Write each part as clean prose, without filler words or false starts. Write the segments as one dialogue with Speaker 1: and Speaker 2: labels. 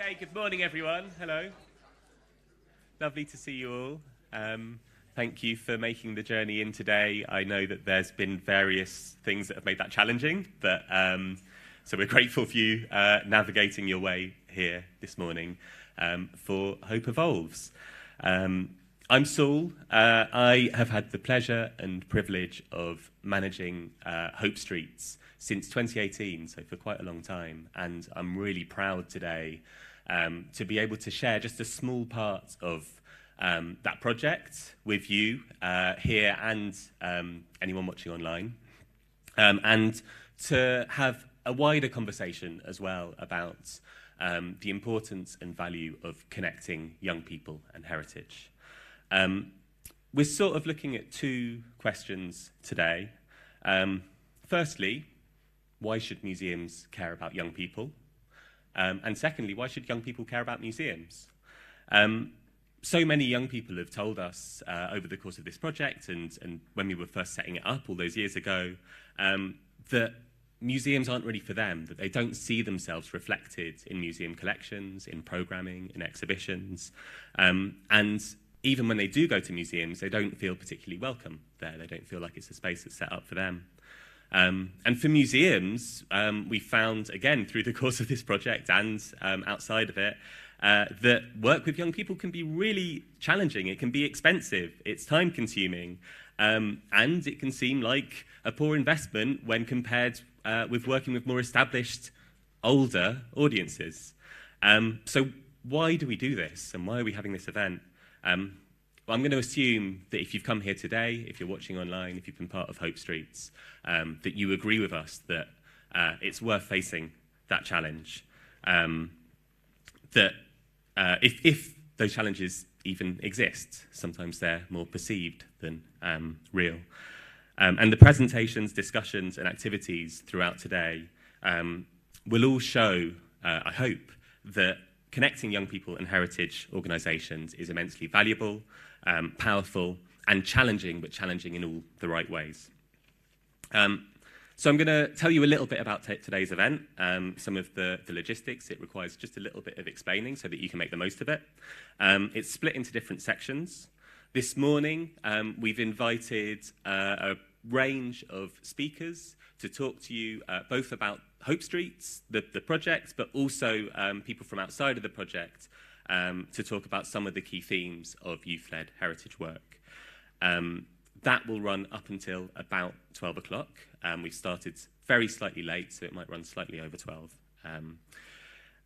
Speaker 1: Okay, good morning, everyone. Hello. Lovely to see you all. Thank you for making the journey in today. I know that there's been various things that have made that challenging, but so we're grateful for you navigating your way here this morning for Hope Evolves. I'm Saul. I have had the pleasure and privilege of managing Hope Streets since 2018, so for quite a long time, and I'm really proud today to be able to share just a small part of that project with you here and anyone watching online, and to have a wider conversation as well about the importance and value of connecting young people and heritage. We're sort of looking at two questions today. Firstly, why should museums care about young people? And secondly, why should young people care about museums? So many young people have told us over the course of this project and when we were first setting it up all those years ago, that museums aren't really for them, that they don't see themselves reflected in museum collections, in programming, in exhibitions. And even when they do go to museums, they don't feel particularly welcome there. They don't feel like it's a space that's set up for them. And for museums, we found, again, through the course of this project and outside of it, that work with young people can be really challenging. It can be expensive, it's time-consuming, and it can seem like a poor investment when compared with working with more established, older audiences. So why do we do this, and why are we having this event? Well, I'm going to assume that if you've come here today, if you're watching online, if you've been part of Hope Streets, that you agree with us that it's worth facing that challenge. That if those challenges even exist, sometimes they're more perceived than real. And the presentations, discussions, and activities throughout today will all show, I hope, that connecting young people and heritage organisations is immensely valuable, powerful, and challenging, but challenging in all the right ways. So I'm going to tell you a little bit about today's event, some of the logistics. It requires just a little bit of explaining so that you can make the most of it. It's split into different sections. This morning, we've invited a range of speakers to talk to you both about Hope Streets, the project, but also people from outside of the project to talk about some of the key themes of youth-led heritage work. That will run up until about 12 o'clock. We've started very slightly late, so it might run slightly over 12.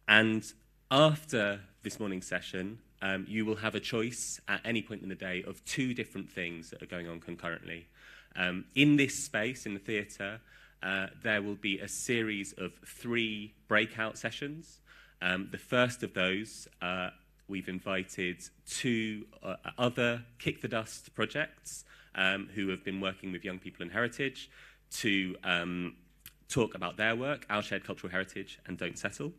Speaker 1: And after this morning's session, you will have a choice at any point in the day of two different things that are going on concurrently. In this space, in the theatre, there will be a series of 3 breakout sessions. The first of those, we've invited 2 other Kick the Dust projects who have been working with young people and heritage to talk about their work, Our Shared Cultural Heritage and Don't Settle.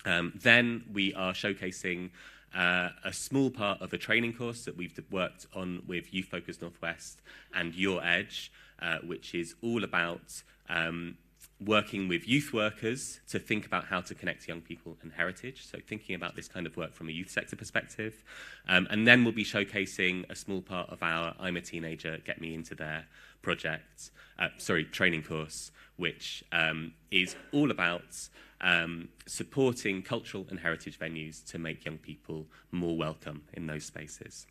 Speaker 1: Then we are showcasing a small part of a training course that we've worked on with Youth Focus Northwest and Your Edge, which is all about working with youth workers to think about how to connect young people and heritage, so thinking about this kind of work from a youth sector perspective. And then we'll be showcasing a small part of our I'm a Teenager, Get Me Into There project, training course, which is all about supporting cultural and heritage venues to make young people more welcome in those spaces.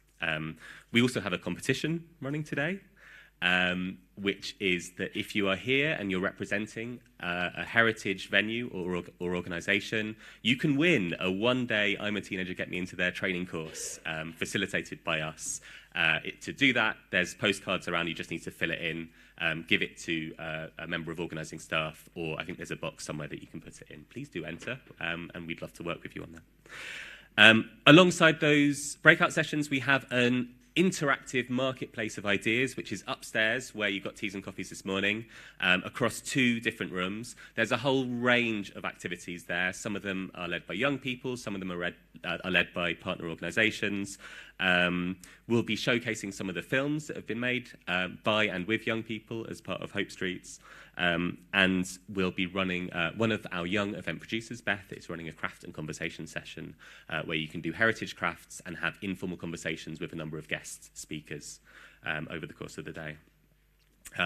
Speaker 1: We also have a competition running today, which is that if you are here and you're representing a heritage venue or organisation, you can win a one-day I'm a Teenager, Get Me Into There training course facilitated by us. To do that, there's postcards around. You just need to fill it in, give it to a member of organising staff, or I think there's a box somewhere that you can put it in. Please do enter, and we'd love to work with you on that. Alongside those breakout sessions, we have an interactive marketplace of ideas, which is upstairs where you got teas and coffees this morning, across 2 different rooms. There's a whole range of activities there. Some of them are led by young people, some of them are are led by partner organisations. We'll be showcasing some of the films that have been made by and with young people as part of Hope Streets. And we'll be running, one of our young event producers, Beth, is running a craft and conversation session where you can do heritage crafts and have informal conversations with a number of guest speakers over the course of the day.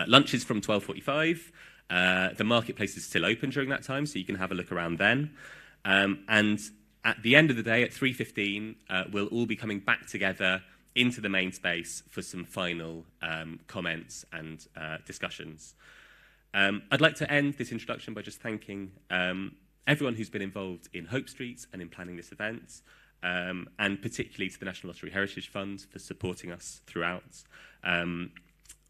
Speaker 1: Lunch is from 12:45. The marketplace is still open during that time, so you can have a look around then. And at the end of the day, at 3:15, we'll all be coming back together into the main space for some final comments and discussions. I'd like to end this introduction by just thanking everyone who's been involved in Hope Streets and in planning this event, and particularly to the National Lottery Heritage Fund for supporting us throughout.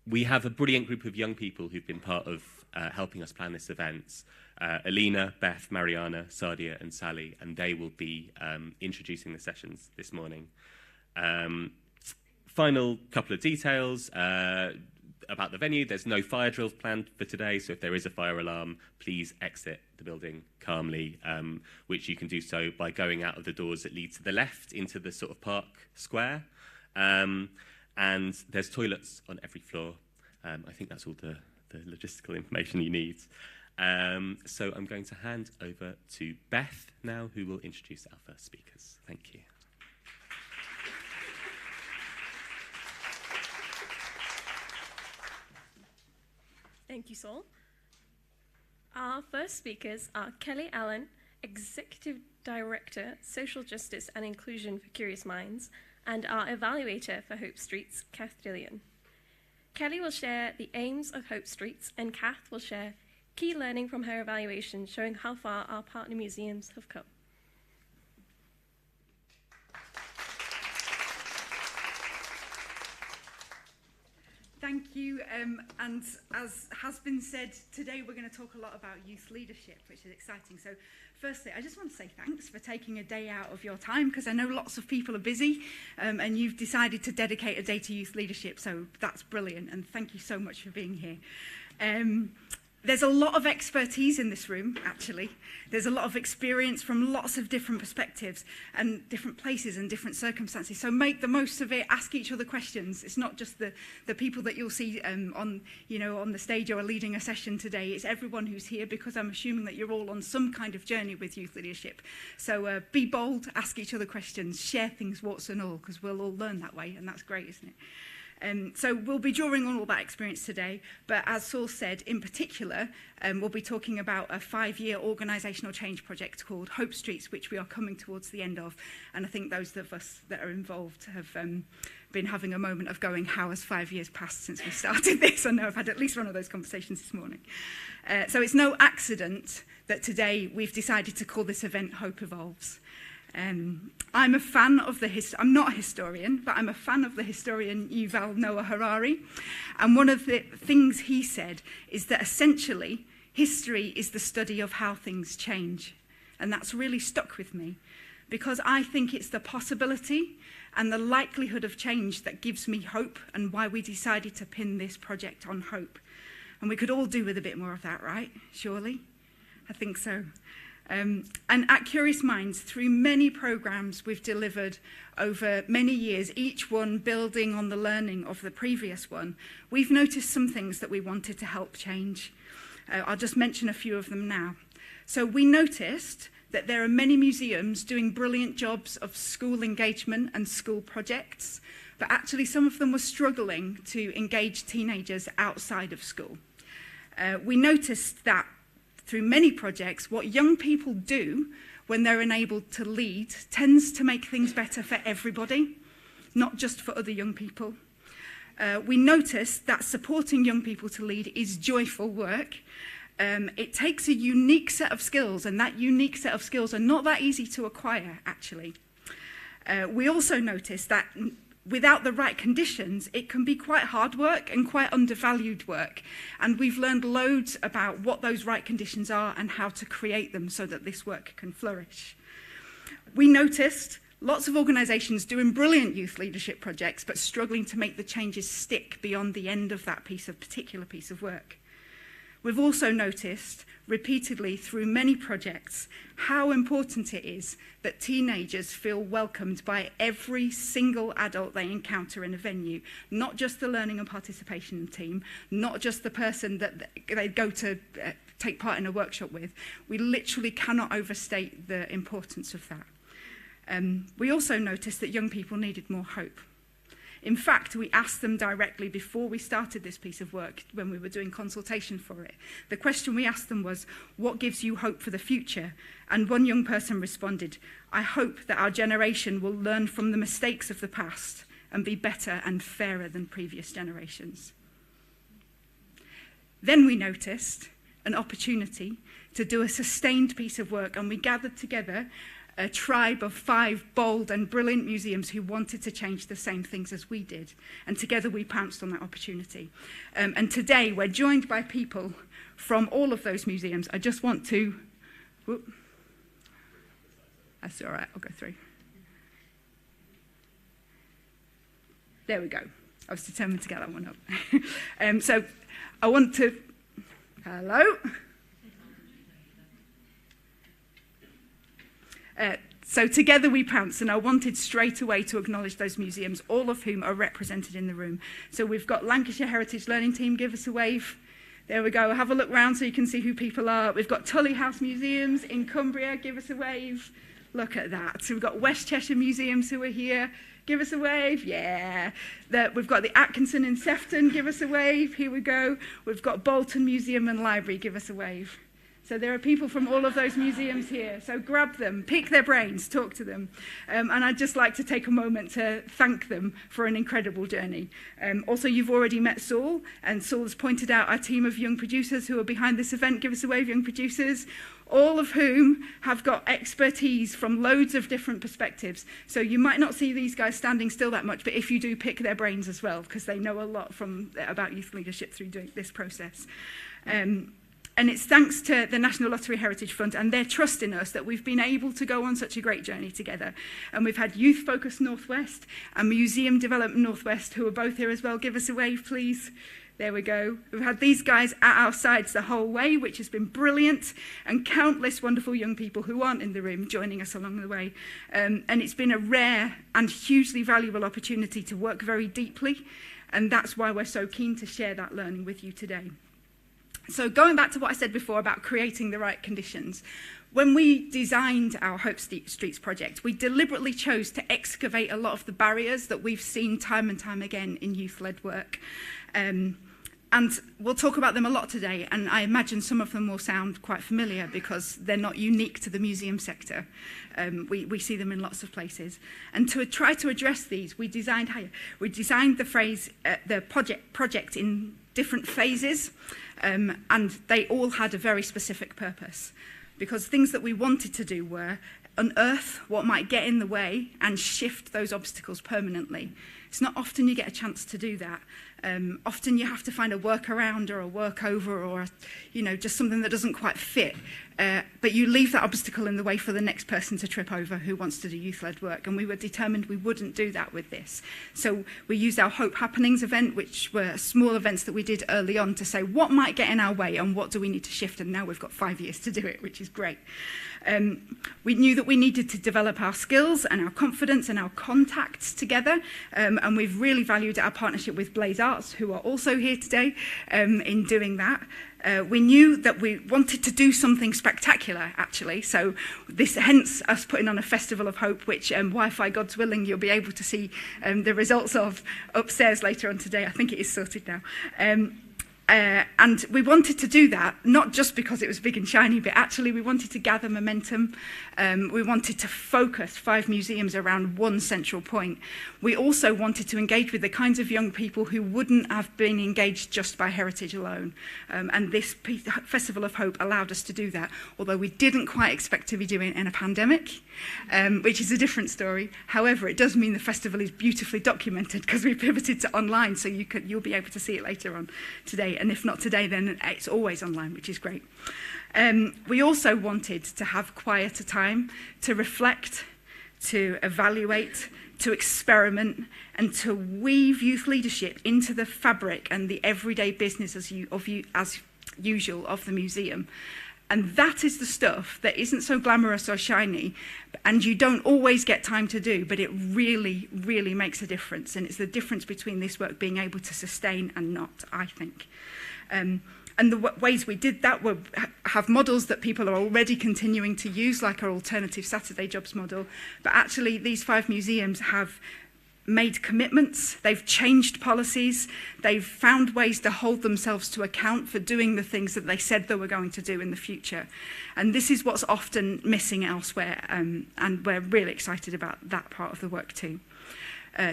Speaker 1: We have a brilliant group of young people who've been part of helping us plan this event. Alina, Beth, Mariana, Sadia and Sally, and they will be introducing the sessions this morning. Final couple of details about the venue. There's no fire drills planned for today, so if there is a fire alarm, please exit the building calmly, which you can do so by going out of the doors that lead to the left into the sort of park square. And there's toilets on every floor. I think that's all the logistical information you need. So I'm going to hand over to Beth now, who will introduce our first speakers. Thank you.
Speaker 2: Thank you, Saul. Our first speakers are Kelly Allen, Executive Director, Social Justice and Inclusion for Curious Minds, and our evaluator for Hope Streets, Kath Dillon. Kelly will share the aims of Hope Streets, and Kath will share key learning from her evaluation, showing how far our partner museums have come.
Speaker 3: Thank you, and as has been said, today we're going to talk a lot about youth leadership, which is exciting. So firstly, I just want to say thanks for taking a day out of your time, because I know lots of people are busy, and you've decided to dedicate a day to youth leadership, so that's brilliant, and thank you so much for being here. There's a lot of expertise in this room, actually. There's a lot of experience from lots of different perspectives and different places and different circumstances. So make the most of it, ask each other questions. It's not just the people that you'll see on the stage or leading a session today. It's everyone who's here, because I'm assuming that you're all on some kind of journey with youth leadership. So be bold, ask each other questions, share things, warts and all, because we'll all learn that way, and that's great, isn't it? So we'll be drawing on all that experience today, but as Saul said, in particular, we'll be talking about a 5-year organisational change project called Hope Streets, which we are coming towards the end of, and I think those of us that are involved have been having a moment of going, how has 5 years passed since we started this? I know I've had at least one of those conversations this morning. So it's no accident that today we've decided to call this event Hope Evolves. I'm a fan of I'm not a historian, but I'm a fan of the historian Yuval Noah Harari. And one of the things he said is that essentially history is the study of how things change. And that's really stuck with me, because I think it's the possibility and the likelihood of change that gives me hope, and why we decided to pin this project on hope. And we could all do with a bit more of that, right? Surely? I think so. And at Curious Minds, through many programs we've delivered over many years, each one building on the learning of the previous one, we've noticed some things that we wanted to help change. I'll just mention a few of them now. So we noticed that there are many museums doing brilliant jobs of school engagement and school projects, but actually some of them were struggling to engage teenagers outside of school. We noticed that through many projects, what young people do when they're enabled to lead tends to make things better for everybody, not just for other young people. We noticed that supporting young people to lead is joyful work. It takes a unique set of skills, and that unique set of skills are not that easy to acquire, actually. We also noticed that without the right conditions, it can be quite hard work and quite undervalued work. And we've learned loads about what those right conditions are and how to create them so that this work can flourish. We noticed lots of organisations doing brilliant youth leadership projects, but struggling to make the changes stick beyond the end of that particular piece of work. We've also noticed repeatedly through many projects how important it is that teenagers feel welcomed by every single adult they encounter in a venue, not just the learning and participation team, not just the person that they go to take part in a workshop with. We literally cannot overstate the importance of that. We also noticed that young people needed more hope. In fact, we asked them directly before we started this piece of work, when we were doing consultation for it. The question we asked them was, what gives you hope for the future? And one young person responded, I hope that our generation will learn from the mistakes of the past and be better and fairer than previous generations. Then we noticed an opportunity to do a sustained piece of work, and we gathered together a tribe of 5 bold and brilliant museums who wanted to change the same things as we did. And together we pounced on that opportunity. And today we're joined by people from all of those museums. I just want to... Whoop. That's all right, I'll go through. There we go. I was determined to get that one up. So I want to... Hello? So together we pounced, and I wanted straight away to acknowledge those museums, all of whom are represented in the room. So we've got Lancashire Heritage Learning Team, give us a wave. There we go, have a look round so you can see who people are. We've got Tully House Museums in Cumbria, give us a wave. Look at that. So we've got West Cheshire Museums who are here. Give us a wave, yeah. We've got the Atkinson in Sefton, give us a wave, here we go. We've got Bolton Museum and Library, give us a wave. So there are people from all of those museums here. So grab them, pick their brains, talk to them. And I'd just like to take a moment to thank them for an incredible journey. Also, you've already met Saul, and Saul has pointed out our team of young producers who are behind this event. Give us a wave, young producers. All of whom have got expertise from loads of different perspectives. So you might not see these guys standing still that much, but if you do, pick their brains as well, because they know a lot about youth leadership through doing this process. And it's thanks to the National Lottery Heritage Fund and their trust in us that we've been able to go on such a great journey together. And we've had Youth Focus Northwest and Museum Development Northwest, who are both here as well. Give us a wave, please. There we go. We've had these guys at our sides the whole way, which has been brilliant, and countless wonderful young people who aren't in the room joining us along the way. And it's been a rare and hugely valuable opportunity to work very deeply, and that's why we're so keen to share that learning with you today. So going back to what I said before about creating the right conditions, when we designed our Hope Streets project, we deliberately chose to excavate a lot of the barriers that we've seen time and time again in youth-led work. And we'll talk about them a lot today, and I imagine some of them will sound quite familiar because they're not unique to the museum sector. We see them in lots of places. And to try to address these, we designed the phrase, the project in different phases, and they all had a very specific purpose. Because things that we wanted to do were unearth what might get in the way and shift those obstacles permanently. It's not often you get a chance to do that. Often you have to find a workaround or a workover or just something that doesn't quite fit. But you leave that obstacle in the way for the next person to trip over who wants to do youth-led work. And we were determined we wouldn't do that with this. So we used our Hope Happenings event, which were small events that we did early on to say what might get in our way and what do we need to shift. And now we've got 5 years to do it, which is great. We knew that we needed to develop our skills and our confidence and our contacts together. And we've really valued our partnership with Blaze Arts, who are also here today in doing that. We knew that we wanted to do something spectacular, actually. So hence us putting on a Festival of Hope, which Wi-Fi, God's willing, you'll be able to see the results of upstairs later on today. I think it is sorted now. And we wanted to do that, not just because it was big and shiny, but actually we wanted to gather momentum. We wanted to focus 5 museums around one central point. We also wanted to engage with the kinds of young people who wouldn't have been engaged just by heritage alone. And this Festival of Hope allowed us to do that, although we didn't quite expect to be doing it in a pandemic, which is a different story. However, it does mean the festival is beautifully documented because we pivoted to online, so you'll be able to see it later on today. And if not today, then it's always online, which is great. We also wanted to have quieter time to reflect, to evaluate, to experiment, and to weave youth leadership into the fabric and the everyday business as usual of the museum. And that is the stuff that isn't so glamorous or shiny, and you don't always get time to do, but it really, really makes a difference. And it's the difference between this work being able to sustain and not, I think. And the ways we did that were have models that people are already continuing to use, like our alternative Saturday jobs model. But actually, these 5 museums have made commitments, they've changed policies, they've found ways to hold themselves to account for doing the things that they said they were going to do in the future. And this is what's often missing elsewhere, and we're really excited about that part of the work too.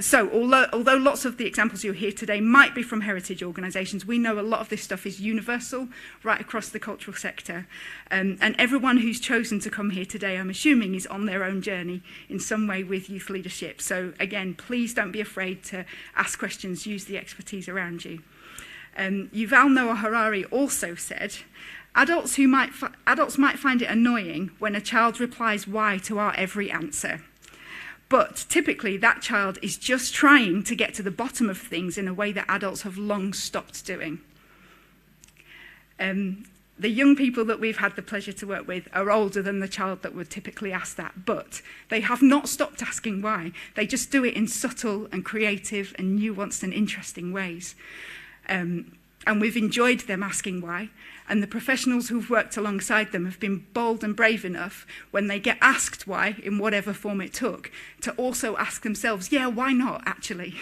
Speaker 3: So although lots of the examples you'll hear today might be from heritage organisations, we know a lot of this stuff is universal right across the cultural sector. And everyone who's chosen to come here today, I'm assuming, is on their own journey in some way with youth leadership. So again, please don't be afraid to ask questions, use the expertise around you. Yuval Noah Harari also said, adults might find it annoying when a child replies why to our every answer. But typically, that child is just trying to get to the bottom of things in a way that adults have long stopped doing. The young people that we've had the pleasure to work with are older than the child that would typically ask that, but they have not stopped asking why. They just do it in subtle and creative and nuanced and interesting ways. And we've enjoyed them asking why. And the professionals who've worked alongside them have been bold and brave enough when they get asked why, in whatever form it took, to also ask themselves, yeah, why not, actually?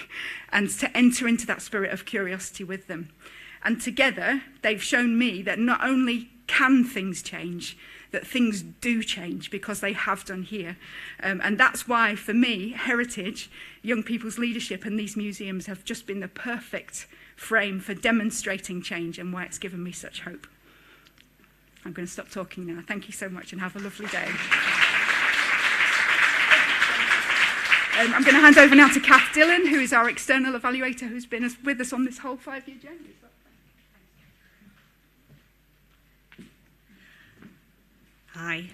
Speaker 3: And to enter into that spirit of curiosity with them. And together, they've shown me that not only can things change, that things do change because they have done here. And that's why, for me, heritage, young people's leadership and these museums have just been the perfect frame for demonstrating change and why it's given me such hope. I'm going to stop talking now. Thank you so much and have a lovely day. I'm going to hand over now to Kath Dillon, who is our external evaluator who's been with us on this whole 5-year journey.
Speaker 4: Hi.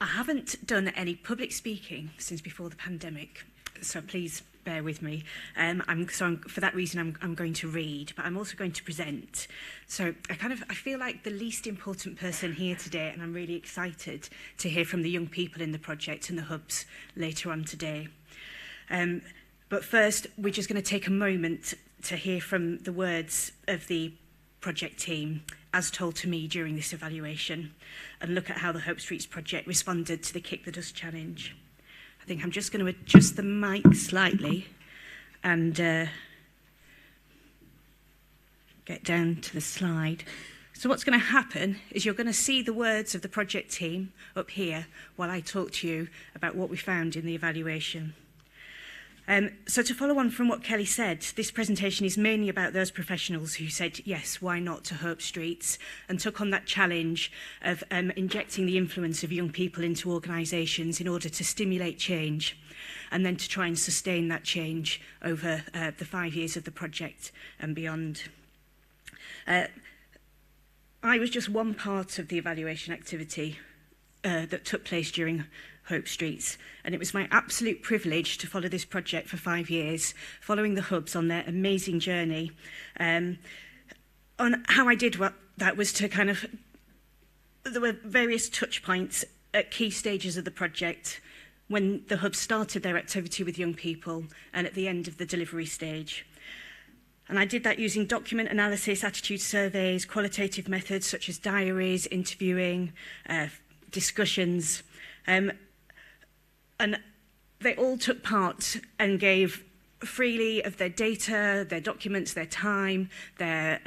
Speaker 4: I haven't done any public speaking since before the pandemic, so please bear with me. For that reason, I'm going to read, but I'm also going to present. So I feel like the least important person here today, and I'm really excited to hear from the young people in the project and the hubs later on today. But first, we're just going to take a moment to hear from the words of the project team, as told to me during this evaluation, and look at how the Hope Streets project responded to the Kick the Dust challenge. I think I'm just going to adjust the mic slightly and get down to the slide. So what's going to happen is you're going to see the words of the project team up here while I talk to you about what we found in the evaluation. So to follow on from what Kelly said, this presentation is mainly about those professionals who said, yes, why not to Hope Streets, and took on that challenge of injecting the influence of young people into organisations in order to stimulate change, and then to try and sustain that change over the 5 years of the project and beyond. I was just one part of the evaluation activity that took place during Hope Streets, and it was my absolute privilege to follow this project for 5 years, following the hubs on their amazing journey. On how I did that was to there were various touch points at key stages of the project, when the hubs started their activity with young people and at the end of the delivery stage. And I did that using document analysis, attitude surveys, qualitative methods such as diaries, interviewing, discussions. And they all took part and gave freely of their data, their documents, their time, their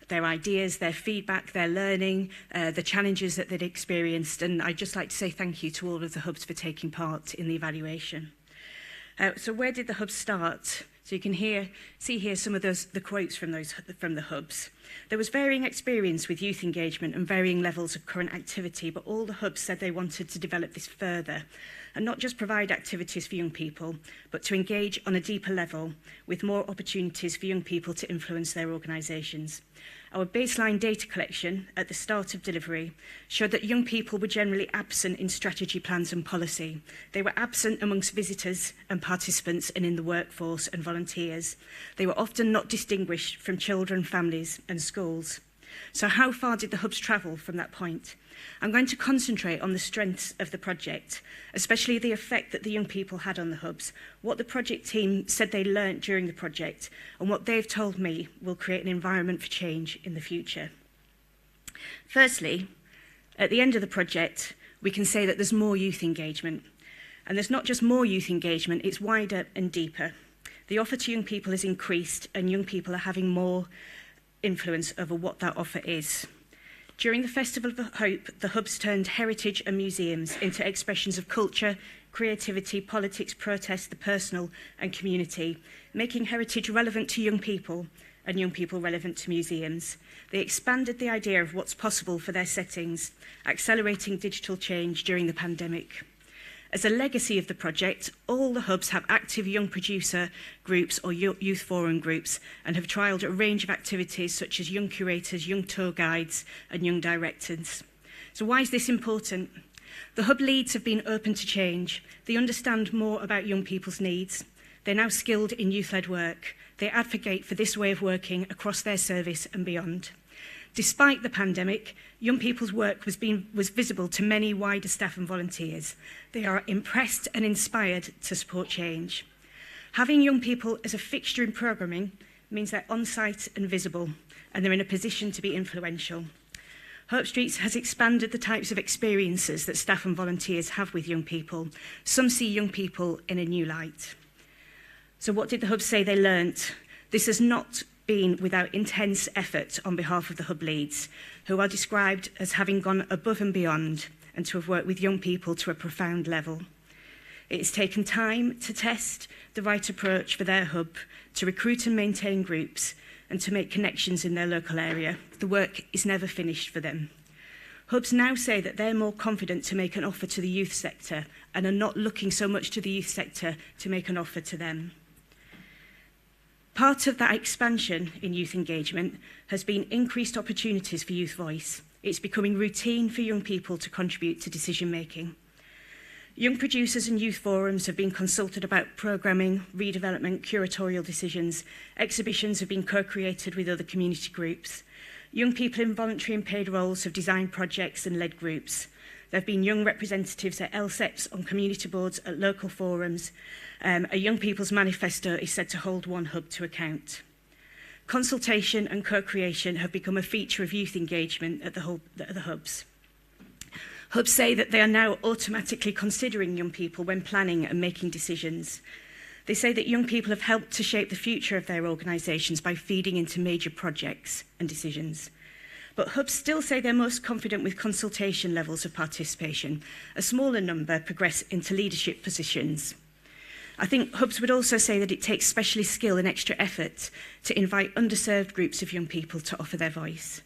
Speaker 4: ideas, their feedback, their learning, the challenges that they'd experienced. And I'd just like to say thank you to all of the hubs for taking part in the evaluation. So where did the hubs start? So you can see here some of the quotes from the hubs. There was varying experience with youth engagement and varying levels of current activity, but all the hubs said they wanted to develop this further and not just provide activities for young people, but to engage on a deeper level with more opportunities for young people to influence their organisations. Our baseline data collection at the start of delivery showed that young people were generally absent in strategy plans and policy. They were absent amongst visitors and participants and in the workforce and volunteers. They were often not distinguished from children, families and schools. So how far did the hubs travel from that point? I'm going to concentrate on the strengths of the project, especially the effect that the young people had on the hubs, what the project team said they learnt during the project, and what they've told me will create an environment for change in the future. Firstly, at the end of the project, we can say that there's more youth engagement. And there's not just more youth engagement, it's wider and deeper. The offer to young people has increased, and young people are having more influence over what that offer is. During the Festival of Hope, the hubs turned heritage and museums into expressions of culture, creativity, politics, protest, the personal and community, making heritage relevant to young people and young people relevant to museums. They expanded the idea of what's possible for their settings, accelerating digital change during the pandemic. As a legacy of the project, all the hubs have active young producer groups or youth forum groups and have trialled a range of activities such as young curators, young tour guides and young directors. So why is this important? The hub leads have been open to change. They understand more about young people's needs. They're now skilled in youth-led work. They advocate for this way of working across their service and beyond. Despite the pandemic, young people's work was visible to many wider staff and volunteers. They are impressed and inspired to support change. Having young people as a fixture in programming means they're on-site and visible, and they're in a position to be influential. Hope Streets has expanded the types of experiences that staff and volunteers have with young people. Some see young people in a new light. So what did the hubs say they learnt? This has not been without intense effort on behalf of the hub leads, who are described as having gone above and beyond and to have worked with young people to a profound level. It has taken time to test the right approach for their hub, to recruit and maintain groups, and to make connections in their local area. The work is never finished for them. Hubs now say that they're more confident to make an offer to the youth sector and are not looking so much to the youth sector to make an offer to them. Part of that expansion in youth engagement has been increased opportunities for youth voice. It's becoming routine for young people to contribute to decision making. Young producers and youth forums have been consulted about programming, redevelopment, curatorial decisions. Exhibitions have been co-created with other community groups. Young people in voluntary and paid roles have designed projects and led groups. There have been young representatives at LSEPs, on community boards, at local forums. A Young People's Manifesto is said to hold one hub to account. Consultation and co-creation have become a feature of youth engagement at the hubs. Hubs say that they are now automatically considering young people when planning and making decisions. They say that young people have helped to shape the future of their organisations by feeding into major projects and decisions. But hubs still say they're most confident with consultation levels of participation. A smaller number progress into leadership positions. I think hubs would also say that it takes specialist skill and extra effort to invite underserved groups of young people to offer their voice.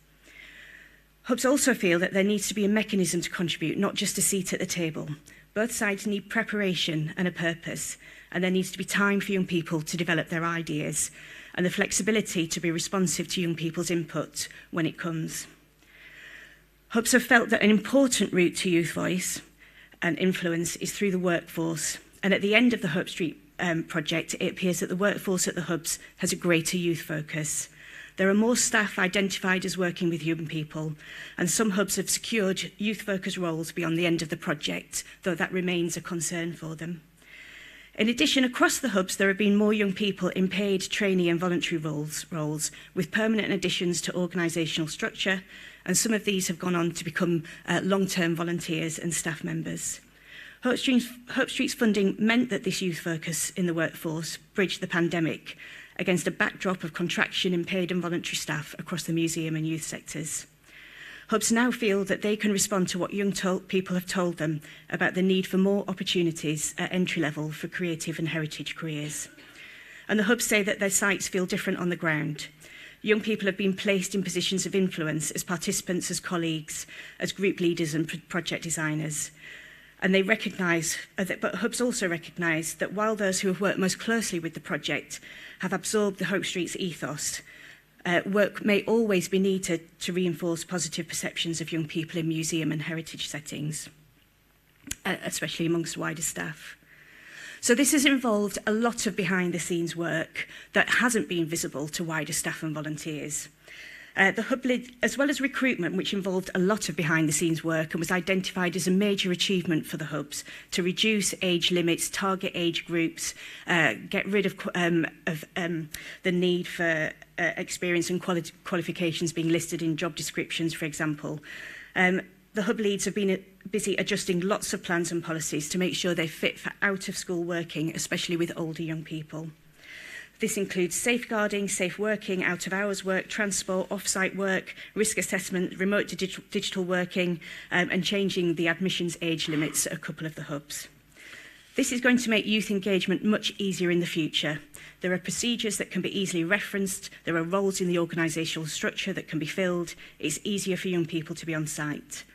Speaker 4: Hubs also feel that there needs to be a mechanism to contribute, not just a seat at the table. Both sides need preparation and a purpose, and there needs to be time for young people to develop their ideas and the flexibility to be responsive to young people's input when it comes. Hubs have felt that an important route to youth voice and influence is through the workforce. And at the end of the Hope Street project, it appears that the workforce at the hubs has a greater youth focus. There are more staff identified as working with young people, and some hubs have secured youth-focused roles beyond the end of the project, though that remains a concern for them. In addition, across the hubs, there have been more young people in paid, trainee and voluntary roles with permanent additions to organisational structure, and some of these have gone on to become long-term volunteers and staff members. Hope Street's funding meant that this youth focus in the workforce bridged the pandemic against a backdrop of contraction in paid and voluntary staff across the museum and youth sectors. Hubs now feel that they can respond to what young people have told them about the need for more opportunities at entry level for creative and heritage careers. And the hubs say that their sites feel different on the ground. Young people have been placed in positions of influence as participants, as colleagues, as group leaders and project designers. And they recognise, but hubs also recognise that while those who have worked most closely with the project have absorbed the Hope Street's ethos, work may always be needed to reinforce positive perceptions of young people in museum and heritage settings, especially amongst wider staff. So this has involved a lot of behind-the-scenes work that hasn't been visible to wider staff and volunteers. The hub led, as well as recruitment, which involved a lot of behind-the-scenes work and was identified as a major achievement for the hubs to reduce age limits, target age groups, get rid of the need for experience and qualifications being listed in job descriptions, for example. The hub leads have been busy adjusting lots of plans and policies to make sure they fit for out-of-school working, especially with older young people. This includes safeguarding, safe working, out-of-hours work, transport, off-site work, risk assessment, remote to digital working, and changing the admissions age limits at a couple of the hubs. This is going to make youth engagement much easier in the future. There are procedures that can be easily referenced, there are roles in the organisational structure that can be filled, it's easier for young people to be on site.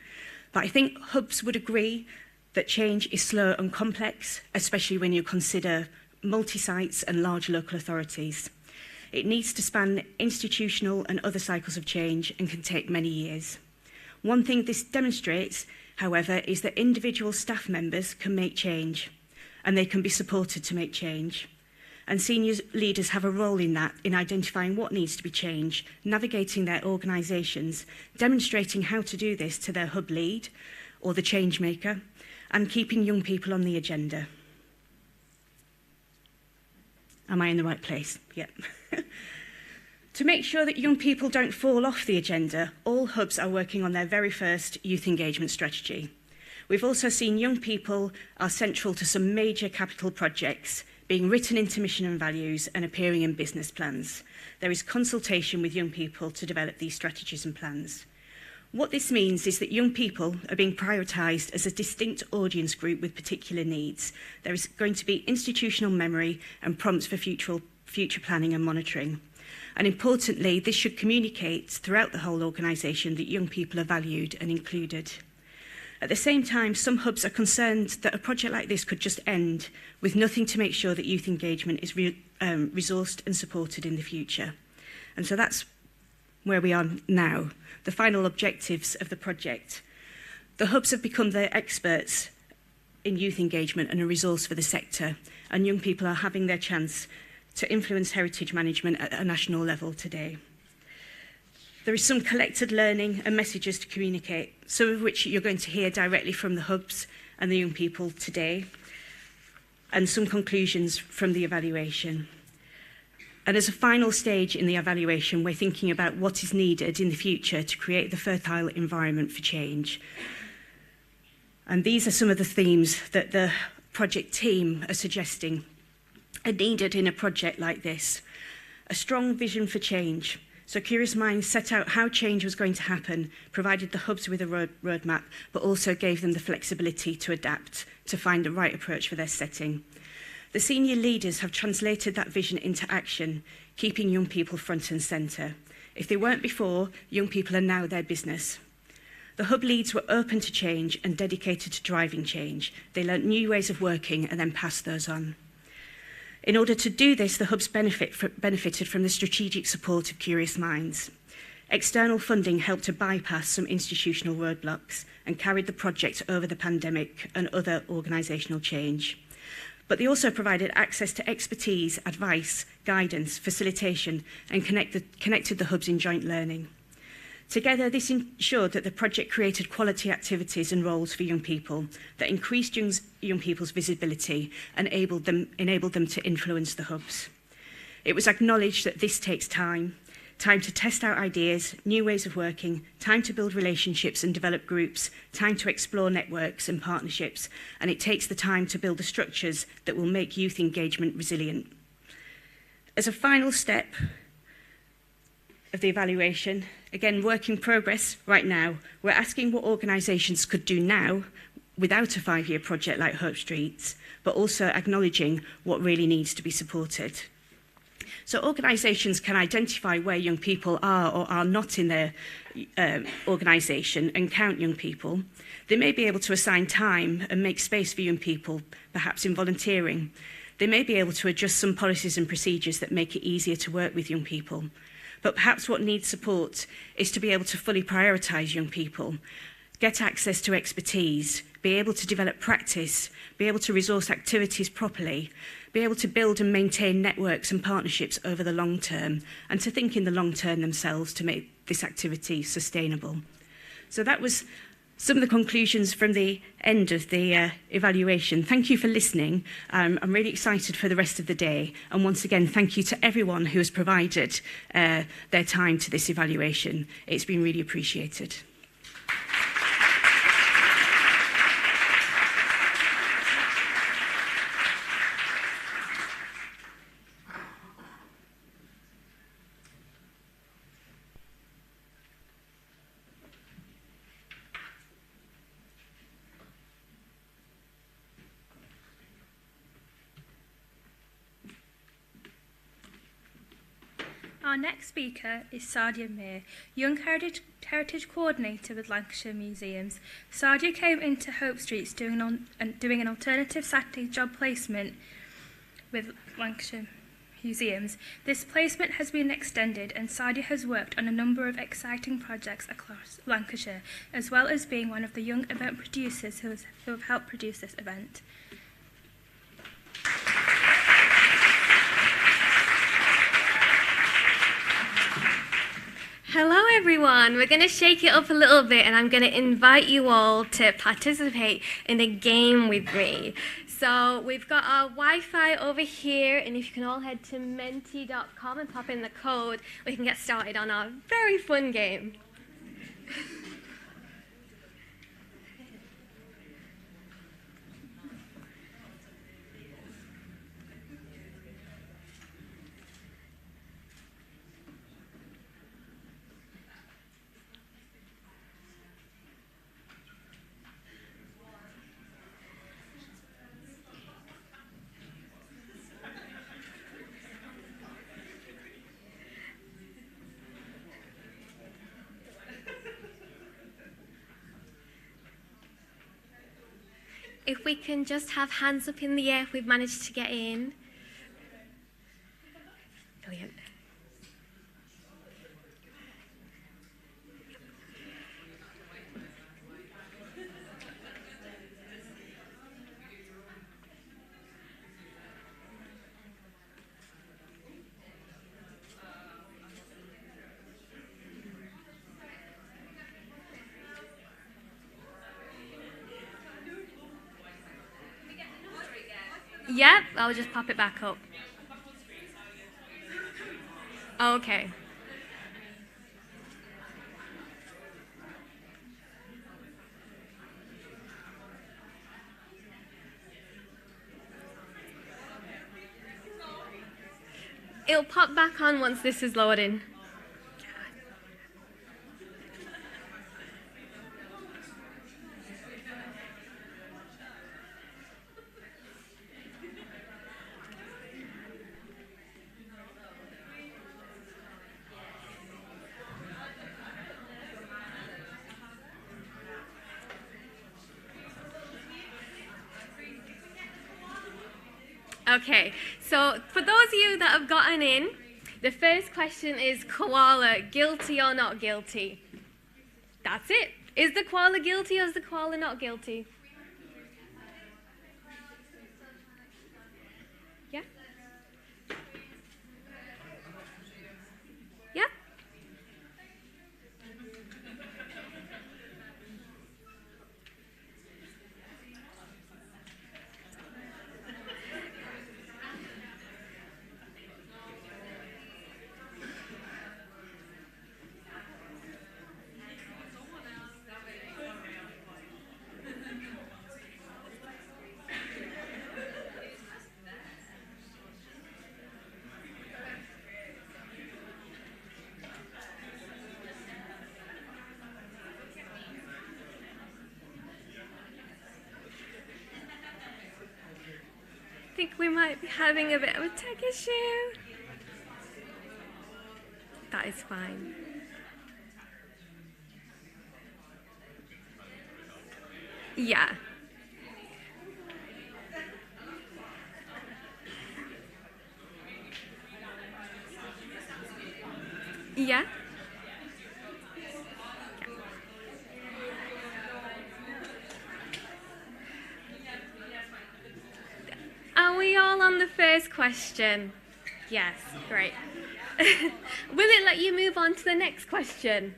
Speaker 4: But I think hubs would agree that change is slow and complex, especially when you consider multi-sites and large local authorities. It needs to span institutional and other cycles of change and can take many years. One thing this demonstrates, however, is that individual staff members can make change and they can be supported to make change. And senior leaders have a role in that, in identifying what needs to be changed, navigating their organisations, demonstrating how to do this to their hub lead or the change maker, and keeping young people on the agenda. Am I in the right place? Yep. To make sure that young people don't fall off the agenda, all hubs are working on their very first youth engagement strategy. We've also seen young people are central to some major capital projects being written into mission and values and appearing in business plans. There is consultation with young people to develop these strategies and plans. What this means is that young people are being prioritised as a distinct audience group with particular needs. There is going to be institutional memory and prompts for future planning and monitoring. And importantly, this should communicate throughout the whole organisation that young people are valued and included. At the same time, some hubs are concerned that a project like this could just end with nothing to make sure that youth engagement is resourced and supported in the future. And so that's where we are now, the final objectives of the project. The hubs have become the experts in youth engagement and a resource for the sector, and young people are having their chance to influence heritage management at a national level today. There is some collected learning and messages to communicate, some of which you're going to hear directly from the hubs and the young people today, and some conclusions from the evaluation. And as a final stage in the evaluation, we're thinking about what is needed in the future to create the fertile environment for change. And these are some of the themes that the project team are suggesting are needed in a project like this. A strong vision for change. So Curious Minds set out how change was going to happen, provided the hubs with a roadmap, but also gave them the flexibility to adapt, to find the right approach for their setting. The senior leaders have translated that vision into action, keeping young people front and centre. If they weren't before, young people are now their business. The hub leads were open to change and dedicated to driving change. They learnt new ways of working and then passed those on. In order to do this, the hubs benefited from the strategic support of Curious Minds. External funding helped to bypass some institutional roadblocks and carried the project over the pandemic and other organisational change. But they also provided access to expertise, advice, guidance, facilitation, and connected the hubs in joint learning. Together, this ensured that the project created quality activities and roles for young people that increased young people's visibility and enabled them to influence the hubs. It was acknowledged that this takes time to test out ideas, new ways of working, time to build relationships and develop groups, time to explore networks and partnerships, and it takes the time to build the structures that will make youth engagement resilient. As a final step of the evaluation, again, work in progress right now, we're asking what organisations could do now without a 5-year project like Hope Streets, but also acknowledging what really needs to be supported. So organisations can identify where young people are or are not in their organisation and count young people. They may be able to assign time and make space for young people, perhaps in volunteering. They may be able to adjust some policies and procedures that make it easier to work with young people. But perhaps what needs support is to be able to fully prioritise young people, get access to expertise, be able to develop practice, be able to resource activities properly, be able to build and maintain networks and partnerships over the long term, and to think in the long term themselves to make this activity sustainable. So that was some of the conclusions from the end of the evaluation. Thank you for listening. I'm really excited for the rest of the day. And once again, thank you to everyone who has provided their time to this evaluation. It's been really appreciated.
Speaker 5: Our next speaker is Sadia Mir, Young Heritage Coordinator with Lancashire Museums. Sadia came into Hope Streets doing an alternative Saturday job placement with Lancashire Museums. This placement has been extended and Sadia has worked on a number of exciting projects across Lancashire, as well as being one of the young event producers who have helped produce this event.
Speaker 6: Hello everyone, we're going to shake it up a little bit and I'm going to invite you all to participate in a game with me. So we've got our Wi-Fi over here, and if you can all head to menti.com and pop in the code, we can get started on our very fun game. If we can just have hands up in the air if we've managed to get in. Brilliant. Yep, I'll just pop it back up. Okay. It'll pop back on once this is loading. Okay, so for those of you that have gotten in, the first question is koala, guilty or not guilty? That's it. Is the koala guilty or is the koala not guilty? Yeah? Yeah? I think we might be having a bit of a tech issue. That is fine. Yeah. Yeah. on the first question? Yes, great. Will it let you move on to the next question?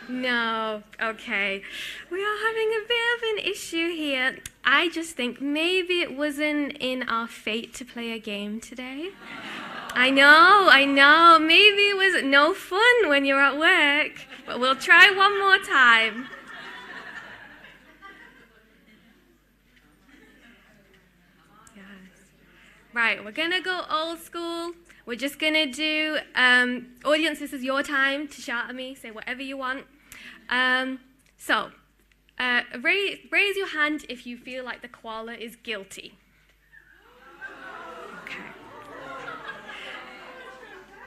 Speaker 6: No, okay. We are having a bit of an issue here. I just think maybe it wasn't in our fate to play a game today. I know. Maybe it was no fun when you're at work, but we'll try one more time. Yes. Right, we're gonna go old school. We're just gonna do, audience, this is your time to shout at me, say whatever you want. Raise your hand if you feel like the koala is guilty. Okay.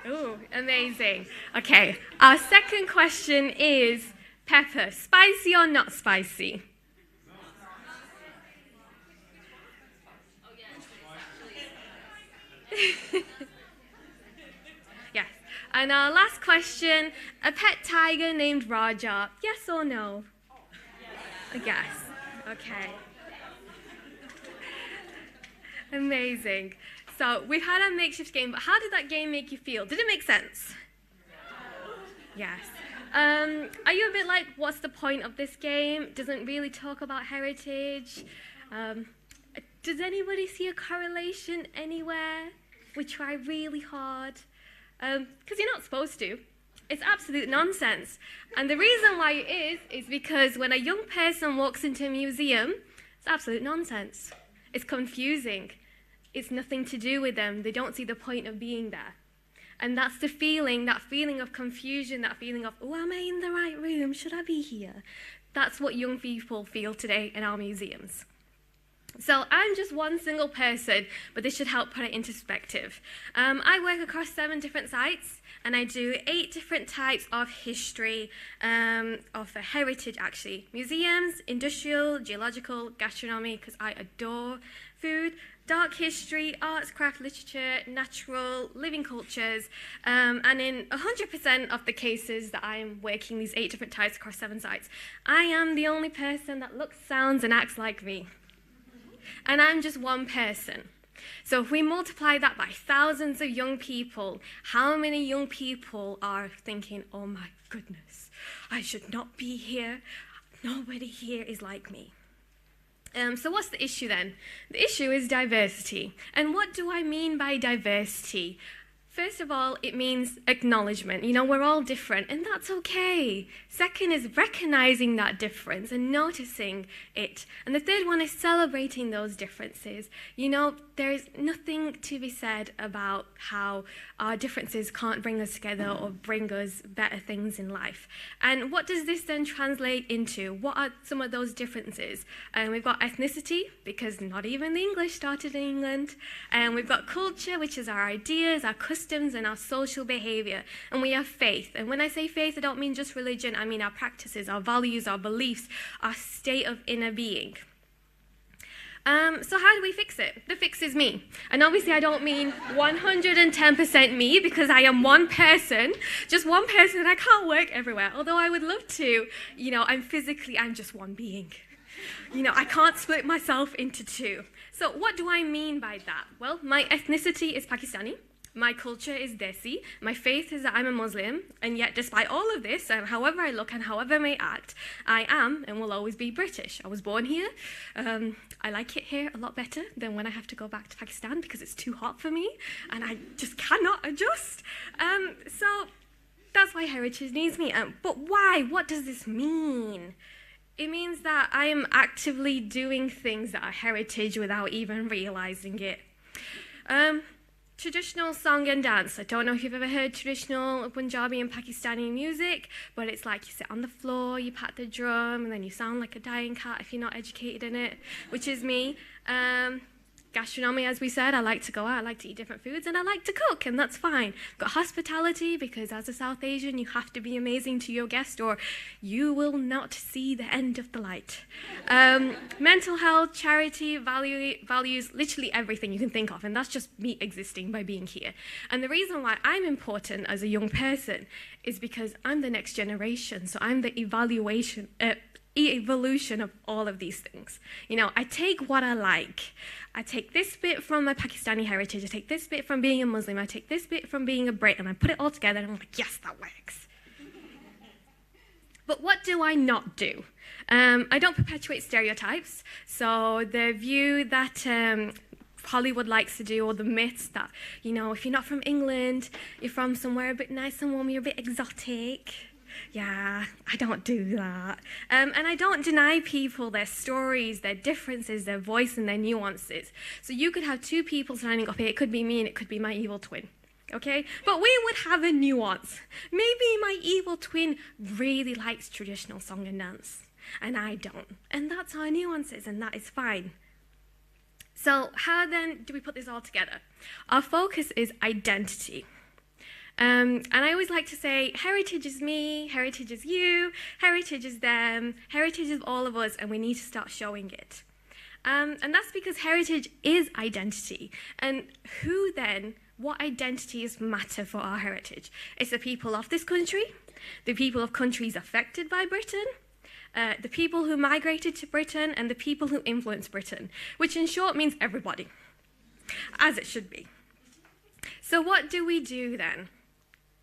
Speaker 6: Ooh, amazing. Okay, our second question is, Pepper, spicy or not spicy? Yes. And our last question, a pet tiger named Raja, yes or no? Yes. Okay. Amazing. So we've had a makeshift game, but how did that game make you feel? Did it make sense? Yes. Are you a bit like, what's the point of this game? Doesn't really talk about heritage. Does anybody see a correlation anywhere? We try really hard. Because you're not supposed to. It's absolute nonsense. And the reason why it is because when a young person walks into a museum, it's absolute nonsense. It's confusing. It's nothing to do with them. They don't see the point of being there. And that's the feeling, that feeling of confusion, that feeling of, oh, am I in the right room? Should I be here? That's what young people feel today in our museums. So I'm just one single person, but this should help put it into perspective. I work across 7 different sites, and I do 8 different types of history, of heritage actually. Museums, industrial, geological, gastronomy, because I adore food, dark history, arts, craft, literature, natural, living cultures, and in 100% of the cases that I am working these 8 different types across 7 sites, I am the only person that looks, sounds, and acts like me. And I'm just one person. So if we multiply that by thousands of young people, how many young people are thinking, oh my goodness, I should not be here. Nobody here is like me. So what's the issue then? The issue is diversity. And what do I mean by diversity? First of all, it means acknowledgement. You know, we're all different, and that's okay. Second is recognizing that difference and noticing it. And the third one is celebrating those differences. You know, there is nothing to be said about how our differences can't bring us together or bring us better things in life. And what does this then translate into? What are some of those differences? We've got ethnicity, because not even the English started in England. And we've got culture, which is our ideas, our customs, and our social behavior. And we have faith. And when I say faith, I don't mean just religion. I mean our practices, our values, our beliefs, our state of inner being. So how do we fix it? The fix is me. And obviously I don't mean 110% me, because I am one person, just one person, and I can't work everywhere. Although I would love to, you know, I'm just one being. You know, I can't split myself into 2. So what do I mean by that? Well, my ethnicity is Pakistani. My culture is Desi. My faith is that I'm a Muslim. And yet, despite all of this, and however I look and however I may act, I am and will always be British. I was born here. I like it here a lot better than when I have to go back to Pakistan because it's too hot for me and I just cannot adjust. So that's why heritage needs me. But why? What does this mean? It means that I am actively doing things that are heritage without even realizing it. Traditional song and dance. I don't know if you've ever heard traditional Punjabi and Pakistani music, but it's like you sit on the floor, you pat the drum, and then you sound like a dying cat if you're not educated in it, which is me. Gastronomy, as we said, I like to go out, I like to eat different foods, and I like to cook, and that's fine. Got hospitality, because as a South Asian, you have to be amazing to your guest, or you will not see the end of the light. Mental health, charity, values, literally everything you can think of, and that's just me existing by being here. And the reason why I'm important as a young person is because I'm the next generation, so I'm the
Speaker 2: evolution of all of these things. You know, I take what I like. I take this bit from my Pakistani heritage. I take this bit from being a Muslim. I take this bit from being a Brit, and I put it all together, and I'm like, yes, that works. But what do I not do? I don't perpetuate stereotypes. So the view that Hollywood likes to do, or the myths that, you know, if you're not from England, you're from somewhere a bit nice and warm, you're a bit exotic. Yeah, I don't do that. And I don't deny people their stories, their differences, their voice, and their nuances. So you could have two people standing up here. It could be me and it could be my evil twin. Okay? But we would have a nuance. Maybe my evil twin really likes traditional song and dance, and I don't. And that's our nuances, and that is fine. So how then do we put this all together? Our focus is identity. And I always like to say, heritage is me, heritage is you, heritage is them, heritage is all of us, and we need to start showing it. And that's because heritage is identity. And what identities matter for our heritage? It's the people of this country, the people of countries affected by Britain, the people who migrated to Britain, and the people who influenced Britain, which in short means everybody, as it should be. So what do we do then?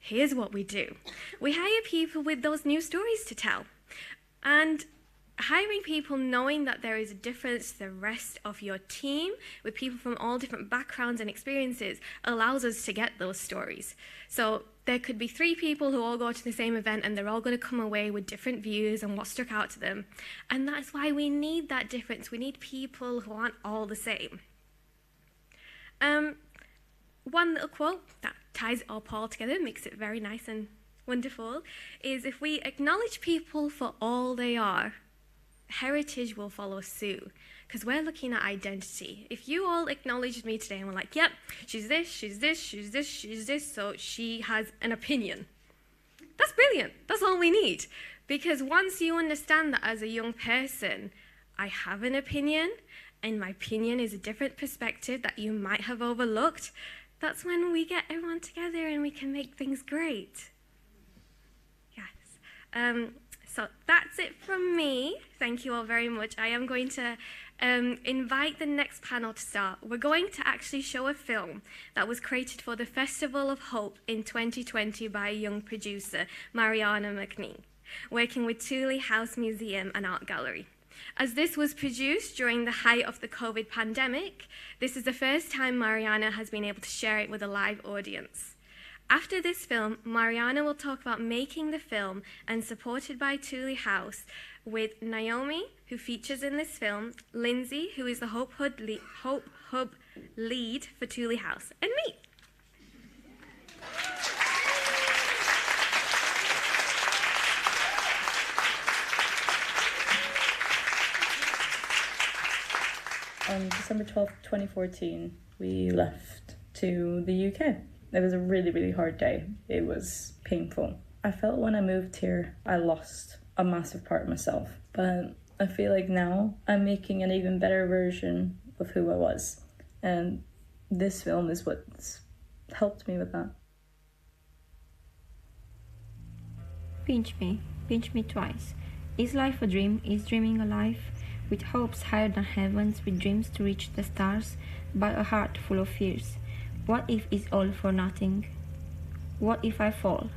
Speaker 2: Here's what we do. We hire people with those new stories to tell. And hiring people knowing that there is a difference to the rest of your team, with people from all different backgrounds and experiences, allows us to get those stories. So there could be 3 people who all go to the same event, and they're all going to come away with different views and what struck out to them. And that's why we need that difference. We need people who aren't all the same. One little quote that ties it all together, makes it very nice and wonderful, is if we acknowledge people for all they are, heritage will follow suit, because we're looking at identity. If you all acknowledged me today and were like, yep, she's this, she's this, she's this, she's this, so she has an opinion. That's brilliant. That's all we need. Because once you understand that as a young person, I have an opinion, and my opinion is a different perspective that you might have overlooked, that's when we get everyone together and we can make things great. Yes. So that's it from me. Thank you all very much. I am going to invite the next panel to start. We're going to actually show a film that was created for the Festival of Hope in 2020 by a young producer, Mariana McNee, working with Thule House Museum and Art Gallery. As this was produced during the height of the COVID pandemic, this is the first time Mariana has been able to share it with a live audience. After this film, Mariana will talk about making the film, and supported by Thule House, with Naomi, who features in this film, Lindsay, who is the Hope Hub lead for Thule House, and me.
Speaker 7: On December 12th, 2014, we left to the UK. It was a really, really hard day. It was painful. I felt when I moved here, I lost a massive part of myself. But I feel like now I'm making an even better version of who I was. And this film is what's helped me with that.
Speaker 8: Pinch me twice. Is life a dream? Is dreaming a life? With hopes higher than heavens, with dreams to reach the stars, but a heart full of fears. What if it's all for nothing? What if I fall?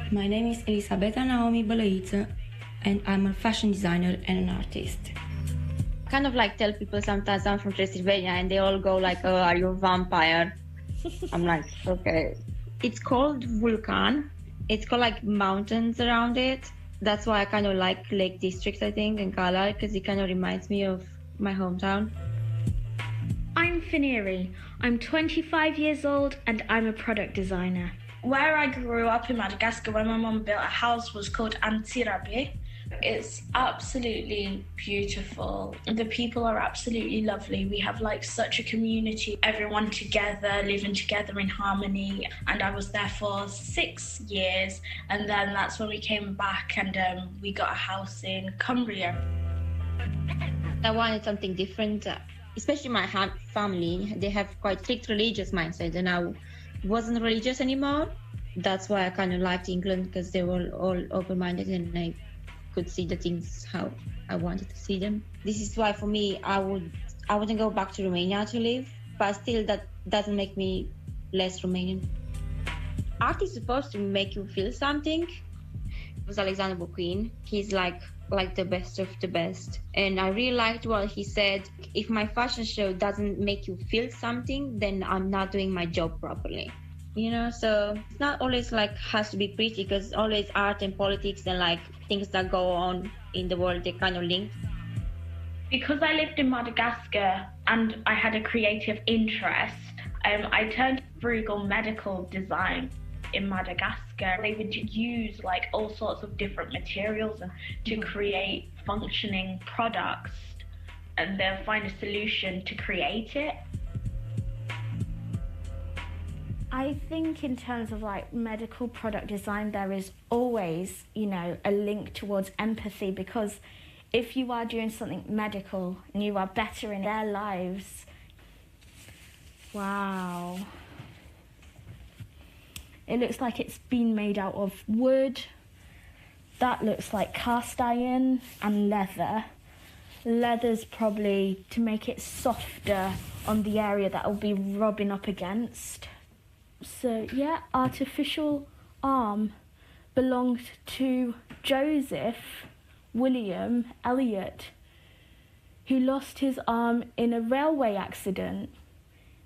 Speaker 8: My name is Elisabetta Naomi Baloiță, and I'm a fashion designer and an artist.
Speaker 9: Kind of like tell people sometimes I'm from Transylvania, and they all go like, oh, are you a vampire? I'm like, okay. It's called Vulcan. It's got like mountains around it. That's why I kind of like Lake District, I think, in Kala, because it kind of reminds me of my hometown.
Speaker 10: I'm Finiri. I'm 25 years old and I'm a product designer.
Speaker 11: Where I grew up in Madagascar, when my mum built a house, was called Antirabe. It's absolutely beautiful. The people are absolutely lovely. We have like such a community, everyone together, living together in harmony. And I was there for 6 years. And then that's when we came back and we got a house in Cumbria.
Speaker 9: I wanted something different, especially my family. They have quite strict religious mindset, and wasn't religious anymore. That's why I kind of liked England, because they were all open-minded and I could see the things how I wanted to see them. This is why for me, I wouldn't go back to Romania to live, but still that doesn't make me less Romanian. Art is supposed to make you feel something. It was Alexander McQueen. He's like the best of the best. And I really liked what he said. If my fashion show doesn't make you feel something, then I'm not doing my job properly. You know, so it's not always like has to be pretty, because always art and politics and like things that go on in the world, they kind of linked.
Speaker 11: Because I lived in Madagascar and I had a creative interest, I turned frugal medical design in Madagascar. They would use like all sorts of different materials to create functioning products, and then find a solution to create it.
Speaker 10: I think in terms of like medical product design, there is always, you know, a link towards empathy, because if you are doing something medical and you are bettering their lives, wow. It looks like it's been made out of wood. That looks like cast iron and leather. Leather's probably to make it softer on the area that will be rubbing up against. So yeah, artificial arm belonged to Joseph William Elliot, who lost his arm in a railway accident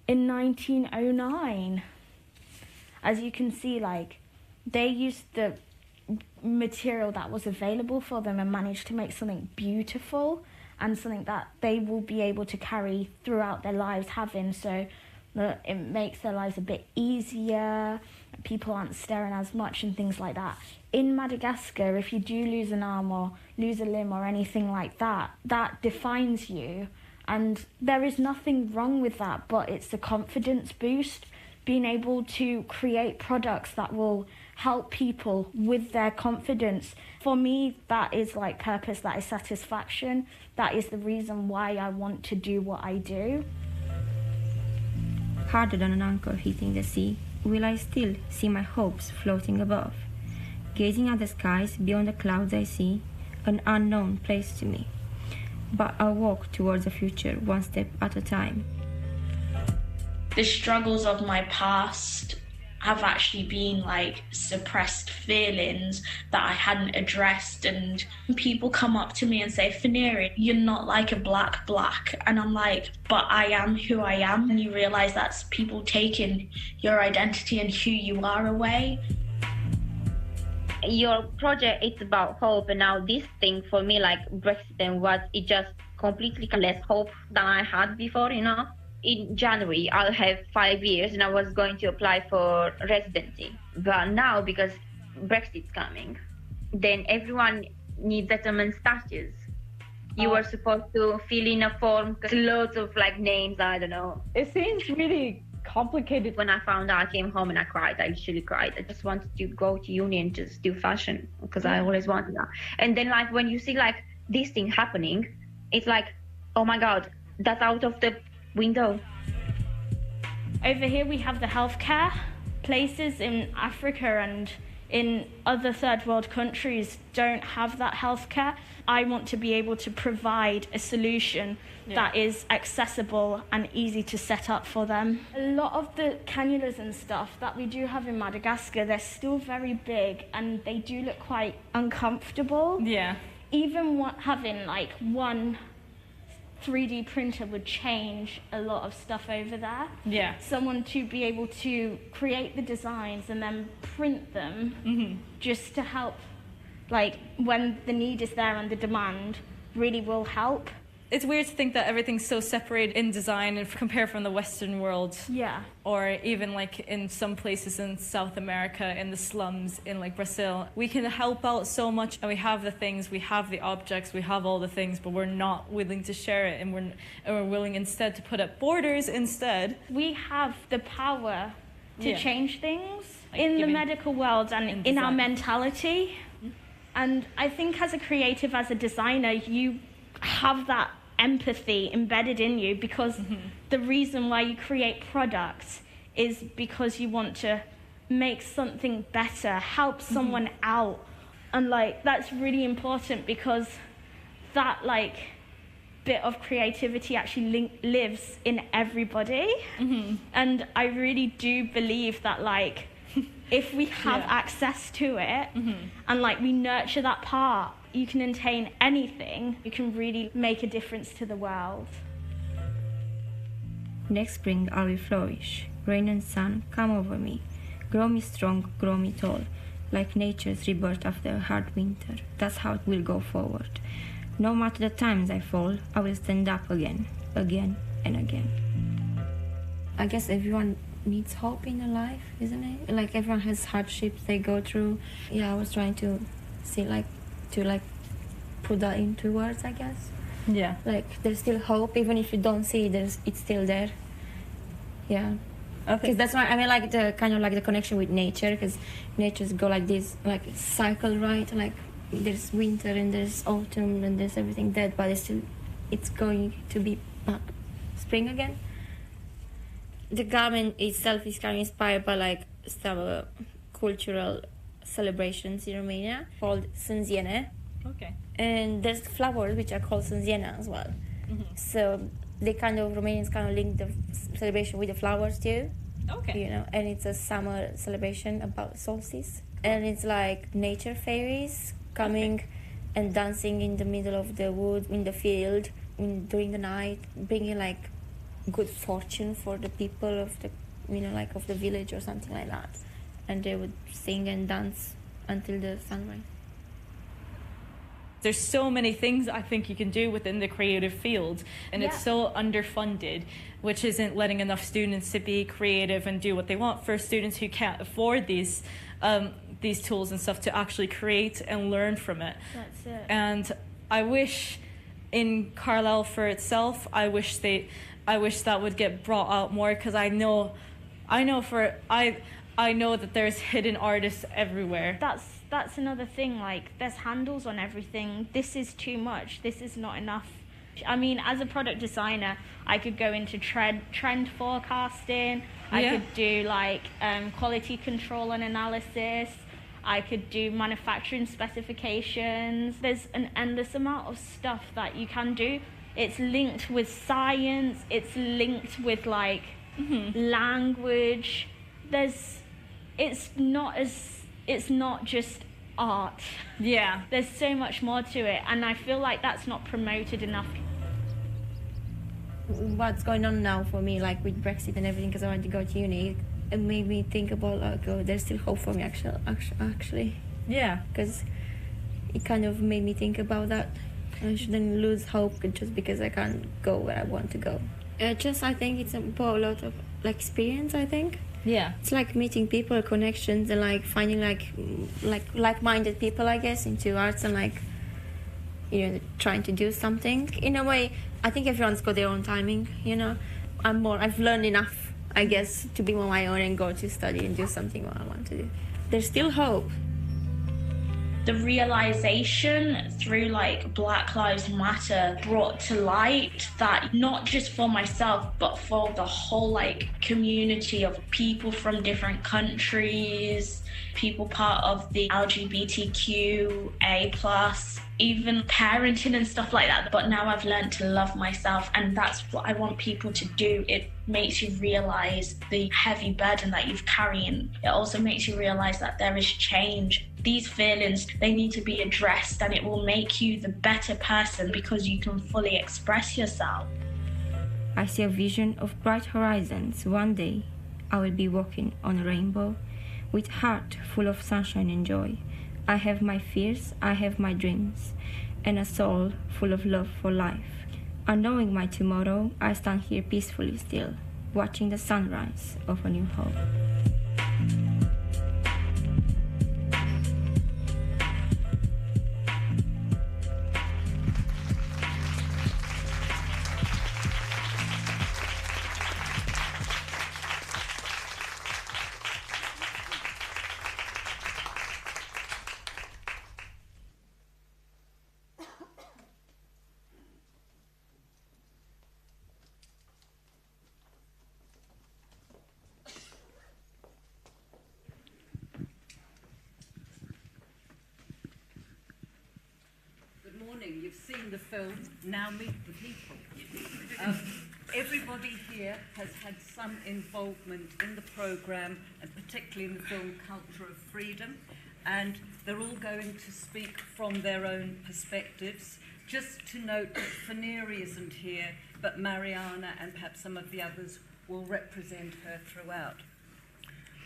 Speaker 10: in 1909. As you can see, like, they used the material that was available for them and managed to make something beautiful and something that they will be able to carry throughout their lives having. So it makes their lives a bit easier, people aren't staring as much and things like that. In Madagascar, if you do lose an arm or lose a limb or anything like that, that defines you. And there is nothing wrong with that, but it's a confidence boost, being able to create products that will help people with their confidence. For me, that is like purpose, that is satisfaction. That is the reason why I want to do what I do.
Speaker 8: Harder than an anchor hitting the sea, will I still see my hopes floating above? Gazing at the skies beyond the clouds I see, an unknown place to me. But I'll walk towards the future one step at a time.
Speaker 11: The struggles of my past have actually been like suppressed feelings that I hadn't addressed, and people come up to me and say, Fineri, you're not like a black, and I'm like, but I am who I am. And you realize that's people taking your identity and who you are away.
Speaker 9: Your project, it's about hope, and now this thing for me, like Brexit, was it just completely less hope than I had before, you know. In January, I'll have 5 years and I was going to apply for residency. But now, because Brexit's coming, then everyone needs settlement status. You were supposed to fill in a form, loads of like names, I don't know.
Speaker 12: It seems really complicated.
Speaker 9: When I found out, I came home and I cried. I literally cried. I just wanted to go to uni and just do fashion, because I always wanted that. And then like when you see like this thing happening, it's like, oh my God, that's out of the window.
Speaker 10: Over here we have the healthcare. Places in Africa and in other third world countries don't have that healthcare. I want to be able to provide a solution that is accessible and easy to set up for them. A lot of the cannulas and stuff that we do have in Madagascar, they're still very big and they do look quite uncomfortable.
Speaker 12: Yeah.
Speaker 10: Even having like one 3D printer would change a lot of stuff over there.
Speaker 12: Yeah.
Speaker 10: Someone to be able to create the designs and then print them just to help, like when the need is there and the demand really will help.
Speaker 12: It's weird to think that everything's so separated in design and compared from the Western world.
Speaker 10: Yeah.
Speaker 12: Or even like in some places in South America, in the slums, in like Brazil. We can help out so much, and we have the things, we have the objects, we have all the things, but we're not willing to share it, and we're willing instead to put up borders instead.
Speaker 10: We have the power to change things
Speaker 12: like
Speaker 10: in the medical world and in our mentality. And I think as a creative, as a designer, you have that empathy embedded in you, because the reason why you create products is because you want to make something better, help someone out. And like that's really important because that like bit of creativity actually lives in everybody. And I really do believe that like if we have access to it and like we nurture that part, you can attain anything. You can really make a difference to the world.
Speaker 8: Next spring I will flourish. Rain and sun come over me. Grow me strong, grow me tall. Like nature's rebirth after a hard winter. That's how it will go forward. No matter the times I fall, I will stand up again, again and again. I guess everyone needs hope in their life, isn't it? Like everyone has hardships they go through. Yeah, I was trying to see to put that into words, I guess.
Speaker 12: Yeah.
Speaker 8: Like there's still hope, even if you don't see it, it's still there. Yeah.
Speaker 12: Okay.
Speaker 8: Because that's why I mean, like the kind of like the connection with nature, because nature's go like this, like cycle, right? Like there's winter and there's autumn and there's everything dead, but it's going to be back spring again. The garment itself is kind of inspired by like some cultural celebrations in Romania called Sânziene.
Speaker 12: Okay.
Speaker 8: And there's flowers which are called Sânziene as well. So they kind of Romanians kind of link the celebration with the flowers too.
Speaker 12: Okay.
Speaker 8: You know, and it's a summer celebration about solstice, and it's like nature fairies coming and dancing in the middle of the wood in the field during the night, bringing like good fortune for the people of the like of the village or something like that, and they would sing and dance until the sunrise.
Speaker 12: There's so many things I think you can do within the creative field, and it's so underfunded, which isn't letting enough students to be creative and do what they want for students who can't afford these tools and stuff to actually create and learn from it.
Speaker 10: That's it.
Speaker 12: And I wish in Carlisle for itself, I wish that would get brought out more, because I know that there's hidden artists everywhere.
Speaker 10: That's another thing, like there's handles on everything. This is too much, this is not enough. I mean, as a product designer, I could go into trend forecasting, I could do like quality control and analysis, I could do manufacturing specifications. There's an endless amount of stuff that you can do. It's linked with science, it's linked with like language. It's not just art.
Speaker 12: Yeah.
Speaker 10: There's so much more to it, and I feel like that's not promoted enough.
Speaker 8: What's going on now for me, like with Brexit and everything, because I want to go to uni, it made me think about like, oh, there's still hope for me actually.
Speaker 12: Yeah.
Speaker 8: Because it kind of made me think about that. I shouldn't lose hope just because I can't go where I want to go. I think it's about a lot of like experience, I think.
Speaker 12: Yeah.
Speaker 8: It's like meeting people, connections, and like finding like-minded people, I guess, into arts, and like, trying to do something. In a way, I think everyone's got their own timing, I've learned enough, I guess, to be on my own and go to study and do something what I want to do. There's still hope.
Speaker 11: The realization through like Black Lives Matter brought to light that not just for myself but for the whole like community of people from different countries, people part of the LGBTQA+, even parenting and stuff like that. But now I've learned to love myself, and that's what I want people to do. It makes you realize the heavy burden that you've carrying. It also makes you realize that there is change. These feelings, they need to be addressed, and it will make you the better person because you can fully express yourself.
Speaker 8: I see a vision of bright horizons. One day I will be walking on a rainbow with a heart full of sunshine and joy. I have my fears, I have my dreams, and a soul full of love for life. Unknowing my tomorrow, I stand here peacefully still, watching the sunrise of a new hope.
Speaker 13: morning. You've seen the film, now meet the people. Everybody here has had some involvement in the programme, and particularly in the film Culture of Freedom, and they're all going to speak from their own perspectives. Just to note that Faneri isn't here, but Mariana and perhaps some of the others will represent her throughout.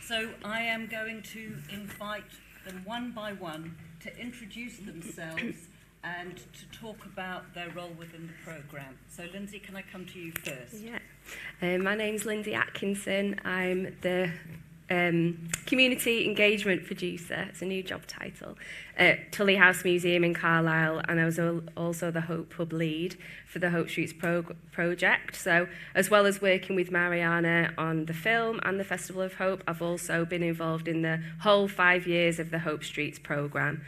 Speaker 13: So I am going to invite them one by one to introduce themselves and to talk about their role within the programme. So Lindsay, can I come to you first?
Speaker 14: Yeah. My name's Lindsay Atkinson. I'm the community engagement producer. It's a new job title at Tully House Museum in Carlisle, and I was also the Hope Hub lead for the Hope Streets project. So as well as working with Mariana on the film and the Festival of Hope, I've also been involved in the whole 5 years of the Hope Streets programme.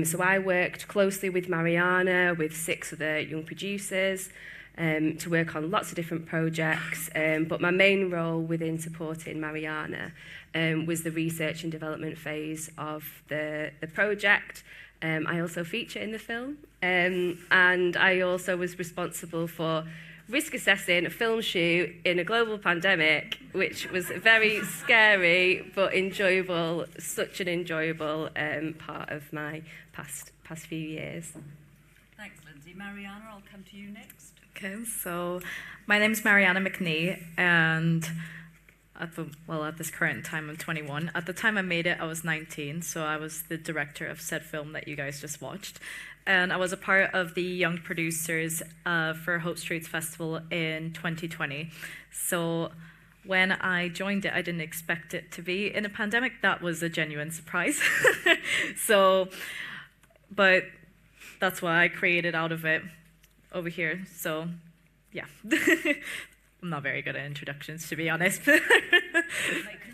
Speaker 14: So I worked closely with Mariana, with 6 other young producers, to work on lots of different projects, but my main role within supporting Mariana was the research and development phase of the project. I also feature in the film, and I also was responsible for risk assessing a film shoot in a global pandemic, which was very scary but enjoyable, such an enjoyable part of my past few years.
Speaker 13: Thanks, Lindsay. Mariana, I'll come to you next.
Speaker 15: Okay, so my name is Mariana McNee, and at this current time I'm 21. At the time I made it, I was 19, so I was the director of said film that you guys just watched. And I was a part of the young producers for Hope Streets Festival in 2020. So when I joined it, I didn't expect it to be in a pandemic. That was a genuine surprise. But that's what I created out of it over here. So, yeah. I'm not very good at introductions, to be honest.
Speaker 13: Make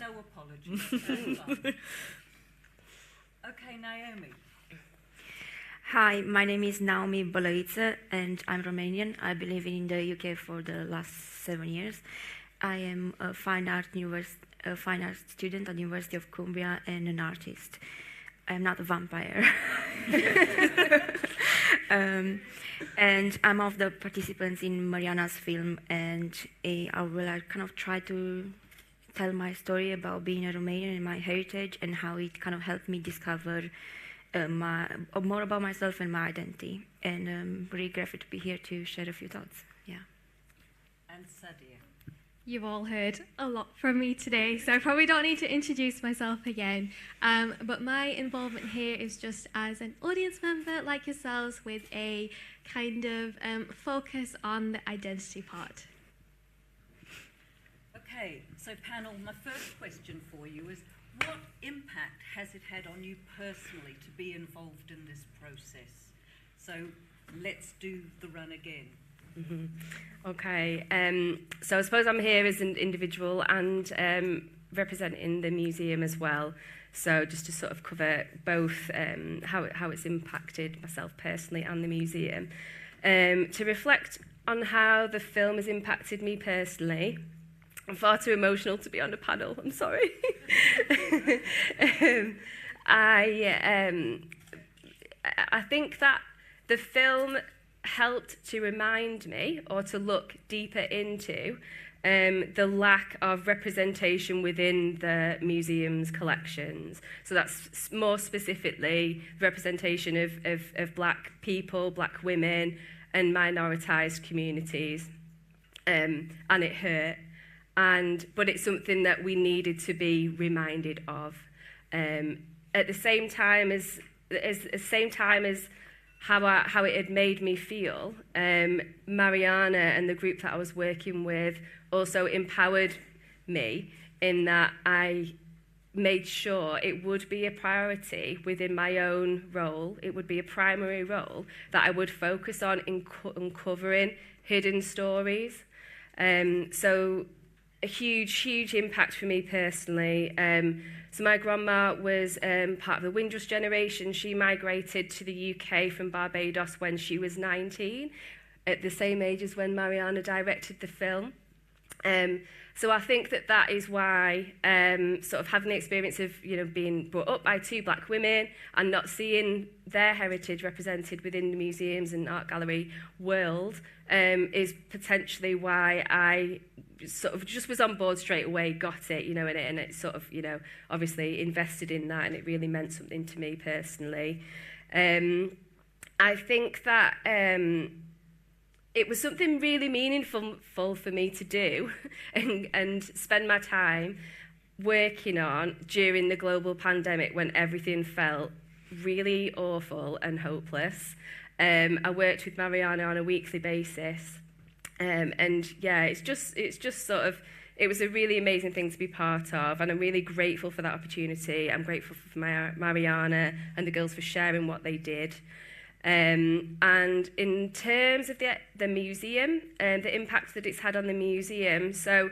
Speaker 13: no apologies. Okay, Naomi.
Speaker 16: Hi, my name is Naomi Boloiță, and I'm Romanian. I've been living in the UK for the last 7 years. I am a fine art student at the University of Cumbria and an artist. I'm not a vampire. And I'm of the participants in Mariana's film, and I will kind of try to tell my story about being a Romanian and my heritage, and how it kind of helped me discover more about myself and my identity. And I'm really grateful to be here to share a few thoughts. Yeah.
Speaker 13: And Sadia.
Speaker 6: You've all heard a lot from me today, so I probably don't need to introduce myself again. But my involvement here is just as an audience member like yourselves, with a kind of focus on the identity part.
Speaker 13: Okay, so panel, my first question for you is, what impact has it had on you personally to be involved in this process? So let's do the run again.
Speaker 14: Mm-hmm. Okay, so I suppose I'm here as an individual and representing the museum as well. So just to sort of cover both how it's impacted myself personally and the museum. To reflect on how the film has impacted me personally. I'm far too emotional to be on a panel, I'm sorry. I think that the film helped to remind me, or to look deeper into, the lack of representation within the museum's collections. So that's more specifically representation of black people, black women, and minoritised communities. And it hurt. But it's something that we needed to be reminded of. At the same time as how it had made me feel, Mariana and the group that I was working with also empowered me in that I made sure it would be a priority within my own role, it would be a primary role, that I would focus on uncovering hidden stories. So a huge impact for me personally. So my grandma was part of the Windrush generation. She migrated to the UK from Barbados when she was 19, at the same age as when Mariana directed the film. So I think that that is why sort of having the experience of, you know, being brought up by two black women and not seeing their heritage represented within the museums and art gallery world is potentially why I sort of just was on board straight away, got it, you know, and it sort of, you know, obviously invested in that, and it really meant something to me personally. I think that it was something really meaningful for me to do and spend my time working on during the global pandemic when everything felt really awful and hopeless. I worked with Mariana on a weekly basis. And yeah, it's just sort of, it was a really amazing thing to be part of, and I'm really grateful for that opportunity. I'm grateful for Mariana and the girls for sharing what they did. And in terms of the museum and the impact that it's had on the museum, so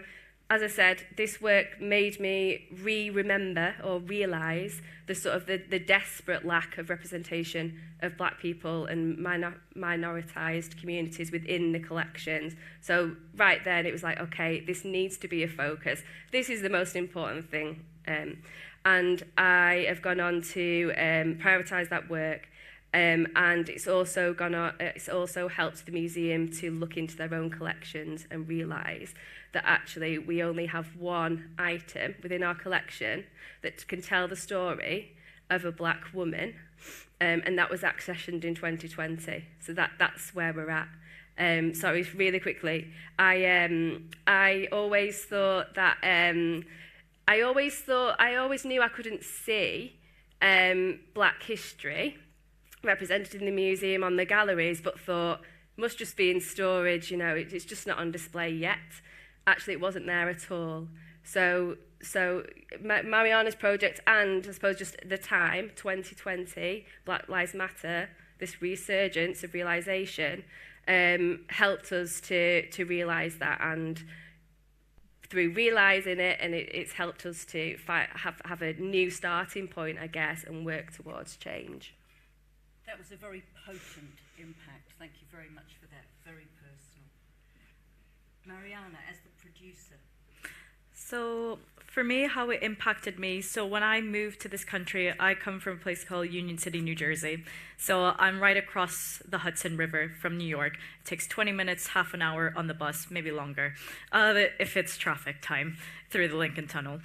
Speaker 14: as I said, this work made me remember or realise the sort of the desperate lack of representation of black people and minoritised communities within the collections. So right then it was like, okay, this needs to be a focus. This is the most important thing. And I have gone on to prioritise that work. And it's also helped the museum to look into their own collections and realise that actually we only have one item within our collection that can tell the story of a black woman, and that was accessioned in 2020. So that's where we're at. Sorry, really quickly. I always thought that I always knew I couldn't see black history represented in the museum on the galleries, but thought must just be in storage, you know, it's just not on display yet. Actually, it wasn't there at all. So Mariana's project, and I suppose just the time, 2020, Black Lives Matter, this resurgence of realisation, helped us to realise that, and through realising it, and it's helped us to have a new starting point, I guess, and work towards change.
Speaker 13: That was a very potent impact. Thank you very much for that. Very personal. Mariana, as the producer.
Speaker 15: So for me, how it impacted me, so when I moved to this country, I come from a place called Union City, New Jersey. So I'm right across the Hudson River from New York. It takes 20 minutes, half an hour on the bus, maybe longer, if it's traffic time, through the Lincoln Tunnel.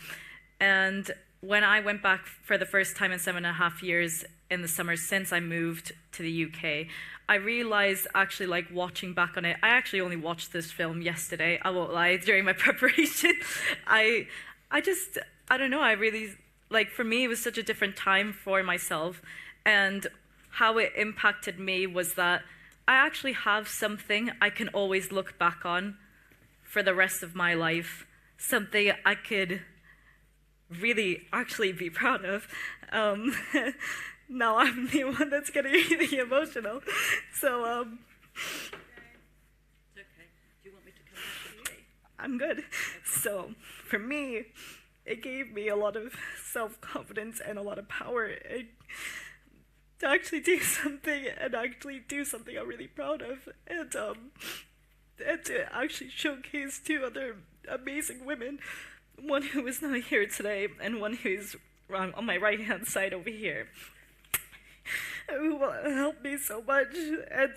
Speaker 15: And when I went back for the first time in 7.5 years in the summer since I moved to the UK, I realized, actually, like, watching back on it, I actually only watched this film yesterday, I won't lie, during my preparation. I don't know, I really, like, for me, it was such a different time for myself, and how it impacted me was that I actually have something I can always look back on for the rest of my life, something I could really actually be proud of. Now I'm the one that's getting really emotional. So,
Speaker 13: It's okay. Do you want me to come back to you?
Speaker 15: I'm good. So, for me, it gave me a lot of self-confidence and a lot of power to actually do something I'm really proud of, and to actually showcase two other amazing women, one who is not here today and one who's on my right-hand side over here, who helped me so much, and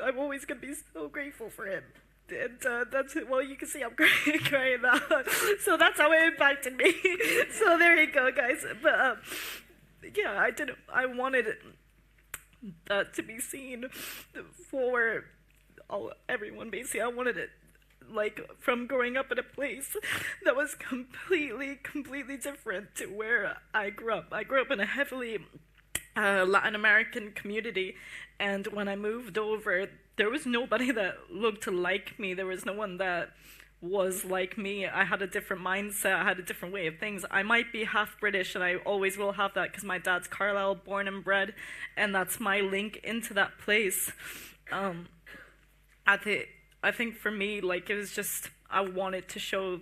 Speaker 15: I'm always going to be so grateful for him. And that's it. Well, you can see I'm crying now. So that's how it impacted me. So there you go, guys. But yeah, I wanted that to be seen for everyone, basically. I wanted it, like, from growing up in a place that was completely different to where I grew up. I grew up in a heavily Latin American community, and when I moved over, there was nobody that looked like me. There was no one that was like me. I had a different mindset. I had a different way of things. I might be half British, and I always will have that because my dad's Carlisle, born and bred, and that's my link into that place. I think for me, like, it was just, I wanted to show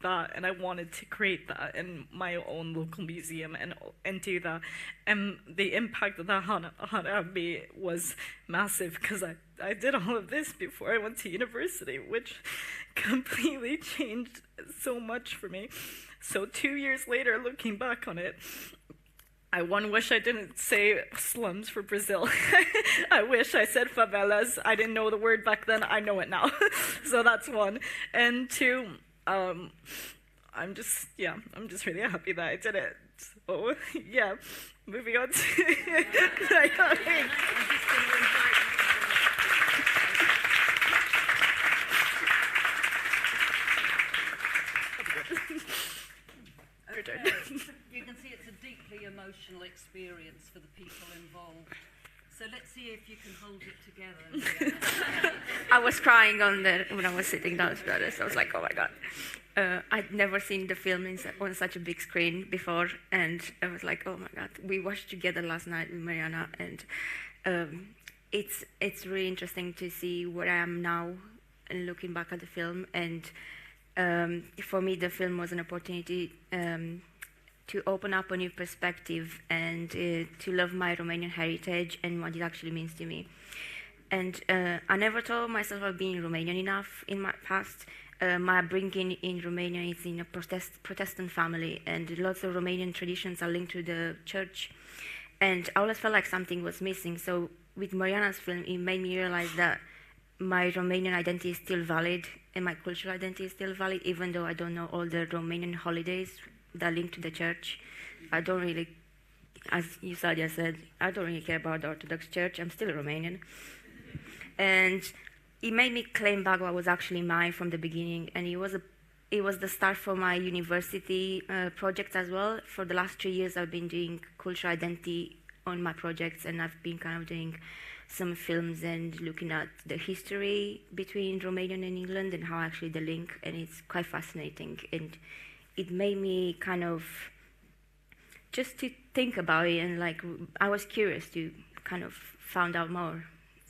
Speaker 15: that, and I wanted to create that in my own local museum and do that. And the impact that had on me was massive, because I did all of this before I went to university, which completely changed so much for me. So 2 years later, looking back on it, I wish I didn't say slums for Brazil. I wish I said favelas. I didn't know the word back then. I know it now. So that's one. And two, I'm just really happy that I did it. So yeah, moving on to
Speaker 13: You can see it's a deeply emotional experience for the people involved. So let's see if you can hold it together.
Speaker 16: I was crying when I was sitting down, to be honest. I was like, oh my God. I'd never seen the film on such a big screen before, and I was like, oh my God. We watched together last night with Mariana, and it's really interesting to see where I am now and looking back at the film. And for me, the film was an opportunity to open up a new perspective and to love my Romanian heritage and what it actually means to me. And I never told myself of being Romanian enough in my past. My upbringing in Romania is in a Protestant family, and lots of Romanian traditions are linked to the church. And I always felt like something was missing. So with Mariana's film, it made me realize that my Romanian identity is still valid and my cultural identity is still valid, even though I don't know all the Romanian holidays that link to the church. I don't really, as Sadia said, I don't really care about the Orthodox Church. I'm still a Romanian. And it made me claim back what was actually mine from the beginning. And it was the start for my university project as well. For the last 3 years, I've been doing cultural identity on my projects, and I've been kind of doing some films and looking at the history between Romania and England and how actually the link, and it's quite fascinating. And it made me kind of just to think about it, and like I was curious to kind of find out more.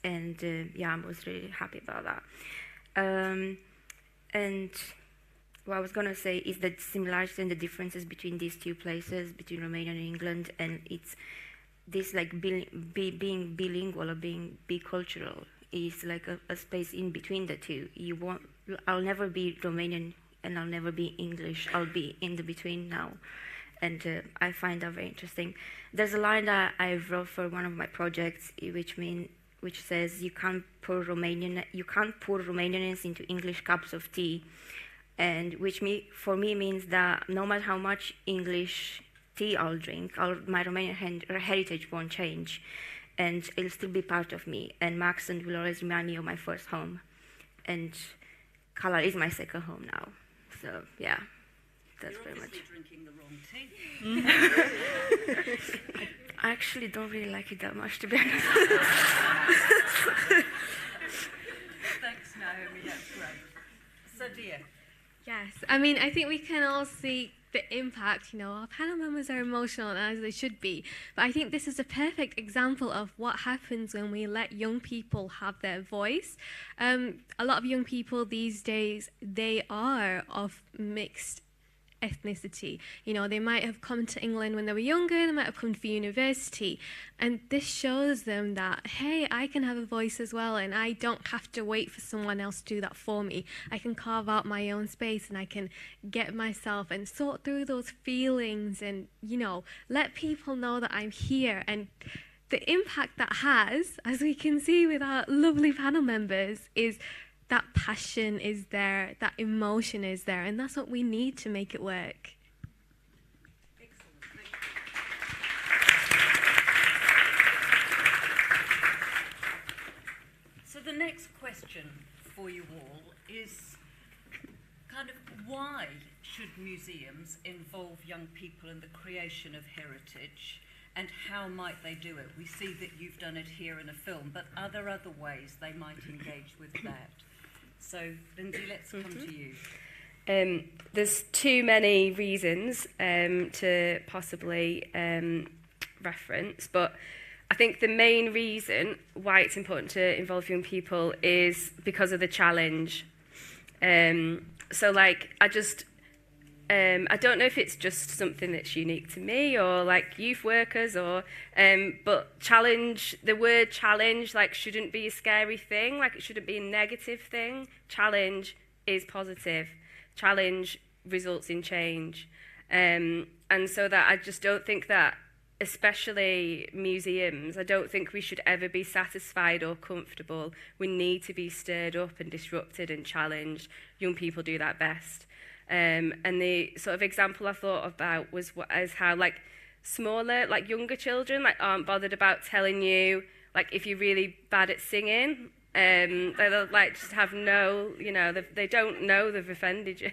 Speaker 16: And yeah, I was really happy about that. And what I was going to say is the similarities and the differences between these two places, between Romania and England, and it's this like being bilingual or being bicultural is like a space in between the two. I'll never be Romanian and I'll never be English. I'll be in the between now. And I find that very interesting. There's a line that I wrote for one of my projects, which says you can't pour Romanians into English cups of tea, and for me means that no matter how much English tea I'll drink, my Romanian heritage won't change, and it'll still be part of me. And my accent will always remind me of my first home, and Cala is my second home now. So yeah, that's pretty much.
Speaker 13: You're drinking the wrong tea.
Speaker 16: I actually don't really like it that much, to be honest.
Speaker 13: Thanks, Naomi. That's great. Sadia.
Speaker 6: Yes, I mean, I think we can all see the impact. Our panel members are emotional, as they should be. But I think this is a perfect example of what happens when we let young people have their voice. A lot of young people these days, they are of mixed ethnicity. They might have come to England when they were younger, they might have come for university, and this shows them that, hey, I can have a voice as well, and I don't have to wait for someone else to do that for me. I can carve out my own space, and I can get myself and sort through those feelings, and let people know that I'm here. And the impact that has, as we can see with our lovely panel members, is that passion is there, that emotion is there, and that's what we need to make it work.
Speaker 13: So the next question for you all is kind of why should museums involve young people in the creation of heritage, and how might they do it? We see that you've done it here in a film, but are there other ways they might engage with that? So, Lindsay, let's come to you.
Speaker 14: There's too many reasons to possibly reference, but I think the main reason why it's important to involve young people is because of the challenge. So, like, I don't know if it's just something that's unique to me or like youth workers or, but challenge, the word challenge like shouldn't be a scary thing, like it shouldn't be a negative thing. Challenge is positive. Challenge results in change. And so that I just don't think that, especially museums, I don't think we should ever be satisfied or comfortable. We need to be stirred up and disrupted and challenged. Young people do that best. And the sort of example I thought about was as how like smaller, like younger children, like aren't bothered about telling you like if you're really bad at singing. They'll like just have no, you know, they don't know they've offended you.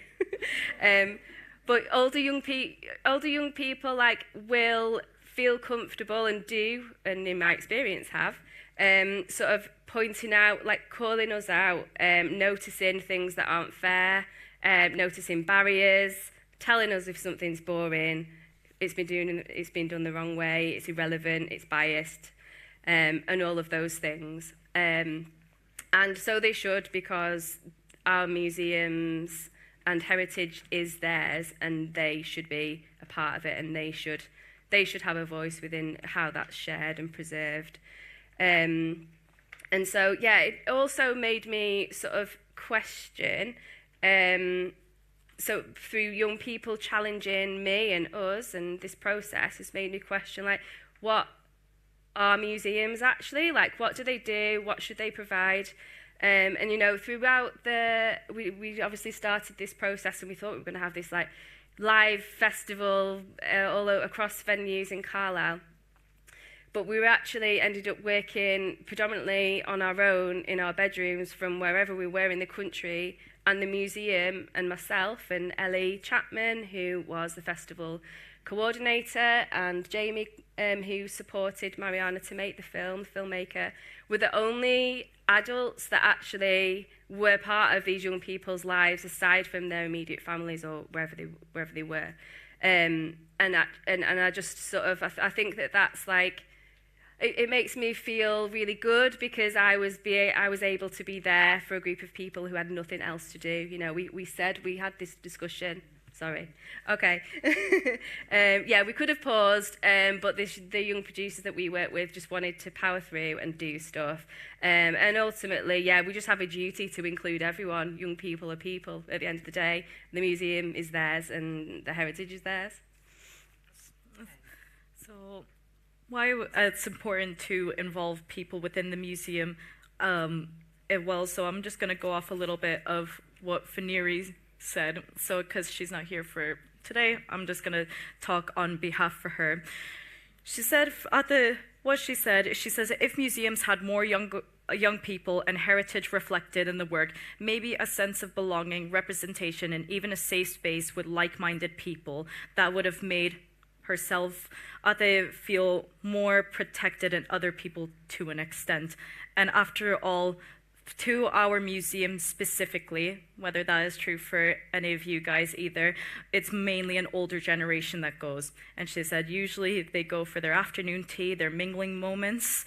Speaker 14: But older young people like will feel comfortable and do, and in my experience have, sort of pointing out, like calling us out, noticing things that aren't fair. Noticing barriers, telling us if something's boring, it's been done the wrong way, it's irrelevant, it's biased, and all of those things. And so they should, because our museums and heritage is theirs, and they should be a part of it, and they should have a voice within how that's shared and preserved. And so, yeah, it also made me sort of question. So through young people challenging me and us and this process has made me question, like, what are museums actually? Like, what do they do? What should they provide? And, you know, throughout we obviously started this process and we thought we were going to have this, like, live festival all across venues in Carlisle. But we actually ended up working predominantly on our own in our bedrooms from wherever we were in the country, and the museum and myself and Ellie Chapman, who was the festival coordinator, and Jamie, who supported Mariana to make the film, the filmmaker, were the only adults that actually were part of these young people's lives aside from their immediate families or wherever they were. And I just sort of, I think that's like, it makes me feel really good because I was able to be there for a group of people who had nothing else to do. You know, we said we had this discussion. Sorry. Okay. Yeah, we could have paused, but the young producers that we work with just wanted to power through and do stuff. And ultimately, yeah, we just have a duty to include everyone. Young people are people at the end of the day. The museum is theirs and the heritage is theirs.
Speaker 15: So why it's important to involve people within the museum well, so I'm just going to go off a little bit of what Faneri said. So because she's not here for today, I'm just going to talk on behalf for her. She said she says if museums had more young people and heritage reflected in the work, maybe a sense of belonging, representation, and even a safe space with like-minded people, that would have made herself feel more protected and other people to an extent. And after all, to our museum specifically, whether that is true for any of you guys either, it's mainly an older generation that goes. And she said usually they go for their afternoon tea, their mingling moments.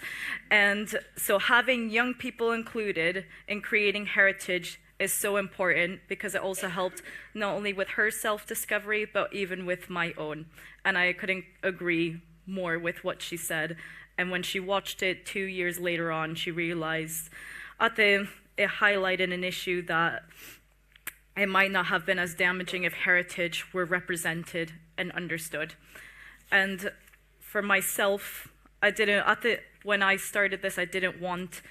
Speaker 15: And so having young people included in creating heritage is so important because it also helped not only with her self-discovery, but even with my own. And I couldn't agree more with what she said. And when she watched it 2 years later on, she realized it highlighted an issue that it might not have been as damaging if heritage were represented and understood. And for myself, when I started this, I didn't want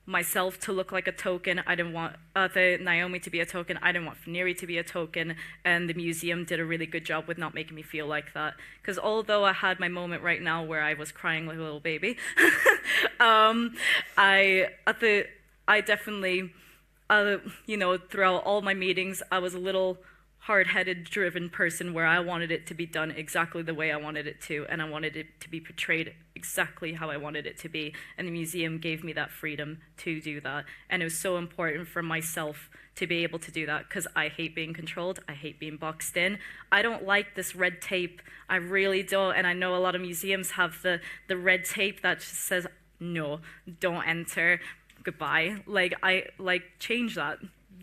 Speaker 15: myself to look like a token. I didn't want Naomi to be a token. I didn't want Faneri to be a token. And the museum did a really good job with not making me feel like that. Because although I had my moment right now where I was crying like a little baby, I definitely, throughout all my meetings, I was a little hard-headed, driven person where I wanted it to be done exactly the way I wanted it to, and I wanted it to be portrayed exactly how I wanted it to be, and the museum gave me that freedom to do that, and it was so important for myself to be able to do that, because I hate being controlled, I hate being boxed in. I don't like this red tape, I really don't, and I know a lot of museums have the red tape that just says, no, don't enter, goodbye. Change that.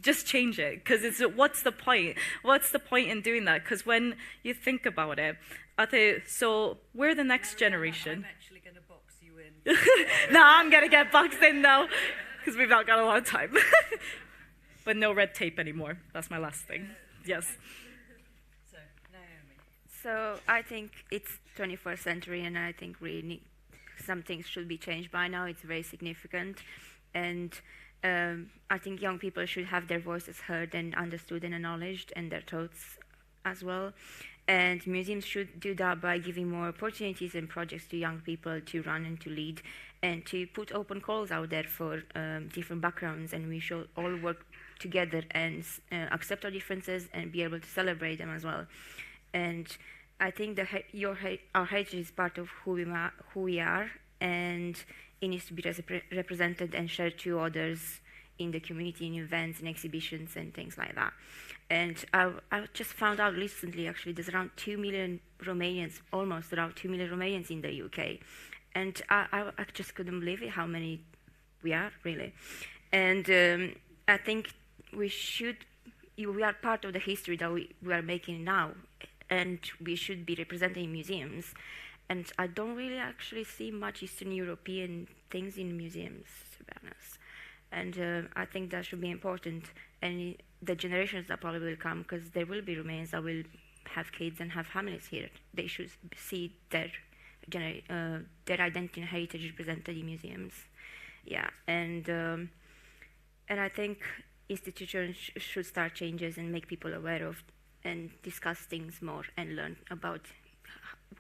Speaker 15: just change it, because it's what's the point? What's the point in doing that? Because when you think about it, I think so. We're the next generation.
Speaker 13: I'm actually going to box you in.
Speaker 15: No, I'm gonna get boxed in now, because we've not got a lot of time. But no red tape anymore. That's my last thing. Yes.
Speaker 13: So, Naomi.
Speaker 16: So I think it's 21st century, and I think some things should be changed by now. It's very significant, and I think young people should have their voices heard and understood and acknowledged, and their thoughts as well. And museums should do that by giving more opportunities and projects to young people to run and to lead, and to put open calls out there for different backgrounds. And we should all work together and accept our differences and be able to celebrate them as well. And I think our heritage is part of who we are, and it needs to be represented and shared to others in the community, in events, in exhibitions, and things like that. And I just found out recently, actually, there's around 2 million Romanians, almost around 2 million Romanians in the UK. And I just couldn't believe it, how many we are, really. And I think we are part of the history that we are making now, and we should be represented in museums. And I don't really actually see much Eastern European things in museums, to be honest. And I think that should be important. And the generations that probably will come, because there will be Romanians that will have kids and have families here, they should see their identity and heritage represented in museums. Yeah, and I think institutions should start changes and make people aware of and discuss things more and learn about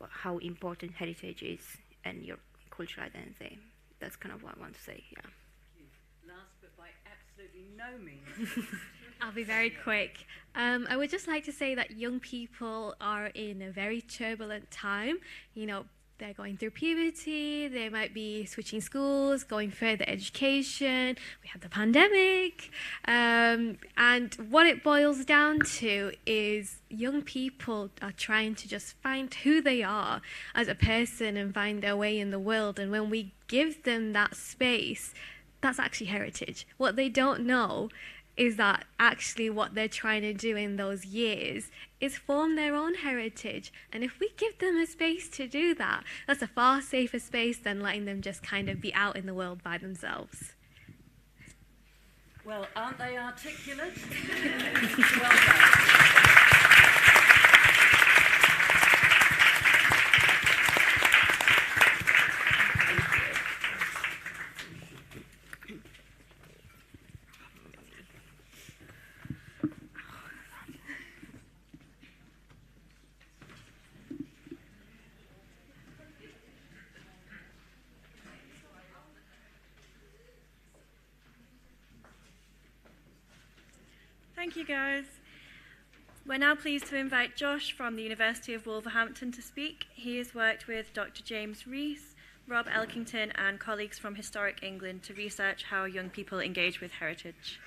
Speaker 16: how important heritage is and your cultural identity. That's kind of what I want to say, yeah.
Speaker 13: Last but by absolutely no means.
Speaker 6: I'll be very quick. I would just like to say that young people are in a very turbulent time. You know, they're going through puberty, they might be switching schools, going further education, we had the pandemic, and what it boils down to is young people are trying to just find who they are as a person and find their way in the world, and when we give them that space, that's actually heritage. What they don't know is that actually what they're trying to do in those years is form their own heritage. And if we give them a space to do that, that's a far safer space than letting them just kind of be out in the world by themselves.
Speaker 13: Well, aren't they articulate? Well done.
Speaker 17: Thank you, guys. We're now pleased to invite Josh from the University of Wolverhampton to speak. He has worked with Dr. James Rees, Rob Elkington, and colleagues from Historic England to research how young people engage with heritage.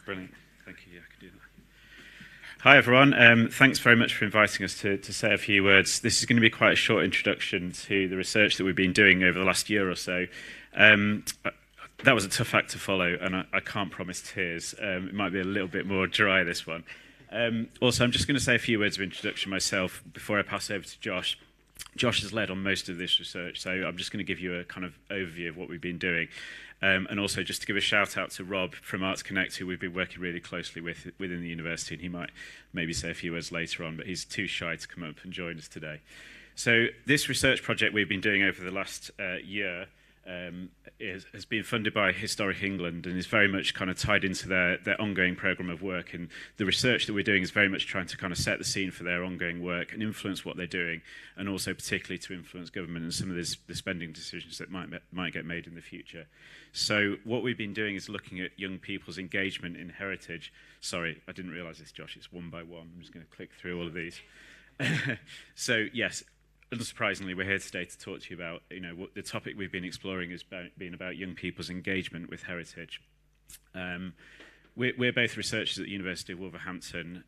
Speaker 18: Brilliant. Thank you. Yeah, I can do that. Hi, everyone. Thanks very much for inviting us to say a few words. This is going to be quite a short introduction to the research that we've been doing over the last year or so. That was a tough act to follow, and I can't promise tears. It might be a little bit more dry, this one. Also, I'm just going to say a few words of introduction myself before I pass over to Josh. Josh has led on most of this research, so I'm just going to give you a kind of overview of what we've been doing. And also just to give a shout out to Rob from Arts Connect, who we've been working really closely with within the university, and he might maybe say a few words later on, but he's too shy to come up and join us today. So this research project we've been doing over the last year has been funded by Historic England and is very much kind of tied into their ongoing programme of work, and the research that we're doing is very much trying to kind of set the scene for their ongoing work and influence what they're doing, and also particularly to influence government and some of the spending decisions that might get made in the future. So what we've been doing is looking at young people's engagement in heritage. Sorry, I didn't realise this, Josh, it's one by one. I'm just going to click through all of these. So yes, unsurprisingly, we're here today to talk to you about, what the topic we've been exploring has been about young people's engagement with heritage. we're both researchers at the University of Wolverhampton,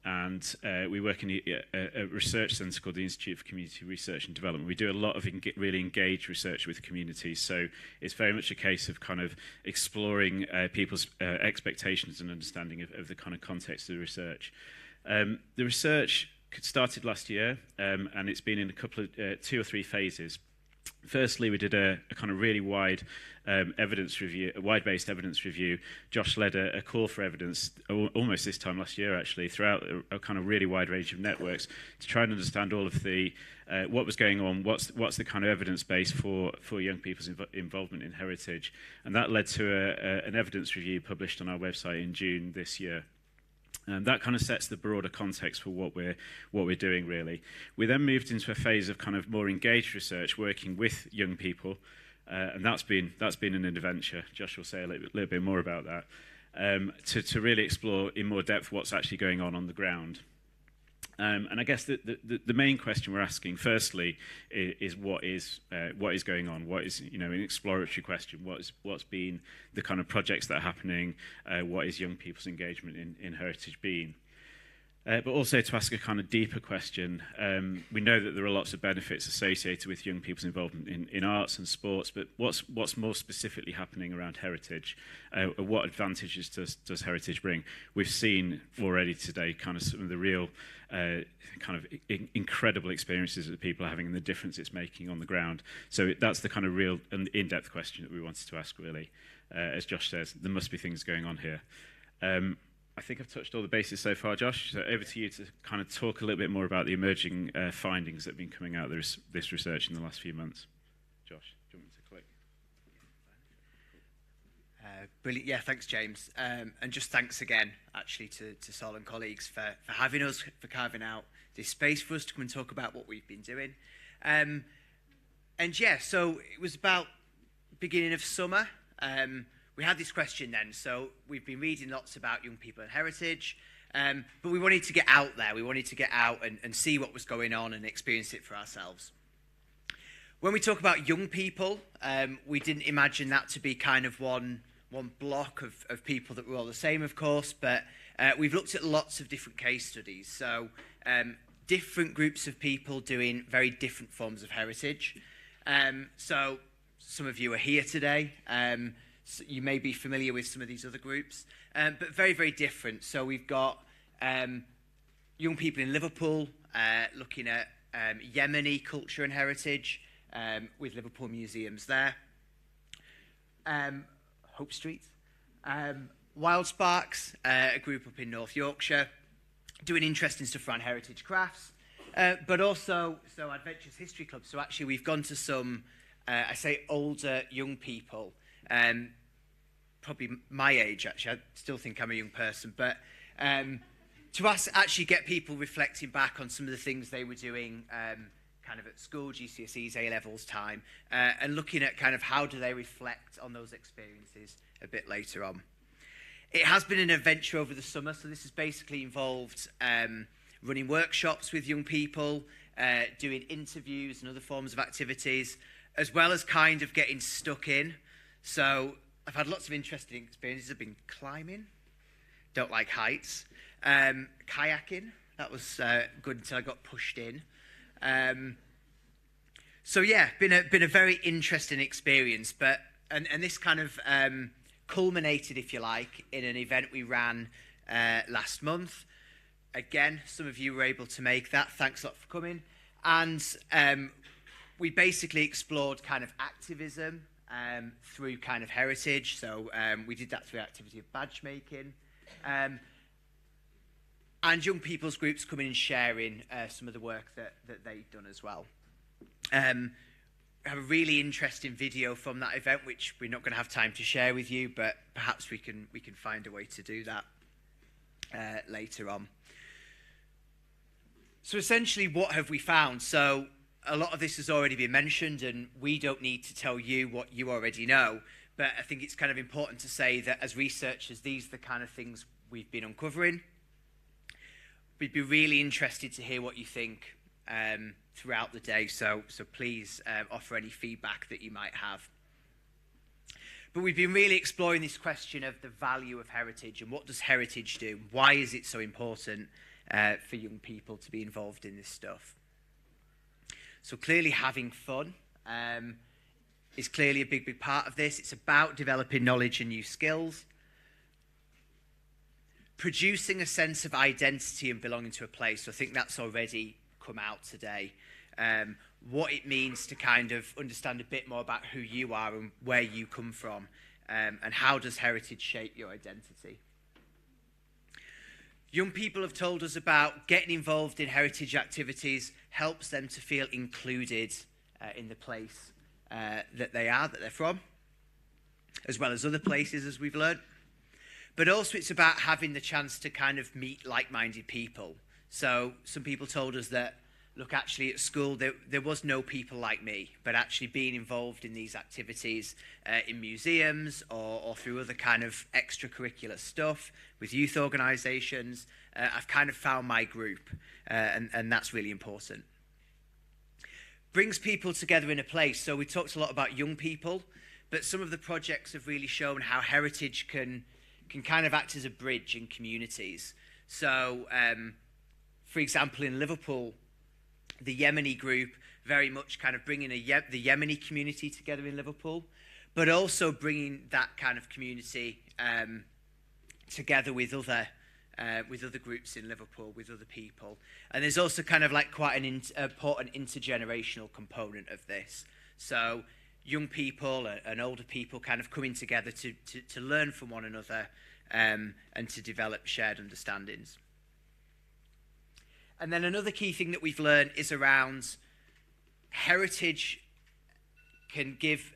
Speaker 18: and we work in a research centre called the Institute for Community Research and Development. We do a lot of really engaged research with communities, so it's very much a case of kind of exploring people's expectations and understanding of the kind of context of the research. The research started last year, and it's been in a couple of 2 or 3 phases. Firstly, we did a kind of really wide evidence review, a wide-based evidence review. Josh led a call for evidence almost this time last year, actually, throughout a kind of really wide range of networks to try and understand all of the what was going on, what's the kind of evidence base for young people's involvement in heritage, and that led to an evidence review published on our website in June this year. And that kind of sets the broader context for what we're doing, really. We then moved into a phase of kind of more engaged research, working with young people, and that's been an adventure. Josh will say a little bit more about that, to really explore in more depth what's actually going on the ground. And I guess the main question we're asking, firstly, is what is going on? What is, an exploratory question? What's been the kind of projects that are happening? What is young people's engagement in heritage been? But also to ask a kind of deeper question. We know that there are lots of benefits associated with young people's involvement in arts and sports, but what's more specifically happening around heritage? What advantages does heritage bring? We've seen already today kind of some of the real kind of incredible experiences that people are having and the difference it's making on the ground. So that's the kind of real and in-depth question that we wanted to ask, really. As Josh says, there must be things going on here. I think I've touched all the bases so far, Josh. So over to you to kind of talk a little bit more about the emerging findings that have been coming out of this research in the last few months. Josh, do you want me to click?
Speaker 19: Brilliant. Yeah, thanks, James. And just thanks again, actually, to Sol and colleagues for having us, for carving out this space for us to come and talk about what we've been doing. And yeah, so it was about beginning of summer. We had this question then, so we've been reading lots about young people and heritage, but we wanted to get out there. We wanted to get out and see what was going on and experience it for ourselves. When we talk about young people, we didn't imagine that to be kind of one block of people that were all the same, of course, but we've looked at lots of different case studies. So different groups of people doing very different forms of heritage. So some of you are here today. So you may be familiar with some of these other groups, but very, very different. So we've got young people in Liverpool looking at Yemeni culture and heritage with Liverpool museums there. Hope Street. Wild Sparks, a group up in North Yorkshire, doing interesting stuff around heritage crafts, but also Adventures History Club. So actually we've gone to some, I say older young people, probably my age, actually. I still think I'm a young person, but to actually get people reflecting back on some of the things they were doing kind of at school, GCSEs, A-levels time, and looking at kind of how do they reflect on those experiences a bit later on. It has been an adventure over the summer, so this has basically involved running workshops with young people, doing interviews and other forms of activities, as well as kind of getting stuck in. So I've had lots of interesting experiences. I've been climbing, don't like heights, kayaking, that was good until I got pushed in. So yeah, been a very interesting experience, but and this kind of culminated, if you like, in an event we ran last month. Again, some of you were able to make that. Thanks a lot for coming. And we basically explored kind of activism through kind of heritage. So we did that through activity of badge making. And young people's groups coming and sharing some of the work that they've done as well. We have a really interesting video from that event, which we're not going to have time to share with you, but perhaps we can find a way to do that later on. So essentially, what have we found? So a lot of this has already been mentioned, and we don't need to tell you what you already know, but I think it's kind of important to say that as researchers, these are the kind of things we've been uncovering. We'd be really interested to hear what you think throughout the day, so please offer any feedback that you might have. But we've been really exploring this question of the value of heritage and what does heritage do? Why is it so important for young people to be involved in this stuff? So clearly having fun is clearly a big part of this. It's about developing knowledge and new skills. Producing a sense of identity and belonging to a place. So I think that's already come out today. What it means to kind of understand a bit more about who you are and where you come from, and how does heritage shape your identity. Young people have told us about getting involved in heritage activities helps them to feel included in the place that they're from, as well as other places, as we've learned. But also it's about having the chance to kind of meet like-minded people. So some people told us that, look, actually at school there was no people like me, but actually being involved in these activities in museums or through other kind of extracurricular stuff with youth organisations, I've kind of found my group, and that's really important. Brings people together in a place. So we talked a lot about young people, but some of the projects have really shown how heritage can kind of act as a bridge in communities. So, for example, in Liverpool, the Yemeni group very much kind of bringing the Yemeni community together in Liverpool, but also bringing that kind of community together with other groups in Liverpool, with other people. And there's also kind of like quite an important intergenerational component of this. So young people and older people kind of coming together to learn from one another and to develop shared understandings. And then another key thing that we've learned is around heritage can give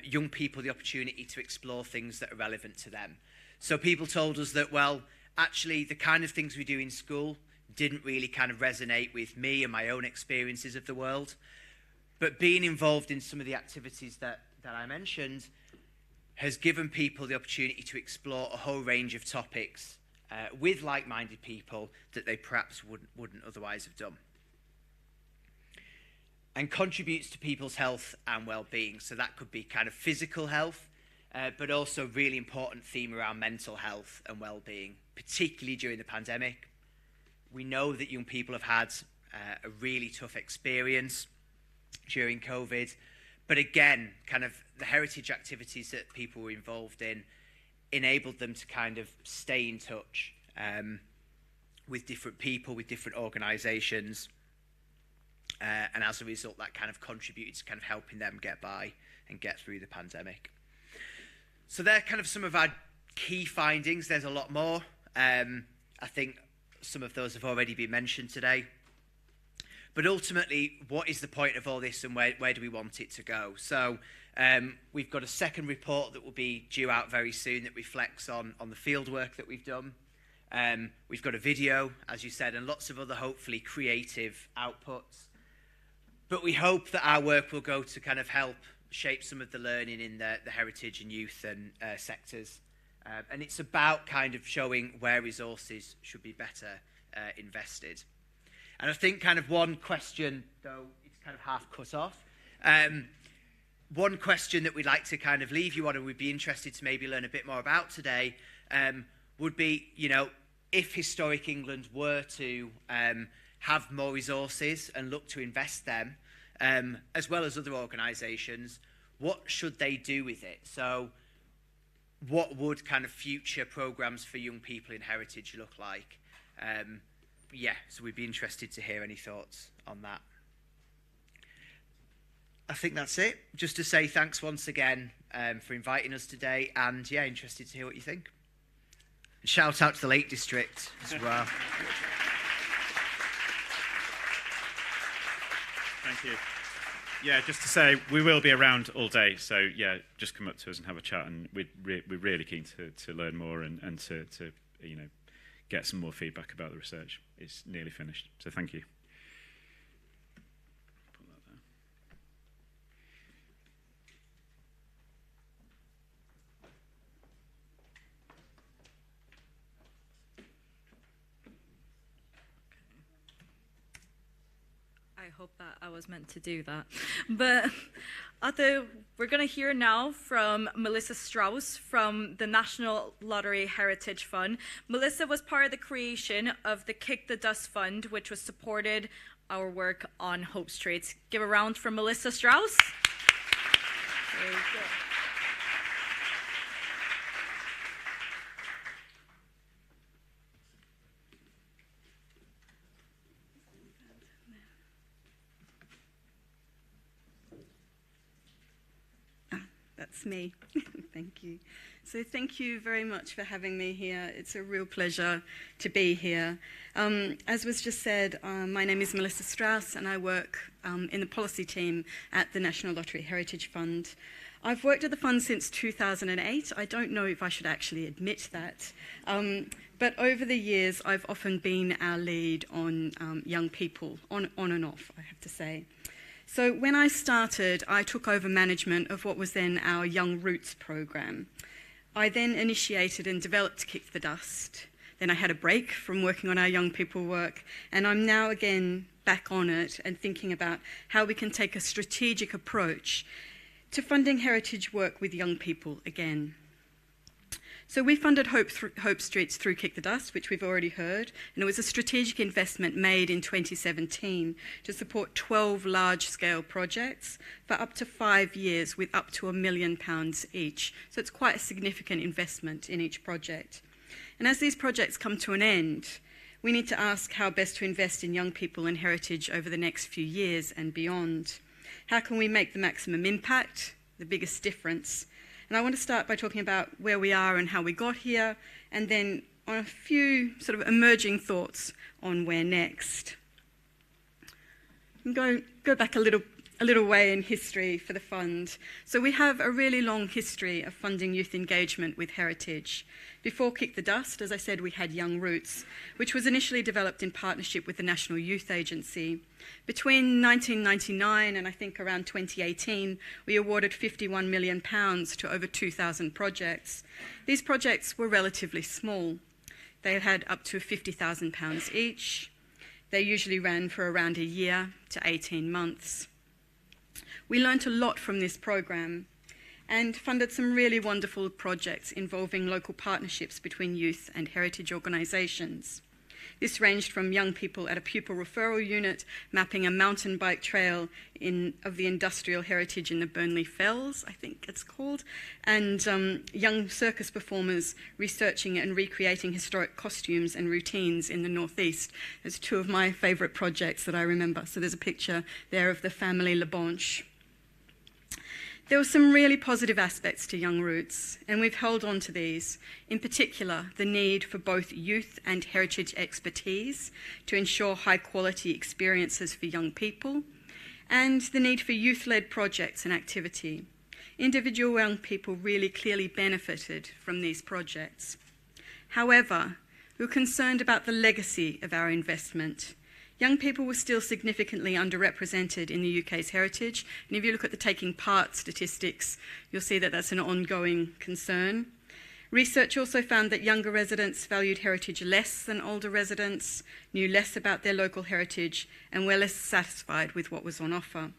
Speaker 19: young people the opportunity to explore things that are relevant to them. So people told us that, well, actually the kind of things we do in school didn't really kind of resonate with me and my own experiences of the world. But being involved in some of the activities that I mentioned has given people the opportunity to explore a whole range of topics with like-minded people that they perhaps wouldn't otherwise have done. And contributes to people's health and well-being. So that could be kind of physical health, but also really important theme around mental health and well-being, particularly during the pandemic. We know that young people have had a really tough experience during COVID, but again, kind of the heritage activities that people were involved in enabled them to kind of stay in touch with different people, with different organisations, and as a result, that kind of contributed to kind of helping them get by and get through the pandemic. So they're kind of some of our key findings. There's a lot more. I think some of those have already been mentioned today. But ultimately, what is the point of all this and where do we want it to go? So we've got a second report that will be due out very soon that reflects on the field work that we've done. We've got a video, as you said, and lots of other hopefully creative outputs. But we hope that our work will go to kind of help shape some of the learning in the heritage and youth and sectors. And it's about kind of showing where resources should be better invested. And I think kind of one question, though it's kind of half cut off, one question that we'd like to kind of leave you on and we'd be interested to maybe learn a bit more about today would be, you know, if Historic England were to have more resources and look to invest them, as well as other organisations, what should they do with it? So what would kind of future programmes for young people in heritage look like? Yeah, so we'd be interested to hear any thoughts on that. I think that's it. Just to say thanks once again for inviting us today, and yeah, interested to hear what you think. And shout out to the Lake District as well.
Speaker 18: Thank you. Yeah, just to say, we will be around all day, so yeah, just come up to us and have a chat, and we're really keen to learn more and to you know, get some more feedback about the research. It's nearly finished, so thank you. Put that there.
Speaker 20: I hope that I was meant to do that. But We're going to hear now from Melissa Strauss from the National Lottery Heritage Fund. Melissa was part of the creation of the Kick the Dust Fund, which was supported our work on Hope Street. Give a round for Melissa Strauss. Very good.
Speaker 21: That's me. Thank you. So thank you very much for having me here. It's a real pleasure to be here. As was just said, my name is Melissa Strauss and I work in the policy team at the National Lottery Heritage Fund. I've worked at the fund since 2008. I don't know if I should actually admit that. But over the years, I've often been our lead on young people, on and off, I have to say. So when I started, I took over management of what was then our Young Roots program. I then initiated and developed Kick the Dust. Then I had a break from working on our young people work, and I'm now again back on it and thinking about how we can take a strategic approach to funding heritage work with young people again. So we funded Hope Streets through Kick the Dust, which we've already heard, and it was a strategic investment made in 2017 to support 12 large-scale projects for up to 5 years with up to £1 million each. So it's quite a significant investment in each project. And as these projects come to an end, we need to ask how best to invest in young people and heritage over the next few years and beyond. How can we make the maximum impact, the biggest difference? And I want to start by talking about where we are and how we got here, and then on a few sort of emerging thoughts on where next. Go back a little way in history for the fund. So we have a really long history of funding youth engagement with heritage. Before Kick the Dust, as I said, we had Young Roots, which was initially developed in partnership with the National Youth Agency. Between 1999 and I think around 2018, we awarded £51 million to over 2,000 projects. These projects were relatively small. They had up to £50,000 each. They usually ran for around a year to 18 months. We learnt a lot from this program and funded some really wonderful projects involving local partnerships between youth and heritage organisations. This ranged from young people at a pupil referral unit mapping a mountain bike trail of the industrial heritage in the Burnley Fells, I think it's called, and young circus performers researching and recreating historic costumes and routines in the northeast. There's two of my favourite projects that I remember. So there's a picture there of the family LeBonche. There were some really positive aspects to Young Roots, and we've held on to these, in particular the need for both youth and heritage expertise to ensure high-quality experiences for young people, and the need for youth-led projects and activity. Individual young people really clearly benefited from these projects. However, we were concerned about the legacy of our investment. Young people were still significantly underrepresented in the UK's heritage, and if you look at the taking part statistics, you'll see that that's an ongoing concern. Research also found that younger residents valued heritage less than older residents, knew less about their local heritage, and were less satisfied with what was on offer.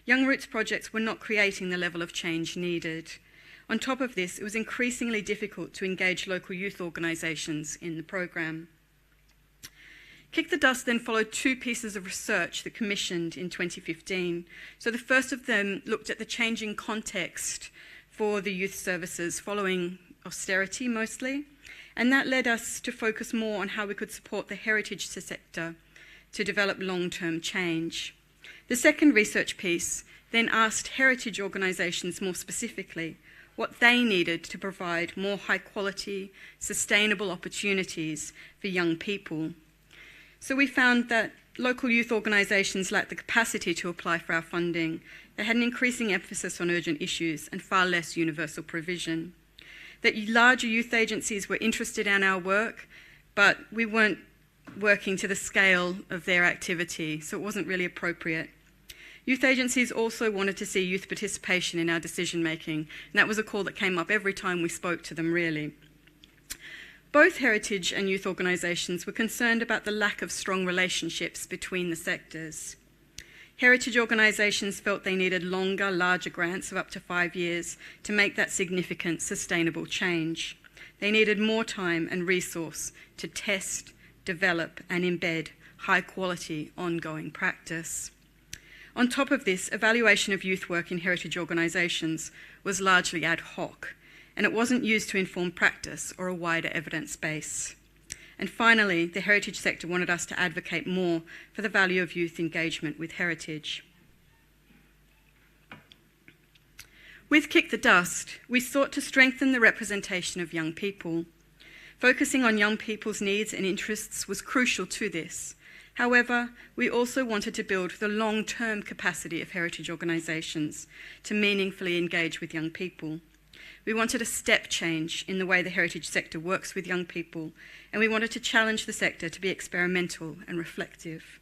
Speaker 21: Young Roots projects were not creating the level of change needed. On top of this, it was increasingly difficult to engage local youth organisations in the programme. Kick the Dust then followed two pieces of research that commissioned in 2015. So the first of them looked at the changing context for the youth services following austerity mostly, and that led us to focus more on how we could support the heritage sector to develop long-term change. The second research piece then asked heritage organisations more specifically what they needed to provide more high-quality, sustainable opportunities for young people. So we found that local youth organisations lacked the capacity to apply for our funding. They had an increasing emphasis on urgent issues and far less universal provision. That larger youth agencies were interested in our work, but we weren't working to the scale of their activity, so it wasn't really appropriate. Youth agencies also wanted to see youth participation in our decision-making, and that was a call that came up every time we spoke to them, really. Both heritage and youth organisations were concerned about the lack of strong relationships between the sectors. Heritage organisations felt they needed longer, larger grants of up to 5 years to make that significant, sustainable change. They needed more time and resource to test, develop and embed high-quality, ongoing practice. On top of this, evaluation of youth work in heritage organisations was largely ad hoc, and it wasn't used to inform practice or a wider evidence base. And finally, the heritage sector wanted us to advocate more for the value of youth engagement with heritage. With Kick the Dust, we sought to strengthen the representation of young people. Focusing on young people's needs and interests was crucial to this. However, we also wanted to build the long-term capacity of heritage organisations to meaningfully engage with young people. We wanted a step change in the way the heritage sector works with young people, and we wanted to challenge the sector to be experimental and reflective.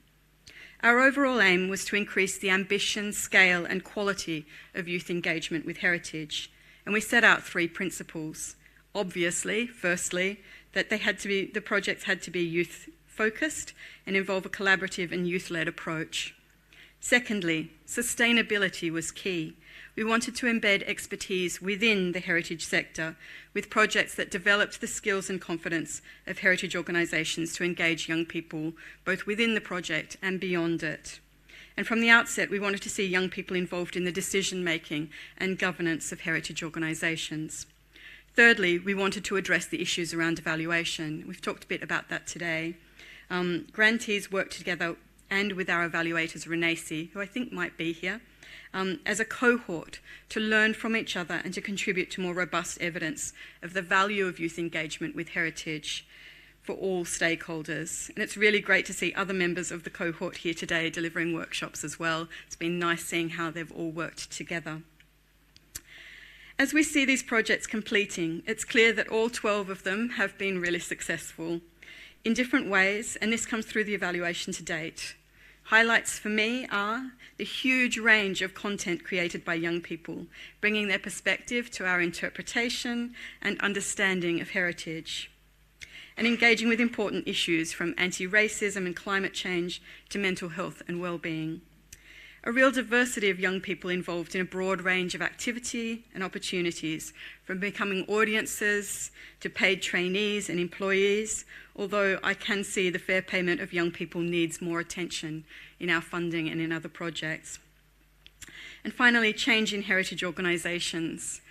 Speaker 21: Our overall aim was to increase the ambition, scale and quality of youth engagement with heritage, and we set out 3 principles. Obviously, firstly, that the projects had to be youth-focused and involve a collaborative and youth-led approach. Secondly, sustainability was key. We wanted to embed expertise within the heritage sector with projects that developed the skills and confidence of heritage organisations to engage young people both within the project and beyond it. And from the outset, we wanted to see young people involved in the decision-making and governance of heritage organisations. Thirdly, we wanted to address the issues around evaluation. We've talked a bit about that today. Grantees worked together and with our evaluators, Renacy, who I think might be here, as a cohort to learn from each other and to contribute to more robust evidence of the value of youth engagement with heritage for all stakeholders. And it's really great to see other members of the cohort here today delivering workshops as well. It's been nice seeing how they've all worked together. As we see these projects completing, it's clear that all 12 of them have been really successful in different ways, and this comes through the evaluation to date. Highlights for me are the huge range of content created by young people, bringing their perspective to our interpretation and understanding of heritage, and engaging with important issues from anti-racism and climate change to mental health and well-being. A real diversity of young people involved in a broad range of activity and opportunities, from becoming audiences to paid trainees and employees, although I can see the fair payment of young people needs more attention in our funding and in other projects. And finally, change in heritage organisations,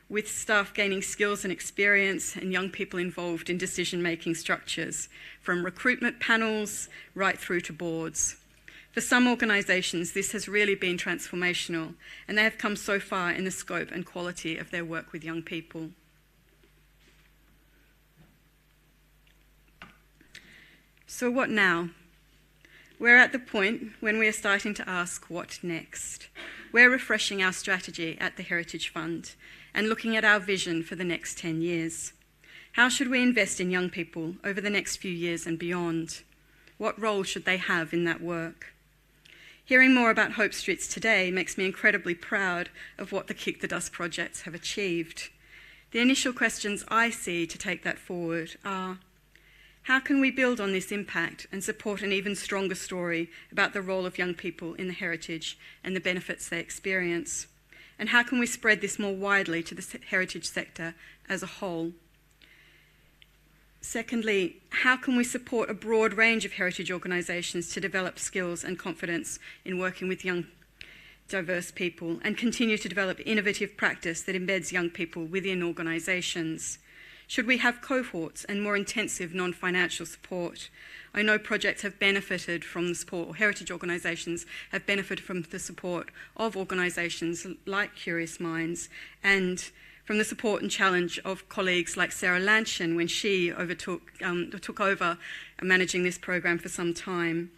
Speaker 21: with staff gaining skills and experience and young people involved in decision-making structures, from recruitment panels right through to boards. For some organisations, this has really been transformational, and they have come so far in the scope and quality of their work with young people. So what now? We're at the point when we are starting to ask what next. We're refreshing our strategy at the Heritage Fund and looking at our vision for the next 10 years. How should we invest in young people over the next few years and beyond? What role should they have in that work? Hearing more about Hope Streets today makes me incredibly proud of what the Kick the Dust projects have achieved. The initial questions I see to take that forward are, how can we build on this impact and support an even stronger story about the role of young people in the heritage and the benefits they experience? And how can we spread this more widely to the heritage sector as a whole? Secondly, how can we support a broad range of heritage organisations to develop skills and confidence in working with young, diverse people and continue to develop innovative practice that embeds young people within organisations? Should we have cohorts and more intensive non-financial support? I know projects have benefited from the support, or heritage organisations have benefited from the support of organisations like Curious Minds, and from the support and challenge of colleagues like Sarah Lanshan when she took over managing this program for some time.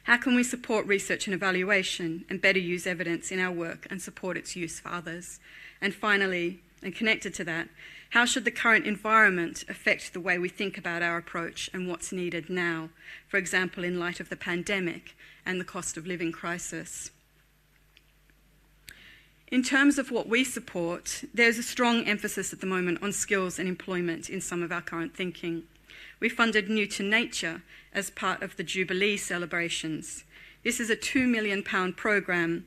Speaker 21: How can we support research and evaluation and better use evidence in our work and support its use for others? And finally, and connected to that, how should the current environment affect the way we think about our approach and what's needed now, for example, in light of the pandemic and the cost of living crisis? In terms of what we support, there's a strong emphasis at the moment on skills and employment in some of our current thinking. We funded New to Nature as part of the Jubilee celebrations. This is a £2 million programme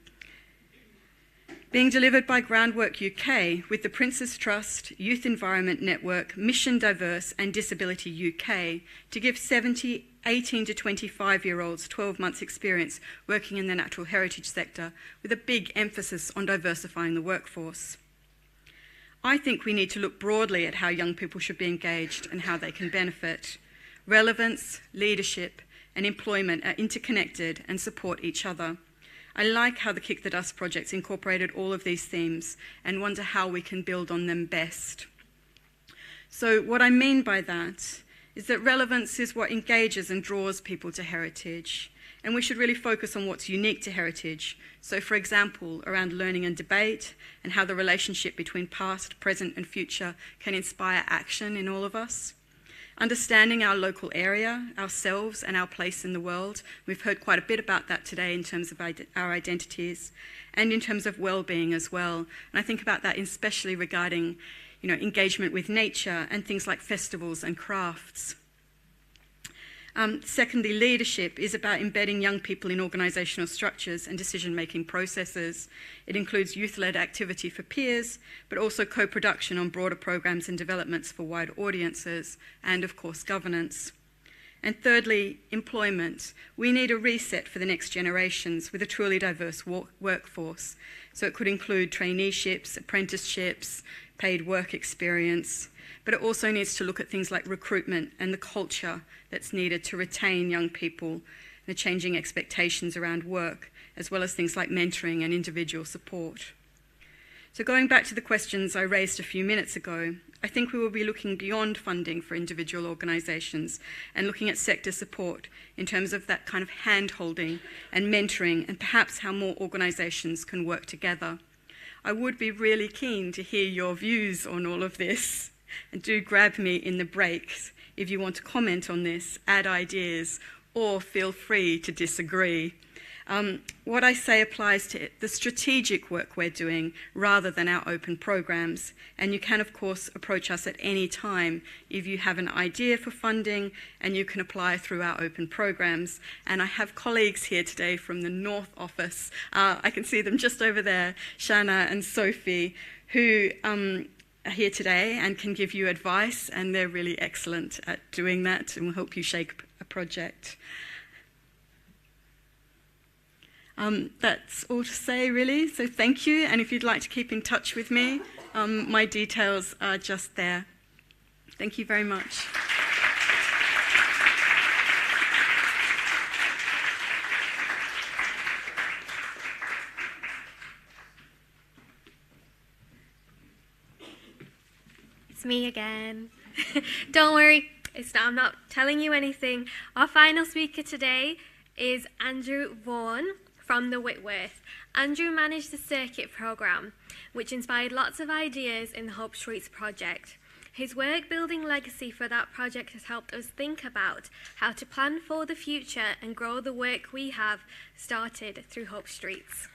Speaker 21: being delivered by Groundwork UK with the Prince's Trust, Youth Environment Network, Mission Diverse and Disability UK to give 18 to 25-year-olds 12 months experience working in the natural heritage sector with a big emphasis on diversifying the workforce. I think we need to look broadly at how young people should be engaged and how they can benefit. Relevance, leadership and employment are interconnected and support each other. I like how the Kick the Dust projects incorporated all of these themes and wonder how we can build on them best. So what I mean by that is that relevance is what engages and draws people to heritage, and we should really focus on what's unique to heritage. So for example, around learning and debate and how the relationship between past, present and future can inspire action in all of us. Understanding our local area, ourselves and our place in the world. We've heard quite a bit about that today in terms of our identities and in terms of well-being as well. And I think about that especially regarding, engagement with nature and things like festivals and crafts. Secondly, leadership is about embedding young people in organisational structures and decision-making processes. It includes youth-led activity for peers, but also co-production on broader programs and developments for wide audiences, and of course, governance. And thirdly, employment. We need a reset for the next generations with a truly diverse workforce. So it could include traineeships, apprenticeships, paid work experience, but it also needs to look at things like recruitment and the culture that's needed to retain young people, the changing expectations around work, as well as things like mentoring and individual support. So going back to the questions I raised a few minutes ago, I think we will be looking beyond funding for individual organisations and looking at sector support in terms of that kind of hand-holding and mentoring and perhaps how more organisations can work together. I would be really keen to hear your views on all of this, and do grab me in the breaks if you want to comment on this, add ideas, or feel free to disagree. What I say applies to the strategic work we're doing rather than our open programs. And you can, of course, approach us at any time if you have an idea for funding, and you can apply through our open programs. And I have colleagues here today from the North Office. I can see them just over there, Shana and Sophie, who are here today and can give you advice, and they're really excellent at doing that and will help you shape a project. That's all to say, really. So thank you. And if you'd like to keep in touch with me, my details are just there. Thank you very much.
Speaker 6: It's me again. Don't worry, I'm not telling you anything. Our final speaker today is Andrew Vaughan from the Whitworth. Andrew managed the circuit programme, which inspired lots of ideas in the Hope Streets project. His work building legacy for that project has helped us think about how to plan for the future and grow the work we have started through Hope Streets.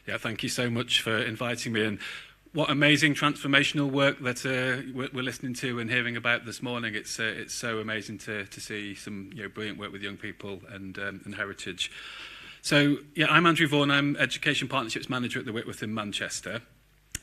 Speaker 1: Yeah, thank you so much for inviting me, and what amazing transformational work that we're listening to and hearing about this morning. It's so amazing to see some brilliant work with young people and heritage. So yeah, I'm Andrew Vaughan. I'm Education Partnerships Manager at the Whitworth in Manchester,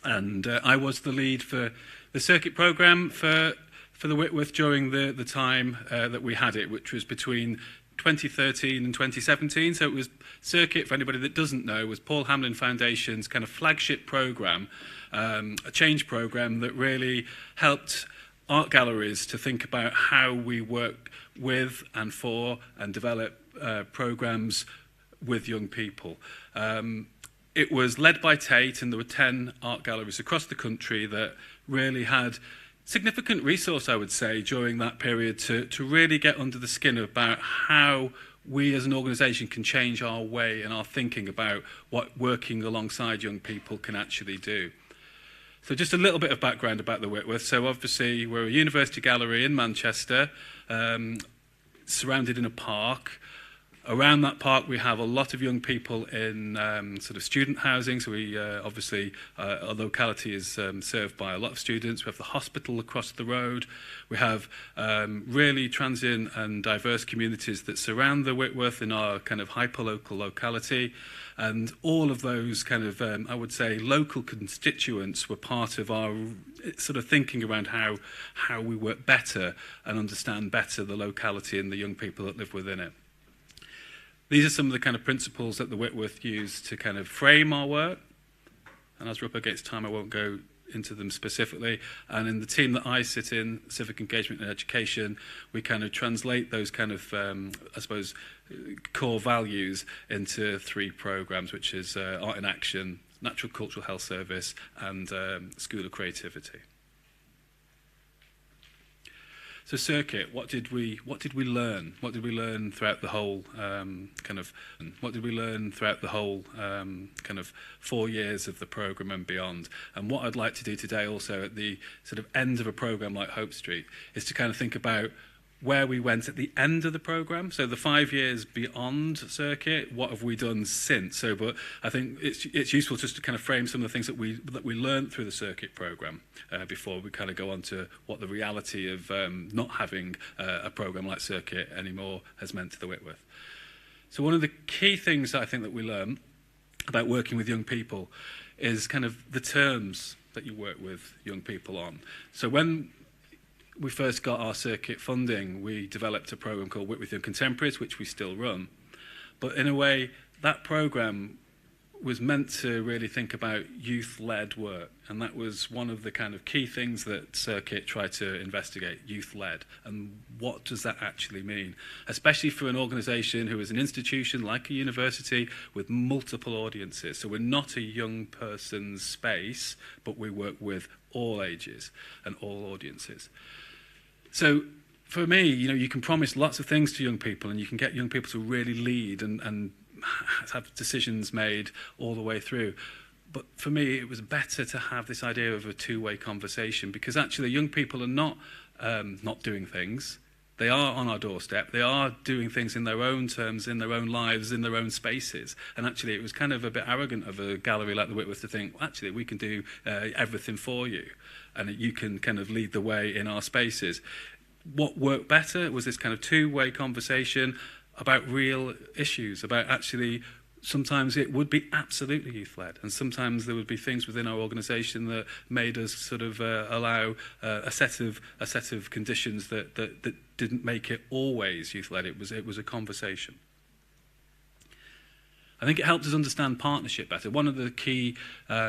Speaker 1: and I was the lead for the circuit programme for the Whitworth during the time that we had it, which was between 2013 and 2017. So it was Circuit, for anybody that doesn't know, was Paul Hamlyn Foundation's kind of flagship programme, a change programme that really helped art galleries to think about how we work with and for and develop programmes with young people. It was led by Tate, and there were 10 art galleries across the country that really had significant resource, I would say, during that period to really get under the skin about how we as an organisation can change our way and our thinking about what working alongside young people can actually do. So just a little bit of background about the Whitworth. So obviously we're a university gallery in Manchester, surrounded in a park. Around that park, we have a lot of young people in sort of student housing. So we obviously, our locality is served by a lot of students. We have the hospital across the road. We have really transient and diverse communities that surround the Whitworth in our kind of hyper-local locality. And all of those kind of, I would say, local constituents were part of our sort of thinking around how we work better and understand better the locality and the young people that live within it. These are some of the kind of principles that the Whitworth used to kind of frame our work. And as we're up against time, I won't go into them specifically. And in the team that I sit in, Civic Engagement and Education, we kind of translate those kind of, I suppose, core values into 3 programs, which is Art in Action, Natural Cultural Health Service, and School of Creativity. So Circuit, what did we learn? What did we learn throughout the whole what did we learn throughout the whole kind of 4 years of the programme and beyond? And what I'd like to do today also at the sort of end of a programme like Hope Street is to kind of think about where we went at the end of the programme. So the 5 years beyond Circuit, what have we done since? So, but I think it's useful just to kind of frame some of the things that we learned through the Circuit programme before we kind of go on to what the reality of not having a programme like Circuit anymore has meant to the Whitworth. So one of the key things that I think that we learn about working with young people is kind of the terms that you work with young people on. So when we first got our Circuit funding, we developed a programme called Whitworth Young Contemporaries, which we still run. But in a way, that programme was meant to really think about youth-led work. And that was one of the kind of key things that Circuit tried to investigate, youth-led. And what does that actually mean? Especially for an organisation who is an institution like a university with multiple audiences. So we're not a young person's space, but we work with all ages and all audiences. So for me, you know, you can promise lots of things to young people and you can get young people to really lead and have decisions made all the way through. But for me, it was better to have this idea of a two-way conversation because actually young people are not doing things. They are on our doorstep. They are doing things in their own terms, in their own lives, in their own spaces. And actually, it was kind of a bit arrogant of a gallery like the Whitworth to think, well, actually, we can do everything for you. And that you can kind of lead the way in our spaces. What worked better was this kind of two-way conversation about real issues, about actually sometimes it would be absolutely youth-led, and sometimes there would be things within our organisation that made us sort of allow a set of conditions that didn't make it always youth-led. It was a conversation. I think it helped us understand partnership better. One of the key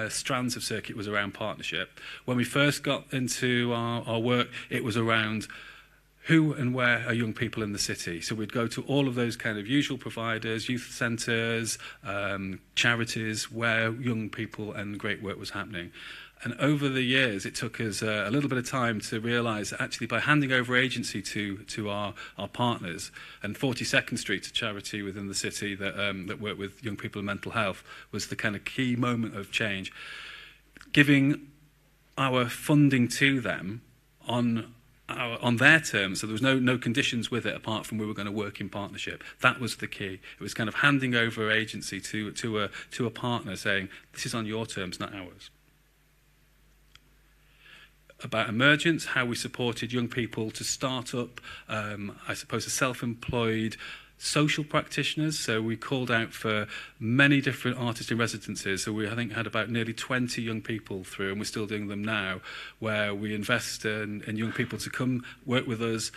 Speaker 1: strands of Circuit was around partnership. When we first got into our work, it was around who and where are young people in the city. So we'd go to all of those kind of usual providers, youth centres, charities, where young people and great work was happening. And over the years, it took us a little bit of time to realise that actually by handing over agency to our partners, and 42nd Street, a charity within the city that worked with young people in mental health, was the kind of key moment of change. Giving our funding to them on their terms, so there was no conditions with it apart from we were going to work in partnership. That was the key. It was kind of handing over agency to a partner saying, this is on your terms, not ours. About emergence, how we supported young people to start up, I suppose, as self-employed social practitioners. So we called out for many different artist in residences. So we, I think, had about nearly 20 young people through, and we're still doing them now, where we invest in young people to come work with us,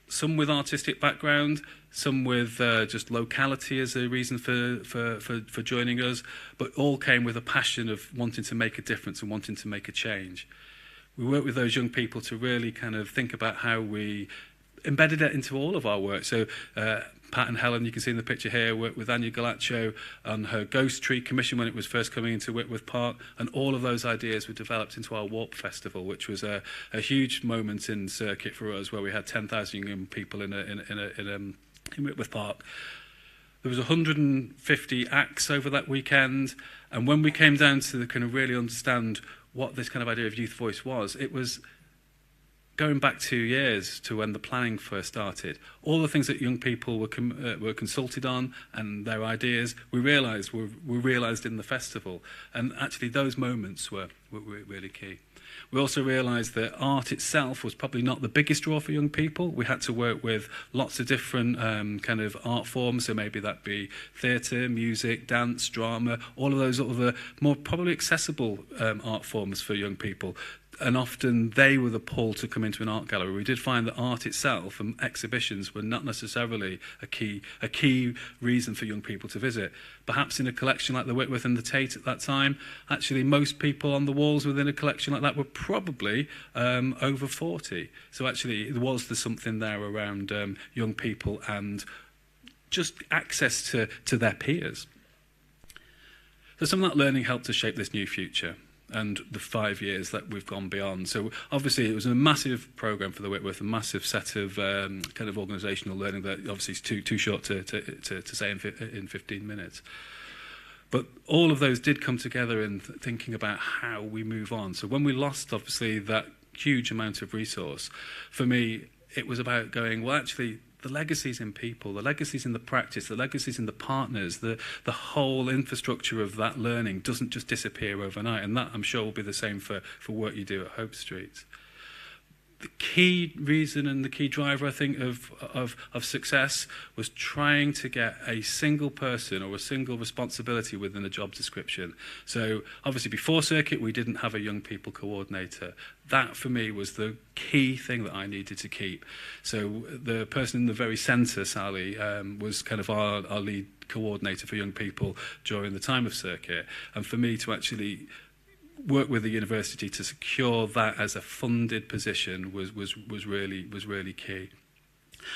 Speaker 1: some with artistic background, some with just locality as a reason for joining us, but all came with a passion of wanting to make a difference and wanting to make a change. We work with those young people to really kind of think about how we embedded it into all of our work. So Pat and Helen, you can see in the picture here, worked with Anya Galaccio on her Ghost Tree commission when it was first coming into Whitworth Park, and all of those ideas were developed into our Warp Festival, which was a huge moment in Circuit for us, where we had 10,000 young people in Whitworth Park. There was 150 acts over that weekend, and when we came down to kind of really understand what this kind of idea of youth voice was, it was going back 2 years to when the planning first started, all the things that young people were consulted on and their ideas, we realised in the festival. And actually those moments were really key. We also realised that art itself was probably not the biggest draw for young people. We had to work with lots of different kind of art forms, so maybe that be theatre, music, dance, drama, all of those other more probably accessible art forms for young people. And often they were the pull to come into an art gallery. We did find that art itself and exhibitions were not necessarily a key reason for young people to visit. Perhaps in a collection like the Whitworth and the Tate at that time, actually most people on the walls within a collection like that were probably over 40. So actually there was something there around young people and just access to their peers. So some of that learning helped to shape this new future and the 5 years that we've gone beyond. So obviously it was a massive programme for the Whitworth, a massive set of kind of organisational learning that obviously is too short to say in 15 minutes. But all of those did come together in thinking about how we move on. So when we lost obviously that huge amount of resource, for me it was about going, well actually the legacies in people, the legacies in the practice, the legacies in the partners, the whole infrastructure of that learning doesn't just disappear overnight. And that, I'm sure, will be the same for work you do at Hope Street. The key reason and the key driver, I think, of success was trying to get a single person or a single responsibility within a job description. So obviously before Circuit, we didn't have a young people coordinator. That, for me, was the key thing that I needed to keep. So the person in the very centre, Sally, was kind of our lead coordinator for young people during the time of Circuit. And for me to actually work with the university to secure that as a funded position was really key.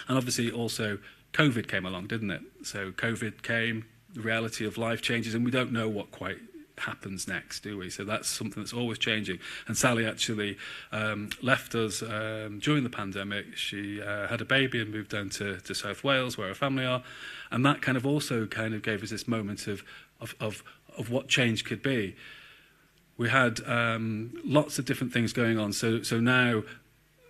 Speaker 1: And obviously also COVID came along, didn't it? So COVID came, the reality of life changes, and we don't know what quite happens next, do we? So that's something that's always changing. And Sally actually left us during the pandemic. She had a baby and moved down to South Wales, where her family are, and that kind of also kind of gave us this moment of what change could be. We had lots of different things going on. So now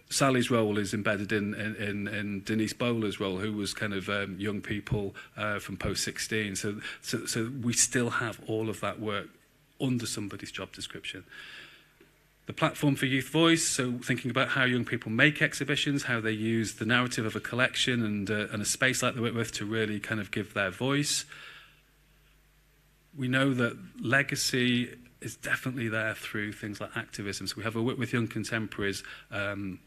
Speaker 1: Sally's role is embedded in Denise Bowler's role, who was kind of young people from post-16. So we still have all of that work under somebody's job description. The platform for Youth Voice, so thinking about how young people make exhibitions, how they use the narrative of a collection and a space like the Whitworth to really kind of give their voice. We know that legacy is definitely there through things like activism. So we have a Whitworth Young Contemporaries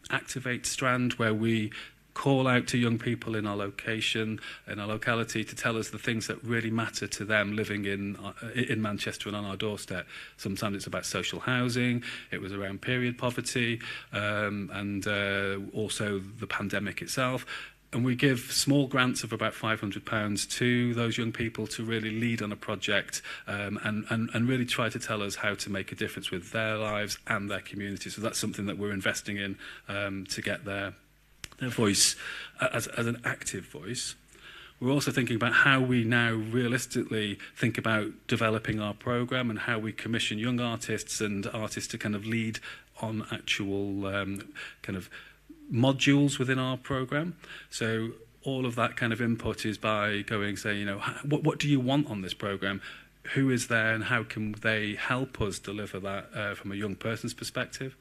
Speaker 1: Activate strand where we call out to young people in our location, in our locality, to tell us the things that really matter to them living in Manchester and on our doorstep. Sometimes it's about social housing, it was around period poverty, and also the pandemic itself. And we give small grants of about £500 to those young people to really lead on a project and really try to tell us how to make a difference with their lives and their community. So that's something that we're investing in to get their voice as an active voice. We're also thinking about how we now realistically think about developing our programme and how we commission young artists and artists to kind of lead on actual kind of modules within our programme. So all of that kind of input is by going, say, you know, what do you want on this programme? Who is there and how can they help us deliver that from a young person's perspective?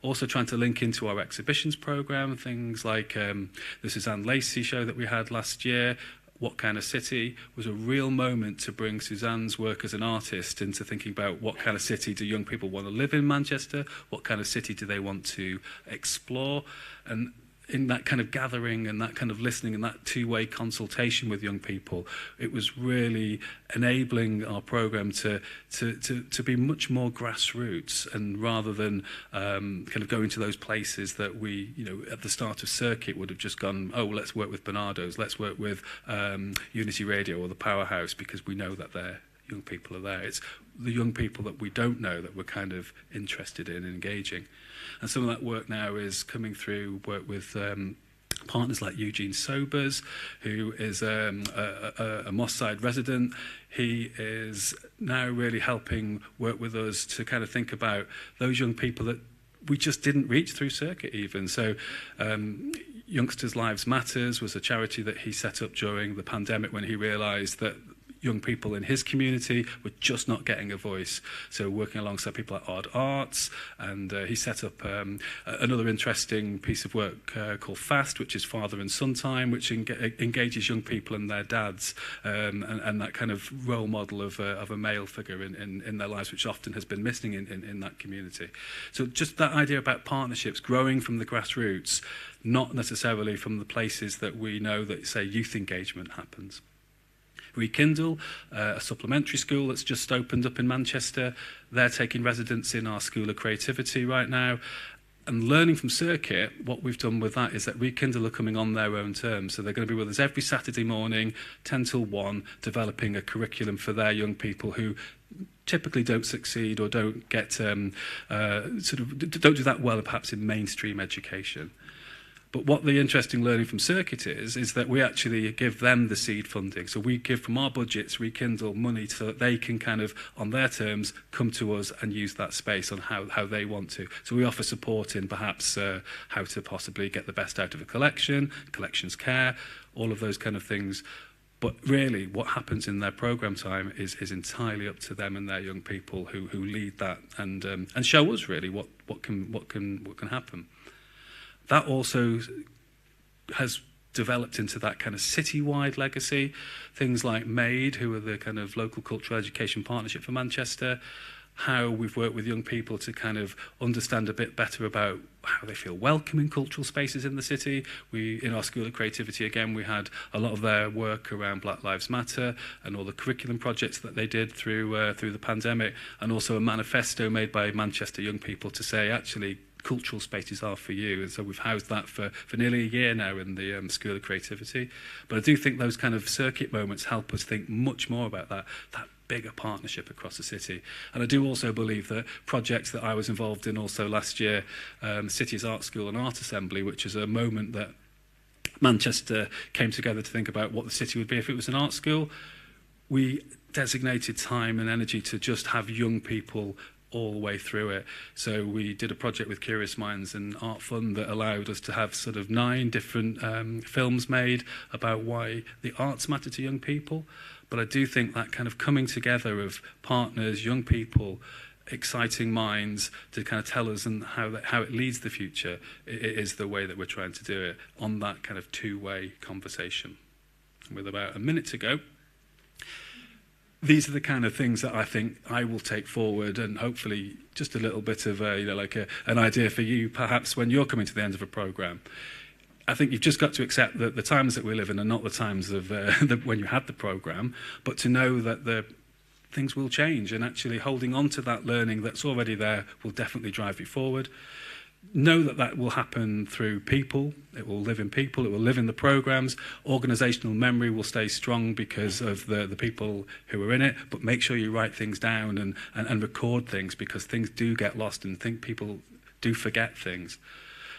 Speaker 1: Also trying to link into our exhibitions programme, things like the Suzanne Lacey show that we had last year, What Kind of City, was a real moment to bring Suzanne's work as an artist into thinking about what kind of city do young people want to live in Manchester, what kind of city do they want to explore, and in that kind of gathering and that kind of listening and that two-way consultation with young people, it was really enabling our programme to be much more grassroots, and rather than kind of going to those places that we, you know, at the start of Circuit would have just gone, oh, well, let's work with Bernardo's, let's work with Unity Radio or the Powerhouse, because we know that their young people are there. It's the young people that we don't know that we're kind of interested in engaging. And some of that work now is coming through work with partners like Eugene Sobers, who is a Moss Side resident. He is now really helping work with us to kind of think about those young people that we just didn't reach through Circuit even. So Youngsters' Lives Matters was a charity that he set up during the pandemic when he realised that young people in his community were just not getting a voice. So working alongside people like Odd Arts, and he set up another interesting piece of work called FAST, which is Father and Son Time, which engages young people and their dads, and that kind of role model of a male figure in their lives, which often has been missing in that community. So just that idea about partnerships growing from the grassroots, not necessarily from the places that we know that, say, youth engagement happens. Rekindle, a supplementary school that's just opened up in Manchester. They're taking residence in our School of Creativity right now. And learning from Circuit, what we've done with that is that Rekindle are coming on their own terms. So they're going to be with us every Saturday morning, 10 till 1, developing a curriculum for their young people who typically don't succeed or don't get don't do that well perhaps in mainstream education. But what the interesting learning from Circuit is that we actually give them the seed funding. So we give from our budgets, Rekindle money so that they can kind of, on their terms, come to us and use that space on how they want to. So we offer support in perhaps how to possibly get the best out of a collection, collections care, all of those kind of things. But really, what happens in their programme time is entirely up to them and their young people who lead that and show us really what can happen. That also has developed into that kind of citywide legacy. Things like MADE, who are the kind of local cultural education partnership for Manchester, how we've worked with young people to kind of understand a bit better about how they feel welcome in cultural spaces in the city. In our School of Creativity, again, we had a lot of their work around Black Lives Matter and all the curriculum projects that they did through the pandemic, and also a manifesto made by Manchester young people to say, actually, cultural spaces are for you. And so we've housed that for nearly a year now in the School of Creativity. But I do think those kind of Circuit moments help us think much more about that bigger partnership across the city. And I do also believe that projects that I was involved in also last year, City's Art School and Art Assembly, which is a moment that Manchester came together to think about what the city would be if it was an art school. We designated time and energy to just have young people all the way through it. So we did a project with Curious Minds and Art Fund that allowed us to have sort of 9 different films made about why the arts matter to young people. But I do think that kind of coming together of partners, young people, exciting minds to kind of tell us and how it leads the future is the way that we're trying to do it on that kind of two-way conversation. With about a minute to go, these are the kind of things that I think I will take forward, and hopefully just a little bit of an idea for you perhaps when you're coming to the end of a programme. I think you've just got to accept that the times that we live in are not the times of when you had the programme, but to know that the things will change, and actually holding on to that learning that's already there will definitely drive you forward. Know that that will happen through people. It will live in people. It will live in the programmes. Organisational memory will stay strong because of the people who are in it. But make sure you write things down and record things, because things do get lost and people do forget things.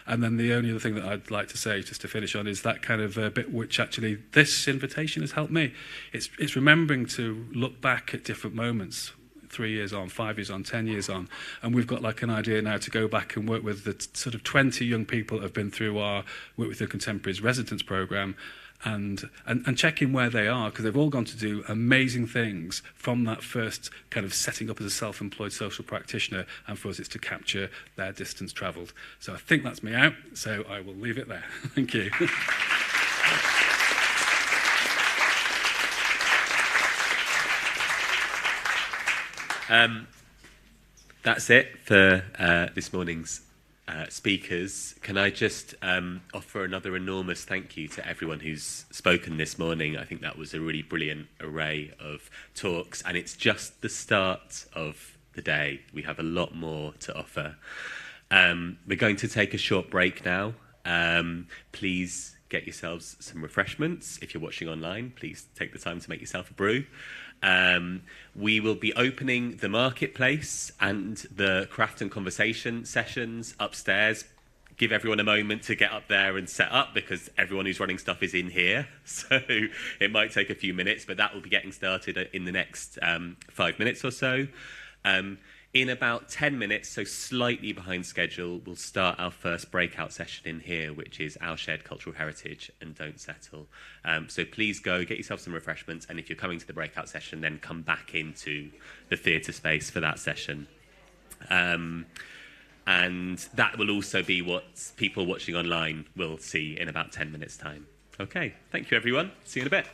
Speaker 1: And then the only other thing that I'd like to say, just to finish on, is that kind of bit which actually this invitation has helped me. It's remembering to look back at different moments, 3 years on, 5 years on, 10 years on. And we've got like an idea now to go back and work with the sort of 20 young people that have been through our Work with the Contemporaries residence programme and check in where they are, because they've all gone to do amazing things from that first kind of setting up as a self-employed social practitioner, and for us it's to capture their distance travelled. So I think that's me out, so I will leave it there. Thank you.
Speaker 3: That's it for this morning's speakers. Can I just offer another enormous thank you to everyone who's spoken this morning. I think that was a really brilliant array of talks, and it's just the start of the day. We have a lot more to offer. We're going to take a short break now. Please get yourselves some refreshments. If you're watching online, please take the time to make yourself a brew. We will be opening the marketplace and the craft and conversation sessions upstairs. Give everyone a moment to get up there and set up, because everyone who's running stuff is in here. So it might take a few minutes, but that will be getting started in the next 5 minutes or so. In about 10 minutes, so slightly behind schedule, we'll start our first breakout session in here, which is our shared cultural heritage and Don't Settle. So please go, get yourself some refreshments, and if you're coming to the breakout session, then come back into the theatre space for that session. And that will also be what people watching online will see in about 10 minutes' time. Okay, thank you everyone. See you in a bit.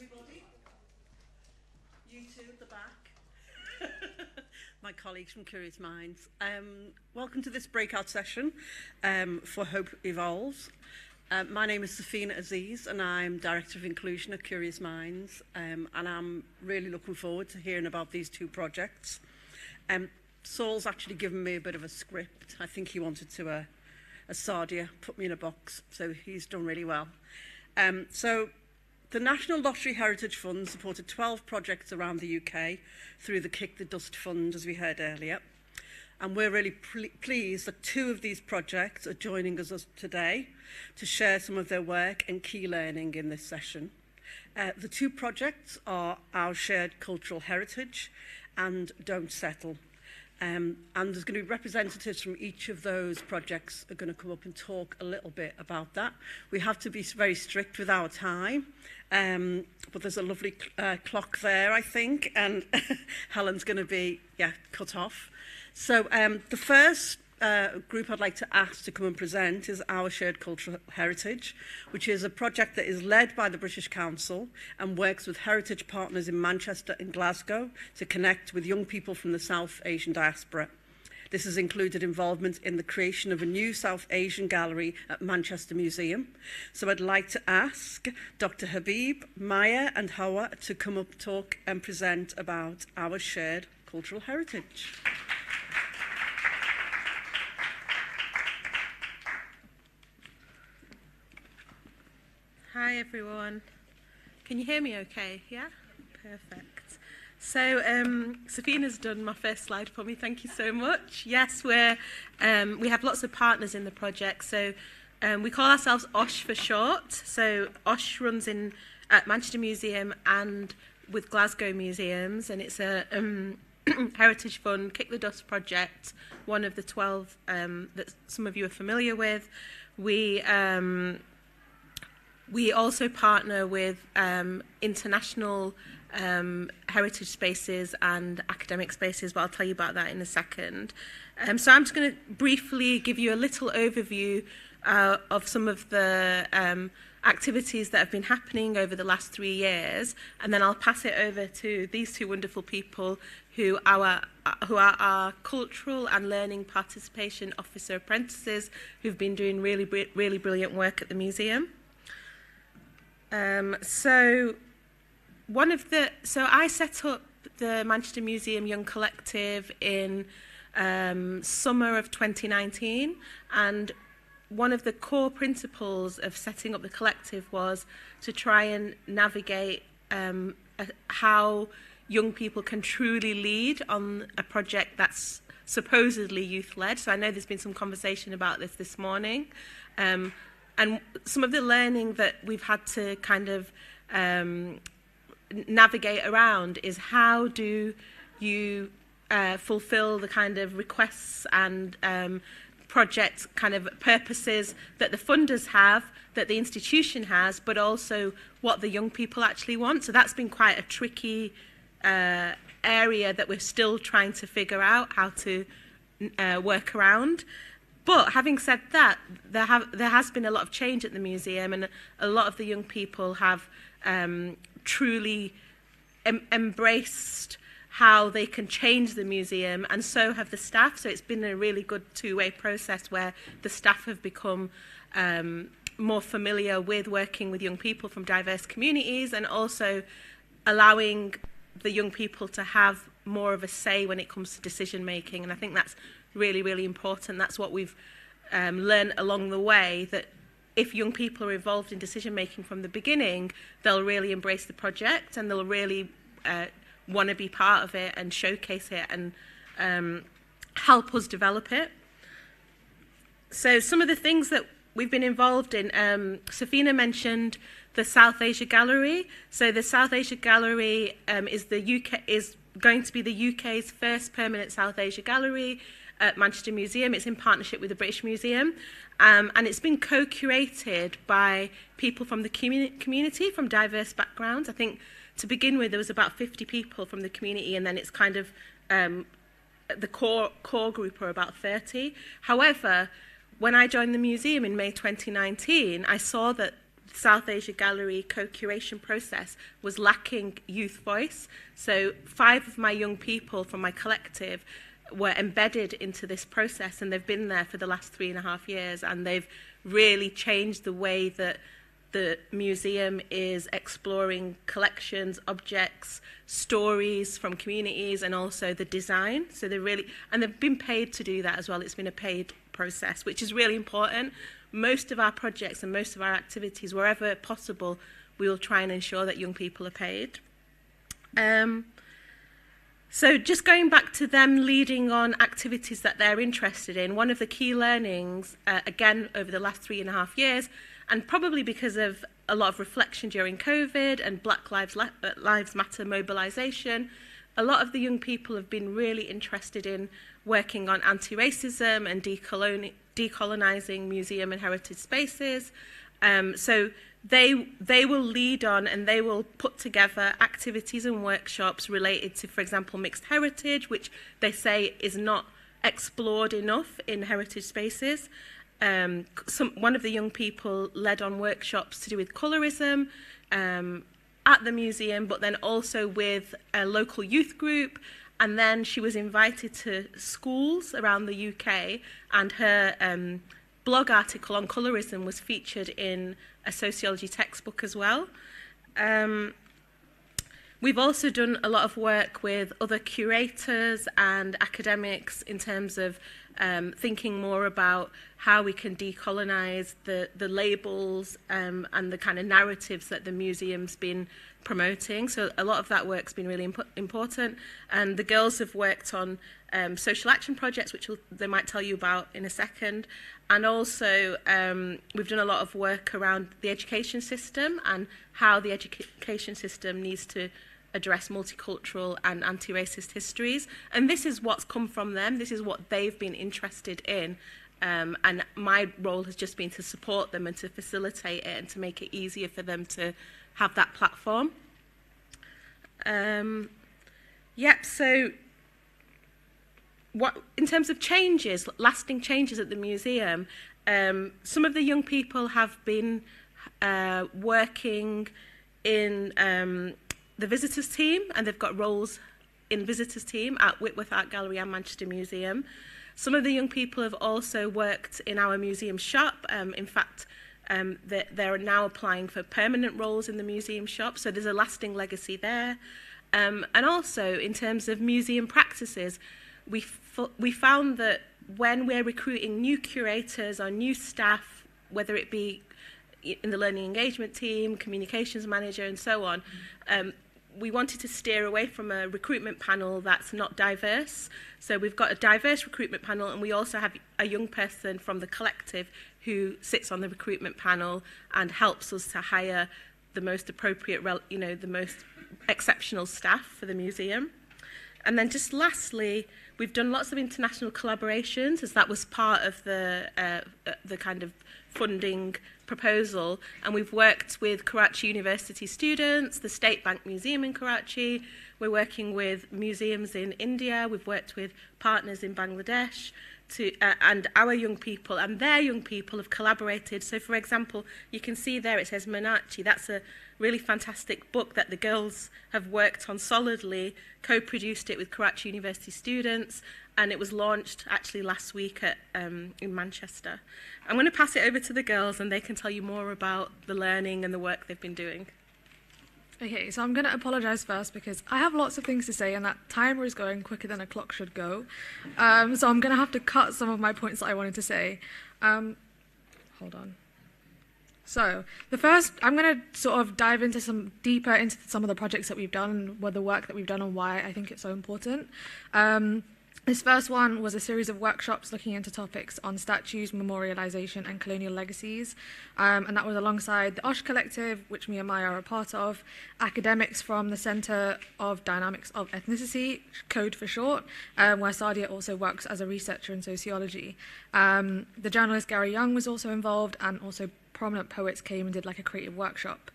Speaker 4: everybody. You two at the back. My colleagues from Curious Minds. Welcome to this breakout session for Hope Evolves. My name is Safina Aziz and I'm Director of Inclusion at Curious Minds, and I'm really looking forward to hearing about these two projects. Saul's actually given me a bit of a script. I think he wanted to, Sadia, put me in a box, so he's done really well. So the National Lottery Heritage Fund supported 12 projects around the UK through the Kick the Dust Fund, as we heard earlier. And we're really pleased that two of these projects are joining us today to share some of their work and key learning in this session. The two projects are Our Shared Cultural Heritage and Don't Settle. And there's going to be representatives from each of those projects are going to come up and talk a little bit about that. We have to be very strict with our time, but there's a lovely clock there, I think, and Helen's going to be, cut off. So the first group I'd like to ask to come and present is Our Shared Cultural Heritage, which is a project that is led by the British Council and works with heritage partners in Manchester and Glasgow to connect with young people from the South Asian diaspora. This has included involvement in the creation of a new South Asian gallery at Manchester Museum. So I'd like to ask Dr. Habib, Maya and Hawa to come up, talk and present about Our Shared Cultural Heritage.
Speaker 22: Hi everyone. Can you hear me okay? Yeah? Perfect. So Safina's done my first slide for me. Thank you so much. Yes, we have lots of partners in the project. So we call ourselves OSH for short. So OSH runs at Manchester Museum and with Glasgow Museums, and it's a Heritage Fund Kick the Dust project, one of the 12 that some of you are familiar with. We also partner with international heritage spaces and academic spaces, but I'll tell you about that in a second. So I'm just going to briefly give you a little overview of some of the activities that have been happening over the last 3 years, and then I'll pass it over to these two wonderful people who are our cultural and learning participation officer apprentices who've been doing really brilliant work at the museum. So I set up the Manchester Museum Young Collective in summer of 2019, and one of the core principles of setting up the collective was to try and navigate how young people can truly lead on a project that's supposedly youth-led. So I know there's been some conversation about this morning. And some of the learning that we've had to kind of navigate around is how do you fulfill the kind of requests and project kind of purposes that the funders have, that the institution has, but also what the young people actually want. So that's been quite a tricky area that we're still trying to figure out how to work around. But having said that, there has been a lot of change at the museum, and a lot of the young people have truly embraced how they can change the museum, and so have the staff. So it's been a really good two-way process where the staff have become more familiar with working with young people from diverse communities, and also allowing the young people to have more of a say when it comes to decision making. And I think that's really important. That's what we've learned along the way, that if young people are involved in decision making from the beginning, they'll really embrace the project and they'll really want to be part of it and showcase it and help us develop it. So some of the things that we've been involved in, Safina mentioned the South Asia Gallery. So the South Asia Gallery is going to be the UK's first permanent South Asia Gallery at Manchester Museum. It's in partnership with the British Museum, and it's been co-curated by people from the community from diverse backgrounds. I think to begin with there was about 50 people from the community, and then it's kind of the core group are about 30. However, when I joined the museum in May 2019, I saw that South Asia Gallery co-curation process was lacking youth voice. So 5 of my young people from my collective were embedded into this process, and they've been there for the last 3.5 years, and they've really changed the way that the museum is exploring collections, objects, stories from communities, and also the design. So they've been paid to do that as well. It's been a paid process, which is really important. Most of our projects and most of our activities, wherever possible, we will try and ensure that young people are paid. So just going back to them leading on activities that they're interested in, one of the key learnings, again, over the last 3.5 years, and probably because of a lot of reflection during COVID and Black Lives Matter mobilisation, a lot of the young people have been really interested in working on anti-racism and decolonising museum and heritage spaces. So they will lead on and they will put together activities and workshops related to, for example, mixed heritage, which they say is not explored enough in heritage spaces. One of the young people led on workshops to do with colorism at the museum, but then also with a local youth group. And then she was invited to schools around the UK, and her blog article on colorism was featured in a sociology textbook as well. We've also done a lot of work with other curators and academics in terms of thinking more about how we can decolonise the labels and the kind of narratives that the museum's been promoting. So a lot of that work's been really important. And the girls have worked on social action projects, which they might tell you about in a second. And also we've done a lot of work around the education system and how the education system needs to address multicultural and anti-racist histories. And this is what's come from them. This is what they've been interested in. And my role has just been to support them and to facilitate it and to make it easier for them to have that platform. So in terms of changes, lasting changes at the museum, some of the young people have been working in the visitors team, and they've got roles in visitors team at Whitworth Art Gallery and Manchester Museum. Some of the young people have also worked in our museum shop. In fact, they're now applying for permanent roles in the museum shop, so there's a lasting legacy there. And also, in terms of museum practices, we found that when we're recruiting new curators or new staff, whether it be in the learning engagement team, communications manager, and so on, we wanted to steer away from a recruitment panel that's not diverse. So we've got a diverse recruitment panel, and we also have a young person from the collective who sits on the recruitment panel and helps us to hire the most appropriate, the most exceptional staff for the museum. And then just lastly, we've done lots of international collaborations, as that was part of the kind of funding proposal, and we've worked with Karachi University students, the State Bank Museum in Karachi, we're working with museums in India, we've worked with partners in Bangladesh, and our young people and their young people have collaborated. So for example, you can see there it says Meenakshi. That's a really fantastic book that the girls have worked on solidly, co-produced it with Karachi University students, and it was launched actually last week in Manchester. I'm going to pass it over to the girls and they can tell you more about the learning and the work they've been doing.
Speaker 2: Okay, so I'm going to apologise first because I have lots of things to say and that timer is going quicker than a clock should go. So I'm going to have to cut some of my points that I wanted to say. Hold on. So the first, I'm going to sort of dive into deeper into some of the projects that we've done, the work that we've done and why I think it's so important. This first one was a series of workshops looking into topics on statues, memorialisation and colonial legacies. And that was alongside the Osh Collective, which me and Maya are a part of, academics from the Centre of Dynamics of Ethnicity, CODE for short, where Sadia also works as a researcher in sociology. The journalist Gary Young was also involved, and also prominent poets came and did like a creative workshop.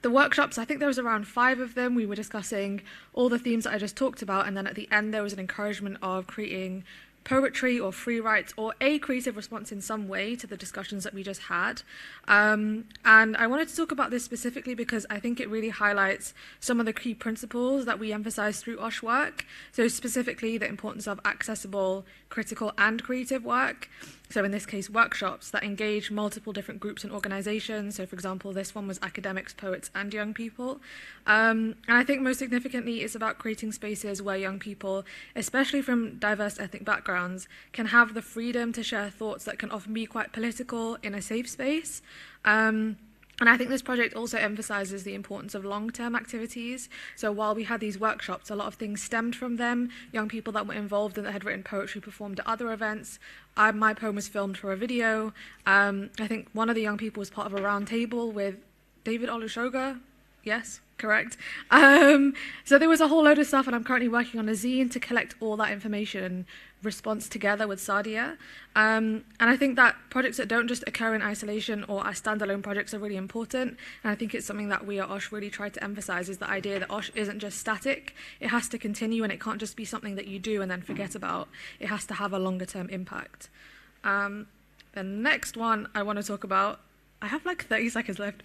Speaker 2: The workshops, I think there was around 5 of them. We were discussing all the themes that I just talked about, and then at the end there was an encouragement of creating poetry or free writes or a creative response in some way to the discussions that we just had. And I wanted to talk about this specifically because I think it really highlights some of the key principles that we emphasize through OSH work. So specifically the importance of accessible, critical and creative work. So in this case, workshops that engage multiple different groups and organizations. So for example, this one was academics, poets and young people. And I think most significantly, it's about creating spaces where young people, especially from diverse ethnic backgrounds, can have the freedom to share thoughts that can often be quite political in a safe space. And I think this project also emphasizes the importance of long-term activities. So while we had these workshops, a lot of things stemmed from them. Young people that were involved and that had written poetry performed at other events. My poem was filmed for a video. I think one of the young people was part of a round table with David Olusoga. Yes, correct. So there was a whole load of stuff, and I'm currently working on a zine to collect all that information response together with Sadia. And I think that projects that don't just occur in isolation or as standalone projects are really important. And I think it's something that we at OSH really try to emphasize, is the idea that OSH isn't just static. It has to continue, and it can't just be something that you do and then forget about. It has to have a longer term impact. The next one I want to talk about, I have like 30 seconds left.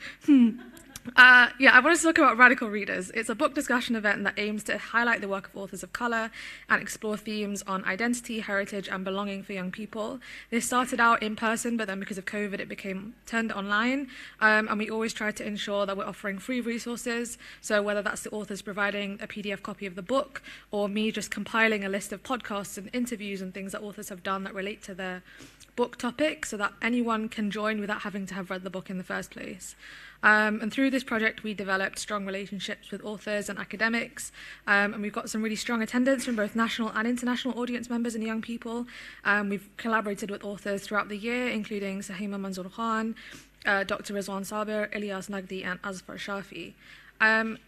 Speaker 2: I wanted to talk about Radical Readers. It's a book discussion event that aims to highlight the work of authors of colour and explore themes on identity, heritage and belonging for young people. This started out in person, but then because of COVID, it became turned online. And we always try to ensure that we're offering free resources. So whether that's the authors providing a PDF copy of the book, or me just compiling a list of podcasts and interviews and things that authors have done that relate to their book topic, so that anyone can join without having to have read the book in the first place. And through this project, we developed strong relationships with authors and academics, and we've got some really strong attendance from both national and international audience members and young people. We've collaborated with authors throughout the year, including Sahima Manzoor Khan, Dr. Rizwan Sabir, Ilyas Nagdi, and Azfar Shafi. And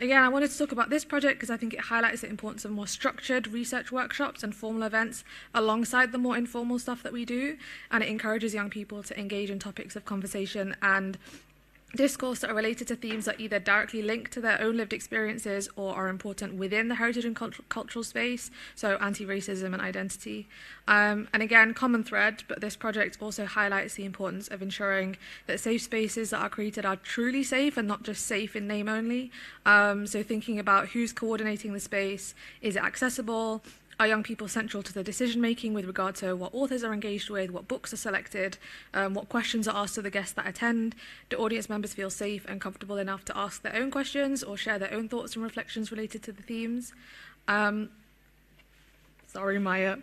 Speaker 2: again, I wanted to talk about this project because I think it highlights the importance of more structured research workshops and formal events alongside the more informal stuff that we do, and it encourages young people to engage in topics of conversation and discourse that are related to themes that either directly link to their own lived experiences or are important within the heritage and cultural space, so anti-racism and identity. And again, common thread, but this project also highlights the importance of ensuring that safe spaces that are created are truly safe and not just safe in name only. So thinking about who's coordinating the space, is it accessible? Are young people central to the decision-making with regard to what authors are engaged with, what books are selected, what questions are asked to the guests that attend? Do audience members feel safe and comfortable enough to ask their own questions or share their own thoughts and reflections related to the themes? Sorry, Maya.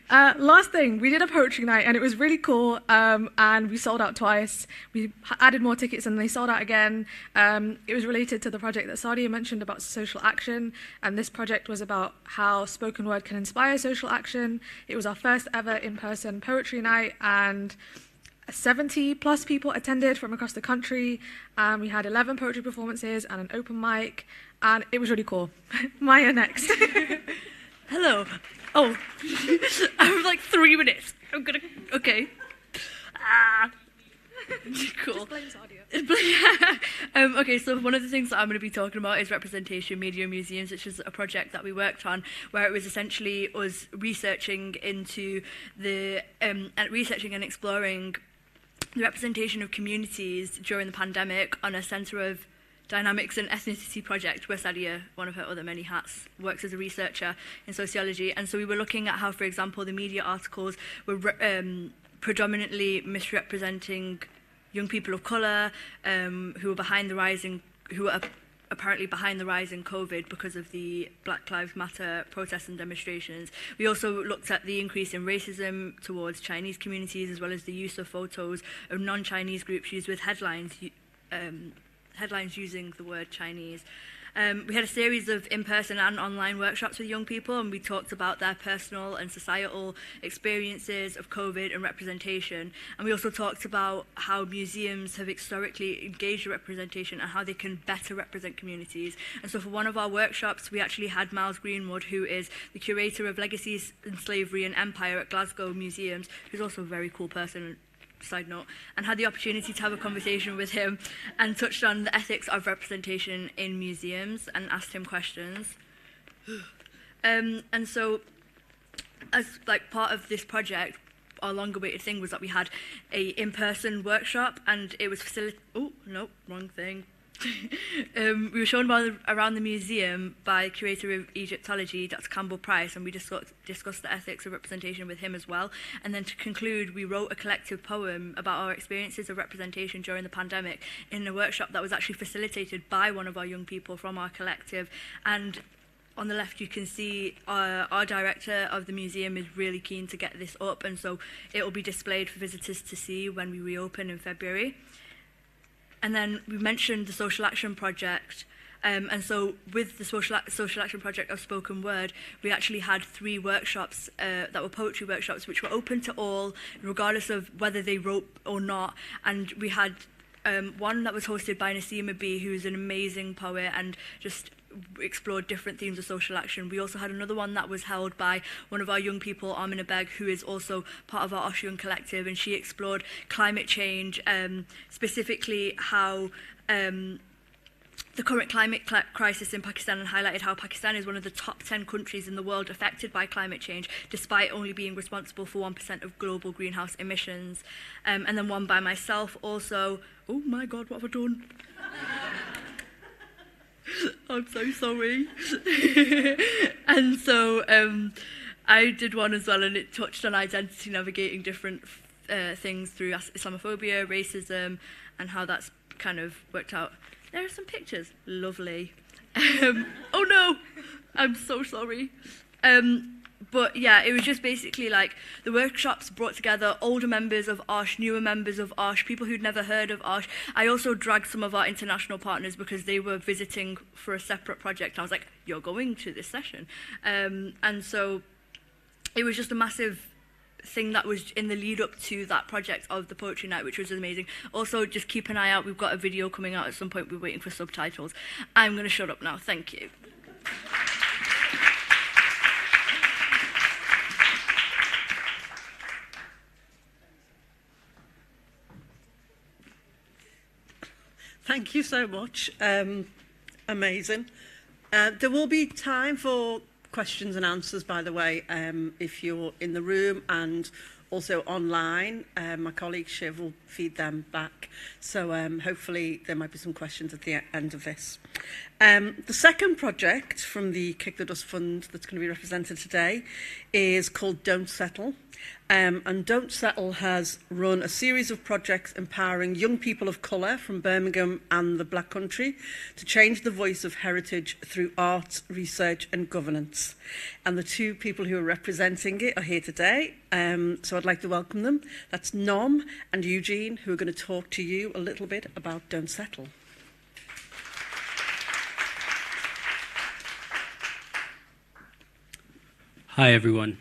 Speaker 2: Last thing, we did a poetry night and it was really cool, and we sold out twice. We added more tickets and they sold out again. It was related to the project that Sadia mentioned about social action, and this project was about how spoken word can inspire social action. It was our first ever in-person poetry night, and 70 plus people attended from across the country. We had 11 poetry performances and an open mic, and it was really cool. Maya, next.
Speaker 5: Hello. Oh, I have like 3 minutes. Okay. Cool. Okay, so one of the things that I'm going to be talking about is representation media museums, which is a project that we worked on, where it was essentially us researching into the researching and exploring the representation of communities during the pandemic on a Centre of Dynamics and Ethnicity project, where Sadia, one of her other many hats, works as a researcher in sociology. And so we were looking at how, for example, the media articles were predominantly misrepresenting young people of colour who were apparently behind the rise in COVID because of the Black Lives Matter protests and demonstrations. We also looked at the increase in racism towards Chinese communities, as well as the use of photos of non-Chinese groups used with headlines using the word Chinese. We had a series of in-person and online workshops with young people, and we talked about their personal and societal experiences of COVID and representation. And we also talked about how museums have historically engaged with representation and how they can better represent communities. And so for one of our workshops, we actually had Miles Greenwood, who is the curator of Legacies in Slavery and Empire at Glasgow Museums, who's also a very cool person, side note, and had the opportunity to have a conversation with him and touched on the ethics of representation in museums and asked him questions. And so as like part of this project, our long-awaited thing was that we had a in-person workshop, and it was oh no, wrong thing. We were shown around the museum by curator of Egyptology, Dr. Campbell Price, and we discussed the ethics of representation with him as well. And then to conclude, we wrote a collective poem about our experiences of representation during the pandemic in a workshop that was actually facilitated by one of our young people from our collective. And on the left, you can see our director of the museum is really keen to get this up, and so it will be displayed for visitors to see when we reopen in February. And then we mentioned the Social Action Project, and so with the Social Action Project of Spoken Word, we actually had 3 workshops that were poetry workshops, which were open to all, regardless of whether they wrote or not. And we had one that was hosted by Nasima B, who's an amazing poet and just explored different themes of social action. We also had another one that was held by one of our young people, Amina Beg, who is also part of our Osh Young Collective, and she explored climate change, specifically how the current climate crisis in Pakistan, and highlighted how Pakistan is one of the top 10 countries in the world affected by climate change, despite only being responsible for 1% of global greenhouse emissions. And then one by myself also. Oh my God, what have I done? I'm so sorry. And so I did one as well, and it touched on identity, navigating different things through Islamophobia, racism, and how that's kind of worked out. There are some pictures. Lovely. Oh no, I'm so sorry. But yeah, it was just basically like the workshops brought together older members of OSH, newer members of OSH, people who'd never heard of OSH. I also dragged some of our international partners because they were visiting for a separate project. I was like, you're going to this session. And so it was just a massive thing that was in the lead up to that project of the Poetry Night, which was amazing. Also, just keep an eye out. We've got a video coming out at some point. We're waiting for subtitles. I'm going to shut up now. Thank you.
Speaker 4: Thank you so much. Amazing. There will be time for questions and answers, by the way, if you're in the room and also online. My colleague Shiv will feed them back. So hopefully there might be some questions at the end of this. The second project from the Kick the Dust Fund that's going to be represented today is called Don't Settle. And Don't Settle has run a series of projects empowering young people of colour from Birmingham and the Black Country to change the voice of heritage through art, research and governance. And the 2 people who are representing it are here today, so I'd like to welcome them. That's Nom and Eugene, who are going to talk to you a little bit about Don't Settle.
Speaker 7: Hi everyone.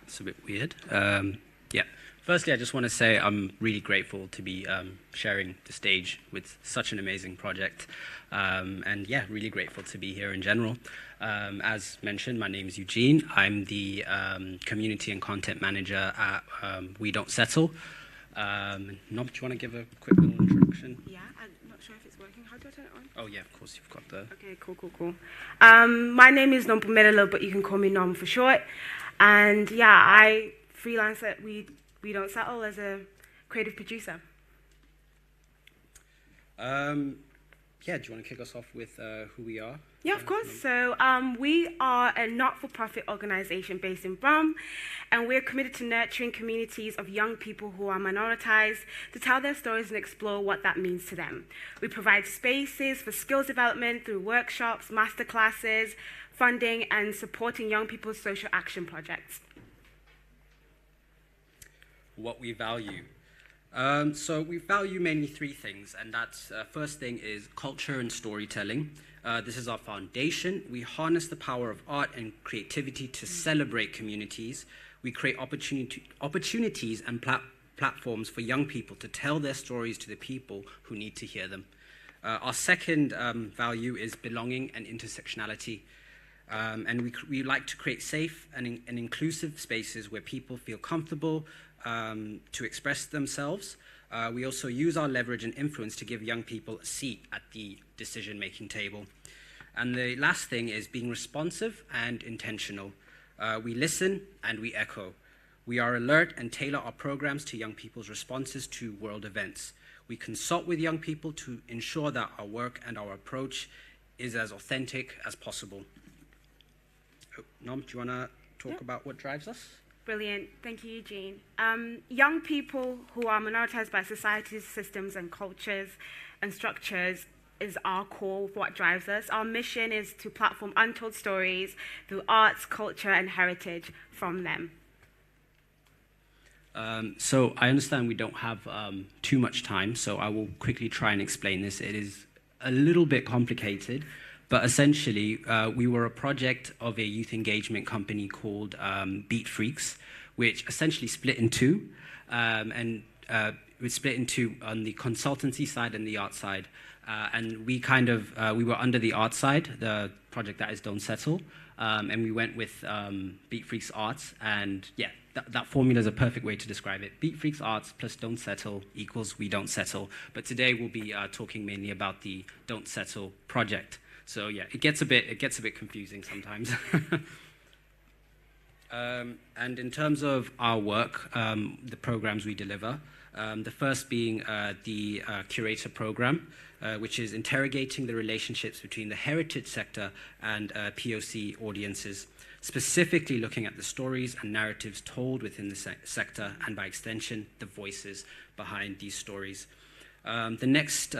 Speaker 7: It's a bit weird. Yeah. Firstly, I just want to say I'm really grateful to be sharing the stage with such an amazing project. And yeah, really grateful to be here in general. As mentioned, my name is Eugene. I'm the community and content manager at We Don't Settle. Nob, do you want to give a quick little introduction?
Speaker 9: Yeah, I'm not sure if it's working. How do I turn it on?
Speaker 7: Oh yeah, of course, you've got the...
Speaker 9: Okay, cool. My name is Nom Pumerelo, but you can call me Nom for short. And yeah, I freelance at We Don't Settle as a creative producer.
Speaker 7: Yeah, do you want to kick us off with who we are?
Speaker 9: Yeah, of course. So we are a not-for-profit organisation based in Brum, and we're committed to nurturing communities of young people who are minoritized to tell their stories and explore what that means to them. We provide spaces for skills development through workshops, masterclasses, funding, and supporting young people's social action projects.
Speaker 7: What we value. So we value mainly 3 things, and that's first thing is culture and storytelling. This is our foundation. We harness the power of art and creativity to celebrate communities. We create opportunities and platforms for young people to tell their stories to the people who need to hear them. Our second value is belonging and intersectionality. And we like to create safe and inclusive spaces where people feel comfortable to express themselves. We also use our leverage and influence to give young people a seat at the decision-making table. And the last thing is being responsive and intentional. We listen and we echo. We are alert and tailor our programs to young people's responses to world events. We consult with young people to ensure that our work and our approach is as authentic as possible. Nom, do you want to talk about what drives us?
Speaker 9: Brilliant. Thank you, Eugene. Young people who are minoritized by society's systems and cultures and structures is our core of what drives us. Our mission is to platform untold stories through arts, culture, and heritage from them.
Speaker 7: So I understand we don't have too much time, so I will quickly try and explain this. It is a little bit complicated, but essentially we were a project of a youth engagement company called Beat Freaks, which essentially split in two, and we split into on the consultancy side and the art side. And we we were under the art side, the project that is Don't Settle, and we went with Beat Freaks Arts, and yeah, that formula is a perfect way to describe it. Beat Freaks Arts plus Don't Settle equals We Don't Settle. But today we'll be talking mainly about the Don't Settle project. So yeah, it gets a bit confusing sometimes. And in terms of our work, the programs we deliver, the first being the Curator program, which is interrogating the relationships between the heritage sector and POC audiences, specifically looking at the stories and narratives told within the sector and, by extension, the voices behind these stories. The next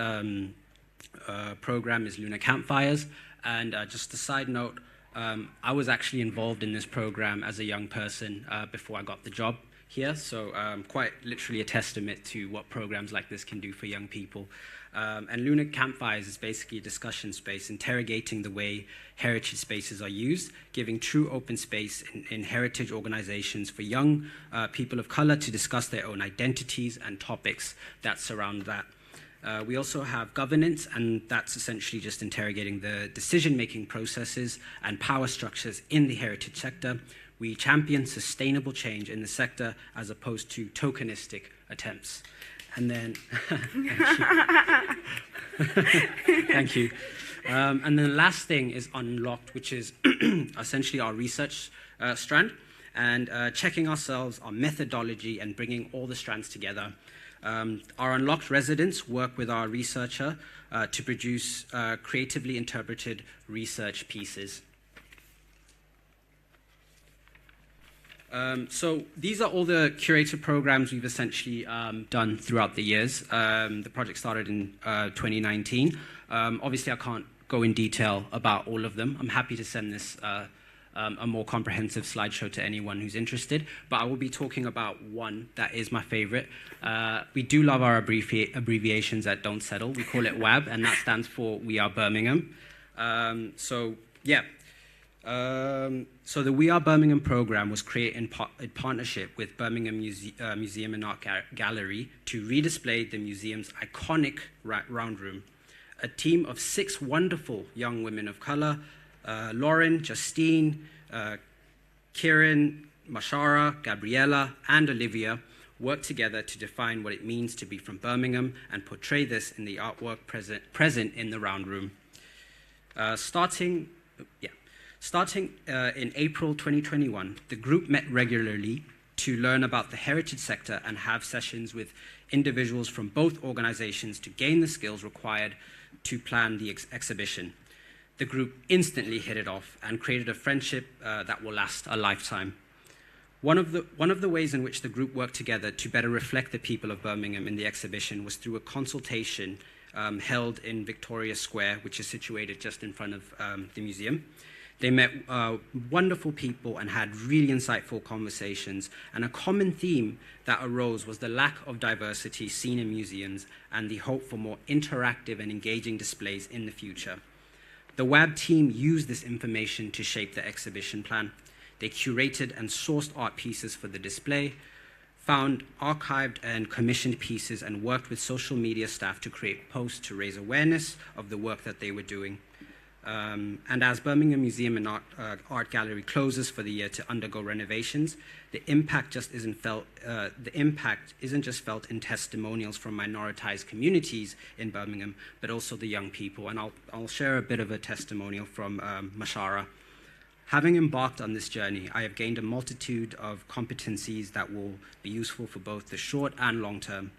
Speaker 7: program is Lunar Campfires, and just a side note, I was actually involved in this program as a young person before I got the job here, so quite literally a testament to what programs like this can do for young people. And Lunar Campfires is basically a discussion space interrogating the way heritage spaces are used, giving true open space in heritage organizations for young people of color to discuss their own identities and topics that surround that. We also have governance, and that's essentially just interrogating the decision-making processes and power structures in the heritage sector. We champion sustainable change in the sector as opposed to tokenistic attempts. And then, thank you. And then the last thing is Unlocked, which is essentially our research strand, and checking ourselves, our methodology, and bringing all the strands together. Our Unlocked residents work with our researcher to produce creatively interpreted research pieces. So these are all the curator programs we've essentially done throughout the years. The project started in 2019. Obviously, I can't go in detail about all of them. I'm happy to send this a more comprehensive slideshow to anyone who's interested, but I will be talking about one that is my favorite. We do love our abbreviations at Don't Settle. We call it WAB, and that stands for We Are Birmingham. So the We Are Birmingham program was created in partnership with Birmingham Museum and Art Gallery to redisplay the museum's iconic round room. A team of 6 wonderful young women of color, Lauren, Justine, Kieran, Mashara, Gabriella, and Olivia, worked together to define what it means to be from Birmingham and portray this in the artwork present in the round room. Starting in April 2021, the group met regularly to learn about the heritage sector and have sessions with individuals from both organizations to gain the skills required to plan the exhibition. The group instantly hit it off and created a friendship that will last a lifetime. One of the ways in which the group worked together to better reflect the people of Birmingham in the exhibition was through a consultation held in Victoria Square, which is situated just in front of the museum. They met wonderful people and had really insightful conversations, and a common theme that arose was the lack of diversity seen in museums and the hope for more interactive and engaging displays in the future. The WAB team used this information to shape the exhibition plan. They curated and sourced art pieces for the display, found archived and commissioned pieces, and worked with social media staff to create posts to raise awareness of the work that they were doing. And as Birmingham Museum and Art Gallery closes for the year to undergo renovations, the impact isn't just felt in testimonials from minoritized communities in Birmingham, but also the young people. And I'll share a bit of a testimonial from Mashara. Having embarked on this journey, I have gained a multitude of competencies that will be useful for both the short and long term.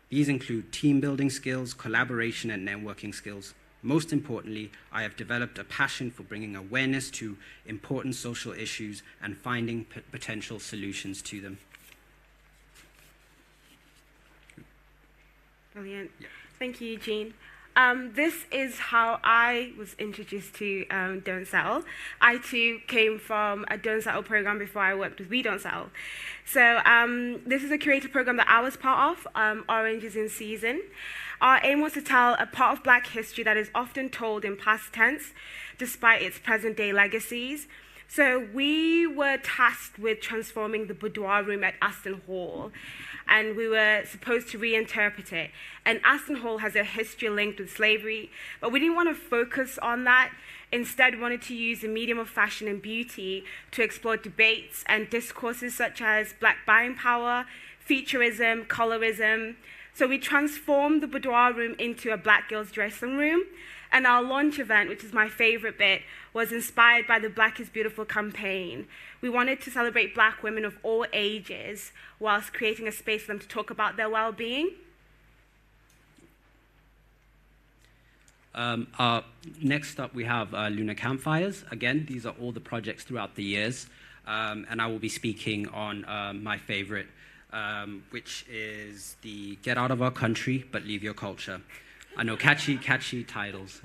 Speaker 7: These include team building skills, collaboration, and networking skills. Most importantly, I have developed a passion for bringing awareness to important social issues and finding potential solutions to them.
Speaker 9: Brilliant. Yeah. Thank you, Eugene. This is how I was introduced to Don't Settle. I too came from a Don't Settle program before I worked with We Don't Settle. So this is a curated program that I was part of, Orange is in Season. Our aim was to tell a part of Black history that is often told in past tense, despite its present-day legacies. So we were tasked with transforming the boudoir room at Aston Hall, and we were supposed to reinterpret it. And Aston Hall has a history linked with slavery, but we didn't want to focus on that. Instead, we wanted to use the medium of fashion and beauty to explore debates and discourses such as Black buying power, futurism, colorism. So we transformed the boudoir room into a Black girl's dressing room. And our launch event, which is my favorite bit, was inspired by the Black is Beautiful campaign. We wanted to celebrate Black women of all ages whilst creating a space for them to talk about their well-being.
Speaker 7: Next up, we have Lunar Campfires. Again, these are all the projects throughout the years. And I will be speaking on my favorite, which is the Get Out of Our Country, But Leave Your Culture. I know, catchy titles.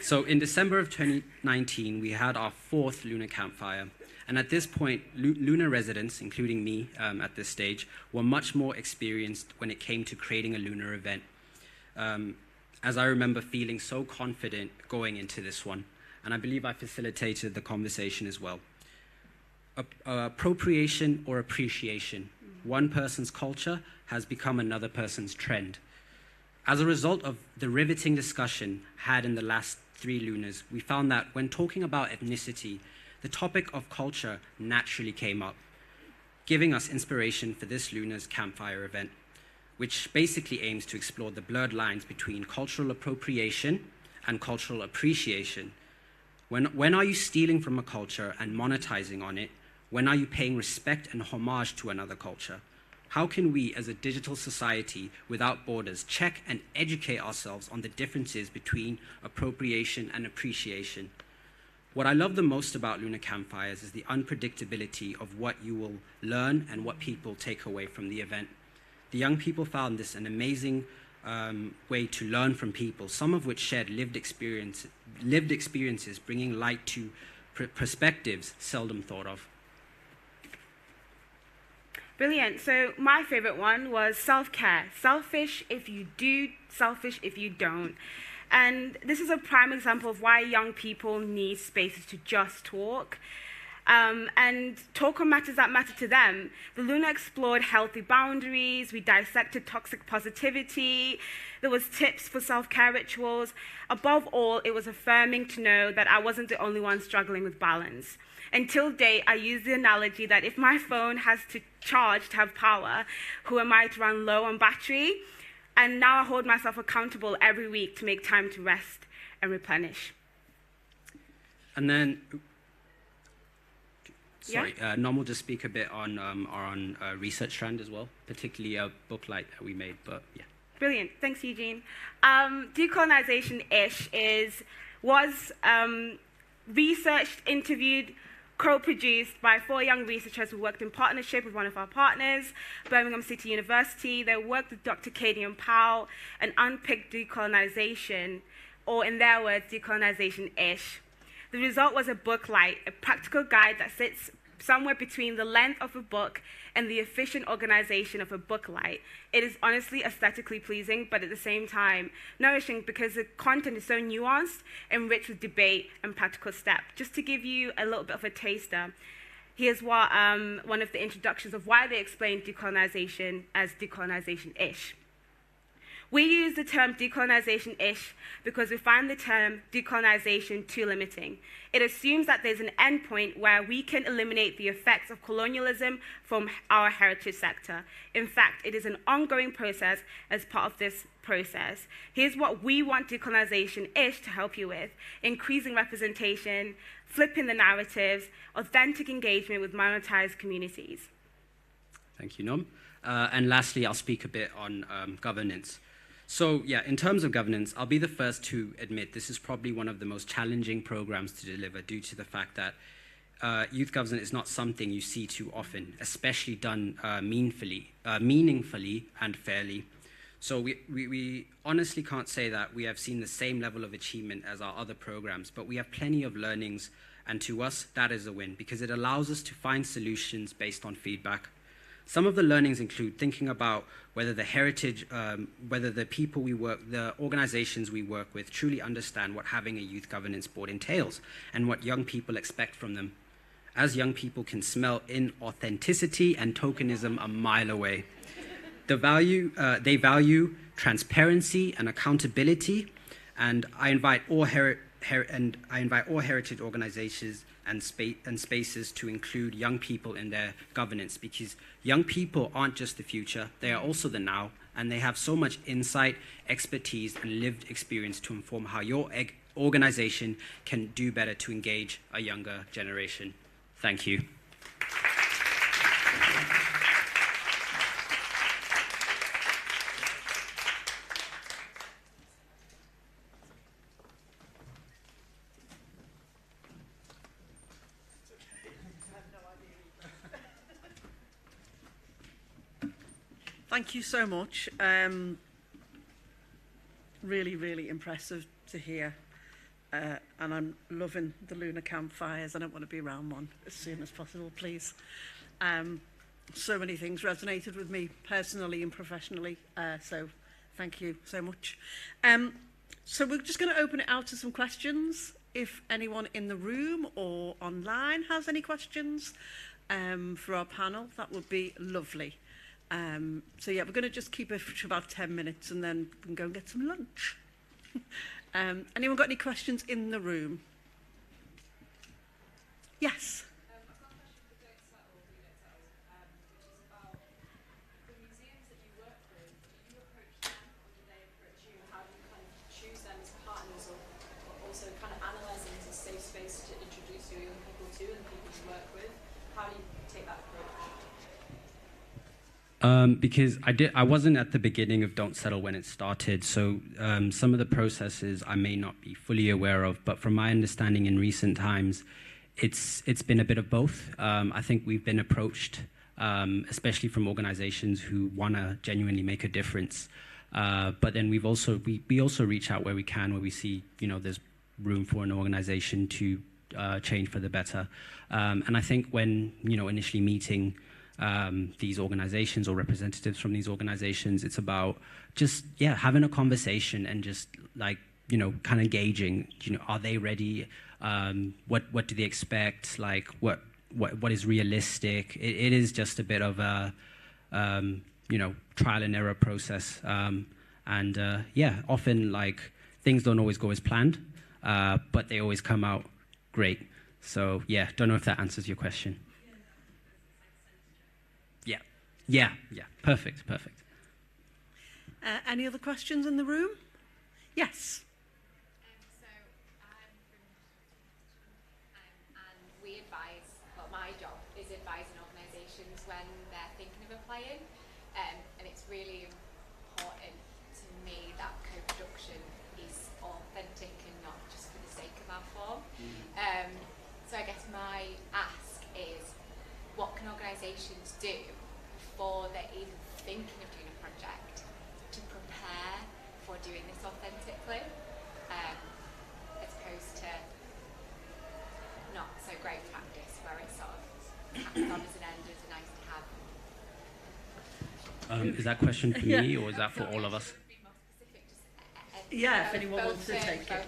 Speaker 7: So in December of 2019, we had our 4th Lunar Campfire. And at this point, Lunar residents, including me at this stage, were much more experienced when it came to creating a Lunar event. As I remember feeling so confident going into this one. And I believe I facilitated the conversation as well. Appropriation or appreciation. One person's culture has become another person's trend. As a result of the riveting discussion had in the last 3 Lunars, we found that when talking about ethnicity, the topic of culture naturally came up, giving us inspiration for this Lunar's Campfire event, which basically aims to explore the blurred lines between cultural appropriation and cultural appreciation. When are you stealing from a culture and monetizing on it? When are you paying respect and homage to another culture? How can we, as a digital society without borders, check and educate ourselves on the differences between appropriation and appreciation? What I love the most about Lunar Campfires is the unpredictability of what you will learn and what people take away from the event. The young people found this an amazing way to learn from people, some of which shared lived experiences, bringing light to perspectives seldom thought of.
Speaker 9: Brilliant. So my favorite one was self-care. Selfish if you do, selfish if you don't. And this is a prime example of why young people need spaces to just talk. And talk on matters that matter to them. The Luna explored healthy boundaries. We dissected toxic positivity. There was tips for self-care rituals. Above all, it was affirming to know that I wasn't the only one struggling with balance. Until date, I use the analogy that if my phone has to charge to have power, who am I to run low on battery? And now I hold myself accountable every week to make time to rest and replenish.
Speaker 7: And then, Nom will just speak a bit on our research strand as well, particularly a booklight that we made, but yeah.
Speaker 9: Brilliant. Thanks, Eugene. Decolonization-ish was researched, interviewed, co-produced by 4 young researchers who worked in partnership with one of our partners, Birmingham City University. They worked with Dr. Kadian Powell and unpicked decolonization, or in their words, decolonization-ish. The result was a booklight, a practical guide that sits somewhere between the length of a book and the efficient organization of a booklight. It is honestly aesthetically pleasing, but at the same time nourishing because the content is so nuanced and rich with debate and practical steps. Just to give you a little bit of a taster, here's what one of the introductions of why they explain decolonization as decolonization-ish. We use the term decolonization-ish because we find the term decolonization too limiting. It assumes that there's an endpoint where we can eliminate the effects of colonialism from our heritage sector. In fact, it is an ongoing process as part of this process. Here's what we want decolonization-ish to help you with: increasing representation, flipping the narratives, authentic engagement with minoritized communities.
Speaker 7: Thank you, Nom. And lastly, I'll speak a bit on governance. So yeah, in terms of governance, I'll be the first to admit this is probably one of the most challenging programs to deliver due to the fact that youth governance is not something you see too often, especially done meaningfully and fairly. So we honestly can't say that we have seen the same level of achievement as our other programs, but we have plenty of learnings, and to us, that is a win because it allows us to find solutions based on feedback. Some of the learnings include thinking about whether the heritage, whether the people we work, the organizations we work with truly understand what having a youth governance board entails and what young people expect from them. As young people can smell inauthenticity and tokenism a mile away. They value transparency and accountability, and I invite all heritage organizations and spaces to include young people in their governance, because young people aren't just the future, they are also the now, and they have so much insight, expertise, and lived experience to inform how your organization can do better to engage a younger generation. Thank you.
Speaker 4: Thank you so much. Really, really impressive to hear. And I'm loving the lunar campfires. I don't want to be around one as soon as possible, please. So many things resonated with me personally and professionally. So thank you so much. So we're just going to open it out to some questions. If anyone in the room or online has any questions for our panel, that would be lovely. So yeah, we're going to just keep it for about 10 minutes and then we can go and get some lunch. Anyone got any questions in the room? Yes.
Speaker 7: Because I wasn't at the beginning of Don't Settle when it started, so some of the processes I may not be fully aware of, but from my understanding in recent times, it's been a bit of both. I think we've been approached, especially from organizations who want to genuinely make a difference, but then we also reach out where we can, where we see there's room for an organization to change for the better. And I think when initially meeting these organizations or representatives from these organizations, it's about just having a conversation and just kind of gauging, are they ready, what do they expect, what is realistic. It is just a bit of a trial and error process, and often things don't always go as planned, but they always come out great. So don't know if that answers your question. Yeah, perfect.
Speaker 4: Any other questions in the room? Yes.
Speaker 10: And we advise, well, my job is advising organisations when they're thinking of applying, and it's really important to me that co-production is authentic and not just for the sake of our form. So I guess my ask is, what can organisations do before they're even thinking of doing a project to prepare for doing this authentically, as opposed to not so great practice where it's sort of happens on as an end, as a nice to have.
Speaker 7: Is that question for me or is that for all of us?
Speaker 4: Yeah, if anyone wants to take it.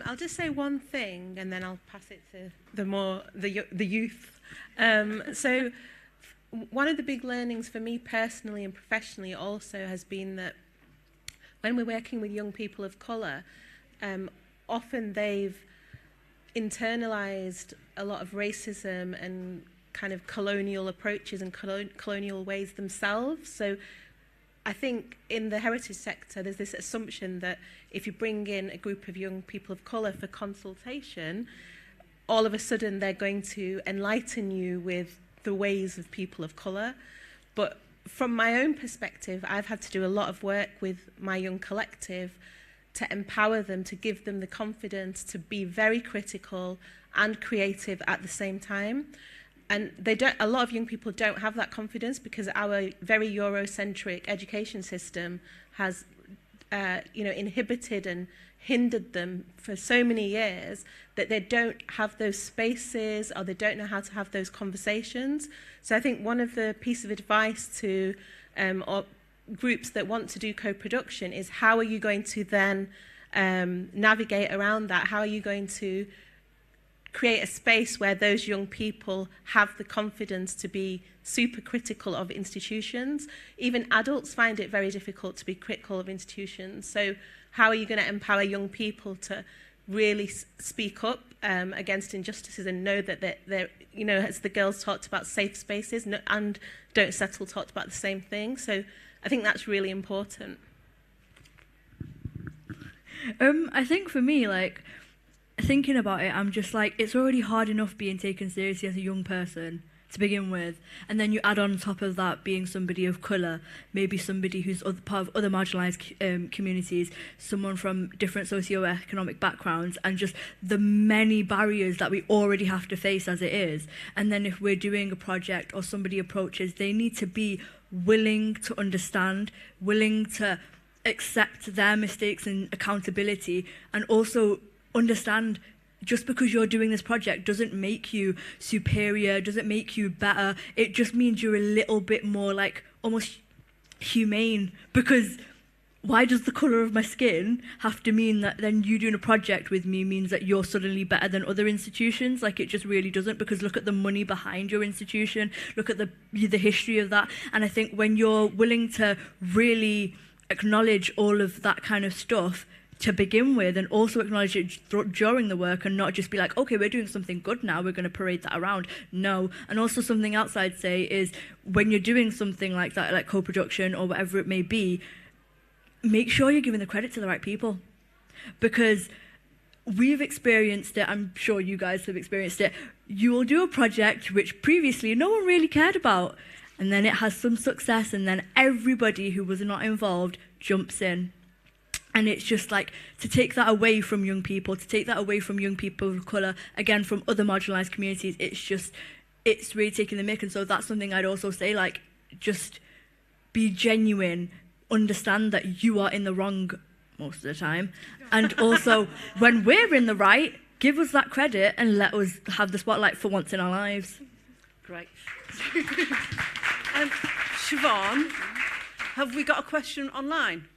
Speaker 22: I'll just say one thing and then I'll pass it to the youth. So one of the big learnings for me personally and professionally also has been that when we're working with young people of colour, often they've internalised a lot of racism and kind of colonial approaches and colonial ways themselves. So I think in the heritage sector, there's this assumption that if you bring in a group of young people of colour for consultation, all of a sudden they're going to enlighten you with the ways of people of colour. But from my own perspective, I've had to do a lot of work with my young collective to empower them, to give them the confidence to be very critical and creative at the same time. And a lot of young people don't have that confidence because our very Eurocentric education system has inhibited and hindered them for so many years that they don't have those spaces or they don't know how to have those conversations. So I think one of the pieces of advice to or groups that want to do co-production is how are you going to then navigate around that? How are you going to create a space where those young people have the confidence to be super critical of institutions? Even adults find it very difficult to be critical of institutions. So how are you going to empower young people to really speak up against injustices and know that they're, as the girls talked about, safe spaces and Don't Settle talked about the same thing. So I think that's really important.
Speaker 5: I think for me, thinking about it, I'm just it's already hard enough being taken seriously as a young person to begin with, and then you add on top of that being somebody of colour, maybe somebody who's part of other marginalised communities, someone from different socio-economic backgrounds, and just the many barriers that we already have to face as it is. And then if we're doing a project or somebody approaches, they need to be willing to understand, willing to accept their mistakes and accountability, and also understand just because you're doing this project doesn't make you superior, doesn't make you better. It just means you're a little bit more almost humane, because why does the colour of my skin have to mean that then you doing a project with me means that you're suddenly better than other institutions? It just really doesn't, because look at the money behind your institution, look at the history of that. And I think when you're willing to really acknowledge all of that kind of stuff to begin with, and also acknowledge it during the work, and not just be okay, we're doing something good now, we're going to parade that around. No. And also something else I'd say is when you're doing something like that, like co-production or whatever it may be, make sure you're giving the credit to the right people. Because we've experienced it, I'm sure you guys have experienced it, you will do a project which previously no one really cared about, and then it has some success, and then everybody who was not involved jumps in. And it's just to take that away from young people, to take that away from young people of colour, again, from other marginalised communities, it's really taking the mick. And so that's something I'd also say, just be genuine, understand that you are in the wrong most of the time. And also, when we're in the right, give us that credit and let us have the spotlight for once in our lives.
Speaker 4: Great. Siobhan, have we got a question online?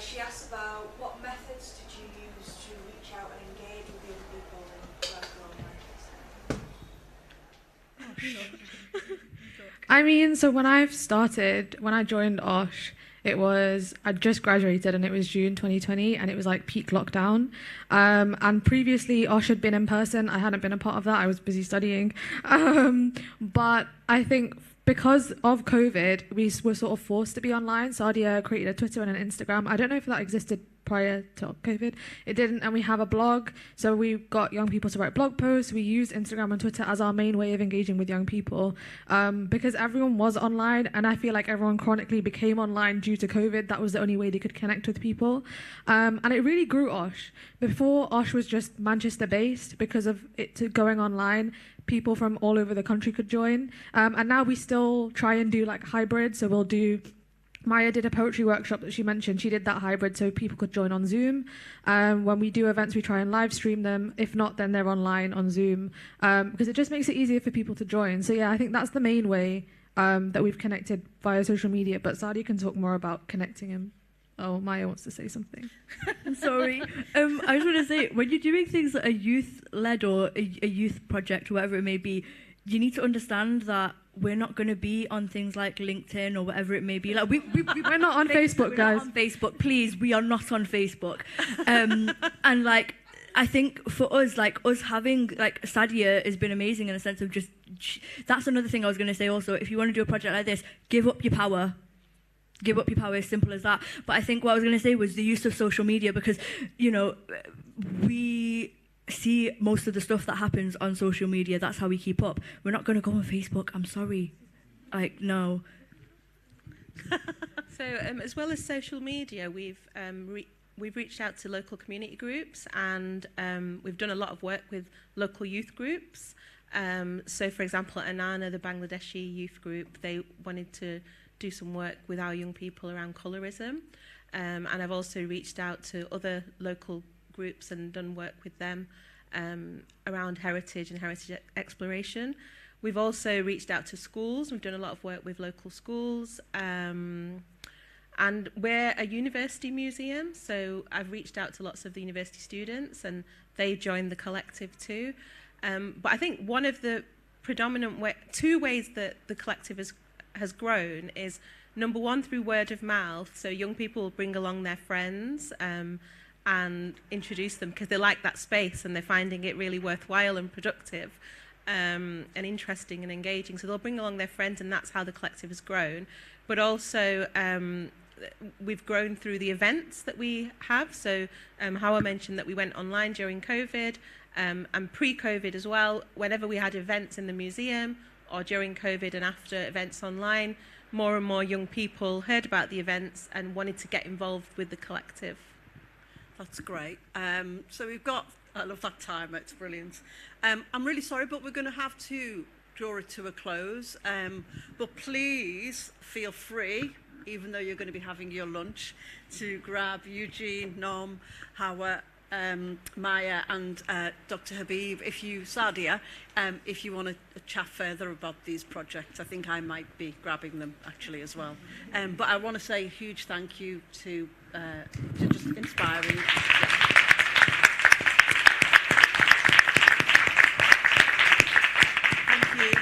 Speaker 11: She asked about what methods did you use to reach out and engage with young people in
Speaker 2: So when I joined OSH, I'd just graduated and it was June 2020 and it was peak lockdown. And previously OSH had been in person. I hadn't been a part of that. I was busy studying. But I think because of COVID, we were sort of forced to be online. Sadia created a Twitter and an Instagram. I don't know if that existed prior to COVID. It didn't, and we have a blog. So we got young people to write blog posts. We used Instagram and Twitter as our main way of engaging with young people because everyone was online, and I feel like everyone chronically became online due to COVID. That was the only way they could connect with people. And it really grew OSH. Before, OSH was just Manchester-based. Because of it going online, people from all over the country could join. And now we still try and do hybrid. So we'll do... Maya did a poetry workshop that she mentioned. She did that hybrid so people could join on Zoom. When we do events, we try and live stream them. If not, then they're online on Zoom because it just makes it easier for people to join. So yeah, I think that's the main way that we've connected via social media. But Sadia can talk more about connecting him. Oh, Maya wants to say something.
Speaker 5: Sorry. I just want to say, when you're doing things that are youth-led or a youth project or whatever it may be, you need to understand that we're not going to be on things like LinkedIn or whatever it may be. Like
Speaker 2: we're not on Facebook, guys.
Speaker 5: Not on Facebook, please. We are not on Facebook. And like, I think for us, like us having like Sadia has been amazing in a sense of just. That's another thing I was going to say. Also, if you want to do a project like this, give up your power. Give up your power, as simple as that. But I think what I was going to say was the use of social media, because, you know, we see most of the stuff that happens on social media. That's how we keep up. We're not going to go on Facebook. I'm sorry. Like, no.
Speaker 22: So, as well as social media, we've reached out to local community groups, and we've done a lot of work with local youth groups. So, for example, Anana, the Bangladeshi youth group, they wanted to do some work with our young people around colorism. And I've also reached out to other local groups and done work with them around heritage and heritage exploration. We've also reached out to schools. We've done a lot of work with local schools. And we're a university museum, so I've reached out to lots of the university students, and they joined the collective too. But I think one of the predominant two ways that the collective has grown is, number one, through word of mouth. So young people bring along their friends and introduce them because they like that space and they're finding it really worthwhile and productive and interesting and engaging. So they'll bring along their friends, and that's how the collective has grown. But also we've grown through the events that we have. So Hawa mentioned that we went online during COVID and pre-COVID as well. Whenever we had events in the museum, or during COVID and after events online, more and more young people heard about the events and wanted to get involved with the collective.
Speaker 4: That's great. So we've got, I love that timer, it's brilliant. I'm really sorry, but we're going to have to draw it to a close. But please feel free, even though you're going to be having your lunch, to grab Eugene, Nom, Hawa, Maya and Dr. Habib, Sadia, if you want to chat further about these projects. I think I might be grabbing them actually as well. But I want to say a huge thank you to just inspiring. Thank you.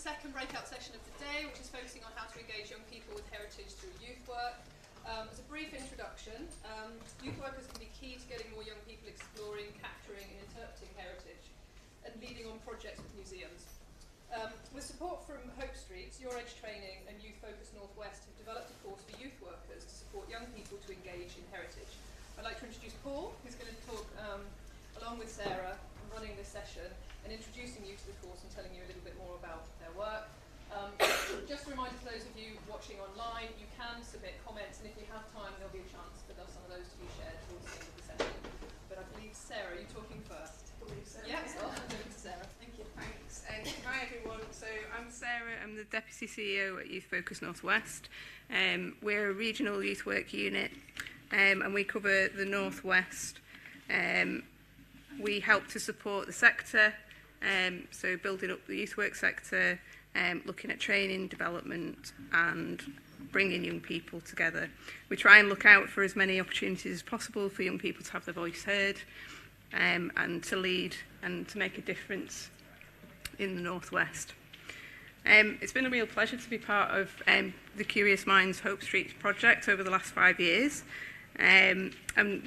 Speaker 8: second breakout session of the day, which is focusing on how to engage young people with heritage through youth work. As a brief introduction, youth workers can be key to getting more young people exploring, capturing and interpreting heritage and leading on projects with museums. With support from Hope Street, Your Edge Training and Youth Focus Northwest have developed a course for youth workers to support young people to engage in heritage. I'd like to introduce Paul, who's going to talk along with Sarah, running this session and introducing you to the course and telling you a little bit more about their work. Just a reminder for those of you watching online, you can submit comments, and if you have time, there'll be a chance for some of those to be shared towards the end of the session. But I believe, Sarah, you're talking first.
Speaker 12: I believe so.
Speaker 8: Yes, I'll hand over to Sarah. Thank you.
Speaker 12: Thanks. Hi everyone. So I'm Sarah. I'm the Deputy CEO at Youth Focus Northwest. We're a regional youth work unit, and we cover the Northwest. We help to support the sector, so building up the youth work sector, looking at training, development and bringing young people together. We try and look out for as many opportunities as possible for young people to have their voice heard and to lead and to make a difference in the Northwest. It's been a real pleasure to be part of the Curious Minds Hope Street project over the last 5 years. And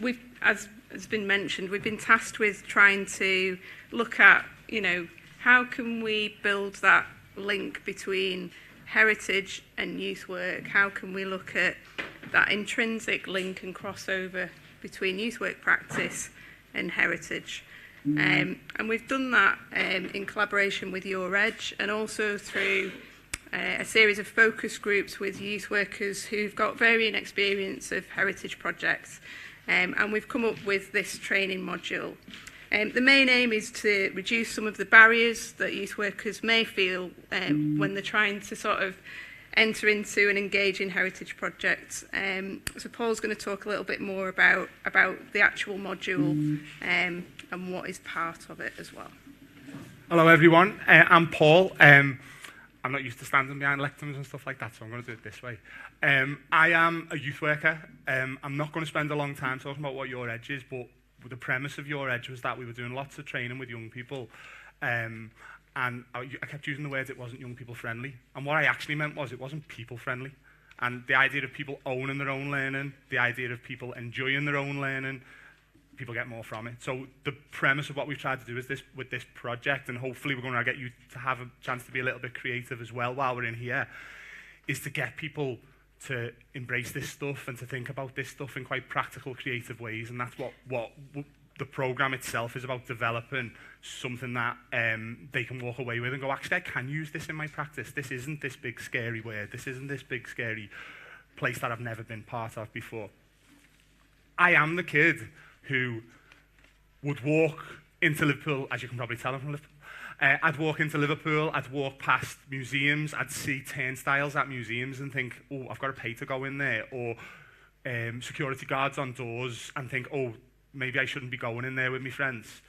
Speaker 12: we've, as has been mentioned, we've been tasked with trying to look at, how can we build that link between heritage and youth work? How can we look at that intrinsic link and crossover between youth work practice and heritage? And we've done that in collaboration with Your Edge and also through a series of focus groups with youth workers who've got varying experience of heritage projects. And we've come up with this training module. The main aim is to reduce some of the barriers that youth workers may feel when they're trying to sort of enter into and engage in heritage projects. So Paul's going to talk a little bit more about the actual module and what is part of it as well.
Speaker 23: Hello everyone, I'm Paul. I'm not used to standing behind lecterns and stuff like that, so I'm going to do it this way. I am a youth worker. I'm not going to spend a long time talking about what Your Edge is, but the premise of Your Edge was that we were doing lots of training with young people, and I kept using the words it wasn't young people friendly, and what I actually meant was it wasn't people friendly. And the idea of people owning their own learning, the idea of people enjoying their own learning, people get more from it. So the premise of what we've tried to do is this with this project, and hopefully we're going to get you to have a chance to be a little bit creative as well while we're in here, is to get people to embrace this stuff and to think about this stuff in quite practical, creative ways. And that's what the program itself is about, developing something that they can walk away with and go, actually, I can use this in my practice. This isn't this big, scary word. This isn't this big, scary place that I've never been part of before. I am the kid who would walk into Liverpool, as you can probably tell I'm from Liverpool. I'd walk into Liverpool, I'd walk past museums, I'd see turnstiles at museums and think, oh, I've got to pay to go in there, or security guards on doors and think, oh, maybe I shouldn't be going in there with my friends.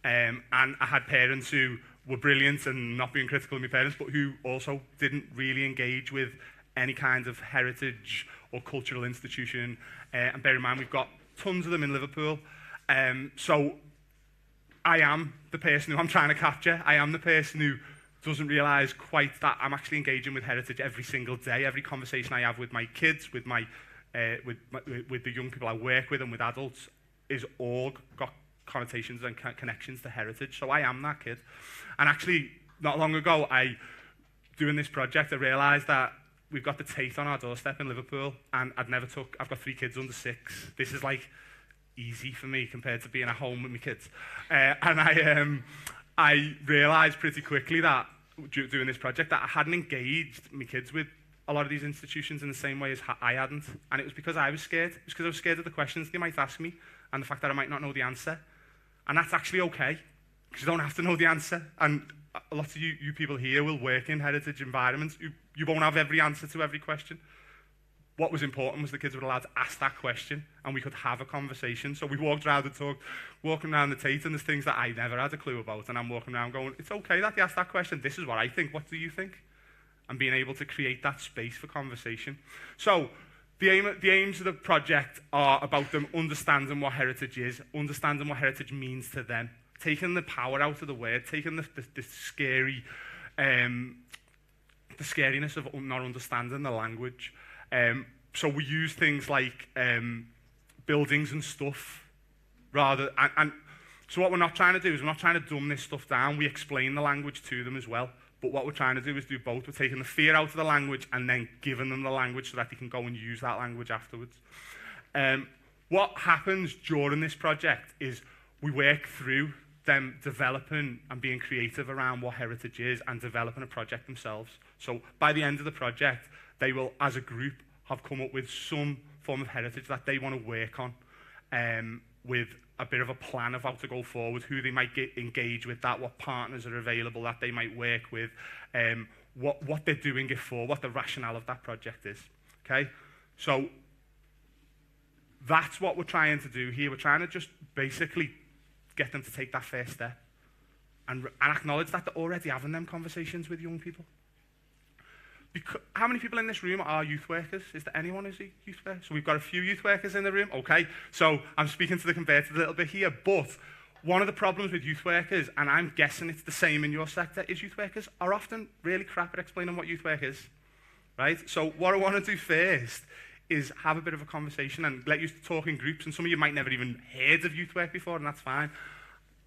Speaker 23: And I had parents who were brilliant, and not being critical of my parents, but who also didn't really engage with any kind of heritage or cultural institution. And bear in mind, we've got tons of them in Liverpool. So I am the person who I'm trying to capture. I am the person who doesn't realise quite that I'm actually engaging with heritage every single day. Every conversation I have with my kids, with the young people I work with and with adults, is all got connotations and connections to heritage. So I am that kid. And actually, not long ago, doing this project, I realised that we've got the Tate on our doorstep in Liverpool, and I've got 3 kids under 6. This is like easy for me compared to being at home with my kids. And I realised pretty quickly that doing this project that I hadn't engaged my kids with a lot of these institutions in the same way as I hadn't. And it was because I was scared. It was because I was scared of the questions they might ask me and the fact that I might not know the answer. And that's actually okay, because you don't have to know the answer. And a lot of you people here will work in heritage environments. You won't have every answer to every question. What was important was the kids were allowed to ask that question and we could have a conversation. So we walked around and talked, walking around the Tate, and there's things that I never had a clue about. And I'm walking around going, it's okay that you asked that question. This is what I think. What do you think? And being able to create that space for conversation. So the aims of the project are about them understanding what heritage is, understanding what heritage means to them, taking the power out of the word, taking the scary the scariness of not understanding the language. So we use things like buildings and stuff rather, and so what we're not trying to do is we're not trying to dumb this stuff down. We explain the language to them as well. But what we're trying to do is do both. We're taking the fear out of the language and then giving them the language so that they can go and use that language afterwards. What happens during this project is we work through them developing and being creative around what heritage is and developing a project themselves. So by the end of the project, they will, as a group, have come up with some form of heritage that they want to work on, with a bit of a plan of how to go forward, who they might engage with that, what partners are available that they might work with, what they're doing it for, what the rationale of that project is. Okay? So that's what we're trying to do here. We're trying to just basically get them to take that first step and acknowledge that they're already having them conversations with young people. How many people in this room are youth workers? Is there anyone who's a youth worker? So we've got a few youth workers in the room. Okay, so I'm speaking to the converted a little bit here, but one of the problems with youth workers, and I'm guessing it's the same in your sector, is youth workers are often really crap at explaining what youth work is, right? So what I want to do first is have a bit of a conversation and let you talk in groups, and some of you might never even heard of youth work before, and that's fine.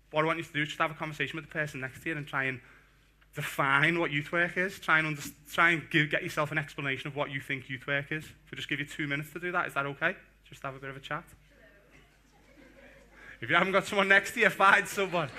Speaker 23: What I want you to do is just have a conversation with the person next to you and try and define what youth work is. Try and get yourself an explanation of what you think youth work is. If we just give you 2 minutes to do that, is that okay? Just have a bit of a chat. If you haven't got someone next to you, find someone.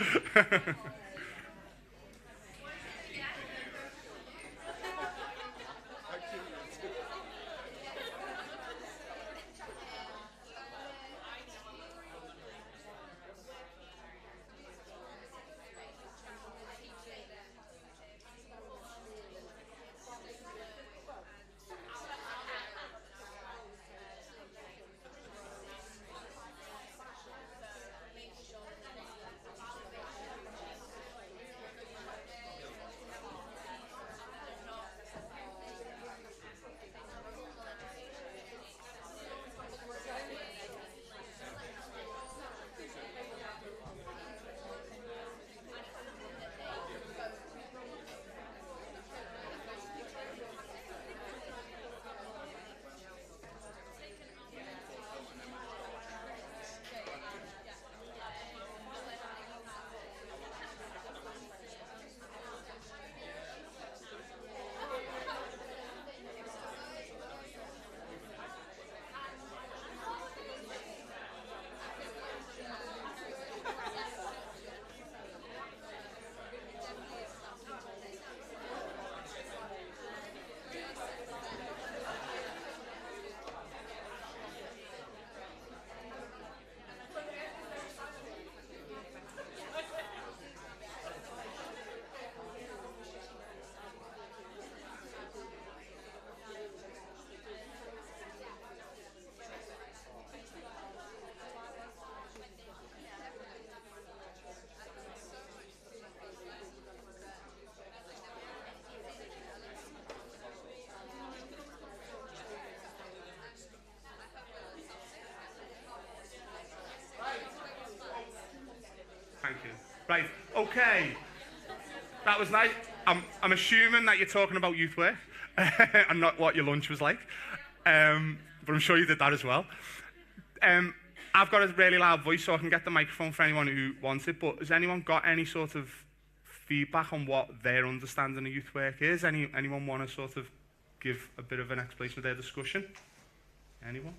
Speaker 23: Thank you. Right, okay. That was nice. I'm assuming that you're talking about youth work and not what your lunch was like. But I'm sure you did that as well. I've got a really loud voice, so I can get the microphone for anyone who wants it, but has anyone got any sort of feedback on what their understanding of youth work is? Anyone want to sort of give a bit of an explanation of their discussion? Anyone?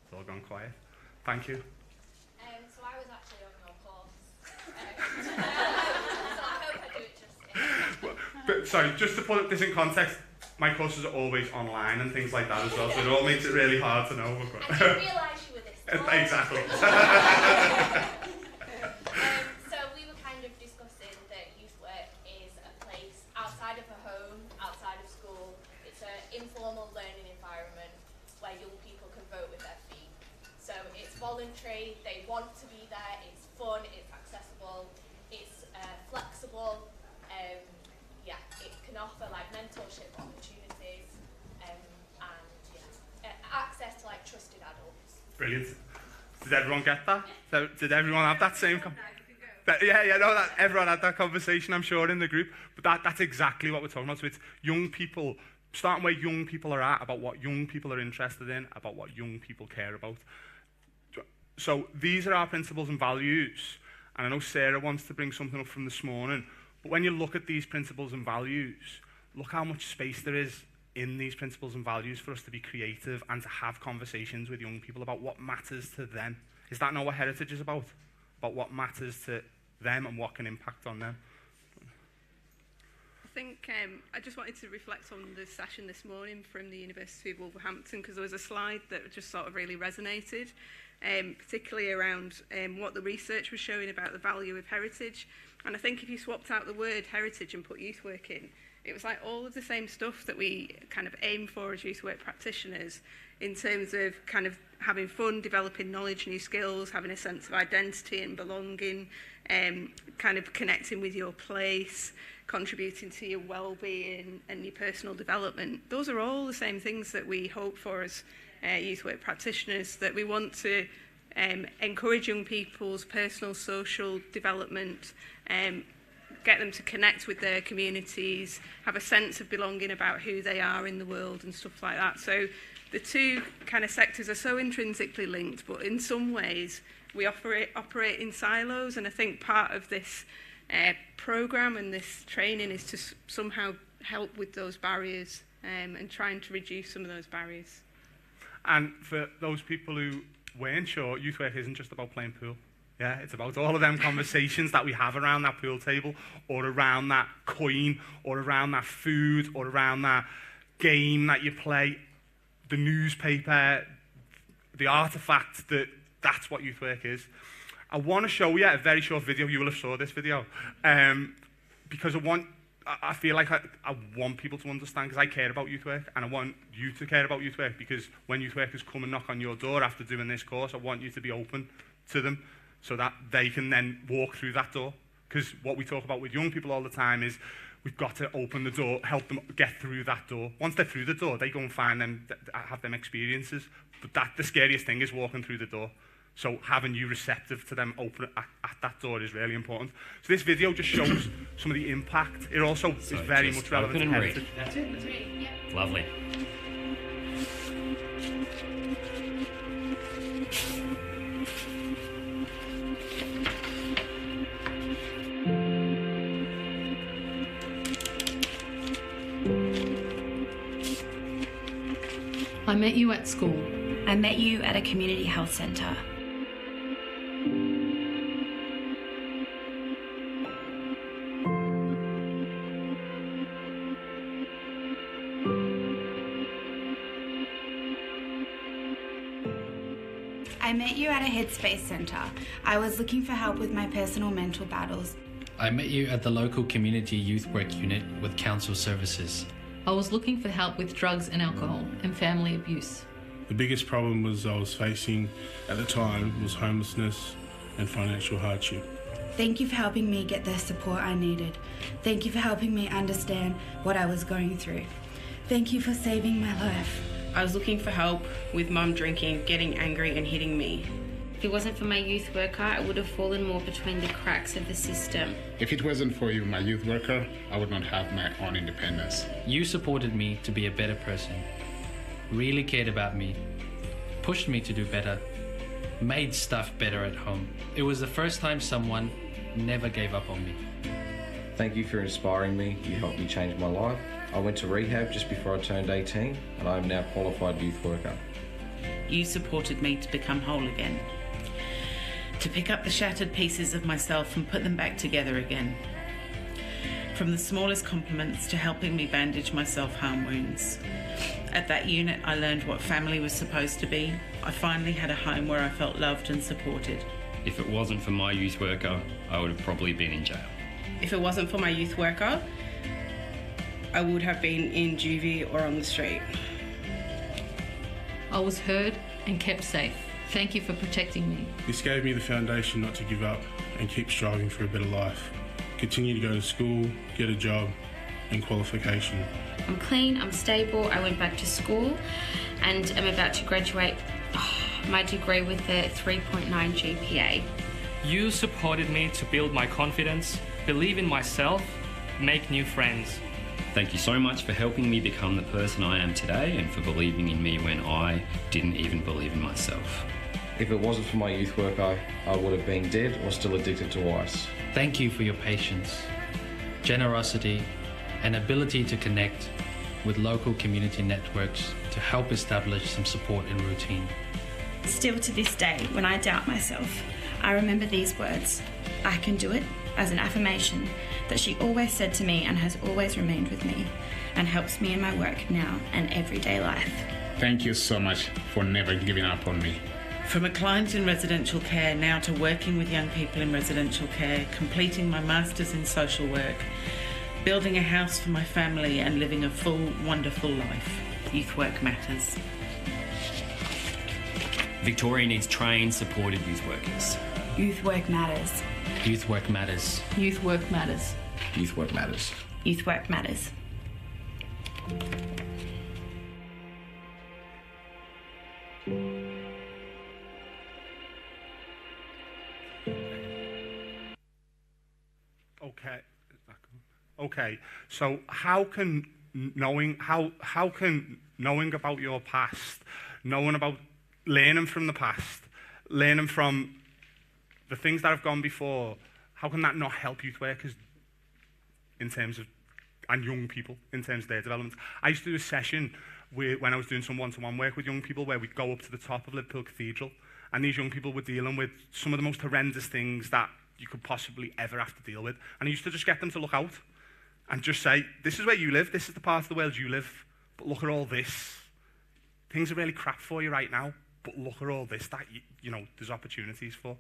Speaker 23: It's all gone quiet. Thank you.
Speaker 10: So I was actually on your course. So I hope I do it justice.
Speaker 23: But, sorry, just to put this in context, my courses are always online and things like that as well, so it all makes it really hard to know.
Speaker 10: I didn't realise you were this tall.
Speaker 23: Exactly.
Speaker 10: So we were kind of discussing that youth work is a place outside of a home, outside of school. It's an informal learning environment where young people can vote with their feet. So it's voluntary, they want to be there, it's fun, it's accessible, it's flexible, yeah, it can offer like mentorship opportunities and access to like trusted adults.
Speaker 23: Brilliant. Did everyone get that? So, did everyone have that same? Everyone had that conversation, I'm sure, in the group. But that's exactly what we're talking about. So it's young people, starting where young people are at, about what young people are interested in, about what young people care about. So these are our principles and values. And I know Sarah wants to bring something up from this morning. But when you look at these principles and values, look how much space there is in these principles and values for us to be creative and to have conversations with young people about what matters to them. Is that not what heritage is about? About what matters to them and what can impact on them?
Speaker 12: I think I just wanted to reflect on the session this morning from the University of Wolverhampton, because there was a slide that just sort of really resonated, particularly around what the research was showing about the value of heritage. And I think if you swapped out the word heritage and put youth work in, it was like all of the same stuff that we kind of aim for as youth work practitioners, in terms of kind of having fun, developing knowledge, new skills, having a sense of identity and belonging, kind of connecting with your place, contributing to your well-being and your personal development. Those are all the same things that we hope for as youth work practitioners, that we want to encourage young people's personal, social development, get them to connect with their communities, have a sense of belonging about who they are in the world and stuff like that. So the two kind of sectors are so intrinsically linked, but in some ways we operate in silos, and I think part of this programme and this training is to somehow help with those barriers and trying to reduce some of those barriers.
Speaker 23: And for those people who weren't sure, youth work isn't just about playing pool. Yeah, it's about all of them conversations that we have around that pool table, or around that coin, or around that food, or around that game that you play, the newspaper, the artifact that's what youth work is. I want to show you a very short video. You will have saw this video. Because I feel like I want people to understand, because I care about youth work, and I want you to care about youth work, because when youth workers come and knock on your door after doing this course, I want you to be open to them so that they can then walk through that door. Because what we talk about with young people all the time is we've got to open the door, help them get through that door. Once they're through the door, they go and find them, have them experiences. But the scariest thing is walking through the door. So having you receptive to them open at that door is really important. So this video just shows some of the impact. It also is very much relevant to heritage.
Speaker 14: That's it? That's it? Yeah. Lovely.
Speaker 15: I met you at school.
Speaker 16: I met you at a community health centre. I met you at a Headspace centre. I was looking for help with my personal mental battles.
Speaker 14: I met you at the local community youth work unit with council services.
Speaker 15: I was looking for help with drugs and alcohol and family abuse.
Speaker 24: The biggest problem I was facing at the time was homelessness and financial hardship.
Speaker 16: Thank you for helping me get the support I needed. Thank you for helping me understand what I was going through. Thank you for saving my life.
Speaker 25: I was looking for help with mum drinking, getting angry and hitting me.
Speaker 26: If it wasn't for my youth worker, I would have fallen more between the cracks of the system.
Speaker 27: If it wasn't for you, my youth worker, I would not have my own independence.
Speaker 14: You supported me to be a better person, really cared about me, pushed me to do better, made stuff better at home. It was the first time someone never gave up on me.
Speaker 28: Thank you for inspiring me. You helped me change my life. I went to rehab just before I turned 18, and I am now a qualified youth worker.
Speaker 25: You supported me to become whole again, to pick up the shattered pieces of myself and put them back together again. From the smallest compliments to helping me bandage my self-harm wounds. At that unit, I learned what family was supposed to be. I finally had a home where I felt loved and supported.
Speaker 14: If it wasn't for my youth worker, I would have probably been in jail.
Speaker 25: If it wasn't for my youth worker, I would have been in juvie or on the street.
Speaker 15: I was heard and kept safe. Thank you for protecting me.
Speaker 24: This gave me the foundation not to give up and keep striving for a better life. Continue to go to school, get a job and qualification.
Speaker 26: I'm clean, I'm stable, I went back to school and I'm about to graduate my degree with a 3.9 GPA.
Speaker 1: You supported me to build my confidence, believe in myself, make new friends.
Speaker 6: Thank you so much for helping me become the person I am today and for believing in me when I didn't even believe in myself.
Speaker 28: If it wasn't for my youth work, I would have been dead or still addicted to ice.
Speaker 14: Thank you for your patience, generosity, and ability to connect with local community networks to help establish some support and routine.
Speaker 13: Still to this day, when I doubt myself, I remember these words, "I can do it," as an affirmation that she always said to me and has always remained with me and helps me in my work now and everyday life.
Speaker 27: Thank you so much for never giving up on me.
Speaker 25: From a client in residential care now to working with young people in residential care, completing my Masters in social work, building a house for my family and living a full, wonderful life. Youth work matters.
Speaker 6: Victoria needs trained, supported youth workers.
Speaker 16: Youth work matters.
Speaker 14: Youth work matters.
Speaker 15: Youth work matters.
Speaker 28: Youth work matters.
Speaker 13: Youth work matters.
Speaker 23: Okay. So how can knowing about your past, knowing about learning from the past, learning from the things that have gone before, how can that not help youth workers in terms of, and young people in terms of their development? I used to do a session when I was doing some one-to-one work with young people where we'd go up to the top of Liverpool Cathedral, and these young people were dealing with some of the most horrendous things that you could possibly ever have to deal with. And I used to just get them to look out and just say, this is where you live, this is the part of the world you live, but look at all this. Things are really crap for you right now, but look at all this that, you know, there's opportunities for.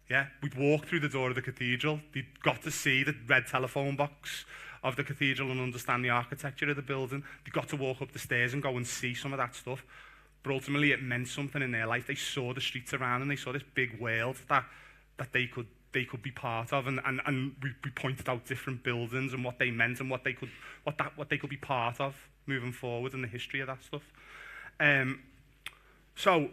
Speaker 23: Yeah, we'd walk through the door of the cathedral, they'd got to see the red telephone box of the cathedral and understand the architecture of the building. They got to walk up the stairs and go and see some of that stuff. But ultimately it meant something in their life. They saw the streets around and they saw this big world that they could be part of, and we pointed out different buildings and what they meant and what they could be part of moving forward in the history of that stuff. So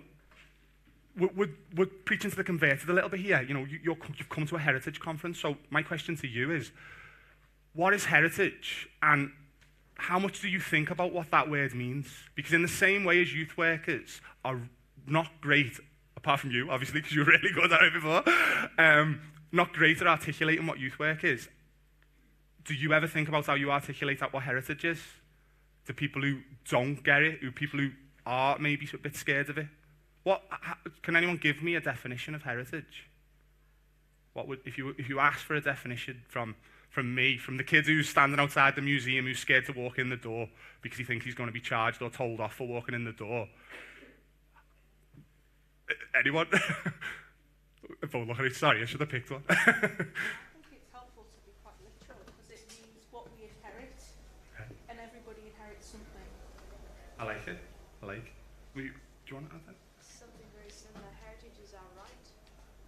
Speaker 23: we're preaching to the converted a little bit here. You know, you've come to a heritage conference. So my question to you is, what is heritage, and how much do you think about what that word means? Because in the same way as youth workers are not great, apart from you, obviously, because you're really good at it before, not great at articulating what youth work is, do you ever think about how you articulate what heritage is? To people who don't get it, people who are maybe a bit scared of it? Can anyone give me a definition of heritage? What would, if you ask for a definition from me, from the kid who's standing outside the museum who's scared to walk in the door because he thinks he's going to be charged or told off for walking in the door? Anyone? Oh, look at it. Sorry, I should have picked one.
Speaker 22: I think it's helpful to be quite literal because it means what we inherit, and everybody inherits something.
Speaker 23: I like it. Do you want to add that?
Speaker 11: Something very similar. Heritage is our right.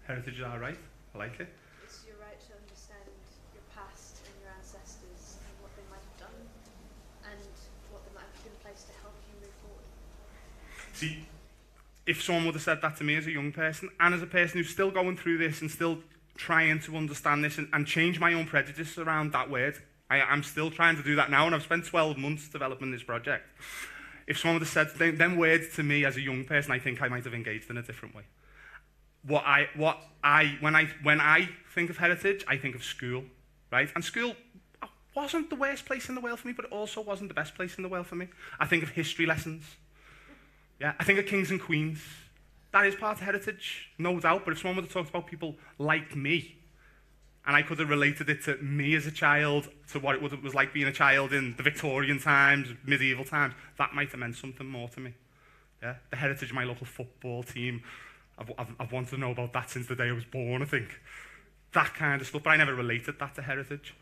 Speaker 23: Heritage is our right. I like it.
Speaker 11: It's your right to understand your past and your ancestors and what they might have done and what they might have put in place to help you move forward.
Speaker 23: See, if someone would have said that to me as a young person, and as a person who's still going through this and still trying to understand this and change my own prejudice around that word, I'm still trying to do that now, and I've spent 12 months developing this project. If someone would have said them words to me as a young person, I think I might have engaged in a different way. When I think of heritage, I think of school, right? And school wasn't the worst place in the world for me, but it also wasn't the best place in the world for me. I think of history lessons. Yeah, I think of kings and queens. That is part of heritage, no doubt, but if someone would have talked about people like me, and I could have related it to me as a child, to what it was like being a child in the Victorian times, medieval times, that might have meant something more to me. Yeah, the heritage of my local football team, I've wanted to know about that since the day I was born, I think. That kind of stuff, but I never related that to heritage.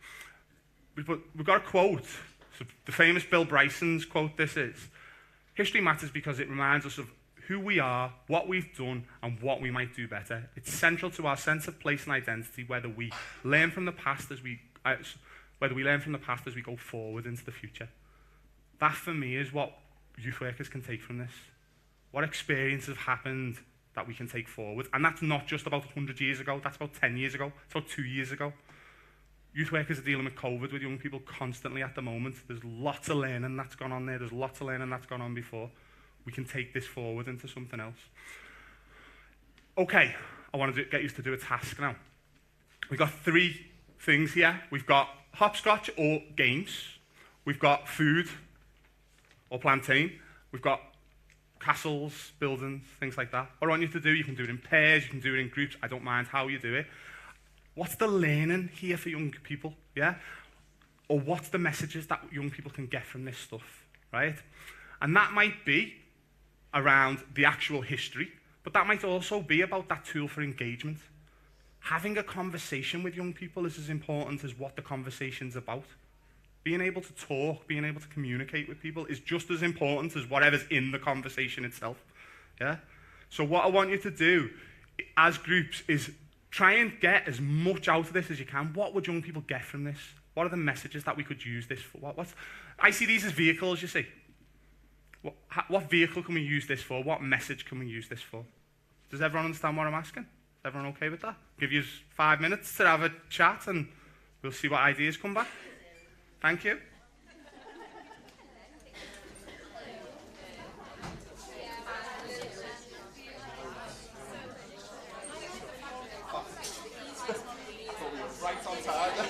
Speaker 23: But we've got a quote. So the famous Bill Bryson's quote, this is, "History matters because it reminds us of who we are, what we've done, and what we might do better. It's central to our sense of place and identity, whether we learn from the past as we go forward into the future." That, for me, is what youth workers can take from this. What experiences have happened that we can take forward. And that's not just about 100 years ago, that's about 10 years ago, it's about 2 years ago. Youth workers are dealing with COVID with young people constantly at the moment. There's lots of learning that's gone on there, there's lots of learning that's gone on before. We can take this forward into something else. Okay, I want to get you to do a task now. We've got 3 things here. We've got hopscotch or games. We've got food or plantain. We've got castles, buildings, things like that. What I want you to do, you can do it in pairs, you can do it in groups. I don't mind how you do it. What's the learning here for young people, yeah? Or what's the messages that young people can get from this stuff, right? And that might be around the actual history, but that might also be about that tool for engagement. Having a conversation with young people is as important as what the conversation's about. Being able to talk, being able to communicate with people is just as important as whatever's in the conversation itself, yeah? So what I want you to do as groups is try and get as much out of this as you can. What would young people get from this? What are the messages that we could use this for? I see these as vehicles, you see. What vehicle can we use this for? What message can we use this for? Does everyone understand what I'm asking? Is everyone okay with that? Give you 5 minutes to have a chat and we'll see what ideas come back. Thank you.
Speaker 3: Right on time.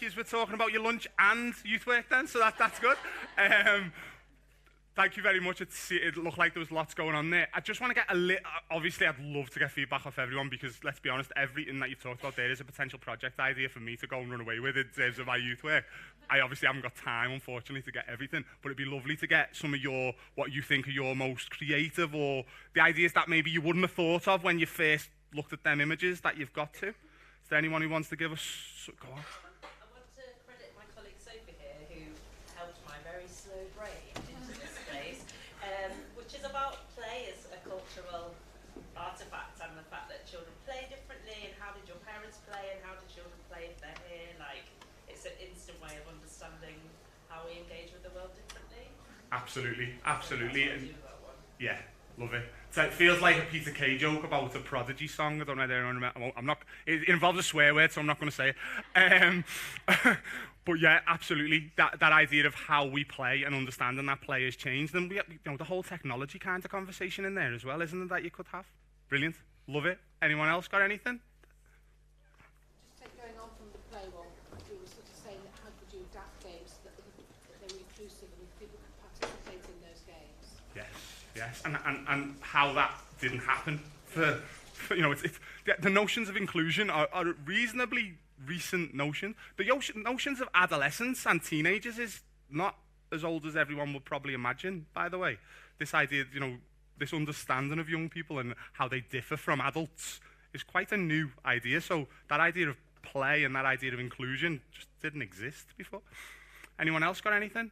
Speaker 23: you were talking about your lunch and youth work then, so that's good. Thank you very much. It looked like there was lots going on there. I just want to get a little... Obviously, I'd love to get feedback off everyone because, let's be honest, everything that you've talked about there is a potential project idea for me to go and run away with in terms of my youth work. I obviously haven't got time, unfortunately, to get everything, but it'd be lovely to get some of what you think are your most creative or the ideas that maybe you wouldn't have thought of when you first looked at them images that you've got to. Is there anyone who wants to give us... Go on.
Speaker 2: I want to credit my colleague Sophie here, who helped my very slow brain into this place, which is about play as a cultural artifact and the fact that children play differently and how did your parents play and how do children play if they're here. Like, it's an instant way of understanding how we engage with the world differently.
Speaker 23: Absolutely, absolutely. And yeah, love it. So it feels like a Peter Kay joke about a Prodigy song. I don't know if anyone remember. I'm not. It involves a swear word, so I'm not going to say it. But yeah, absolutely. That idea of how we play and understanding that play has changed. And we, the whole technology kind of conversation in there as well, isn't it? That you could have. Brilliant. Love it. Anyone else got anything?
Speaker 7: Just going on from the play one, we were sort of saying that how could you adapt games so that they were inclusive and people could participate in those games.
Speaker 23: Yes, and how that didn't happen for the notions of inclusion are a reasonably recent notion. The notions of adolescents and teenagers is not as old as everyone would probably imagine, by the way. This idea, this understanding of young people and how they differ from adults is quite a new idea. So that idea of play and that idea of inclusion just didn't exist before. Anyone else got anything?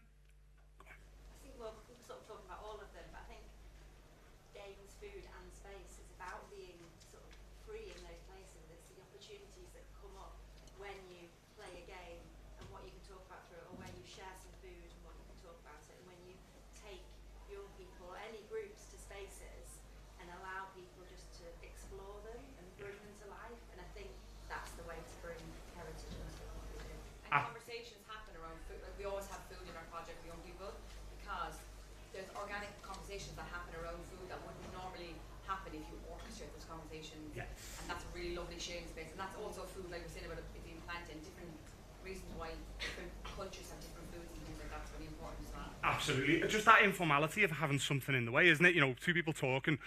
Speaker 9: Conversations happen around food. Like we always have food in our project for young people because there's organic conversations that happen around food that wouldn't normally happen if you orchestrate those conversations.
Speaker 23: Yes.
Speaker 9: And that's a really lovely sharing space. And that's also food, like we're saying about it being planted, different reasons why different cultures have different foods and things like that's really important as well.
Speaker 23: Absolutely. Just that informality of having something in the way, isn't it? Two people talking.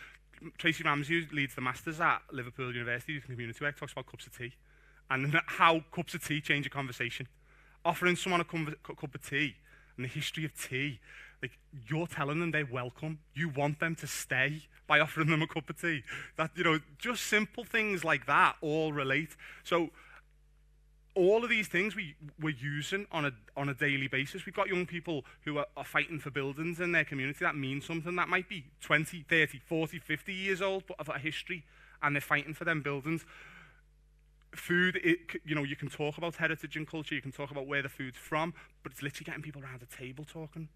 Speaker 23: Tracy Ramsey, who leads the Masters at Liverpool University Youth and Community Work, talks about cups of tea and how cups of tea change a conversation. Offering someone a cup of tea and the history of tea, like you're telling them they're welcome. You want them to stay by offering them a cup of tea. That just simple things like that all relate. So all of these things we're using on a daily basis. We've got young people who are fighting for buildings in their community. That means something. That might be 20, 30, 40, 50 years old, but of a history, and they're fighting for them buildings. Food, you can talk about heritage and culture, you can talk about where the food's from, but it's literally getting people around the table talking,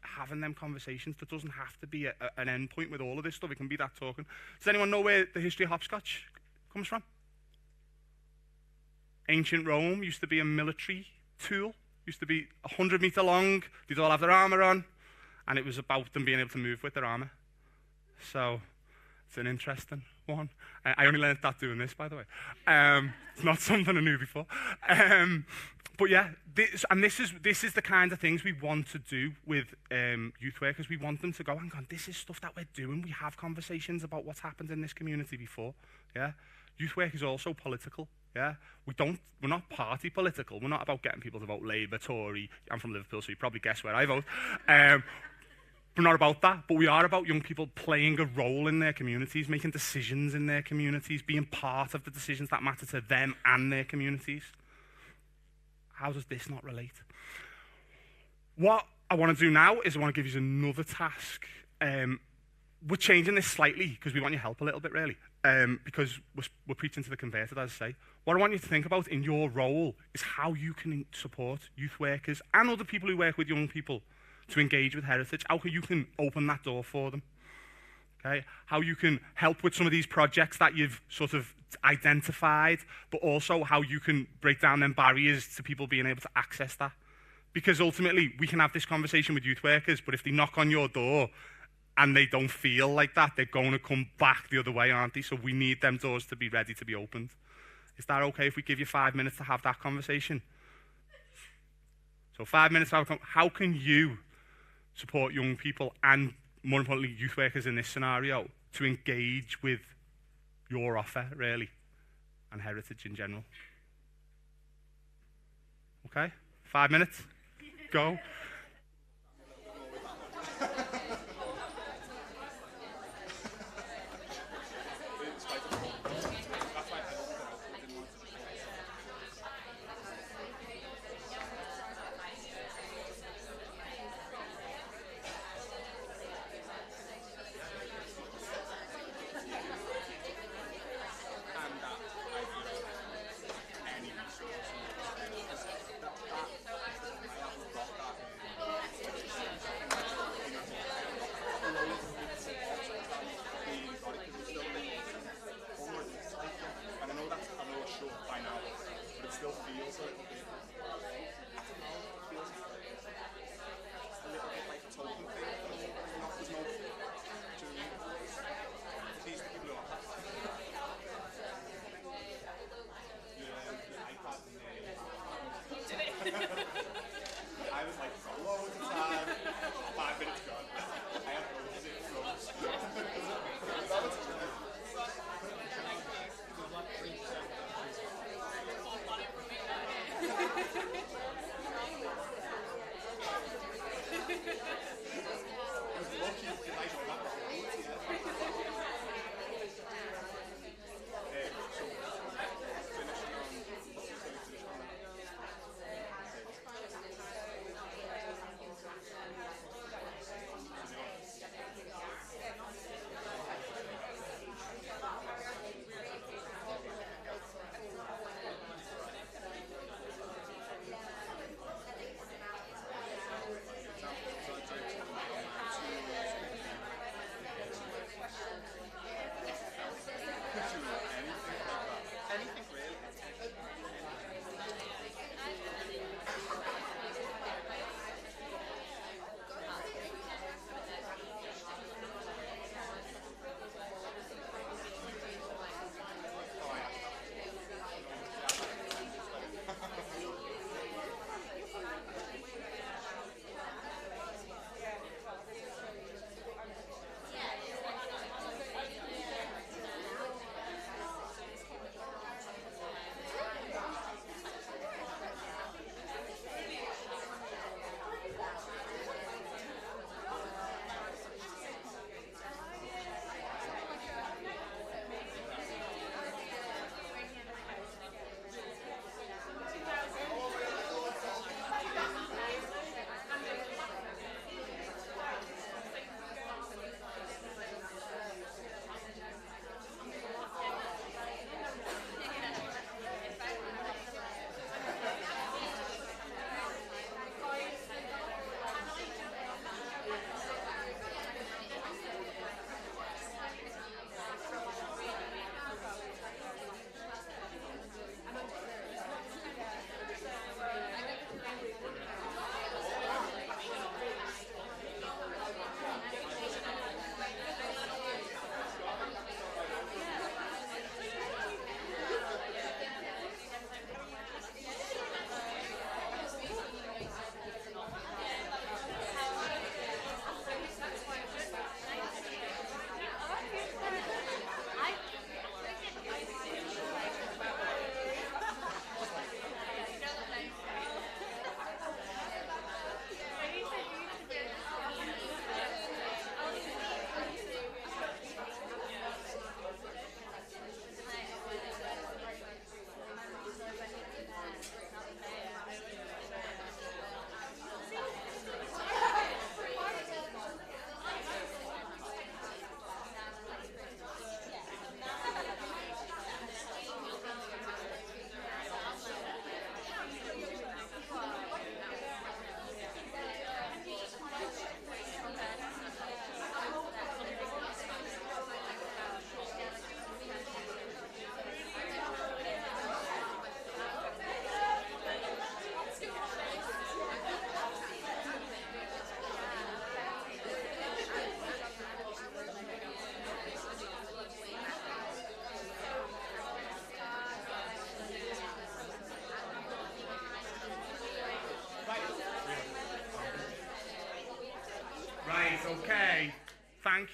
Speaker 23: having them conversations. There doesn't have to be an end point with all of this stuff. It can be that talking. Does anyone know where the history of hopscotch comes from? Ancient Rome used to be a military tool, used to be 100 metre long, they'd all have their armour on, and it was about them being able to move with their armour. So it's an interesting one. I only learned that doing this, by the way. It's not something I knew before. But yeah, this is the kind of things we want to do with youth workers. We want them to go, hang on, this is stuff that we're doing. We have conversations about what's happened in this community before. Yeah, youth work is also political. Yeah, we're not party political. We're not about getting people to vote Labour, Tory. I'm from Liverpool, so you probably guess where I vote. We're not about that, but we are about young people playing a role in their communities, making decisions in their communities, being part of the decisions that matter to them and their communities. How does this not relate? What I want to do now is I want to give you another task. We're changing this slightly because we want your help a little bit, really, because we're preaching to the converted, as I say. What I want you to think about in your role is how you can support youth workers and other people who work with young people to engage with heritage, how you can open that door for them, okay? How you can help with some of these projects that you've sort of identified, but also how you can break down them barriers to people being able to access that. Because ultimately, we can have this conversation with youth workers, but if they knock on your door and they don't feel like that, they're going to come back the other way, aren't they? So we need them doors to be ready to be opened. Is that okay if we give you 5 minutes to have that conversation? So 5 minutes, how can you support young people and, more importantly, youth workers in this scenario to engage with your offer, really, and heritage in general? Okay, 5 minutes, go.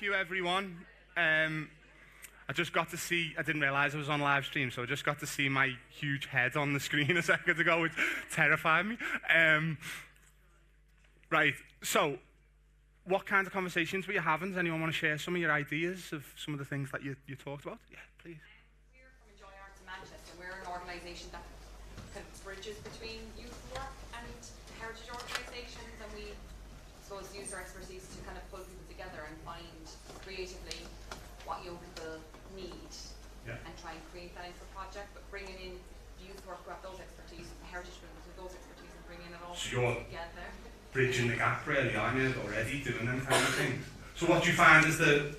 Speaker 23: thank you, everyone. I just got to see, I didn't realise I was on live stream, so I just got to see my huge head on the screen a second ago, which terrified me. Right, so what kinds of conversations were you having? Does anyone want to share some of your ideas of some of the things that you talked about? Yeah, please.
Speaker 9: We're from Enjoy Arts in Manchester. We're an organisation that kind of bridges between youth work and heritage organisations, and we, I suppose, use our expertise to kind of pull people together and find creatively what young people need, and try and create that into a project, but bringing in youth work who have those expertise, heritage builders with those expertise, and bringing it all together.
Speaker 23: Bridging the gap, really, aren't you, already doing them kind of things. So what do you find is that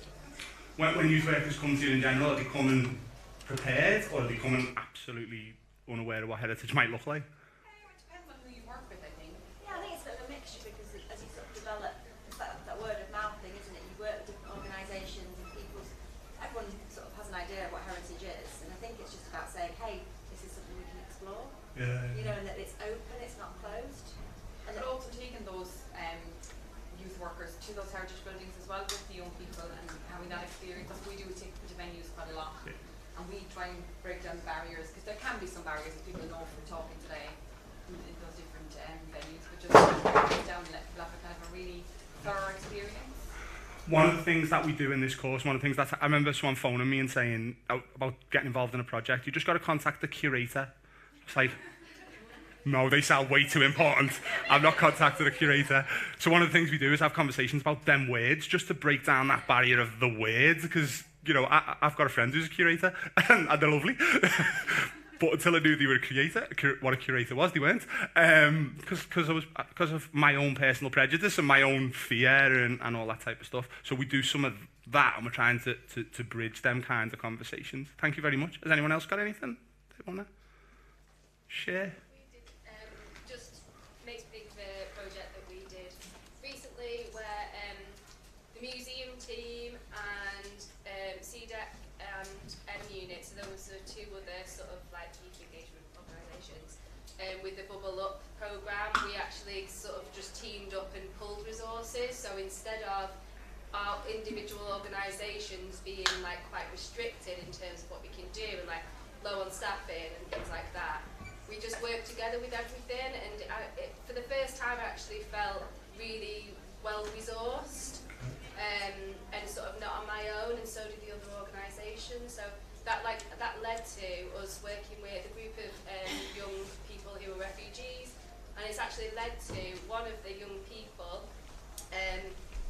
Speaker 23: when youth workers come to you in general, are they coming prepared, or are they coming absolutely unaware of what heritage might look like?
Speaker 9: It depends on who you work with, I think.
Speaker 11: Yeah, I think it's a bit of a mixture, because as you sort of develop, it's that word of mouth thing, isn't it? You work with different organisations and everyone sort of has an idea of what heritage is, and I think it's just about saying, hey, this is something we can explore. You know, and that it's open, it's not closed.
Speaker 9: And also taking those youth workers to those heritage buildings as well with the young people and having that experience. That's what we do, we take them to venues quite a lot. And we try and break down the barriers, because there can be some barriers that people know from talking today in those different venues, but just break it down and let people have a kind of a really thorough experience.
Speaker 23: One of the things that we do in this course, one of the things that I remember someone phoning me and saying about getting involved in a project, you just got to contact the curator. It's like, no, they sound way too important. I'm not contacting a curator. So one of the things we do is have conversations about them words, just to break down that barrier of the words, because, you know, I've got a friend who's a curator, and they're lovely. But until I knew they were a curator, what a curator was, they weren't. Because of my own personal prejudice and my own fear and all that type of stuff. So we do some of that, and we're trying to bridge them kinds of conversations. Thank you very much. Has anyone else got anything they want to share?
Speaker 26: Just makes me think of a project that we did recently where the museum team and CDEC and M-Unit, so those are two other sort of like youth engagement organisations, with the Bubble Up programme, we actually sort of just teamed up and pulled resources. So instead of our individual organisations being like quite restricted in terms of what we can do and like low on staffing and things like that, we just worked together with everything, and for the first time I actually felt really well resourced and sort of not on my own, and so did the other organisations. So that led to us working with a group of young people who were refugees, and it's actually led to one of the young people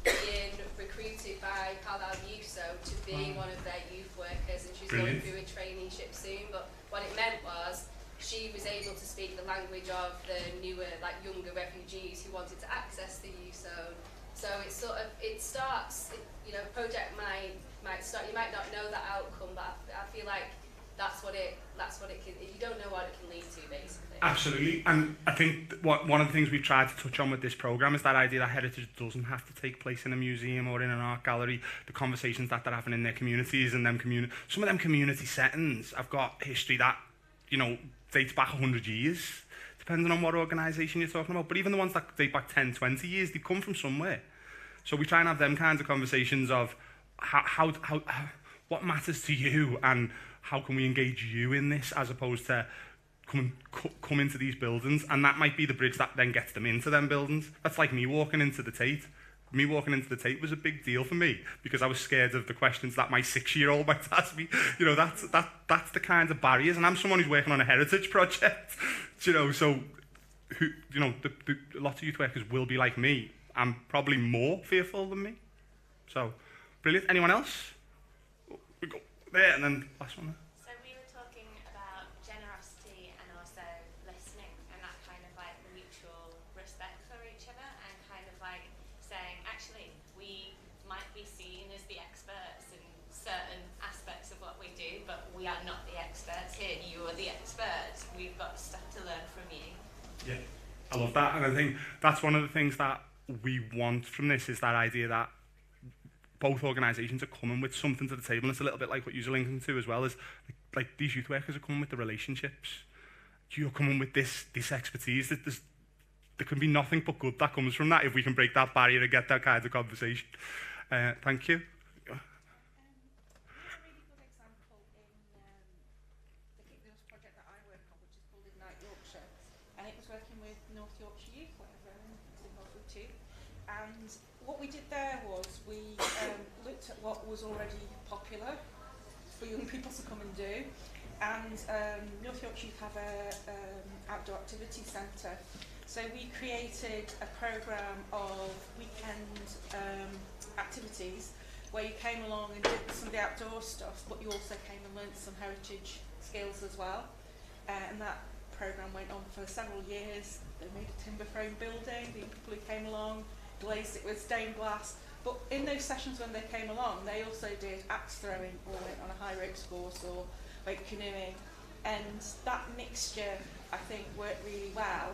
Speaker 26: being recruited by Carlisle Youth So to be one of their youth workers, and she's going through a traineeship soon. But what it meant was she was able to speak the language of the newer, like younger refugees who wanted to access the youth zone. So it's sort of, it starts, you know, project might start, you might not know that outcome, but I feel like that's what it can, you don't know what it can lead to, basically.
Speaker 23: Absolutely, and I think one of the things we've tried to touch on with this programme is that idea that heritage doesn't have to take place in a museum or in an art gallery. The conversations that they're having in their communities and some of them community settings have got history that, you know, dates back 100 years, depending on what organisation you're talking about. But even the ones that date back 10, 20 years, they come from somewhere. So we try and have them kinds of conversations of how what matters to you and how can we engage you in this, as opposed to come into these buildings, and that might be the bridge that then gets them into them buildings. That's like me walking into the Tate. Me walking into the Tate was a big deal for me because I was scared of the questions that my 6-year-old might ask me. You know, that's the kinds of barriers, and I'm someone who's working on a heritage project. You know, so lots of youth workers will be like me. I'm probably more fearful than me. So, brilliant. Anyone else? We go there, and then last one.
Speaker 26: So we were talking about generosity and also listening and that kind of like mutual respect for each other, and kind of like saying, actually, we might be seen as the experts in certain aspects of what we do, but we are not the experts here. You are the experts. We've got stuff to learn from you.
Speaker 23: Yeah, I love that, and I think that's one of the things that we want from this, is that idea that both organisations are coming with something to the table. And it's a little bit like what you're linking to as well, is like these youth workers are coming with the relationships. You're coming with this expertise. There can be nothing but good that comes from that if we can break that barrier and get that kind of conversation. Thank you.
Speaker 4: there was we looked at what was already popular for young people to come and do, and North Yorkshire Youth have a outdoor activity centre. So we created a programme of weekend activities where you came along and did some of the outdoor stuff, but you also came and learnt some heritage skills as well. And that programme went on for several years. They made a timber frame building, the people who came along glazed it with stained glass. But in those sessions when they came along, they also did axe throwing or went on a high ropes course or wake canoeing. And that mixture, I think, worked really well.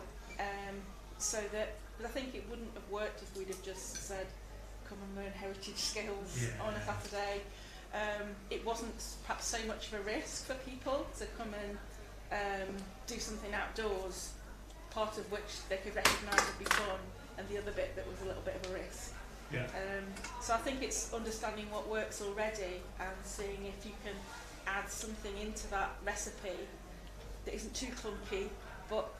Speaker 4: So that, but I think it wouldn't have worked if we'd have just said, come and learn heritage skills on a Saturday. It wasn't perhaps so much of a risk for people to come and do something outdoors, part of which they could recognise would be fun, and the other bit that was a little bit of a risk.
Speaker 23: Yeah.
Speaker 4: So I think it's understanding what works already and seeing if you can add something into that recipe that isn't too clunky, but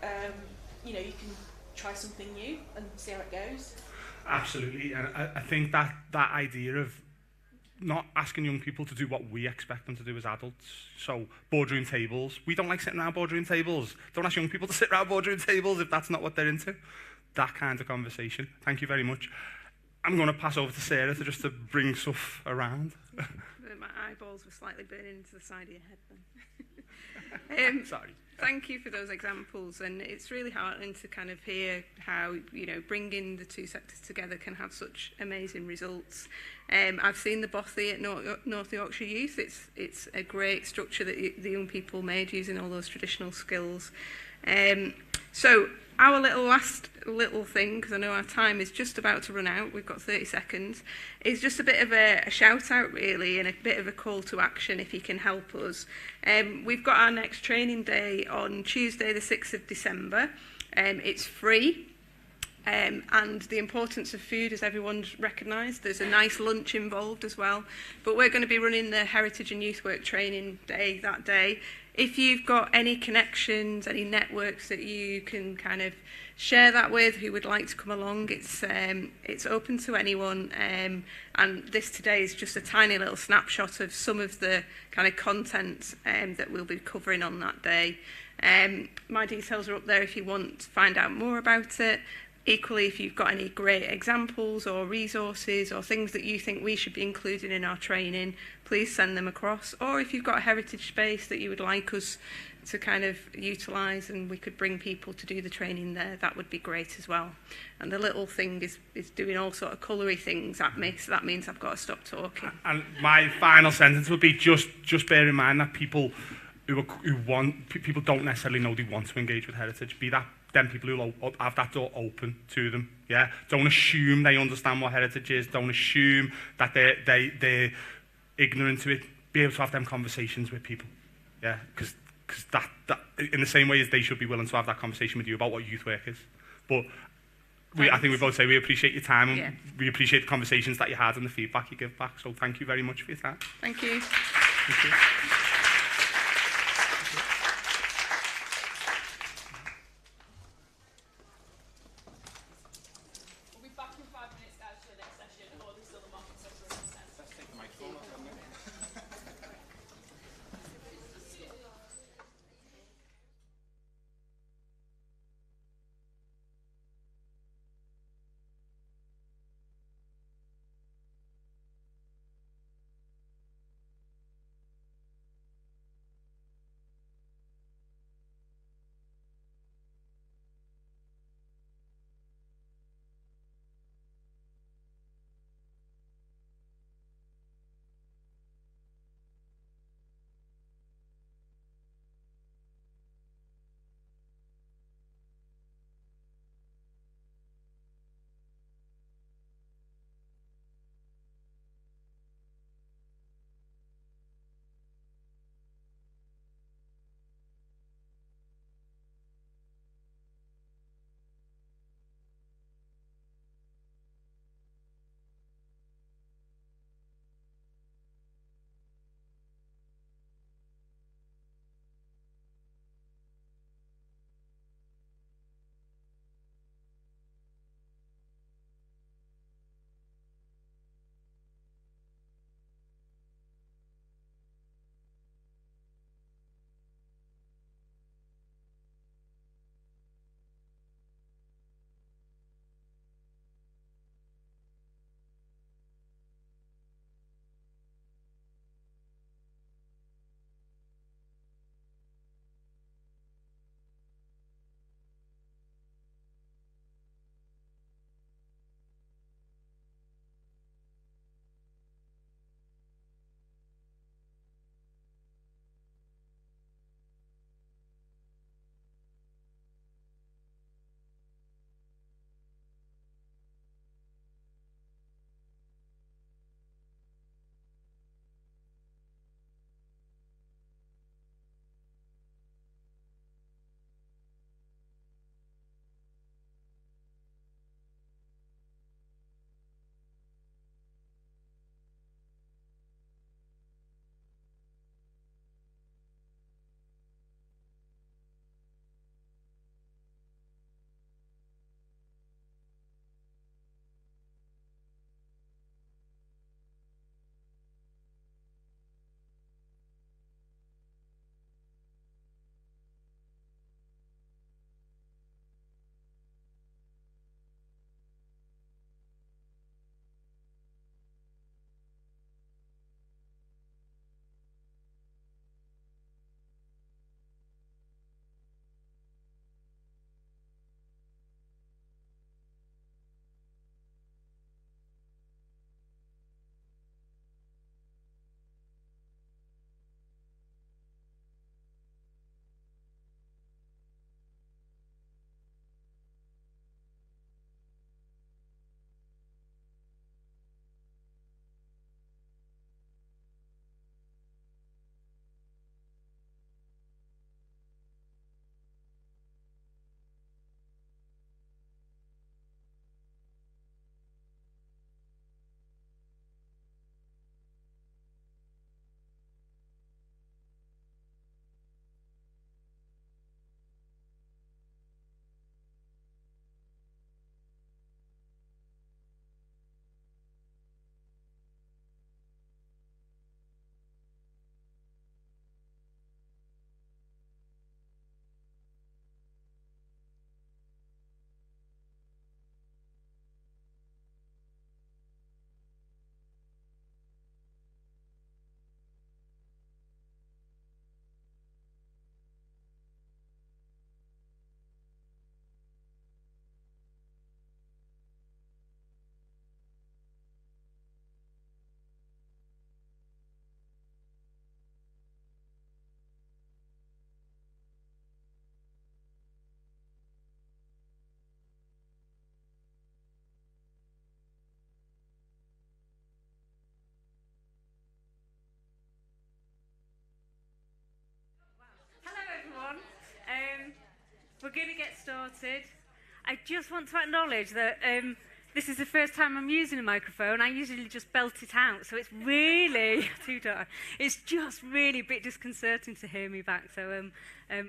Speaker 4: you know, you can try something new and see how it goes.
Speaker 23: Absolutely, and I think that idea of not asking young people to do what we expect them to do as adults. So boardroom tables, we don't like sitting around boardroom tables. Don't ask young people to sit around boardroom tables if that's not what they're into. That kind of conversation. Thank you very much. I'm going to pass over to Sarah just to bring stuff around.
Speaker 12: My eyeballs were slightly burning into the side of your head then.
Speaker 23: Sorry.
Speaker 12: Thank you for those examples, and it's really heartening to kind of hear how, you know, bringing the two sectors together can have such amazing results. I've seen the Bothy at North Yorkshire Youth. It's a great structure that the young people made using all those traditional skills. So our last little thing, because I know our time is just about to run out, we've got 30 seconds, is just a bit of a shout out really, and a bit of a call to action if you can help us. We've got our next training day on Tuesday the 6th of December. It's free. And the importance of food, as everyone's recognised, there's a nice lunch involved as well. But we're going to be running the Heritage and Youth Work Training Day that day. If you've got any connections, any networks that you can kind of share that with, who would like to come along, it's open to anyone. And this today is just a tiny little snapshot of some of the kind of content that we'll be covering on that day. My details are up there if you want to find out more about it. Equally, if you've got any great examples or resources or things that you think we should be including in our training, please send them across. Or if you've got a heritage space that you would like us to kind of utilise and we could bring people to do the training there, that would be great as well. And the little thing is doing all sort of colour-y things at me, so that means I've got to stop talking.
Speaker 23: And my final sentence would be just bear in mind that people people don't necessarily know they want to engage with heritage. Be that them people who have that door open to them. Yeah, don't assume they understand what heritage is. Don't assume that they're ignorant to it. Be able to have them conversations with people. Yeah, because that in the same way as they should be willing to have that conversation with you about what youth work is. But I think we both say we appreciate your time and we appreciate the conversations that you had and the feedback you give back. So thank you very much for your time.
Speaker 12: Thank you.
Speaker 23: Thank you.
Speaker 5: we're going to get started. I just want to acknowledge that this is the first time I'm using a microphone. I usually just belt it out, so it's really it's just really a bit disconcerting to hear me back. So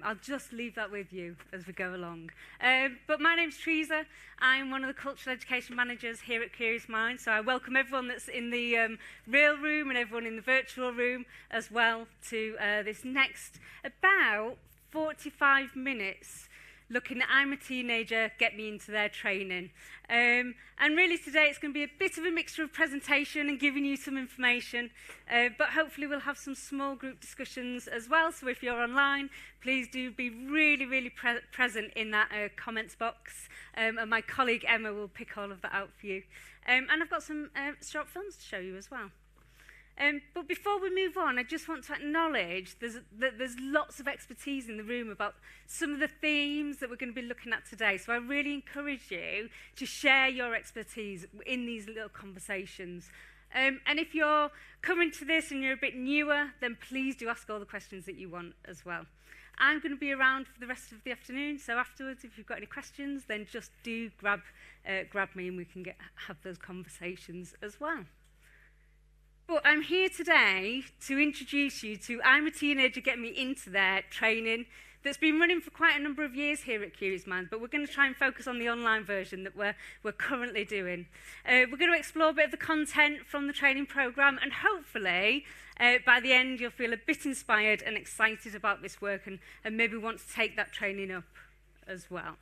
Speaker 5: I'll just leave that with you as we go along. But my name's Teresa. I'm one of the cultural education managers here at Curious Minds. So I welcome everyone that's in the real room and everyone in the virtual room as well to this next about 45 minutes looking at I'm a Teenager, Get Me Into Their training. And really today it's going to be a bit of a mixture of presentation and giving you some information, but hopefully we'll have some small group discussions as well. So if you're online, please do be really present in that comments box, and my colleague Emma will pick all of that out for you. And I've got some short films to show you as well. But before we move on, I just want to acknowledge that there's lots of expertise in the room about some of the themes that we're going to be looking at today. So I really encourage you to share your expertise in these little conversations. And if you're coming to this and you're a bit newer, then please do ask all the questions that you want as well. I'm going to be around for the rest of the afternoon, so afterwards, if you've got any questions, then just do grab me and we can have those conversations as well. But I'm here today to introduce you to I'm a Teenager, Get Me Into Their training that's been running for quite a number of years here at Curious Minds, but we're going to try and focus on the online version that we're currently doing. We're going to explore a bit of the content from the training programme, and hopefully by the end you'll feel a bit inspired and excited about this work and maybe want to take that training up as well.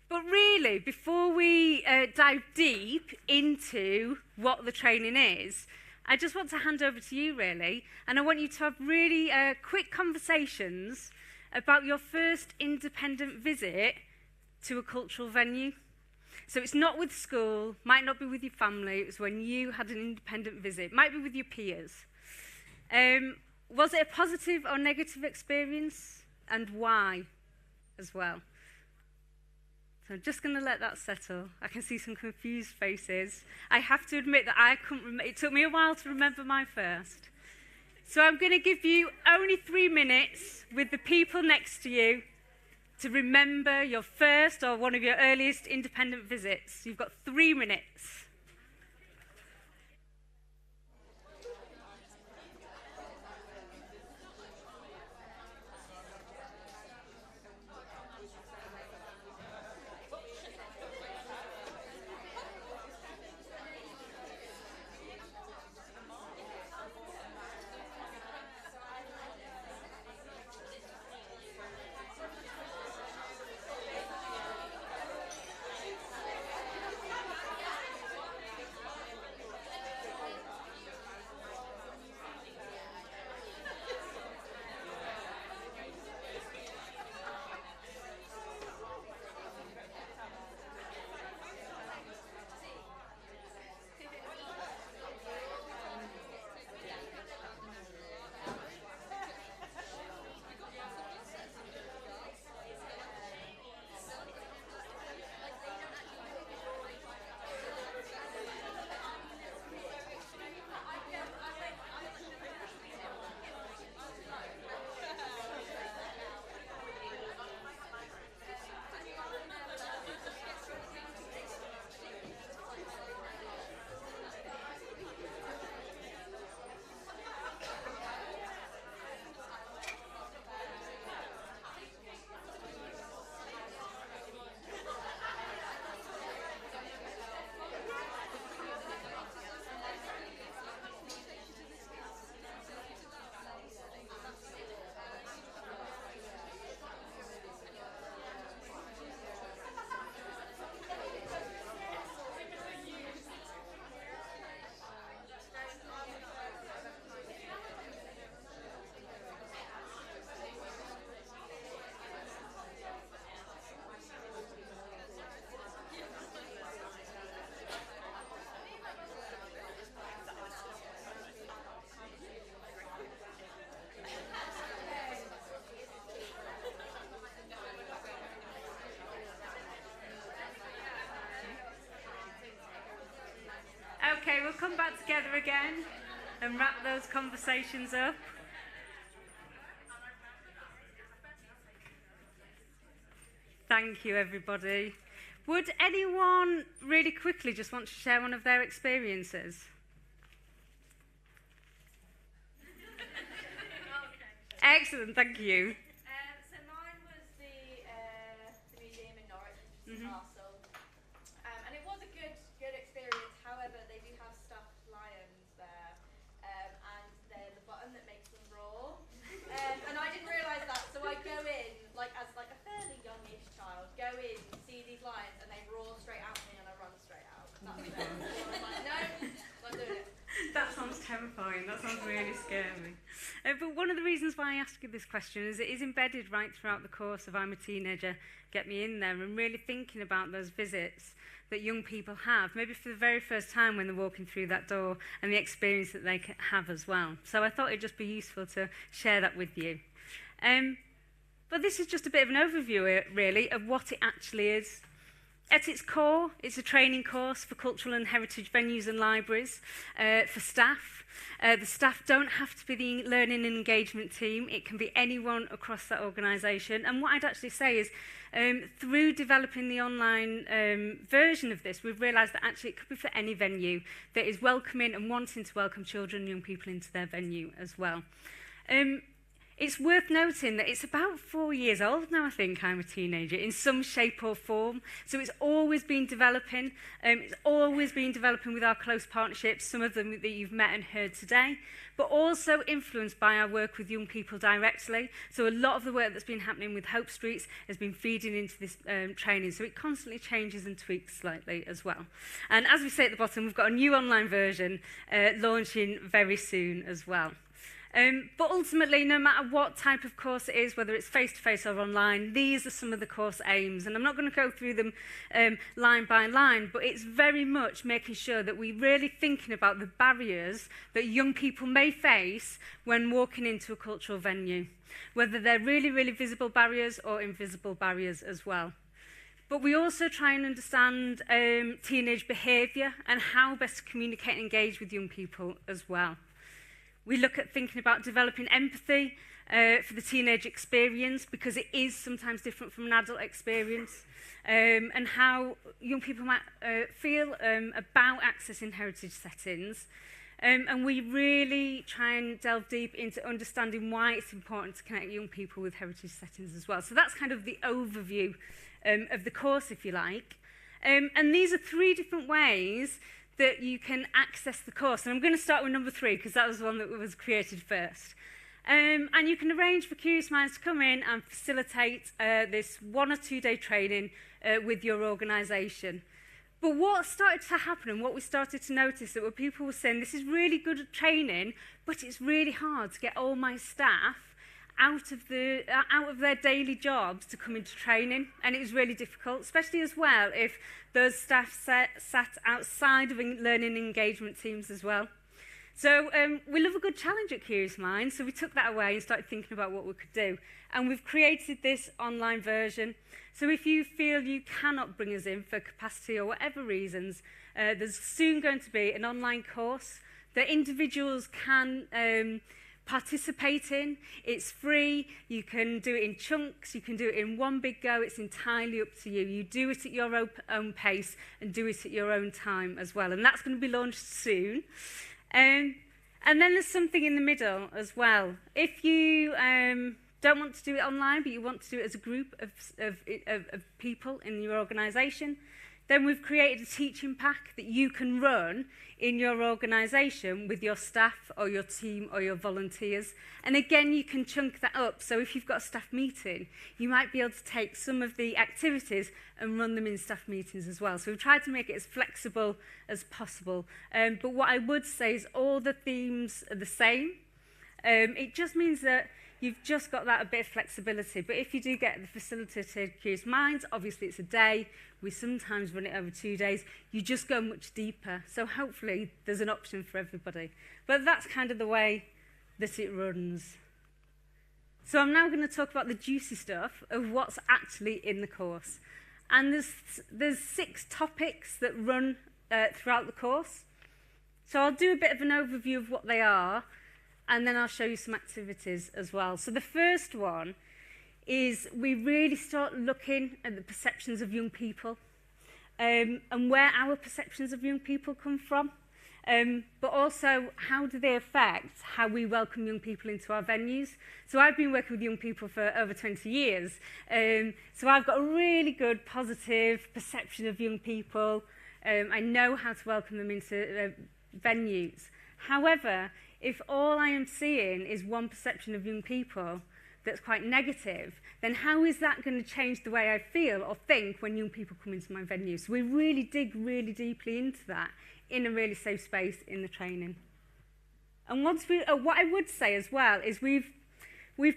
Speaker 5: But really, before we dive deep into what the training is, I just want to hand over to you, really, and I want you to have really quick conversations about your first independent visit to a cultural venue. So it's not with school, might not be with your family, it was when you had an independent visit, might be with your peers. Was it a positive or negative experience, and why as well? So I'm just going to let that settle. I can see some confused faces. I have to admit that I couldn't remember. It took me a while to remember my first. So I'm going to give you only 3 minutes with the people next to you to remember your first or one of your earliest independent visits. You've got 3 minutes. Okay, we'll come back together again and wrap those conversations up. Thank you, everybody. Would anyone really quickly just want to share one of their experiences? Excellent, thank you.
Speaker 8: So mine was the museum in Norwich Castle, and it was a good experience. However, they do have stuffed lions there, and they're the button that makes them roar. And I didn't realise that, so I go in as a fairly youngish child, go in, see these lions, and they roar straight at me, and I run straight out. That's it. I was like, no, not doing it.
Speaker 5: That sounds terrifying. That sounds really scary. But one of the reasons why I ask you this question is it is embedded right throughout the course of I'm a Teenager, Get Me In There, and really thinking about those visits that young people have, maybe for the very first time when they're walking through that door, and the experience that they can have as well. So I thought it'd just be useful to share that with you. But this is just a bit of an overview, really, of what it actually is. At its core, it's a training course for cultural and heritage venues and libraries for staff. The staff don't have to be the learning and engagement team. It can be anyone across that organisation. And what I'd actually say is, through developing the online version of this, we've realised that actually it could be for any venue that is welcoming and wanting to welcome children and young people into their venue as well. It's worth noting that it's about 4 years old now, I think, I'm a Teenager, in some shape or form. So it's always been developing. It's always been developing with our close partnerships, some of them that you've met and heard today, but also influenced by our work with young people directly. So a lot of the work that's been happening with Hope Streets has been feeding into this training. So it constantly changes and tweaks slightly as well. And as we say at the bottom, we've got a new online version launching very soon as well. But ultimately, no matter what type of course it is, whether it's face-to-face or online, these are some of the course aims. And I'm not going to go through them line by line, but it's very much making sure that we're really thinking about the barriers that young people may face when walking into a cultural venue, whether they're really, really visible barriers or invisible barriers as well. But we also try and understand teenage behaviour and how best to communicate and engage with young people as well. We look at thinking about developing empathy for the teenage experience, because it is sometimes different from an adult experience, and how young people might feel about accessing heritage settings. And we really try and delve deep into understanding why it's important to connect young people with heritage settings as well. So that's kind of the overview of the course, if you like. And these are 3 different ways that you can access the course. And I'm going to start with number 3, because that was the one that was created first. And you can arrange for Curious Minds to come in and facilitate this 1 or 2 day training with your organisation. But what started to happen, and what we started to notice, that were people were saying, this is really good training, but it's really hard to get all my staff out of their daily jobs to come into training, and it was really difficult, especially as well if those staff sat outside of learning engagement teams as well. So we love a good challenge at Curious Minds, so we took that away and started thinking about what we could do. And we've created this online version. So if you feel you cannot bring us in for capacity or whatever reasons, there's soon going to be an online course that individuals can participate in. It's free. You can do it in chunks. You can do it in one big go. It's entirely up to you. You do it at your own pace and do it at your own time as well. And that's going to be launched soon. And then there's something in the middle as well. If you don't want to do it online, but you want to do it as a group of people in your organisation, then we've created a teaching pack that you can run in your organisation with your staff or your team or your volunteers. And again, you can chunk that up. So if you've got a staff meeting, you might be able to take some of the activities and run them in staff meetings as well. So we've tried to make it as flexible as possible. But what I would say is all the themes are the same. It just means that you've just got that a bit of flexibility. But if you do get the facilitated Curious Minds, obviously it's a day. We sometimes run it over 2 days. You just go much deeper. So hopefully there's an option for everybody. But that's kind of the way that it runs. So I'm now going to talk about the juicy stuff of what's actually in the course. And there's 6 topics that run throughout the course. So I'll do a bit of an overview of what they are, and then I'll show you some activities as well. So the first one is we really start looking at the perceptions of young people and where our perceptions of young people come from. But also, how do they affect how we welcome young people into our venues? So I've been working with young people for over 20 years. So I've got a really good, positive perception of young people. I know how to welcome them into venues. However, if all I am seeing is one perception of young people that's quite negative, then how is that going to change the way I feel or think when young people come into my venue? So we really dig really deeply into that in a really safe space in the training. And once we, what I would say as well is we've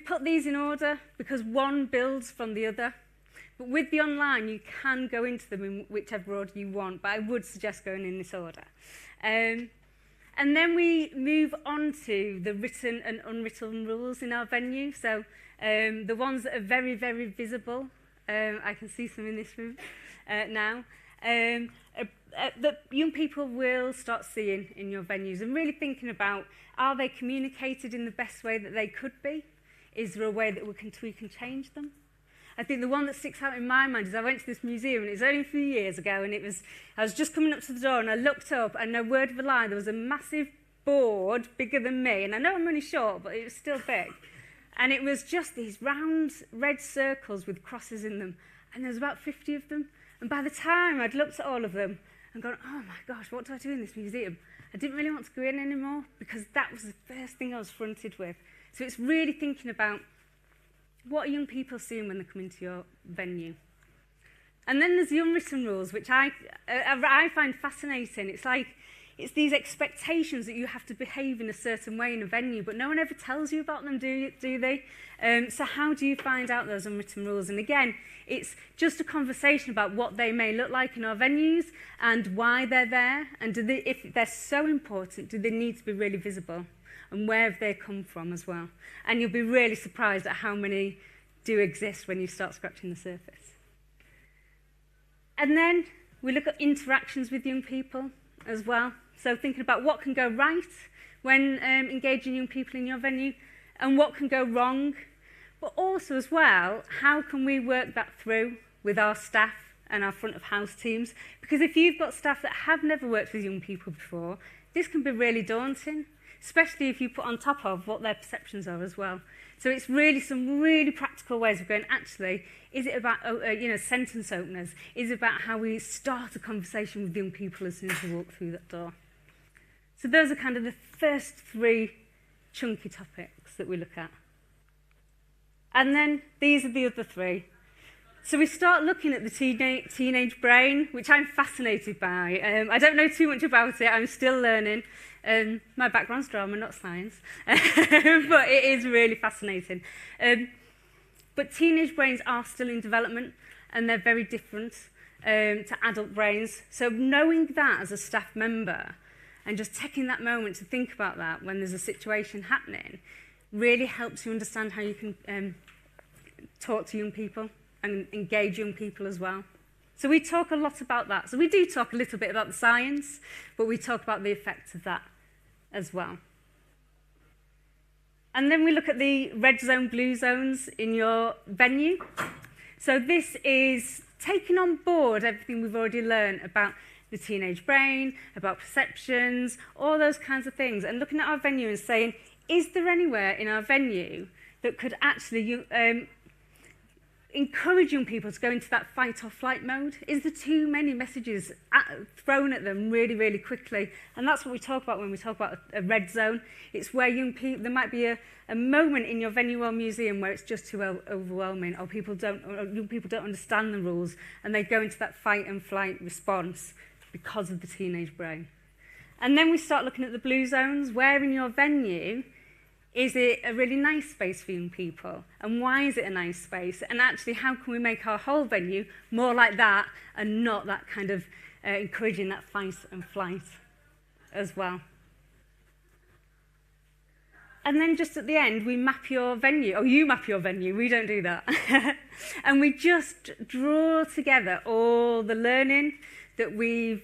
Speaker 5: put these in order because one builds from the other. But with the online, you can go into them in whichever order you want, but I would suggest going in this order. And then we move on to the written and unwritten rules in our venue. So the ones that are very, very visible, I can see some in this room now, that young people will start seeing in your venues and really thinking about, are they communicated in the best way that they could be? Is there a way that we can tweak and change them? I think the one that sticks out in my mind is I went to this museum, and it was only a few years ago, and I was just coming up to the door, and I looked up, and no word of a lie, there was a massive board bigger than me, and I know I'm really short, but it was still big. And it was just these round red circles with crosses in them, and there was about 50 of them. And by the time I'd looked at all of them and gone, oh my gosh, what do I do in this museum? I didn't really want to go in anymore because that was the first thing I was fronted with. So it's really thinking about what are young people seeing when they come into your venue. And then there's the unwritten rules, which I find fascinating. It's these expectations that you have to behave in a certain way in a venue, but no one ever tells you about them, do they? So how do you find out those unwritten rules? And again, it's just a conversation about what they may look like in our venues and why they're there, and if they're so important, do they need to be really visible? And where have they come from as well? And you'll be really surprised at how many do exist when you start scratching the surface. And then we look at interactions with young people as well. So thinking about what can go right when engaging young people in your venue and what can go wrong. But also as well, how can we work that through with our staff and our front of house teams? Because if you've got staff that have never worked with young people before, this can be really daunting, especially if you put on top of what their perceptions are as well. So it's really some really practical ways of going, actually, is it about sentence openers? Is it about how we start a conversation with young people as soon as they walk through that door? So those are kind of the first three chunky topics that we look at. And then these are the other three. So we start looking at the teenage brain, which I'm fascinated by. I don't know too much about it. I'm still learning. My background's drama, not science. But it is really fascinating. But teenage brains are still in development, and they're very different to adult brains. So knowing that as a staff member and just taking that moment to think about that when there's a situation happening really helps you understand how you can talk to young people and engage young people as well. So we talk a lot about that. So we do talk a little bit about the science, but we talk about the effects of that as well. And then we look at the red zone, blue zones in your venue. So this is taking on board everything we've already learned about the teenage brain, about perceptions, all those kinds of things, and looking at our venue and saying, is there anywhere in our venue that could actually encourage young people to go into that fight or flight mode? Is there too many messages thrown at them really, really quickly? And that's what we talk about when we talk about a red zone. It's where young people, there might be a moment in your venue or museum where it's just too overwhelming, or young people don't understand the rules, and they go into that fight and flight response because of the teenage brain. And then we start looking at the blue zones. Where in your venue is it a really nice space for young people? And why is it a nice space? And actually, how can we make our whole venue more like that and not that kind of encouraging that fight and flight as well? And then just at the end, we map your venue. Oh, you map your venue. We don't do that. And we just draw together all the learning that we've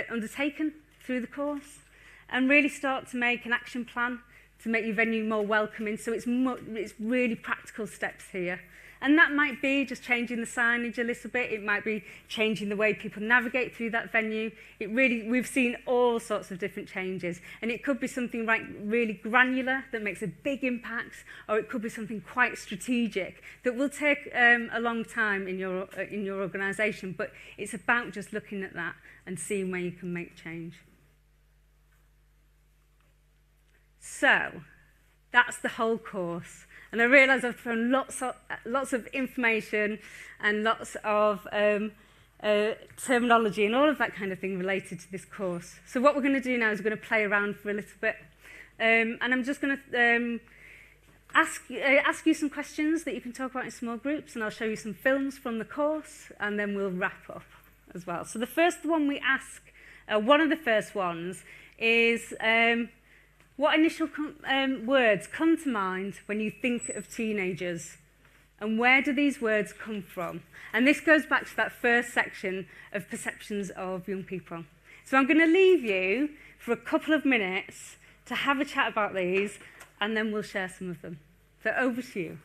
Speaker 5: undertaken through the course and really start to make an action plan to make your venue more welcoming. So it's really practical steps here. And that might be just changing the signage a little bit. It might be changing the way people navigate through that venue. We've seen all sorts of different changes. And it could be something really granular that makes a big impact, or it could be something quite strategic that will take a long time in your organisation. But it's about just looking at that and seeing where you can make change. So that's the whole course. And I realise I've thrown lots of information and lots of terminology and all of that kind of thing related to this course. So what we're going to do now is we're going to play around for a little bit. And I'm just going to ask you some questions that you can talk about in small groups, and I'll show you some films from the course, and then we'll wrap up as well. So the first one we ask, one of the first ones, is what initial words come to mind when you think of teenagers? And where do these words come from? And this goes back to that first section of perceptions of young people. So I'm going to leave you for a couple of minutes to have a chat about these, and then we'll share some of them. So over to you.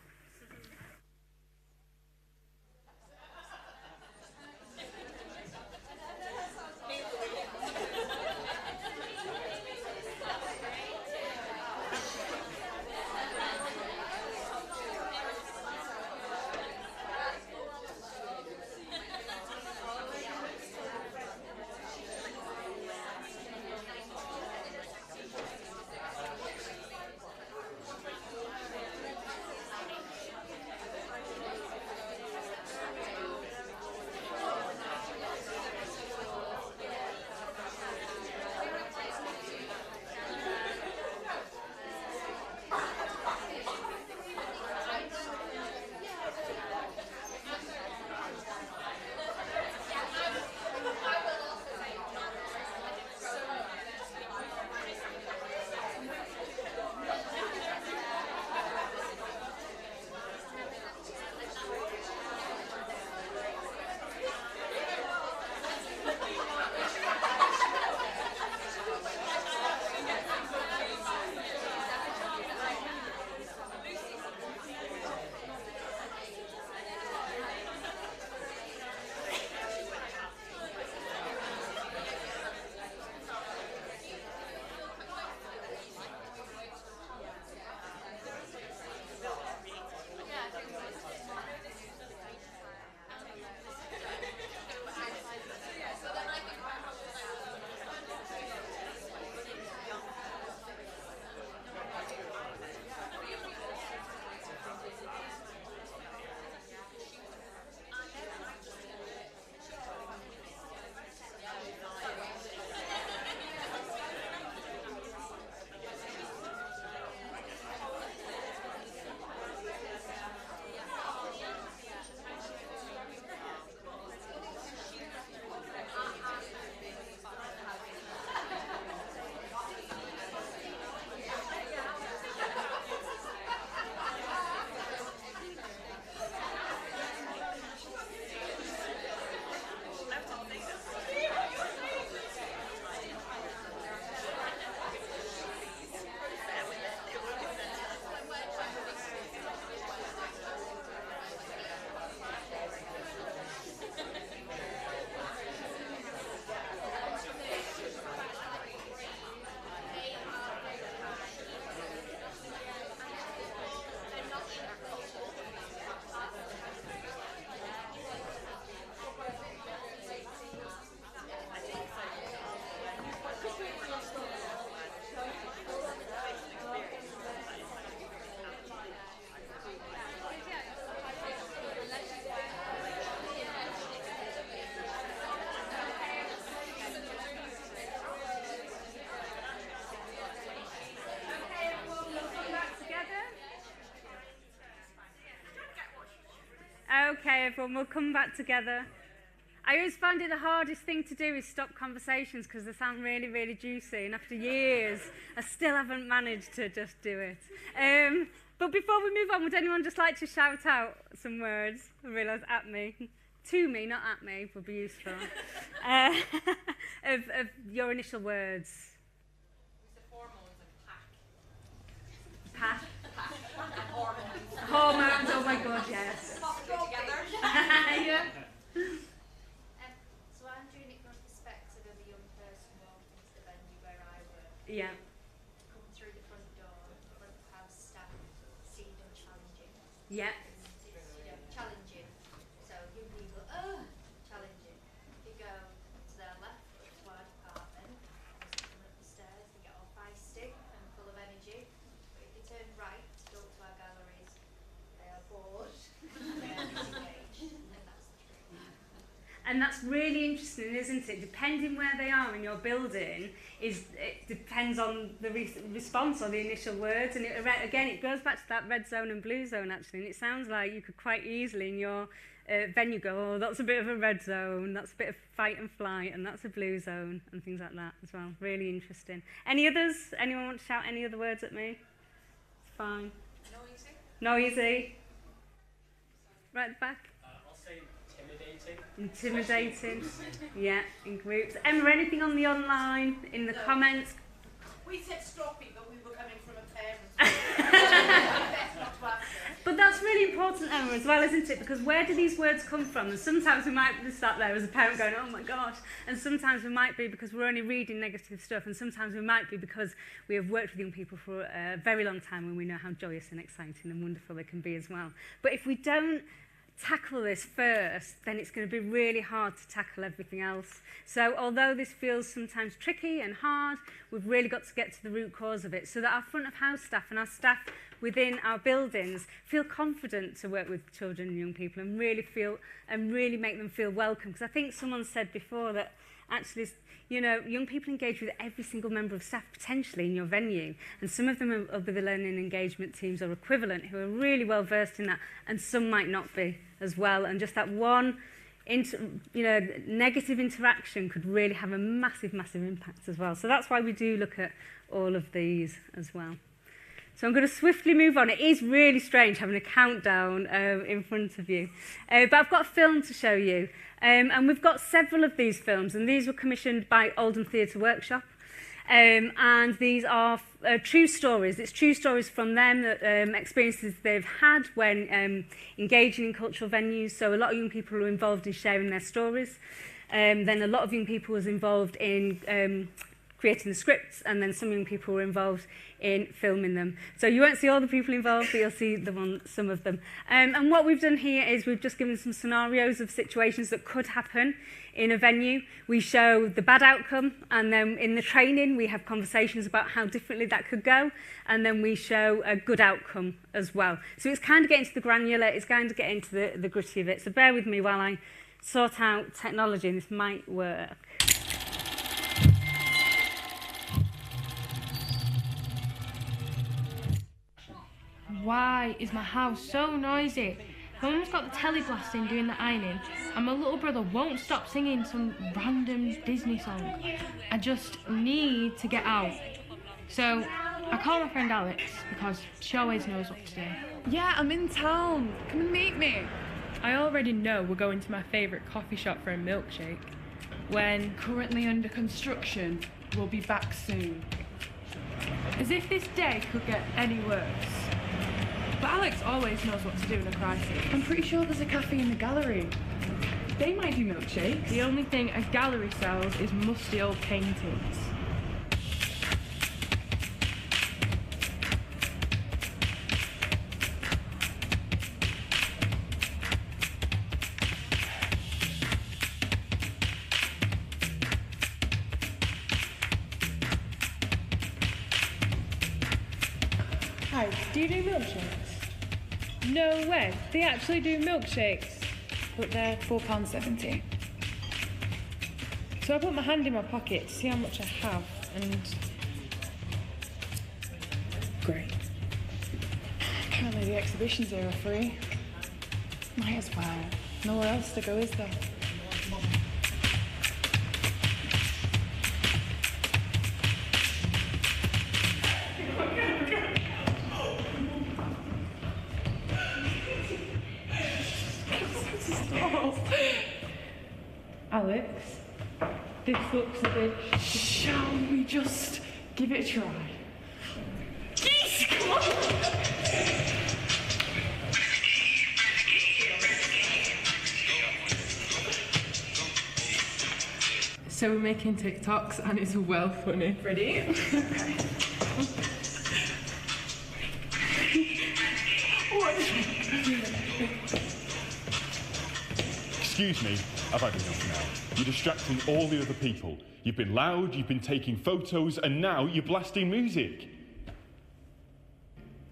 Speaker 5: Okay, everyone, we'll come back together. I always find it the hardest thing to do is stop conversations because they sound really, really juicy. And after years, I still haven't managed to just do it. But before we move on, would anyone just like to shout out some words? I realise at me. To me, not at me, would be useful. Of your initial words. Pack. Hormones, oh my God, yes. Yeah.
Speaker 8: Challenging. So young people, challenging. You go to their left, up to our department, and come up the stairs, they get all feisty and full of energy. But if you turn right, go to our galleries, they are bored, they are disengaged, and that's the truth.
Speaker 5: And that's really interesting, isn't it? Depending where they are in your building, it depends on the response or the initial words. And again, it goes back to that red zone and blue zone, actually. And it sounds like you could quite easily in your venue go, oh, that's a bit of a red zone, that's a bit of fight and flight, and that's a blue zone, and things like that as well. Really interesting. Any others? Anyone want to shout any other words at me? It's fine. Noisy. Noisy. Right at the back.
Speaker 1: I'll say intimidating.
Speaker 5: Intimidating. Yeah, in groups. Emma, anything on the online, in the comments?
Speaker 10: We said stroppy, but we were coming from a parent.
Speaker 5: But that's really important, Emma, as well, isn't it? Because where do these words come from? And sometimes we might be sat there as a parent going, oh my gosh. And sometimes we might be because we're only reading negative stuff. And sometimes we might be because we have worked with young people for a very long time and we know how joyous and exciting and wonderful they can be as well. But if we don't tackle this first, then it's going to be really hard to tackle everything else. So although this feels sometimes tricky and hard, we've really got to get to the root cause of it so that our front of house staff and our staff within our buildings feel confident to work with children and young people and really make them feel welcome. Because I think someone said before that actually, you know, young people engage with every single member of staff potentially in your venue, and some of them are with the learning engagement teams or equivalent who are really well versed in that, and some might not be as well. And just that one negative interaction could really have a massive impact as well. So that's why we do look at all of these as well. So I'm going to swiftly move on. It is really strange having a countdown in front of you. But I've got a film to show you. And we've got several of these films, and these were commissioned by Oldham Theatre Workshop. And these are true stories. It's true stories from them, experiences they've had when engaging in cultural venues. So a lot of young people were involved in sharing their stories. Then a lot of young people was involved in creating the scripts, and then some young people were involved in filming them. So you won't see all the people involved, but you'll see some of them. And what we've done here is we've just given some scenarios of situations that could happen in a venue. We show the bad outcome, and then in the training we have conversations about how differently that could go, and then we show a good outcome as well. So it's kind of getting to the granular, it's going to get into the gritty of it. So bear with me while I sort out technology, and this might work.
Speaker 17: Why is my house so noisy? My mum's got the telly blasting doing the ironing, and my little brother won't stop singing some random Disney song. I just need to get out. So I call my friend Alex because she always knows what to do.
Speaker 18: Yeah, I'm in town. Come and meet me.
Speaker 17: I already know we're going to my favourite coffee shop for a milkshake. When
Speaker 18: currently under construction, we'll be back soon.
Speaker 17: As if this day could get any worse. But Alex always knows what to do in a crisis.
Speaker 18: I'm pretty sure there's a cafe in the gallery. They might do milkshakes.
Speaker 17: The only thing a gallery sells is musty old paintings.
Speaker 18: Hi, do you do milkshakes?
Speaker 17: No way, they actually do milkshakes.
Speaker 18: But they're £4.70.
Speaker 17: So I put my hand in my pocket to see how much I have, and...
Speaker 18: Great. Apparently the exhibitions here are free. Might as well. Nowhere else to go, is there?
Speaker 17: Alex, this looks a bit...
Speaker 18: Shall we just give it a try?
Speaker 17: Yes, come on! So we're making TikToks and it's well funny.
Speaker 18: Ready? Okay.
Speaker 6: Excuse me, I've had enough now. You're distracting all the other people. You've been loud, you've been taking photos, and now you're blasting music.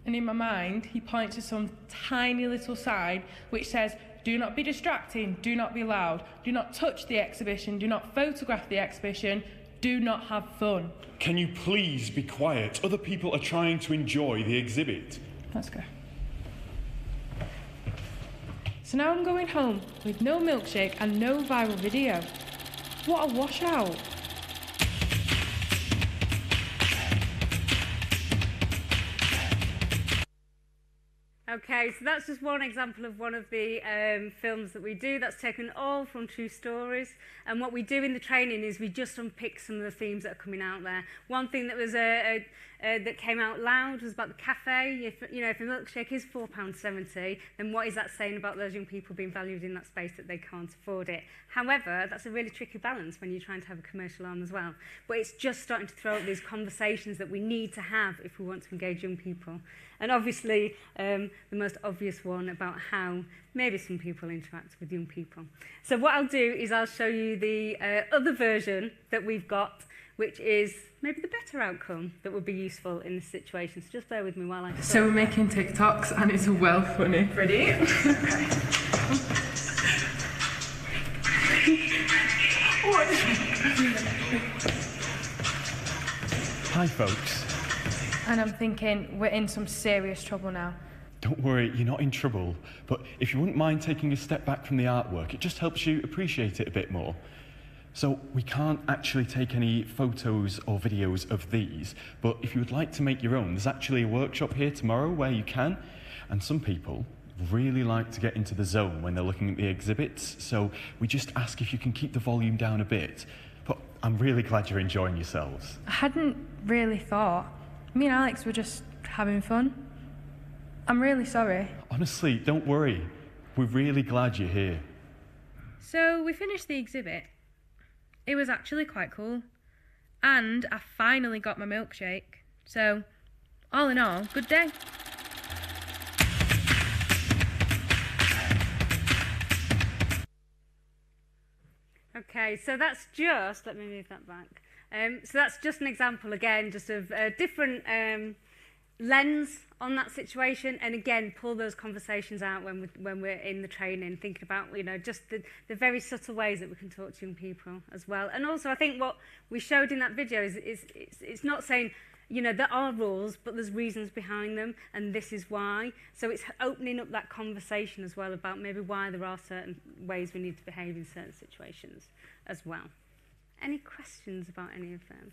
Speaker 17: And in my mind, he points to some tiny little sign which says, do not be distracting, do not be loud, do not touch the exhibition, do not photograph the exhibition, do not have fun.
Speaker 6: Can you please be quiet? Other people are trying to enjoy the exhibit.
Speaker 17: Let's go. So now I'm going home with no milkshake and no viral video. What a washout.
Speaker 5: Okay, so that's just one example of one of the films that we do. That's taken all from true stories. And what we do in the training is we just unpick some of the themes that are coming out there. One thing that was that came out loud was about the cafe. If a milkshake is £4.70, then what is that saying about those young people being valued in that space that they can't afford it? However, that's a really tricky balance when you're trying to have a commercial arm as well. But it's just starting to throw up these conversations that we need to have if we want to engage young people. And obviously, the most obvious one about how maybe some people interact with young people. So what I'll do is I'll show you the other version that we've got, which is maybe the better outcome that would be useful in this situation. So just bear with me while I...
Speaker 17: So we're making TikToks and it's well funny. Ready?
Speaker 6: Hi, folks.
Speaker 17: And I'm thinking, we're in some serious trouble now.
Speaker 6: Don't worry, you're not in trouble. But if you wouldn't mind taking a step back from the artwork, it just helps you appreciate it a bit more. So we can't actually take any photos or videos of these, but if you would like to make your own, there's actually a workshop here tomorrow where you can. And some people really like to get into the zone when they're looking at the exhibits, so we just ask if you can keep the volume down a bit. But I'm really glad you're enjoying yourselves.
Speaker 17: I hadn't really thought. Me and Alex were just having fun. I'm really sorry.
Speaker 6: Honestly, don't worry. We're really glad you're here.
Speaker 17: So we finished the exhibit. It was actually quite cool. And I finally got my milkshake. So, all in all, good day.
Speaker 5: Okay, so that's just, let me move that back. So that's just an example, again, just of a different lens on that situation, and again, pull those conversations out when we're in the training, thinking about, just the very subtle ways that we can talk to young people as well. And also, I think what we showed in that video is it's not saying, there are rules, but there's reasons behind them, and this is why. So it's opening up that conversation as well about maybe why there are certain ways we need to behave in certain situations as well. Any questions about any of them?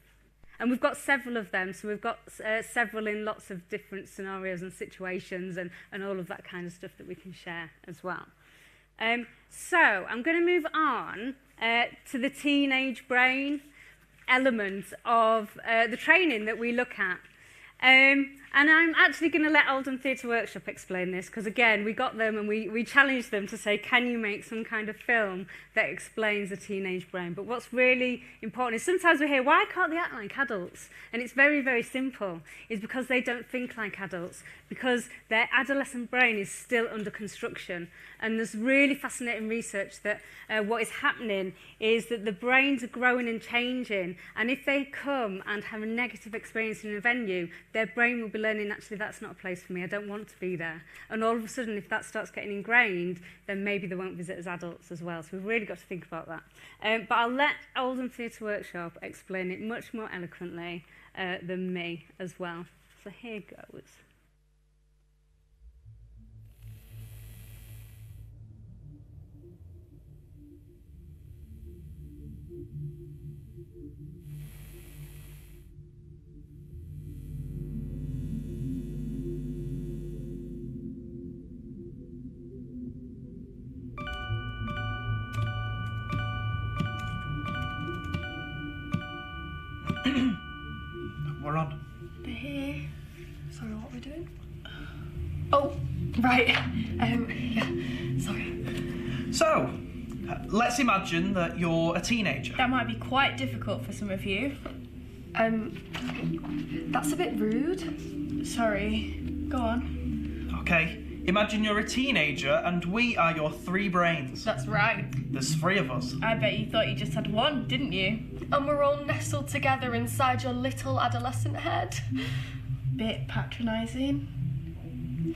Speaker 5: And we've got several of them, so we've got several in lots of different scenarios and situations and all of that kind of stuff that we can share as well. So I'm going to move on to the teenage brain element of the training that we look at. And I'm actually going to let Oldham Theatre Workshop explain this, because again, we got them and we challenged them to say, can you make some kind of film that explains the teenage brain? But what's really important is sometimes we hear, why can't they act like adults? And it's very, very simple. It's because they don't think like adults, because their adolescent brain is still under construction. And there's really fascinating research that what is happening is that the brains are growing and changing. And if they come and have a negative experience in a venue, their brain will be learning, actually, that's not a place for me, I don't want to be there. And all of a sudden, if that starts getting ingrained, then maybe they won't visit as adults as well. So we've really got to think about that. But I'll let Oldham Theatre Workshop explain it much more eloquently than me as well. So here goes.
Speaker 16: We're on.
Speaker 17: They're here. Sorry, what are we doing? Oh, right. Yeah, sorry.
Speaker 16: So, let's imagine that you're a teenager.
Speaker 17: That might be quite difficult for some of you. That's a bit rude. Sorry. Go on.
Speaker 16: Okay, Imagine you're a teenager and we are your 3 brains.
Speaker 17: That's right.
Speaker 16: There's 3 of us.
Speaker 17: I bet you thought you just had one, didn't you? And we're all nestled together inside your little adolescent head. Bit patronising.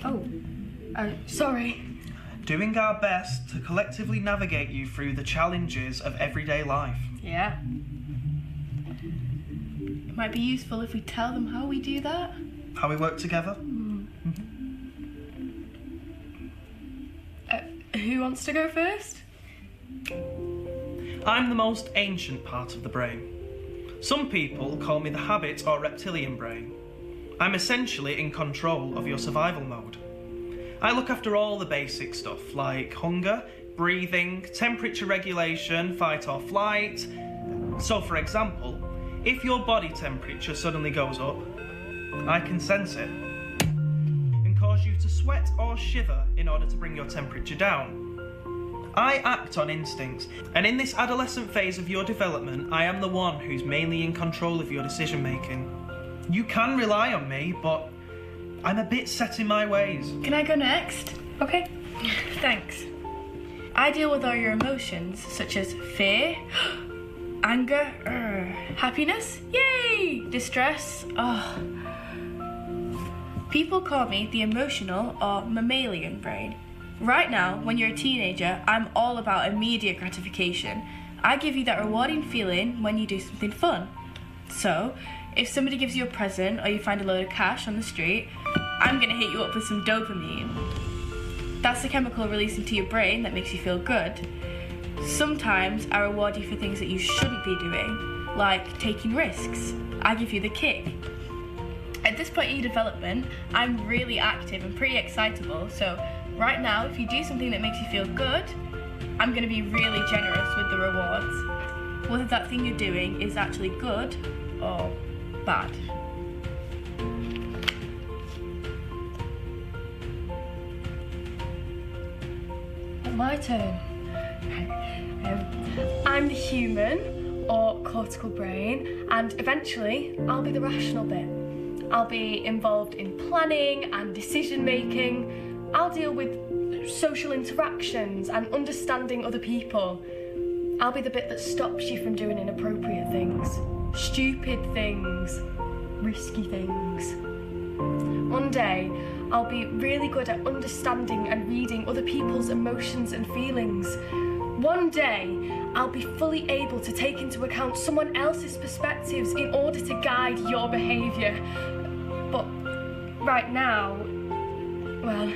Speaker 17: Oh, sorry.
Speaker 16: Doing our best to collectively navigate you through the challenges of everyday life.
Speaker 17: Yeah. It might be useful if we tell them how we do that.
Speaker 16: How we work together.
Speaker 17: Who wants to go first?
Speaker 16: I'm the most ancient part of the brain. Some people call me the habit or reptilian brain. I'm essentially in control of your survival mode. I look after all the basic stuff like hunger, breathing, temperature regulation, fight or flight. So for example, if your body temperature suddenly goes up, I can sense it and cause you to sweat or shiver in order to bring your temperature down. I act on instincts, and in this adolescent phase of your development, I am the one who's mainly in control of your decision making. You can rely on me, but I'm a bit set in my ways.
Speaker 17: Can I go next? Okay. Thanks. I deal with all your emotions, such as fear, anger, happiness, yay, distress, People call me the emotional or mammalian brain. Right now, when you're a teenager, I'm all about immediate gratification. I give you that rewarding feeling when you do something fun. So, if somebody gives you a present or you find a load of cash on the street, I'm gonna hit you up with some dopamine. That's the chemical released into your brain that makes you feel good. Sometimes I reward you for things that you shouldn't be doing, like taking risks. I give you the kick. At this point in your development, I'm really active and pretty excitable, so right now, if you do something that makes you feel good, I'm gonna be really generous with the rewards. Whether that thing you're doing is actually good or bad. My turn. I'm the human or cortical brain, and eventually I'll be the rational bit. I'll be involved in planning and decision making. I'll deal with social interactions and understanding other people. I'll be the bit that stops you from doing inappropriate things, stupid things, risky things. One day, I'll be really good at understanding and reading other people's emotions and feelings. One day, I'll be fully able to take into account someone else's perspectives in order to guide your behaviour. But right now, well,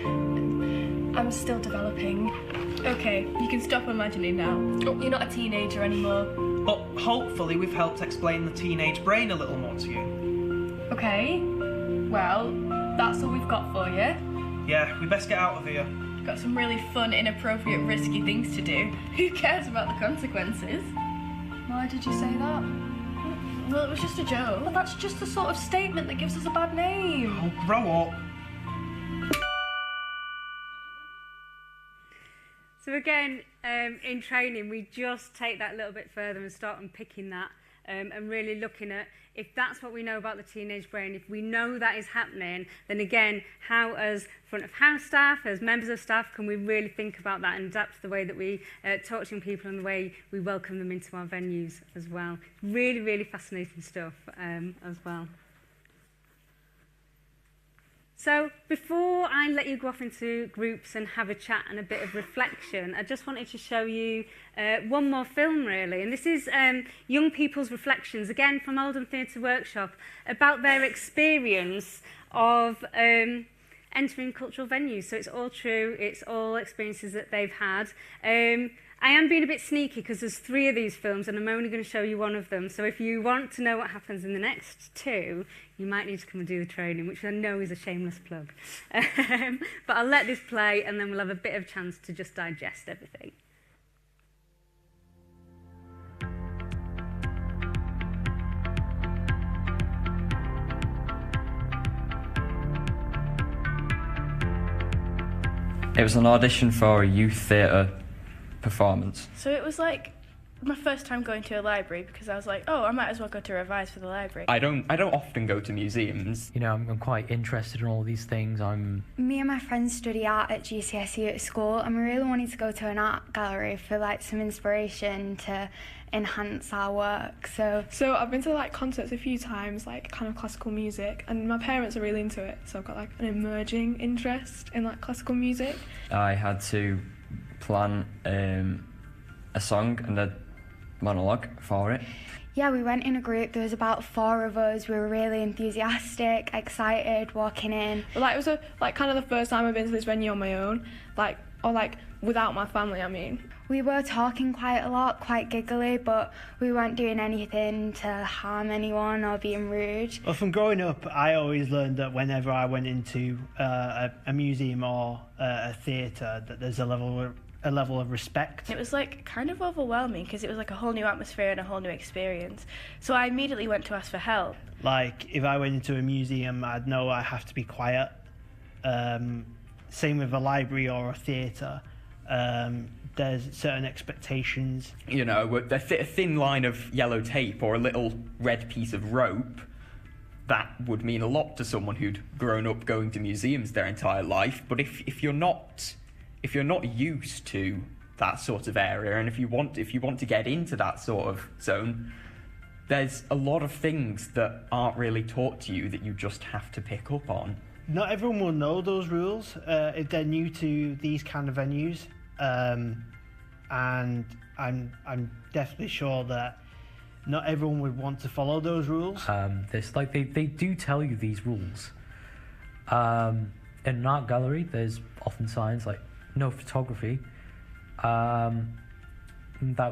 Speaker 17: I'm still developing. Okay, you can stop imagining now. You're not a teenager anymore.
Speaker 16: But hopefully we've helped explain the teenage brain a little more to you.
Speaker 17: Okay, well, that's all we've got for you.
Speaker 16: Yeah, we best get out of here.
Speaker 17: Got some really fun, inappropriate, risky things to do. Who cares about the consequences? Why did you say that? Well, it was just a joke. But that's just the sort of statement that gives us a bad name.
Speaker 16: Oh, grow up.
Speaker 5: So again, in training, we just take that a little bit further and start unpicking that and really looking at if that's what we know about the teenage brain, if we know that is happening, then again, how as front of house staff, as members of staff, can we really think about that and adapt the way that we talk to young people and the way we welcome them into our venues as well. Really, really fascinating stuff as well. So before I let you go off into groups and have a chat and a bit of reflection, I just wanted to show you one more film really. And this is young people's reflections, again from Oldham Theatre Workshop, about their experience of entering cultural venues. So it's all true, it's all experiences that they've had. I am being a bit sneaky because there's 3 of these films and I'm only going to show you one of them. So if you want to know what happens in the next 2, you might need to come and do the training, which I know is a shameless plug. But I'll let this play and then we'll have a bit of chance to just digest everything.
Speaker 14: It was an audition for a youth theatre performance.
Speaker 17: So it was like
Speaker 14: my first time going to a library because I was like, oh, I might as well go to revise for the library.
Speaker 15: I don't often go to museums.
Speaker 19: You know, I'm quite interested in all these things.
Speaker 20: Me and my friends study art at GCSE at school, and we really wanted to go to an art gallery for like some inspiration to enhance our work. So
Speaker 18: I've been to like concerts a few times, like kind of classical music, and my parents are really into it. So I've got like an emerging interest in like classical music.
Speaker 28: I had to plan a song and a monologue for it.
Speaker 20: yeah, we went in a group. There was about 4 of us. We were really enthusiastic, excited, walking in.
Speaker 18: Like, it was kind of the first time I've been to this venue on my own, or without my family, I mean.
Speaker 20: We were talking quite a lot, quite giggly, but we weren't doing anything to harm anyone or being rude.
Speaker 21: Well, from growing up, I always learned that whenever I went into a museum or a theatre, that there's a level of respect.
Speaker 14: It was kind of overwhelming because it was a whole new atmosphere and a whole new experience. So I immediately went to ask for help.
Speaker 21: If I went into a museum, I'd know I have to be quiet. Same with a library or a theatre. There's certain expectations.
Speaker 15: You know, a thin line of yellow tape or a little red piece of rope, that would mean a lot to someone who'd grown up going to museums their entire life. But if you're not used to that sort of area, and if you want to get into that sort of zone, there's a lot of things that aren't really taught to you that you just have to pick up on.
Speaker 21: Not everyone will know those rules if they're new to these kind of venues, and I'm definitely sure that not everyone would want to follow those rules.
Speaker 19: They do tell you these rules. In an art gallery, there's often signs like no photography. That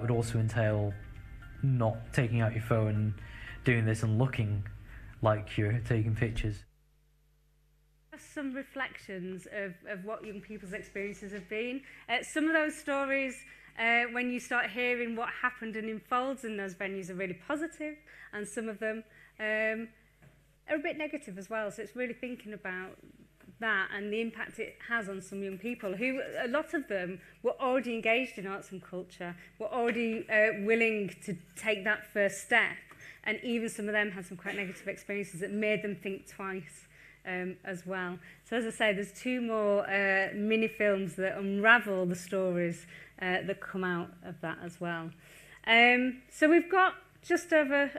Speaker 19: would also entail not taking out your phone, doing this and looking like you're taking pictures.
Speaker 5: Some reflections of what young people's experiences have been. Some of those stories, when you start hearing what happened and unfolds in those venues, are really positive, and some of them are a bit negative as well. So it's really thinking about that and the impact it has on some young people who, a lot of them, were already engaged in arts and culture, were already willing to take that first step, and even some of them had some quite negative experiences that made them think twice. As well. So as I say, there's 2 more mini films that unravel the stories that come out of that as well. So we've got just over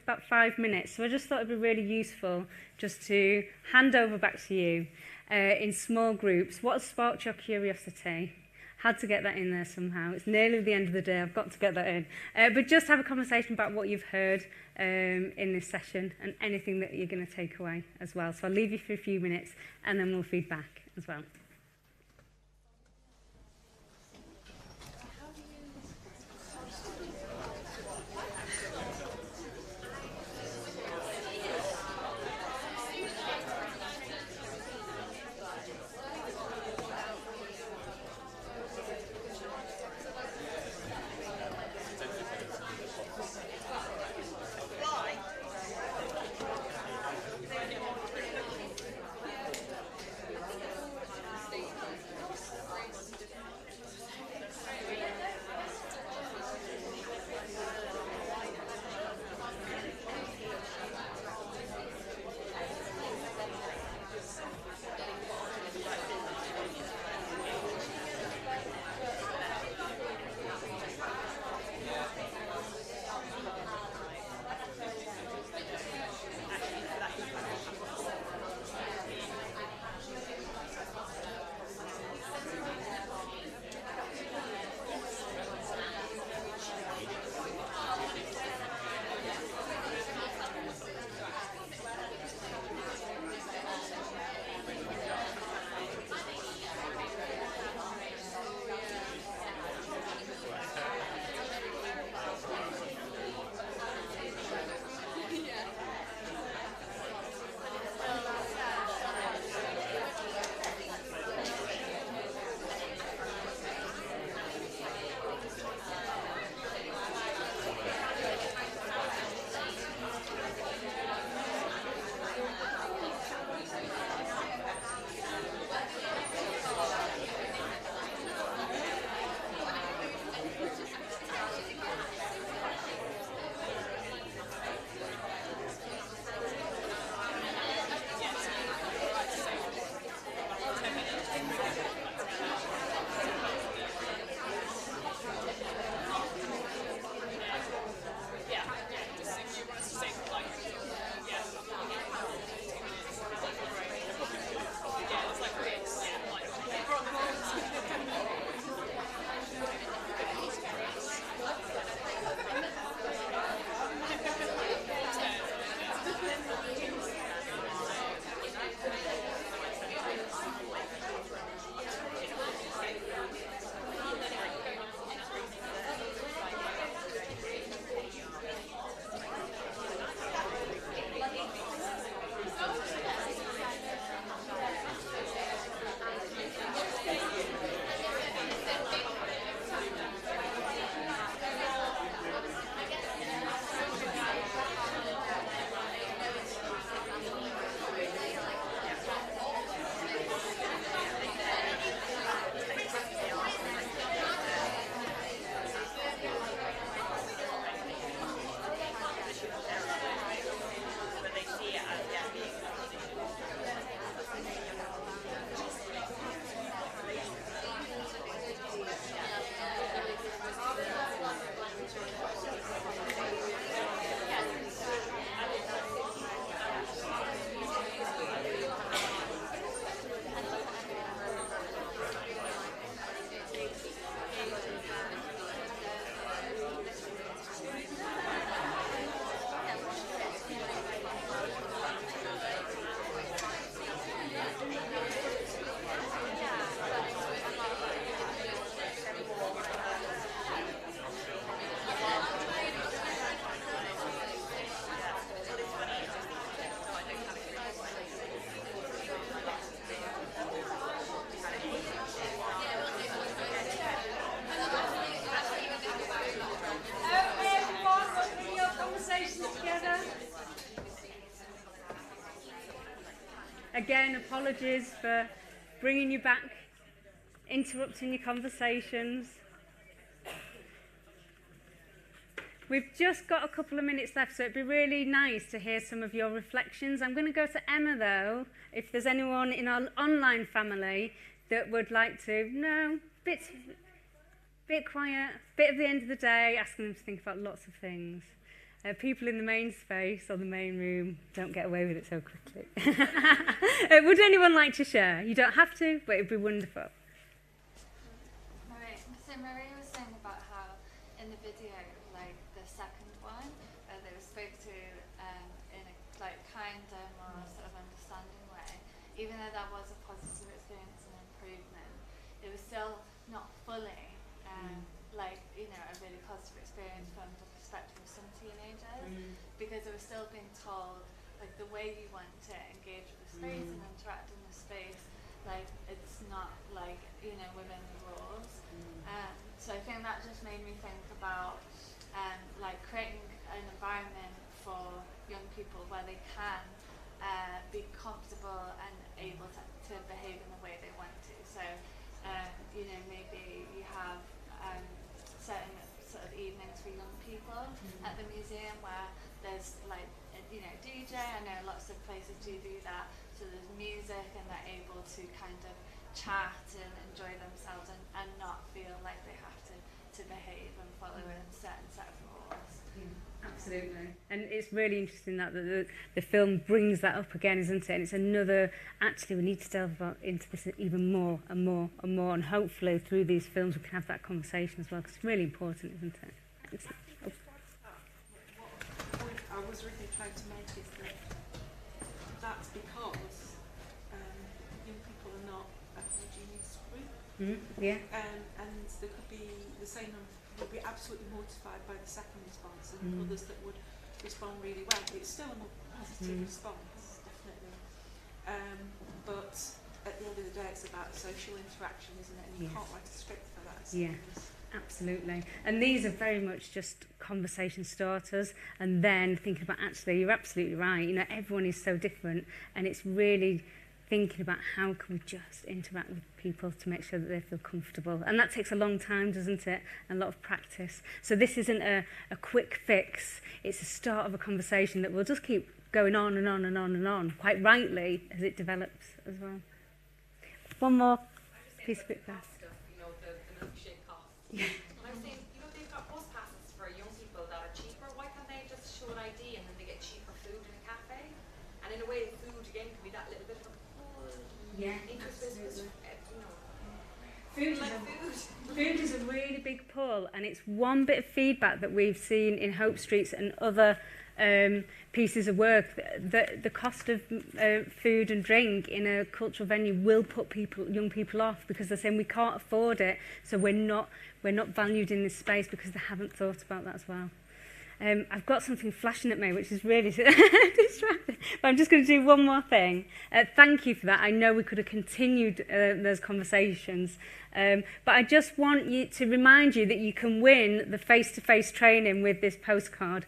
Speaker 5: about 5 minutes. So I just thought it'd be really useful just to hand over back to you in small groups. What has sparked your curiosity? Had to get that in there somehow. It's nearly the end of the day. I've got to get that in. But just have a conversation about what you've heard in this session and anything that you're going to take away as well. So I'll leave you for a few minutes and then we'll feed back as well. Again, apologies for bringing you back, interrupting your conversations. We've just got a couple of minutes left, so it'd be really nice to hear some of your reflections. I'm going to go to Emma, though, if there's anyone in our online family that would like to, bit quiet, bit of the end of the day, asking them to think about lots of things. People in the main space or the main room don't get away with it so quickly. Would anyone like to share? You don't have to, but it'd be wonderful.
Speaker 8: So Marie was saying about how in the video, like the second one, where they were spoke to in a like kinder, more sort of understanding way, even though that was a positive experience and improvement, it was still not fully like, you know, a really positive experience from the perspective of some teenagers, because they were still being told like the way you want to engage with the space and interact in the space, like it's not like, you know, within the rules. So I think that just made me think about like creating an environment for young people where they can be comfortable and able to behave in the way they want to. So you know, maybe you have certain sort of evenings for young people at the museum where there's like, you know, DJ. I know lots of places do that. So there's music and they're able to kind of chat and enjoy themselves and not feel like they have to behave and follow a certain set of rules.
Speaker 5: Absolutely. And it's really interesting that the film brings that up again, isn't it? And it's another, actually we need to delve into this even more and more and more, and hopefully through these films we can have that conversation as well, because it's really important, isn't it?
Speaker 4: What point I was really trying to make is that that's because young people are not a homogeneous group.
Speaker 5: Yeah.
Speaker 4: And there could be the same number would be absolutely mortified by the second response, and others that would respond really well. It's still a more positive response, definitely. But at the end of the day, it's about social interaction, isn't it? And you can't write a script for that.
Speaker 5: Yes, absolutely. And these are very much just conversation starters, and then thinking about, actually, you're absolutely right. You know, everyone is so different, and it's really thinking about how can we just interact with people to make sure that they feel comfortable. And that takes a long time, doesn't it? And a lot of practice. So this isn't a quick fix. It's the start of a conversation that will just keep going on and on and on and on, quite rightly, as it develops as well. One more piece of it first.
Speaker 9: You know, the milkshake cost.
Speaker 5: Yeah.
Speaker 9: I was saying, you know, they've got bus passes for young people that are cheaper. Why can't they just show an ID and then they get cheaper food in a cafe? And in a way, food again could be that little bit of a
Speaker 5: absolutely. Food is a really big pull, and it's one bit of feedback that we've seen in Hope Streets and other pieces of work. The cost of food and drink in a cultural venue will put young people off, because they're saying we can't afford it, so we're not valued in this space, because they haven't thought about that as well. I've got something flashing at me, which is really distracting. But I'm just going to do one more thing. Thank you for that. I know we could have continued those conversations. But I just want to remind you that you can win the face-to-face training with this postcard.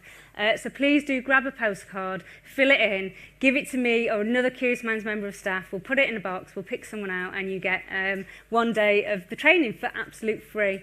Speaker 5: So please do grab a postcard, fill it in, give it to me or another Curious Minds member of staff. We'll put it in a box, we'll pick someone out, and you get 1 day of the training for absolute free.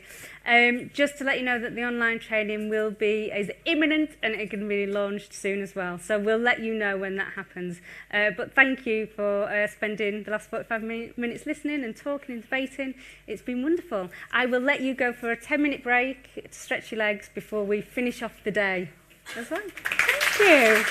Speaker 5: Just to let you know that the online training is imminent, and it can be launched soon as well. So we'll let you know when that happens. But thank you for spending the last 45 minutes listening and talking and debating. It's been wonderful. I will let you go for a 10-minute break to stretch your legs before we finish off the day as well. Thank you.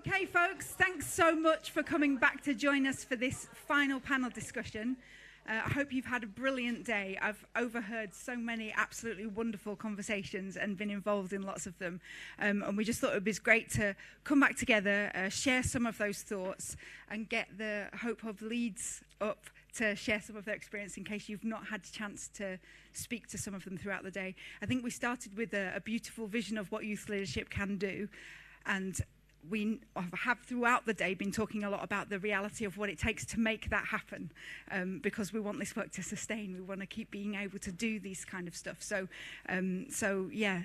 Speaker 2: Okay, folks, thanks so much for coming back to join us for this final panel discussion. I hope you've had a brilliant day. I've overheard so many absolutely wonderful conversations and been involved in lots of them. And we just thought it was great to come back together, share some of those thoughts, and get the Hope Hub leads up to share some of their experience in case you've not had a chance to speak to some of them throughout the day. I think we started with a beautiful vision of what youth leadership can do, and we have throughout the day been talking a lot about the reality of what it takes to make that happen, because we want this work to sustain. We want to keep being able to do these kind of stuff. So yeah,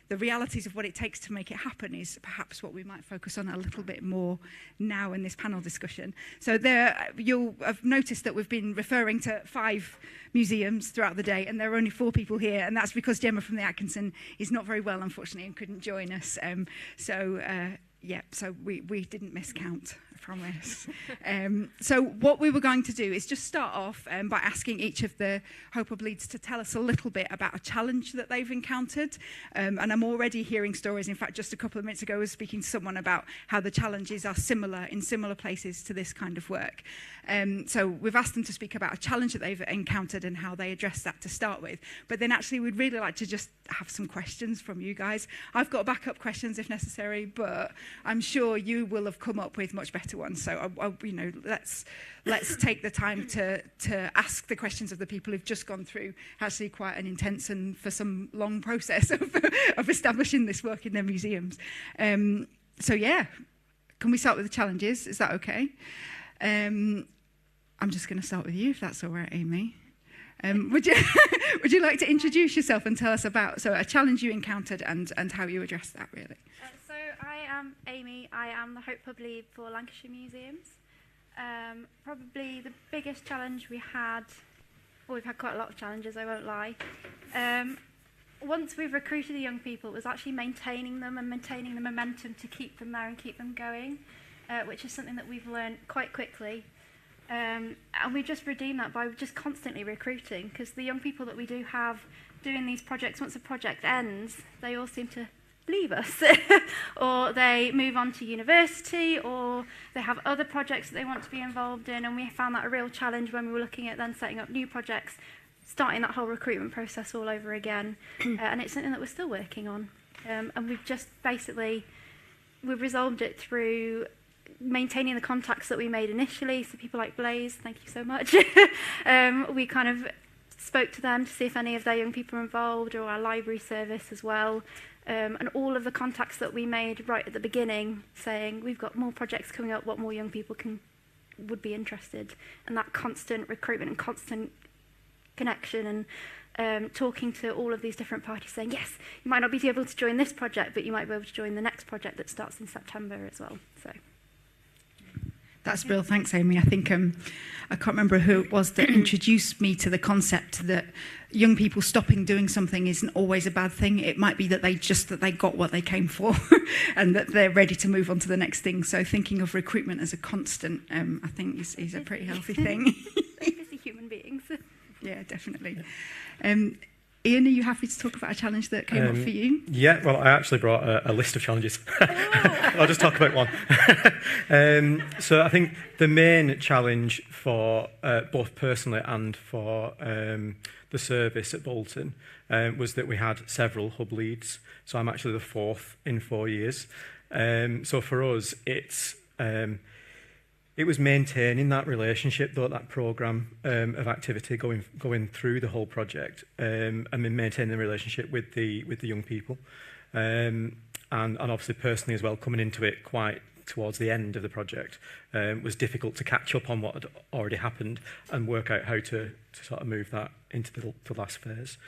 Speaker 2: the realities of what it takes to make it happen is perhaps what we might focus on a little bit more now in this panel discussion. So there, you'll have noticed that we've been referring to 5 museums throughout the day, and there are only 4 people here, and that's because Gemma from the Atkinson is not very well, unfortunately, and couldn't join us. Yeah, so we didn't miscount, I promise. So what we were going to do is just start off by asking each of the Hope Hub leads to tell us a little bit about a challenge that they've encountered. And I'm already hearing stories. In fact, just a couple of minutes ago, I was speaking to someone about how the challenges are similar in similar places to this kind of work. So we've asked them to speak about a challenge that they've encountered and how they address that to start with. But then actually we'd really like to just have some questions from you guys. I've got backup questions if necessary, but I'm sure you will have come up with much better ones. So you know, let's take the time to ask the questions of the people who've just gone through actually quite an intense and for some long process of establishing this work in their museums. So yeah, can we start with the challenges? Is that okay? I'm just going to start with you, if that's all right, Amy. Would you like to introduce yourself and tell us about a challenge you encountered and how you addressed that, really?
Speaker 3: So I am Amy. I am the Hope Hub lead for Lancashire Museums. Probably the biggest challenge we had, well, we've had quite a lot of challenges, I won't lie. Once we've recruited the young people, it was actually maintaining them and maintaining the momentum to keep them there and keep them going, which is something that we've learned quite quickly. And we just redeem that by just constantly recruiting, because the young people that we do have doing these projects, once a project ends, they all seem to leave us or they move on to university, or they have other projects that they want to be involved in, and we found that a real challenge when we were looking at then setting up new projects, starting that whole recruitment process all over again. And it's something that we're still working on, and we've just basically we've resolved it through maintaining the contacts that we made initially. So people like Blaze, thank you so much. We kind of spoke to them to see if any of their young people are involved, or our library service as well. And all of the contacts that we made right at the beginning, saying we've got more projects coming up, what more young people would be interested, and that constant recruitment and constant connection, and talking to all of these different parties, saying yes, you might not be able to join this project, but you might be able to join the next project that starts in September as well. So.
Speaker 2: That's brilliant. Thanks, Amy. I think I can't remember who it was that introduced me to the concept that young people stopping doing something isn't always a bad thing. It might be that they got what they came for and that they're ready to move on to the next thing. So thinking of recruitment as a constant, I think is a pretty healthy thing.
Speaker 3: Busy human beings.
Speaker 2: Yeah, definitely. Ian, are you happy to talk about a challenge that came up for you?
Speaker 7: Yeah, well, I actually brought a list of challenges. I'll just talk about one. So I think the main challenge for both personally and for the service at Bolton was that we had several hub leads. So I'm actually the 4th in 4 years. So for us, it was maintaining that relationship, though, that programme of activity going through the whole project, and then maintaining the relationship with the young people, and obviously personally as well, coming into it quite towards the end of the project, was difficult to catch up on what had already happened and work out how to sort of move that into the last phase.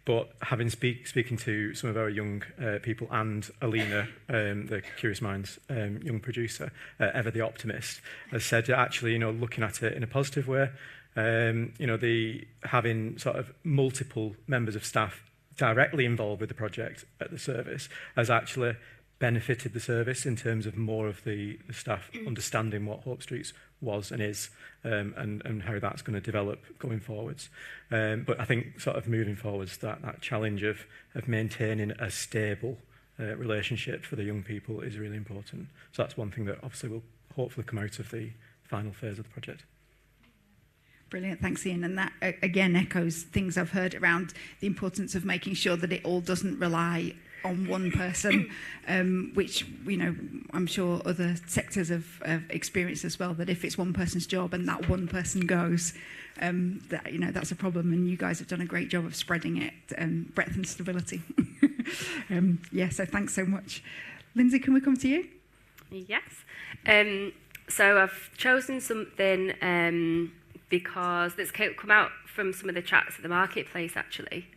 Speaker 7: But having speaking to some of our young people, and Alina, the Curious Minds young producer, Ever the Optimist, has said that actually, looking at it in a positive way, the having sort of multiple members of staff directly involved with the project at the service has actually benefited the service in terms of more of the staff understanding what Hope Streets was and is, and how that's going to develop going forwards. But I think sort of moving forwards, that challenge of maintaining a stable relationship for the young people is really important. So that's one thing that obviously will hopefully come out of the final phase of the project.
Speaker 2: Brilliant, thanks Ian. And that again echoes things I've heard around the importance of making sure that it all doesn't rely on one person, which I'm sure other sectors have experienced as well, that if it's one person's job and that one person goes, that's a problem, and you guys have done a great job of spreading it, breadth and stability. So thanks so much. Lindsay, can we come to you?
Speaker 11: Yes. So I've chosen something because that's come out from some of the chats at the marketplace actually,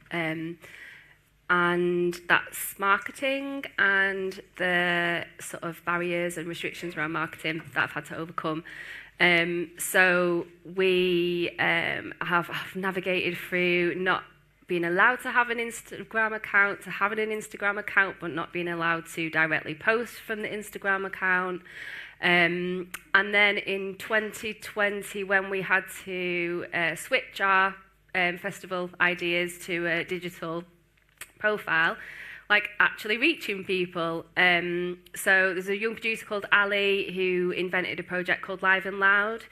Speaker 11: and that's marketing and the sort of barriers and restrictions around marketing that I've had to overcome. So we have navigated through not being allowed to have an Instagram account, to having an Instagram account, but not being allowed to directly post from the Instagram account. And then in 2020, when we had to switch our festival ideas to a digital profile, like actually reaching people. So there's a young producer called Ali who invented a project called Live and Loud,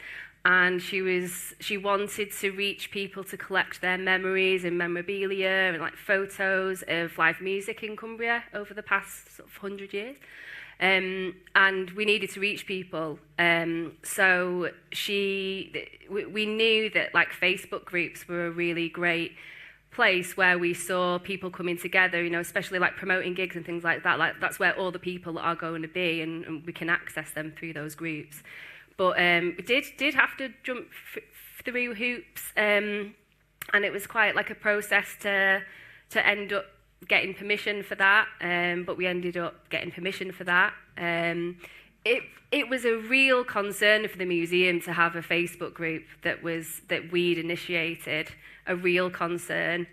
Speaker 11: and she wanted to reach people to collect their memories and memorabilia and like photos of live music in Cumbria over the past sort of 100 years. And we needed to reach people. So we knew that like Facebook groups were a really great place where we saw people coming together, especially like promoting gigs and things like that. Like that's where all the people are going to be, and we can access them through those groups. But we did have to jump through hoops, and it was quite like a process to end up getting permission for that. But we ended up getting permission for that. It was a real concern for the museum to have a Facebook group that we'd initiated, a real concern.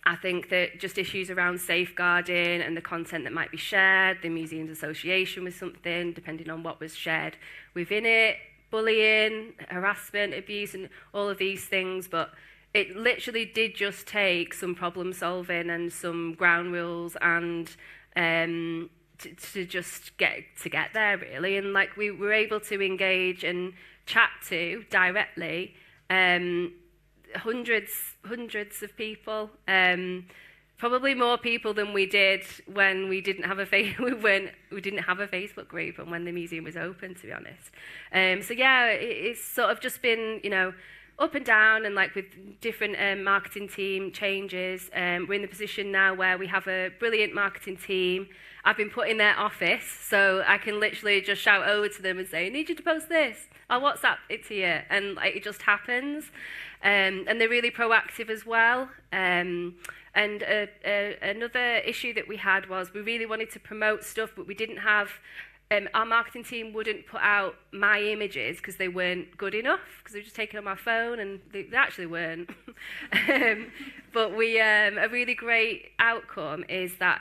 Speaker 11: I think that just issues around safeguarding and the content that might be shared, the museum's association with something, depending on what was shared within it, bullying, harassment, abuse, and all of these things. But it literally did just take some problem solving and some ground rules and to just get there really. And like we were able to engage and chat to directly hundreds of people, probably more people than we did when we didn't have a Facebook group and when the museum was open, to be honest. So yeah, it's sort of just been up and down, and like with different marketing team changes. We're in the position now where we have a brilliant marketing team. I've been put in their office, so I can literally just shout over to them and say, I need you to post this. I'll WhatsApp it to you. And like, it just happens. And they're really proactive as well. And another issue that we had was we really wanted to promote stuff, but we didn't have... our marketing team wouldn't put out my images because they weren't good enough, because they were just taken on my phone, and they actually weren't. But a really great outcome is that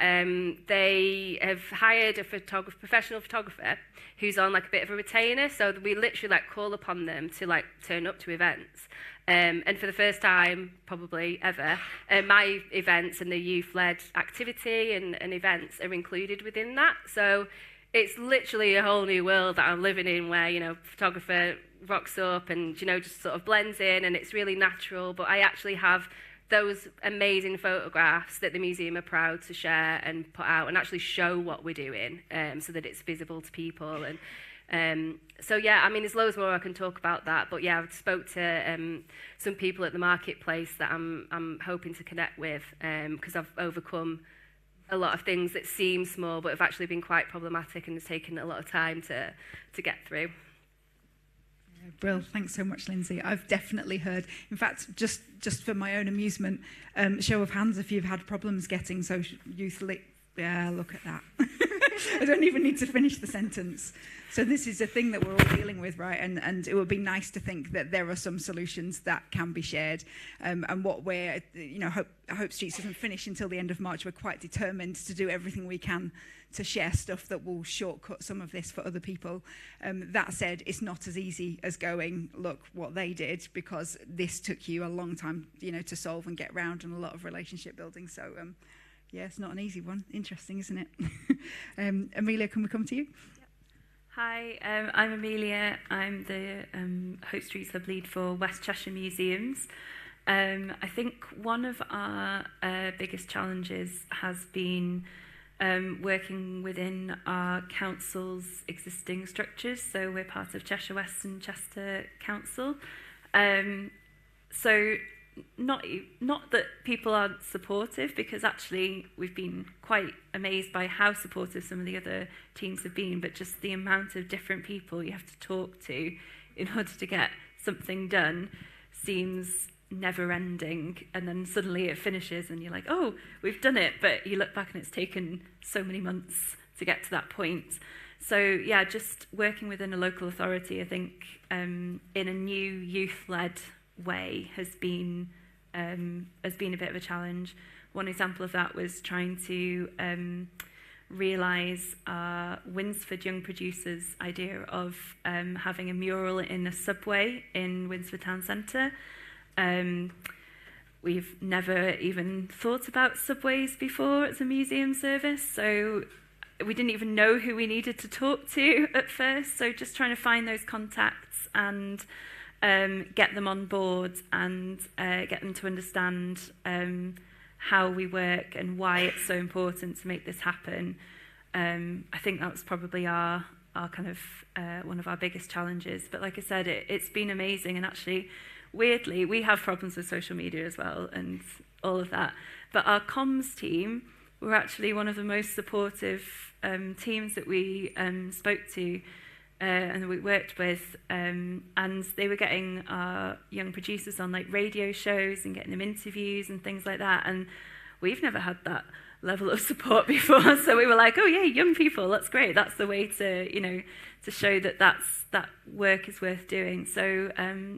Speaker 11: they have hired a professional photographer who's on like a bit of a retainer, so we literally like call upon them to like turn up to events. And for the first time, probably ever, my events and the youth-led activity and events are included within that. So it's literally a whole new world that I'm living in where, photographer rocks up and, just sort of blends in, and it's really natural. But I actually have those amazing photographs that the museum are proud to share and put out and actually show what we're doing, so that it's visible to people. And so, yeah, I mean, there's loads more I can talk about that. But, yeah, I've spoke to some people at the marketplace that I'm hoping to connect with, because I've overcome a lot of things that seem small but have actually been quite problematic and has taken a lot of time to get through.
Speaker 2: Brill, thanks so much, Lindsay. I've definitely heard, in fact, just for my own amusement, show of hands if you've had problems getting youth lit. Yeah, look at that. I don't even need to finish the sentence. So this is a thing that we're all dealing with, right? And it would be nice to think that there are some solutions that can be shared. And what we're, Hope Streets doesn't finish until the end of March. We're quite determined to do everything we can to share stuff that will shortcut some of this for other people. That said, it's not as easy as going, look what they did, because this took you a long time, to solve and get round, and a lot of relationship building. So Yeah, it's not an easy one. Interesting, isn't it? Amelia, can we come to you?
Speaker 12: Hi, I'm Amelia. I'm the Hope Street Sub Lead for West Cheshire Museums. I think one of our biggest challenges has been working within our council's existing structures. So we're part of Cheshire West and Chester Council. So not that people aren't supportive, because actually we've been quite amazed by how supportive some of the other teams have been, but just the amount of different people you have to talk to in order to get something done seems never ending, and then suddenly it finishes and you're like, oh, we've done it, but you look back and it's taken so many months to get to that point. So yeah, just working within a local authority, I think in a new youth-led way has been a bit of a challenge. One example of that was trying to realise Winsford Young Producers' idea of having a mural in a subway in Winsford Town Centre. We've never even thought about subways before as a museum service, so we didn't even know who we needed to talk to at first. So just trying to find those contacts and get them on board and get them to understand how we work and why it's so important to make this happen. I think that was probably our kind of one of our biggest challenges. But like I said, it's been amazing, and actually, weirdly, we have problems with social media as well and all of that. But our comms team were actually one of the most supportive teams that we spoke to and that we worked with, and they were getting our young producers on like radio shows and getting them interviews and things like that, and we've never had that level of support before. So we were like, oh yeah, young people, that's great, that's the way to, you know, to show that that work is worth doing. So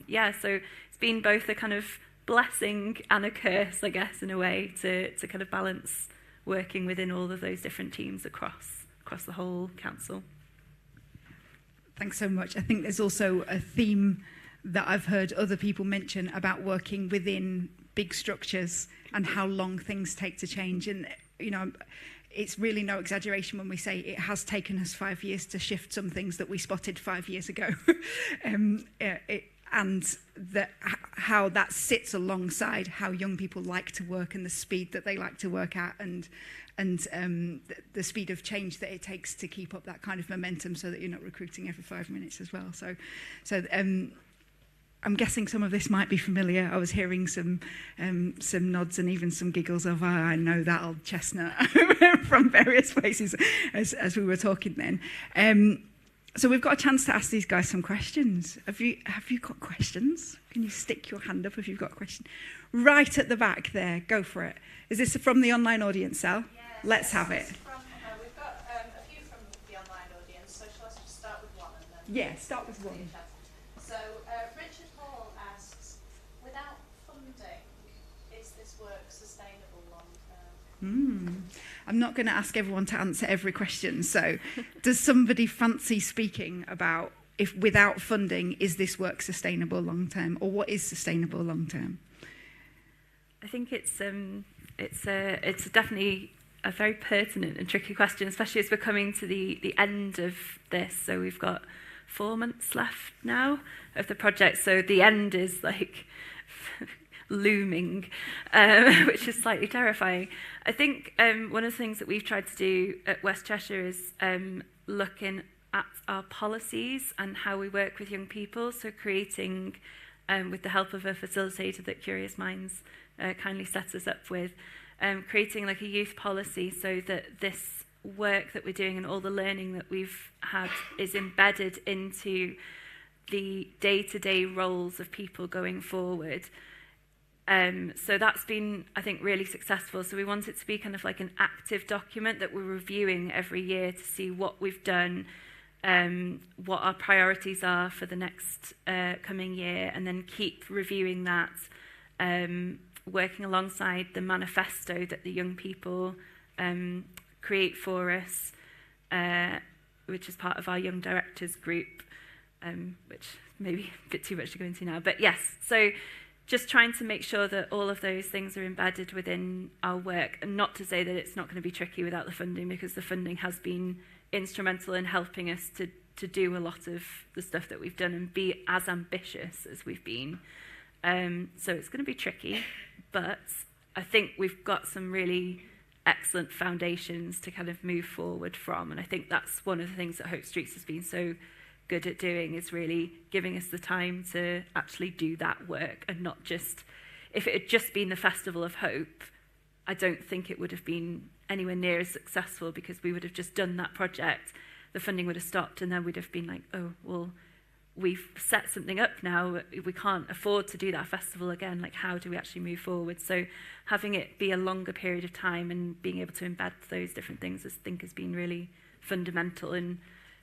Speaker 12: yeah, so it's been both a kind of blessing and a curse, I guess, in a way, to kind of balance working within all of those different teams across the whole council.
Speaker 2: Thanks so much. I think there's also a theme that I've heard other people mention about working within big structures and how long things take to change. And, you know, it's really no exaggeration when we say it has taken us 5 years to shift some things that we spotted 5 years ago. And that how that sits alongside how young people like to work and the speed that they like to work at, and the speed of change that it takes to keep up that kind of momentum, so that you're not recruiting every 5 minutes as well. So I'm guessing some of this might be familiar. I was hearing some nods and even some giggles of, I know that old chestnut from various places as we were talking then. So we've got a chance to ask these guys some questions. Have you got questions? Can you stick your hand up if you've got a question? Right at the back there, go for it. Is this from the online audience, Sal?
Speaker 10: Yes.
Speaker 2: Let's have it.
Speaker 10: We've got a few from the online audience, so shall I just start with one? And then
Speaker 2: Yeah, start with one.
Speaker 10: So Richard Hall asks, without funding, is this work sustainable long term?
Speaker 2: I'm not going to ask everyone to answer every question. So does somebody fancy speaking about, if without funding, is this work sustainable long term, or what is sustainable long term?
Speaker 12: I think it's definitely a very pertinent and tricky question, especially as we're coming to the end of this. So we've got 4 months left now of the project. So the end is like looming, which is slightly terrifying. I think one of the things that we've tried to do at West Cheshire is looking at our policies and how we work with young people. So creating, with the help of a facilitator that Curious Minds kindly set us up with, creating like a youth policy so that this work that we're doing and all the learning that we've had is embedded into the day-to-day roles of people going forward. So that's been, I think, really successful. So we want it to be kind of like an active document that we're reviewing every year to see what we've done, what our priorities are for the next coming year, and then keep reviewing that, working alongside the manifesto that the young people create for us, which is part of our Young Directors group, which maybe a bit too much to go into now. But yes, so just trying to make sure that all of those things are embedded within our work, and not to say that it's not going to be tricky without the funding, because the funding has been instrumental in helping us to do a lot of the stuff that we've done and be as ambitious as we've been. So it's going to be tricky, but I think we've got some really excellent foundations to kind of move forward from, and I think that's one of the things that Hope Streets has been so good at doing, is really giving us the time to actually do that work, and not just, if it had just been the Festival of Hope, I don't think it would have been anywhere near as successful, because we would have just done that project, the funding would have stopped, and then we'd have been like, oh, well, we've set something up now, we can't afford to do that festival again, like how do we actually move forward? So having it be a longer period of time and being able to embed those different things, I think has been really fundamental in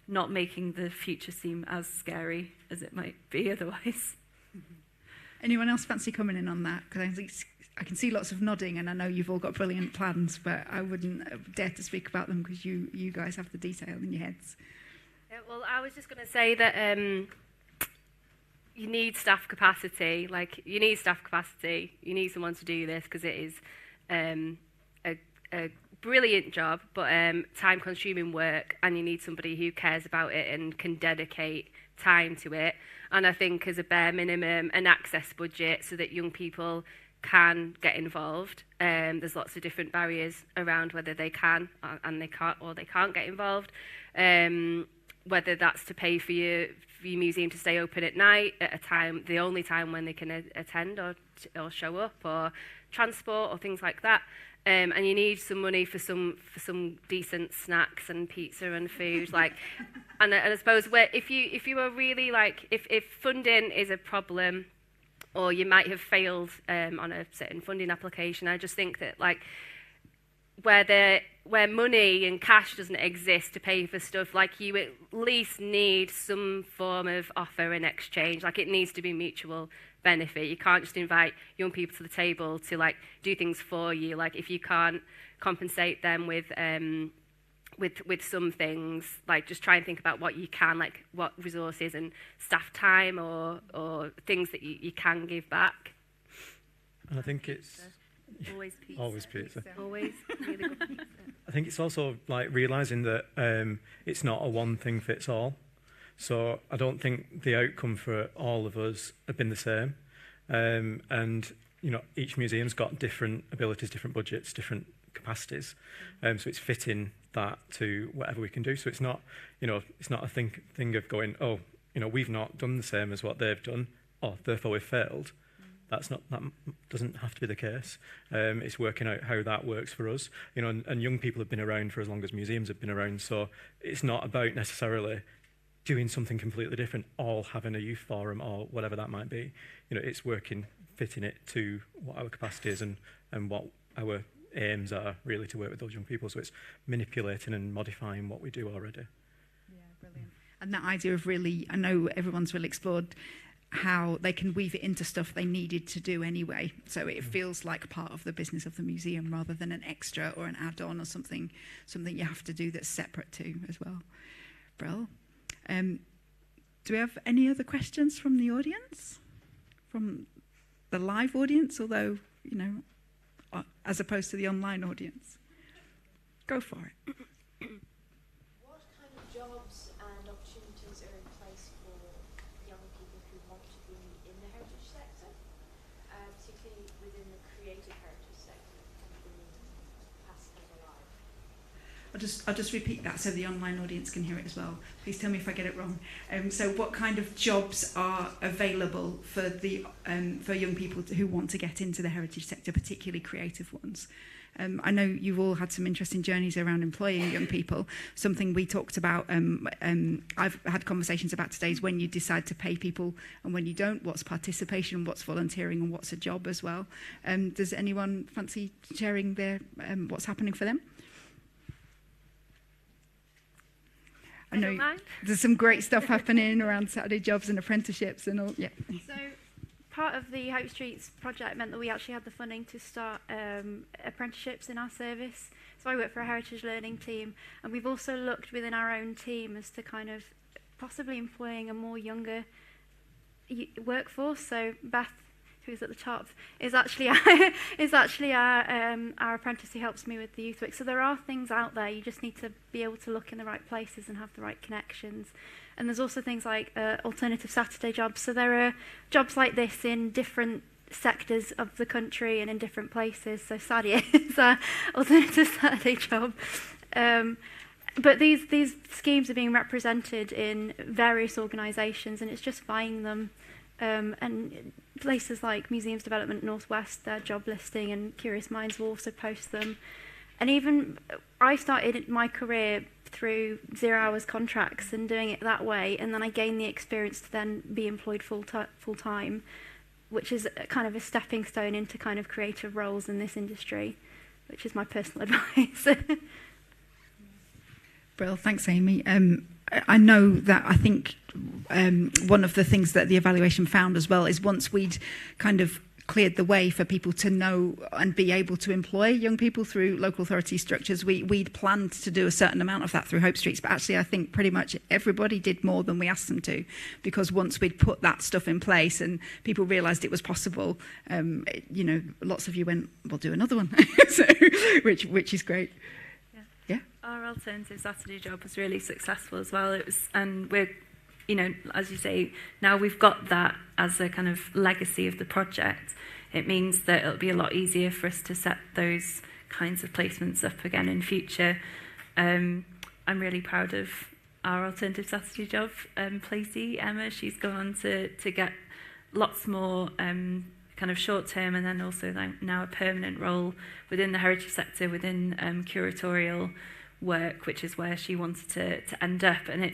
Speaker 12: not making the future seem as scary as it might be otherwise.
Speaker 2: Anyone else fancy coming in on that? Because I can see lots of nodding, and I know you've all got brilliant plans, but I wouldn't dare to speak about them because you guys have the detail in your heads.
Speaker 11: Well, I was just going to say that you need staff capacity. Like, you need staff capacity. You need someone to do this, because it is a brilliant job, but time-consuming work, and you need somebody who cares about it and can dedicate time to it. And I think as a bare minimum, an access budget so that young people can get involved. There's lots of different barriers around whether they can and they can't, or they can't get involved. Whether that's to pay for your museum to stay open at night at a time, the only time when they can attend or show up, or transport or things like that. And you need some money for some decent snacks and pizza and food, like. And I suppose if you are really like, if funding is a problem, or you might have failed on a certain funding application, I just think that, like, where money and cash doesn't exist to pay for stuff, like, you at least need some form of offer in exchange. Like, it needs to be mutual benefit. You can't just invite young people to the table to, like, do things for you. Like, if you can't compensate them with some things, like, just try and think about what you can, like what resources and staff time or things that you can give back.
Speaker 7: And I think it's
Speaker 11: always pizza.
Speaker 7: Always pizza.
Speaker 11: Always really good pizza.
Speaker 7: I think it's also like realising that it's not a one thing fits all. So I don't think the outcome for all of us have been the same. And you know, each museum's got different abilities, different budgets, different capacities. So it's fitting that to whatever we can do. So it's not, you know, it's not a thing of going, oh, you know, we've not done the same as what they've done, oh, therefore we've failed. That doesn't have to be the case. It's working out how that works for us. You know, and young people have been around for as long as museums have been around. So it's not about necessarily doing something completely different, all having a youth forum or whatever that might be. You know, it's fitting it to what our capacity is and what our aims are, really, to work with those young people. So it's manipulating and modifying what we do already.
Speaker 2: Yeah, brilliant. And that idea of really, I know everyone's really explored how they can weave it into stuff they needed to do anyway. So it feels like part of the business of the museum rather than an extra or an add-on or something you have to do that's separate too as well. Brill. Do we have any other questions from the audience? From the live audience, although, you know, as opposed to the online audience? Go for it.
Speaker 8: What kind of jobs and opportunities are in place for young people who want to be in the heritage sector, particularly within the creative heritage sector and bringing past them alive?
Speaker 2: I'll just repeat that so the online audience can hear it as well. Please tell me if I get it wrong. So what kind of jobs are available for for young people who want to get into the heritage sector, particularly creative ones? I know you've all had some interesting journeys around employing young people. Something we talked about, I've had conversations about today, is when you decide to pay people and when you don't, what's participation, what's volunteering, and what's a job as well. Does anyone fancy sharing what's happening for them? I know there's some great stuff happening around Saturday jobs and apprenticeships and all. Yeah.
Speaker 3: So part of the Hope Streets project meant that we actually had the funding to start apprenticeships in our service. So I work for a heritage learning team, and we've also looked within our own team as to kind of possibly employing a more younger workforce. So Beth, who's at the top, is actually our apprentice who helps me with the youth work. So there are things out there. You just need to be able to look in the right places and have the right connections. And there's also things like alternative Saturday jobs. So there are jobs like this in different sectors of the country and in different places. So Sadia is an alternative Saturday job. But these schemes are being represented in various organisations, and it's just finding them. And places like Museums Development Northwest, their job listing, and Curious Minds will also post them. And even I started my career through 0 hours contracts and doing it that way, and then I gained the experience to then be employed full time, which is kind of a stepping stone into kind of creative roles in this industry, which is my personal advice.
Speaker 2: Brill, thanks, Amy. I know that I think one of the things that the evaluation found as well is once we'd kind of cleared the way for people to know and be able to employ young people through local authority structures, we'd planned to do a certain amount of that through Hope Streets, but actually I think pretty much everybody did more than we asked them to, because once we'd put that stuff in place and people realised it was possible, you know, lots of you went, we'll do another one, so, which is great. Yeah.
Speaker 12: Our alternative Saturday job was really successful as well. It was, and we're, you know, as you say, now we've got that as a kind of legacy of the project. It means that it'll be a lot easier for us to set those kinds of placements up again in future. I'm really proud of our alternative Saturday job, Placey, Emma. She's gone on to get lots more kind of short-term and then also now a permanent role within the heritage sector, within curatorial work, which is where she wanted to end up. And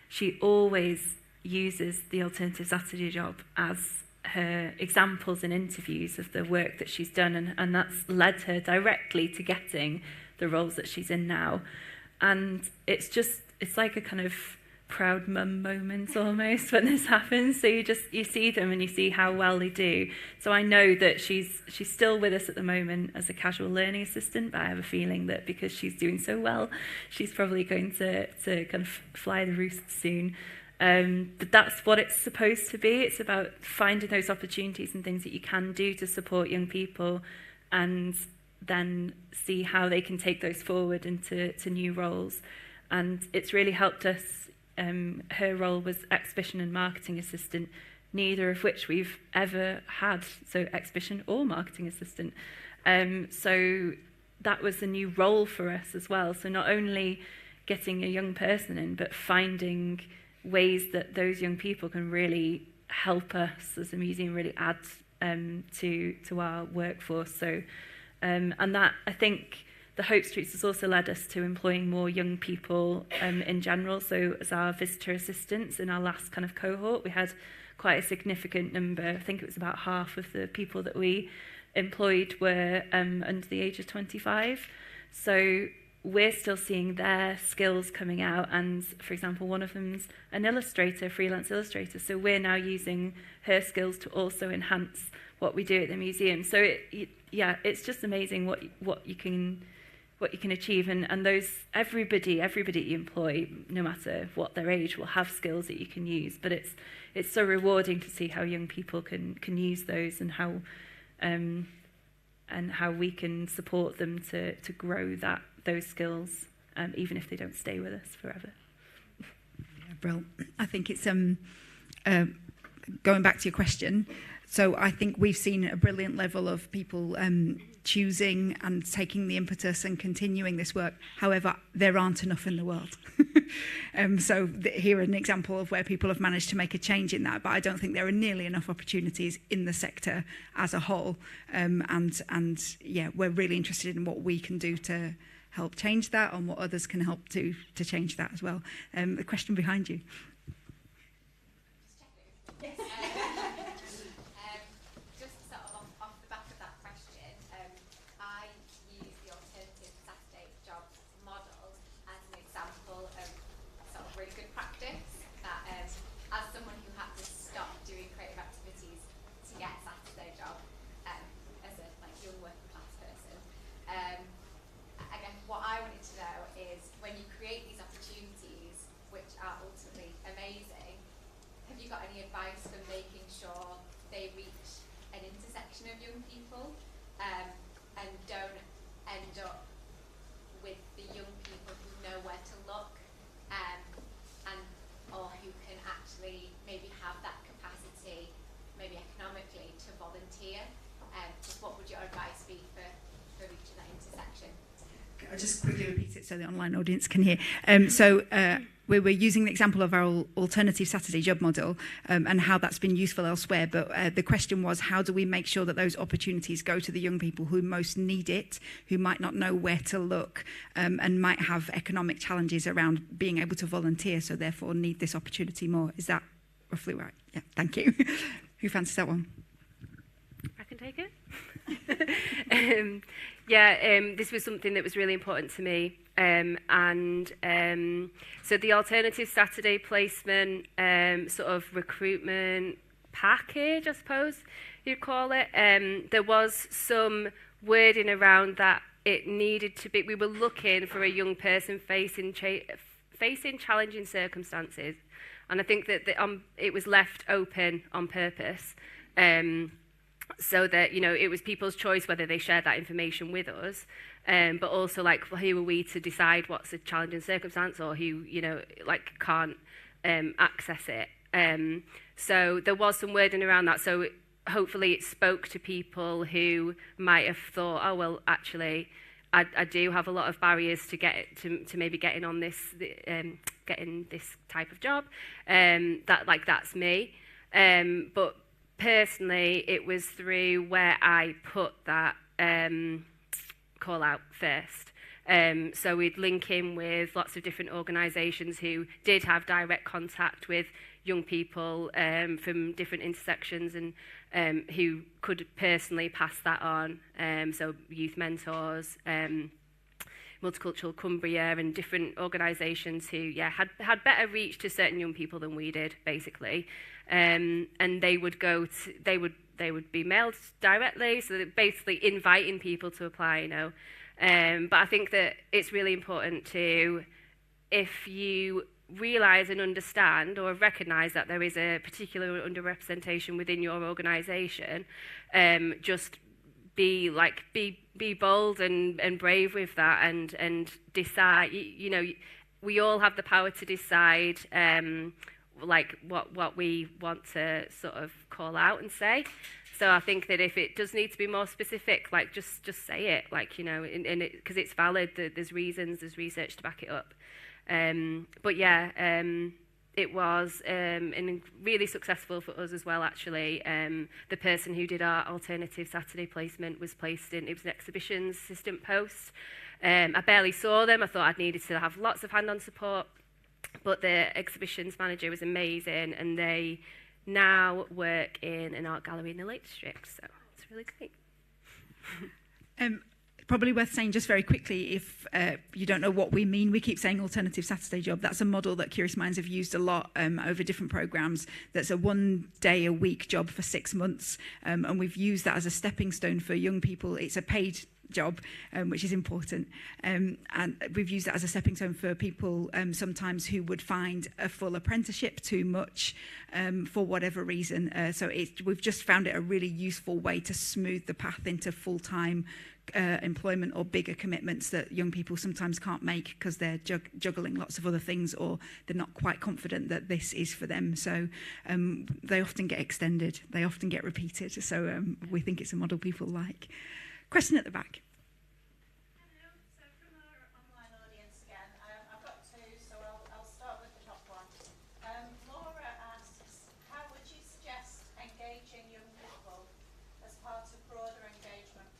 Speaker 12: she always uses the alternative Saturday job as her examples in interviews of the work that she's done, and that's led her directly to getting the roles that she's in now. And it's like a kind of proud mum moment almost when this happens. So you see them and you see how well they do. So I know that she's still with us at the moment as a casual learning assistant, but I have a feeling that because she's doing so well, she's probably going to kind of fly the roost soon. But that's what it's supposed to be. It's about finding those opportunities and things that you can do to support young people, and then see how they can take those forward into new roles. And it's really helped us. Her role was exhibition and marketing assistant, neither of which we've ever had, so exhibition or marketing assistant. So that was a new role for us as well. So not only getting a young person in, but finding ways that those young people can really help us as a museum, really add to our workforce. So, and that, I think, the Hope Streets has also led us to employing more young people in general. So as our visitor assistants in our last kind of cohort, we had quite a significant number. I think it was about half of the people that we employed were under the age of 25. So we're still seeing their skills coming out. And for example, one of them's an illustrator, freelance illustrator. So we're now using her skills to also enhance what we do at the museum. So it's just amazing what you can achieve, and those everybody you employ, no matter what their age, will have skills that you can use. But it's so rewarding to see how young people can use those, and how we can support them to grow those skills, even if they don't stay with us forever.
Speaker 2: Yeah, brilliant. I think it's going back to your question. So I think we've seen a brilliant level of people choosing and taking the impetus and continuing this work. However, there aren't enough in the world. So here an example of where people have managed to make a change in that, but I don't think there are nearly enough opportunities in the sector as a whole. And yeah, we're really interested in what we can do to help change that, and what others can help to change that as well. The question behind you.
Speaker 8: Yes. Just sort of off the back of that question, I use the alternative Saturday jobs model as an example of sort of really good practice that as someone who had to stop doing creative activities to get a Saturday job as a young working class person, I guess what I wanted to know is, when you create these opportunities, which are ultimately amazing, have you got any advice for making selection of young people, and don't end up with the young people who know where to look, and or who can actually maybe have that capacity, maybe economically, to volunteer. Just what would your advice be for reaching that intersection?
Speaker 2: I'll just quickly repeat it so the online audience can hear. We were using the example of our alternative Saturday job model and how that's been useful elsewhere. But the question was, how do we make sure that those opportunities go to the young people who most need it, who might not know where to look, and might have economic challenges around being able to volunteer, so therefore need this opportunity more? Is that roughly right? Yeah, thank you. Who fancies that one?
Speaker 11: I can take it. This was something that was really important to me. So the alternative Saturday placement sort of recruitment package, I suppose you'd call it, there was some wording around that it needed to be, we were looking for a young person facing challenging circumstances. And I think that it was left open on purpose. So that, you know, it was people's choice whether they shared that information with us, but also, like, who are we to decide what's a challenging circumstance, or who, you know, like, can't access it. So there was some wording around that. So hopefully it spoke to people who might have thought, oh, well, actually, I do have a lot of barriers to get to maybe getting on this, getting this type of job. That's me. But personally, it was through where I put that call out first. So we'd link in with lots of different organisations who did have direct contact with young people from different intersections, and who could personally pass that on. So Youth Mentors, Multicultural Cumbria, and different organisations who had better reach to certain young people than we did, basically. And they would they would be mailed directly, so they're basically inviting people to apply, you know. But I think that it's really important to, if you realise and understand or recognise that there is a particular underrepresentation within your organisation, just be bold and brave with that, and decide. You know, we all have the power to decide what we want to sort of call out and say. So I think that if it does need to be more specific, like just say it, like, you know, and because it's valid, there's reasons, there's research to back it up. But it was and really successful for us as well, actually. The person who did our alternative Saturday placement was placed in, it was an exhibitions assistant post. I barely saw them. I thought I'd needed to have lots of hand-on support, but the exhibitions manager was amazing, and they now work in an art gallery in the Lake District, so it's really great.
Speaker 2: Probably worth saying just very quickly, if you don't know what we mean, we keep saying alternative Saturday job. That's a model that Curious Minds have used a lot over different programmes. That's a 1 day a week job for 6 months, and we've used that as a stepping stone for young people. It's a paid job, which is important, and we've used that as a stepping stone for people sometimes who would find a full apprenticeship too much for whatever reason. So we've just found it a really useful way to smooth the path into full-time employment or bigger commitments that young people sometimes can't make because they're juggling lots of other things, or they're not quite confident that this is for them. So they often get extended, they often get repeated. So we think it's a model people like. Question at the back.
Speaker 10: Hello, so from our online audience again, I've got two, so I'll start with the top one. Laura asks, how would you suggest engaging young people as part of broader engagement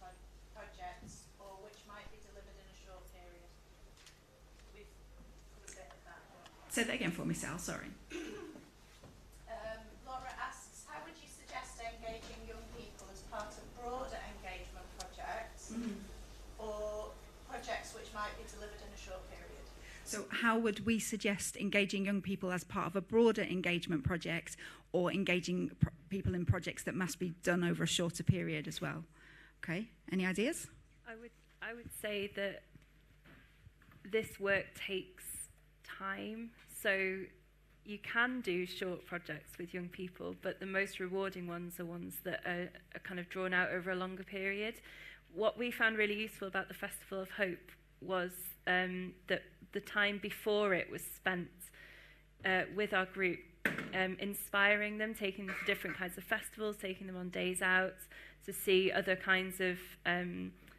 Speaker 10: projects, or which might be delivered in a short period? We've put a bit of that one.
Speaker 2: Say that again for me, Sal, sorry.
Speaker 10: Laura asks, how would you suggest engaging young people as part of broader engagement projects, or projects which might be delivered in a short period?
Speaker 2: So how would we suggest engaging young people as part of a broader engagement project, or engaging people in projects that must be done over a shorter period as well? Okay, any ideas?
Speaker 11: I would say that this work takes time. So
Speaker 12: you can do short projects with young people, but the most rewarding ones are ones that are kind of drawn out over a longer period. What we found really useful about the Festival of Hope was that the time before it was spent with our group, inspiring them, taking them to different kinds of festivals, taking them on days out to see other kinds of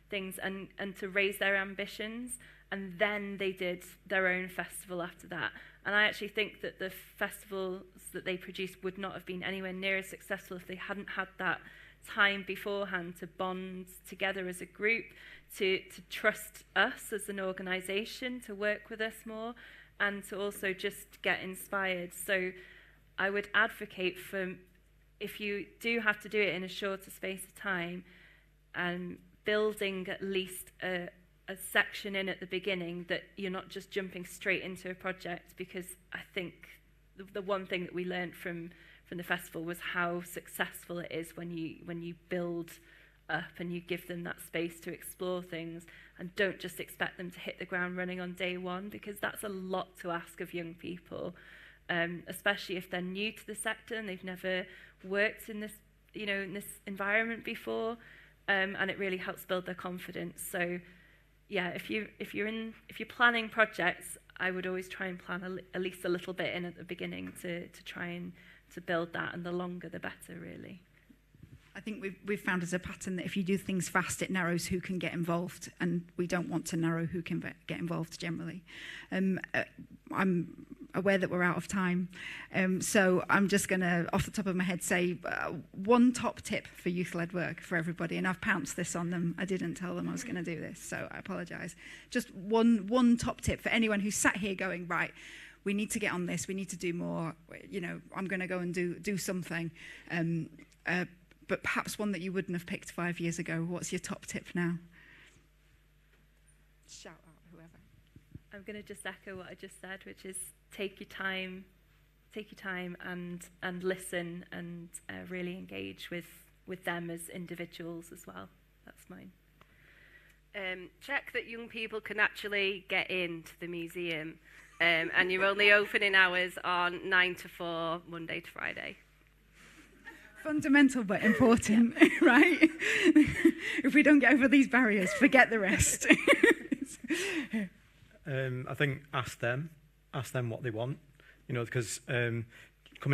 Speaker 12: things and to raise their ambitions. And then they did their own festival after that. And I actually think that the festivals that they produced would not have been anywhere near as successful if they hadn't had that time beforehand to bond together as a group, to trust us as an organisation, to work with us more, and to also just get inspired. So I would advocate for, if you do have to do it in a shorter space of time, building at least a section in at the beginning, that you're not just jumping straight into a project, because I think the one thing that we learned from the festival was how successful it is when you build up and you give them that space to explore things, and don't just expect them to hit the ground running on day one, because that's a lot to ask of young people, especially if they're new to the sector and they've never worked in this, in this environment before, and it really helps build their confidence. So yeah, if you're planning projects, I would always try and plan at least a little bit in at the beginning to try and to build that, and the longer the better, really.
Speaker 2: I think we've found as a pattern that if you do things fast, it narrows who can get involved, and we don't want to narrow who can get involved generally. I'm aware that we're out of time, so I'm just going to, off the top of my head, say one top tip for youth-led work for everybody, and I've pounced this on them. I didn't tell them I was going to do this, so I apologise. Just one top tip for anyone who's sat here going, right, we need to get on this, we need to do more, I'm going to go and do something. But perhaps one that you wouldn't have picked 5 years ago. What's your top tip now? Shout out, whoever.
Speaker 12: I'm going to just echo what I just said, which is take your time and listen, and really engage with them as individuals as well. That's mine.
Speaker 11: Check that young people can actually get into the museum, and you're only opening hours on 9 to 4, Monday to Friday.
Speaker 2: Fundamental but important, right? If we don't get over these barriers, forget the rest.
Speaker 7: I think ask them what they want, because coming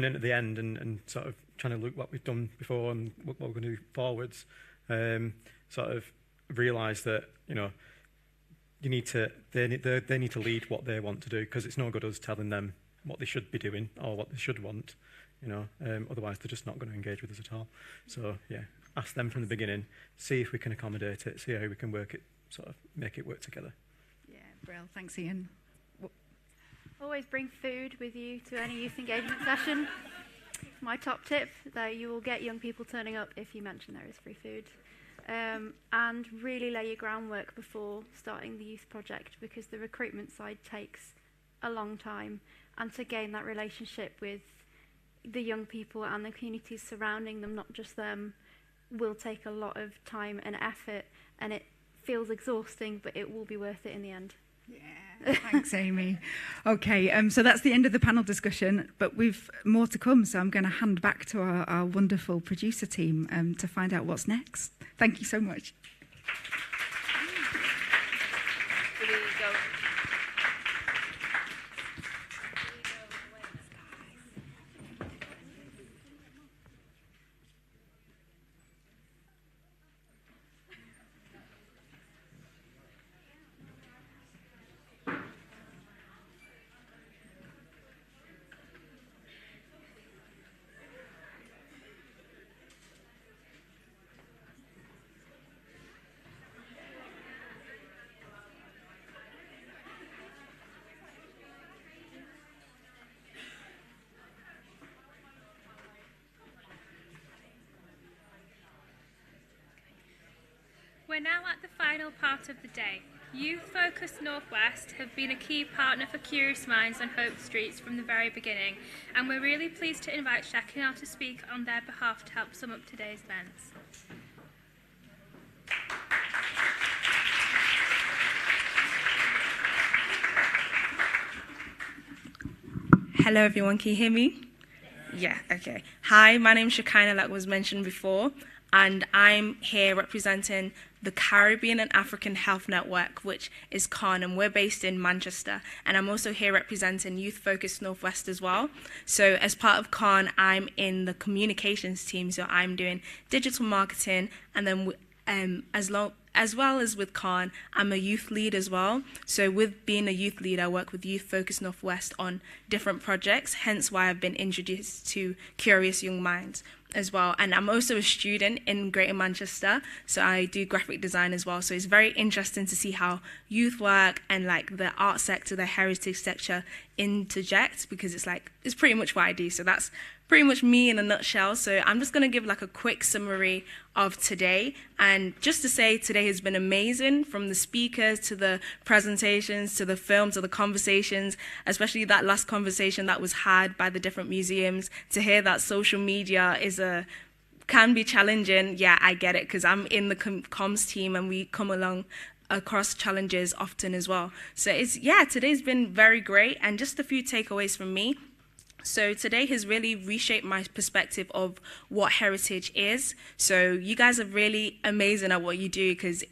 Speaker 7: in at the end and sort of trying to look what we've done before and what we're going to do forwards, sort of realise that they need to lead what they want to do, because it's no good us telling them what they should be doing or what they should want. Otherwise they're just not going to engage with us at all. So yeah, ask them from the beginning, see if we can accommodate it, see how we can work it, sort of make it work together.
Speaker 2: Yeah, Brill. Thanks, Ian.
Speaker 3: Always bring food with you to any youth engagement session. My top tip, that you will get young people turning up if you mention there is free food. And really lay your groundwork before starting the youth project, because the recruitment side takes a long time, and to gain that relationship with the young people and the communities surrounding them, not just them, will take a lot of time and effort, and it feels exhausting, but it will be worth it in the end.
Speaker 2: Yeah, thanks, Amy. Okay, so that's the end of the panel discussion, but we've more to come, so I'm going to hand back to our wonderful producer team to find out what's next. Thank you so much.
Speaker 1: We're now at the final part of the day. Youth Focus Northwest have been a key partner for Curious Minds on Hope Streets from the very beginning, and we're really pleased to invite Shekinah to speak on their behalf to help sum up today's events.
Speaker 6: Hello everyone, can you hear me? Yeah, okay. Hi, my name's Shekinah, like was mentioned before, and I'm here representing the Caribbean and African Health Network, which is CAN, and we're based in Manchester. And I'm also here representing Youth Focus Northwest as well. So as part of CAN, I'm in the communications team, so I'm doing digital marketing, and then as well as with CAN, I'm a youth lead as well. So with being a youth lead, I work with Youth Focus Northwest on different projects, hence why I've been introduced to Curious Young Minds as well. And I'm also a student in Greater Manchester, so I do graphic design as well. So it's very interesting to see how youth work and like the art sector, the heritage sector interject, because it's pretty much what I do. So that's pretty much me in a nutshell. So I'm just going to give like a quick summary of today. And just to say, today has been amazing, from the speakers to the presentations to the films to the conversations, especially that last conversation that was had by the different museums. To hear that social media can be challenging, yeah, I get it, because I'm in the comms team and we come along across challenges often as well. So today's been very great, and just a few takeaways from me. So today has really reshaped my perspective of what heritage is. So you guys are really amazing at what you do, because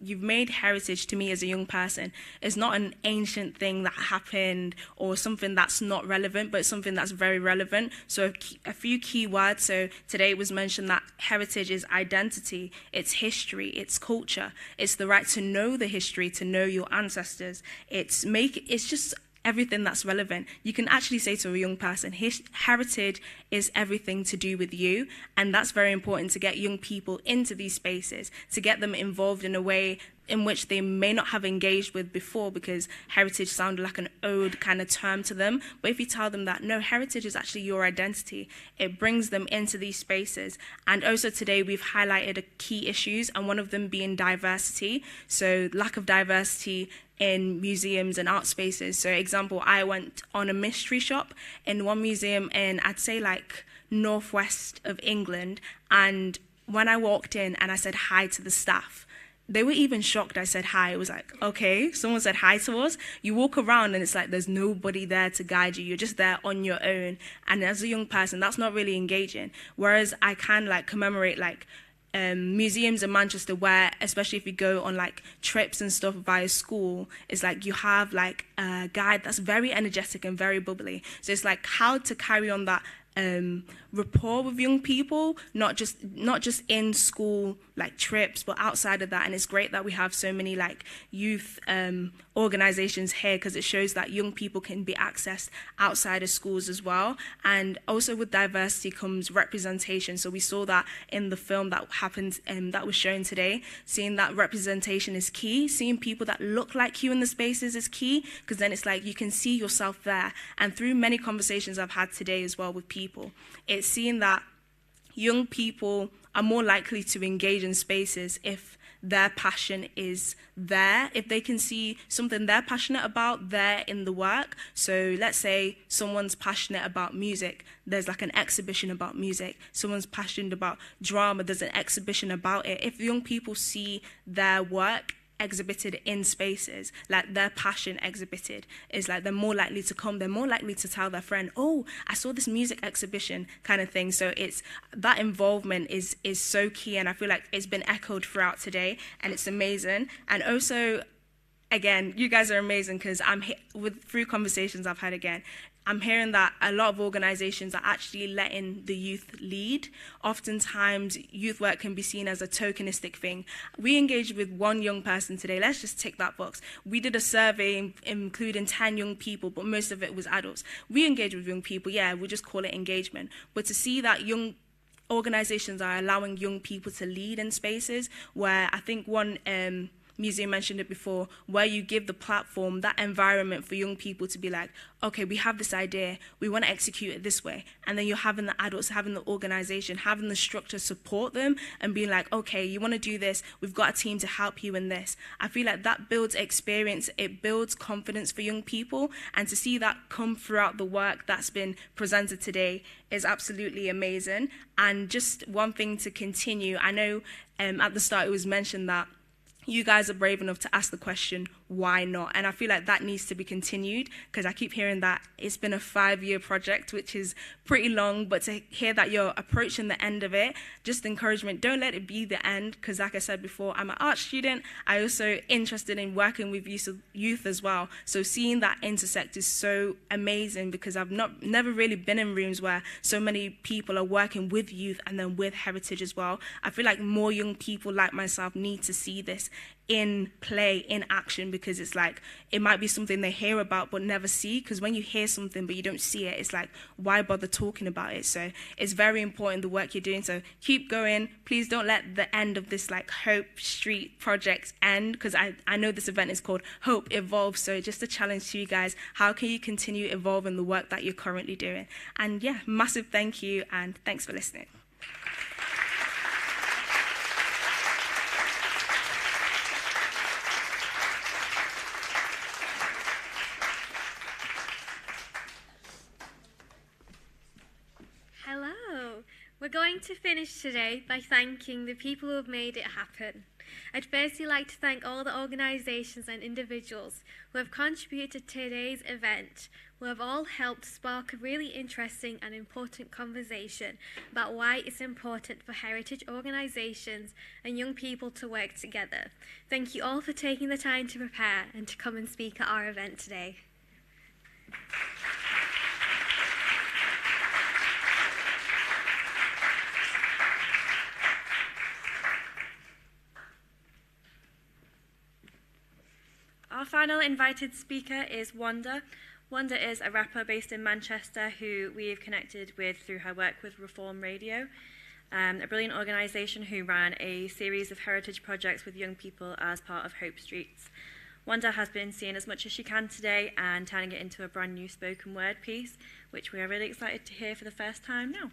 Speaker 6: you've made heritage, to me as a young person, it's not an ancient thing that happened or something that's not relevant, but it's something that's very relevant. So a few key words. So today it was mentioned that heritage is identity, it's history, it's culture, it's the right to know the history, to know your ancestors. It's just everything that's relevant. You can actually say to a young person, heritage is everything to do with you, and that's very important to get young people into these spaces, to get them involved in a way in which they may not have engaged with before, because heritage sounded like an old kind of term to them. But if you tell them that, no, heritage is actually your identity, it brings them into these spaces. And also today we've highlighted key issues, and one of them being diversity. So lack of diversity in museums and art spaces. So example, I went on a mystery shop in one museum in, I'd say like northwest of England, and when I walked in and I said hi to the staff, they were even shocked I said hi. It was like, okay, someone said hi to us. You walk around and it's like there's nobody there to guide you. You're just there on your own. And as a young person, that's not really engaging. Whereas I can like commemorate like museums in Manchester, where especially if you go on like trips and stuff via school, it's like you have like a guide that's very energetic and very bubbly. So it's like how to carry on that rapport with young people, not just in school like trips, but outside of that. And it's great that we have so many like youth organizations here, because it shows that young people can be accessed outside of schools as well. And also with diversity comes representation. So we saw that in the film that happened that was shown today, seeing that representation is key. Seeing people that look like you in the spaces is key, because then it's like you can see yourself there. And through many conversations I've had today as well with people, it's seeing that young people are more likely to engage in spaces if their passion is there, if they can see something they're passionate about there in the work. So let's say someone's passionate about music, there's like an exhibition about music. Someone's passionate about drama, there's an exhibition about it. If young people see their work exhibited in spaces, like their passion exhibited, is like they're more likely to come, they're more likely to tell their friend, oh, I saw this music exhibition kind of thing. So it's that involvement is so key, and I feel like it's been echoed throughout today, and it's amazing. And also, again, you guys are amazing, because through conversations I've had, again, I'm hearing that a lot of organizations are actually letting the youth lead. Oftentimes, youth work can be seen as a tokenistic thing. We engaged with one young person today. Let's just tick that box. We did a survey including 10 young people, but most of it was adults. We engage with young people, yeah, we just call it engagement. But to see that young organizations are allowing young people to lead in spaces, where I think one museum mentioned it before, where you give the platform, that environment for young people to be like, okay, we have this idea, we want to execute it this way. And then you're having the adults, having the organization, having the structure support them and being like, okay, you want to do this, we've got a team to help you in this. I feel like that builds experience, it builds confidence for young people, and to see that come throughout the work that's been presented today is absolutely amazing. And just one thing to continue, I know at the start it was mentioned that you guys are brave enough to ask the question, why not? And I feel like that needs to be continued, because I keep hearing that it's been a 5-year project, which is pretty long, but to hear that you're approaching the end of it, just encouragement, don't let it be the end, because like I said before, I'm an art student. I also interested in working with youth as well. So seeing that intersect is so amazing, because I've never really been in rooms where so many people are working with youth and then with heritage as well. I feel like more young people like myself need to see this in play, in action, because it's like it might be something they hear about but never see, because when you hear something but you don't see it, it's like, why bother talking about it? So it's very important, the work you're doing, so keep going. Please don't let the end of this like Hope Street project end, because I know this event is called Hope Evolve, so just a challenge to you guys, how can you continue evolving the work that you're currently doing? And yeah, massive thank you, and thanks for listening.
Speaker 13: We're going to finish today by thanking the people who have made it happen. I'd firstly like to thank all the organisations and individuals who have contributed to today's event, who have all helped spark a really interesting and important conversation about why it's important for heritage organisations and young people to work together. Thank you all for taking the time to prepare and to come and speak at our event today.
Speaker 16: Our final invited speaker is Wanda. Wanda is a rapper based in Manchester who we've connected with through her work with Reform Radio, a brilliant organisation who ran a series of heritage projects with young people as part of Hope Streets. Wanda has been seeing as much as she can today and turning it into a brand new spoken word piece, which we are really excited to hear for the first time now.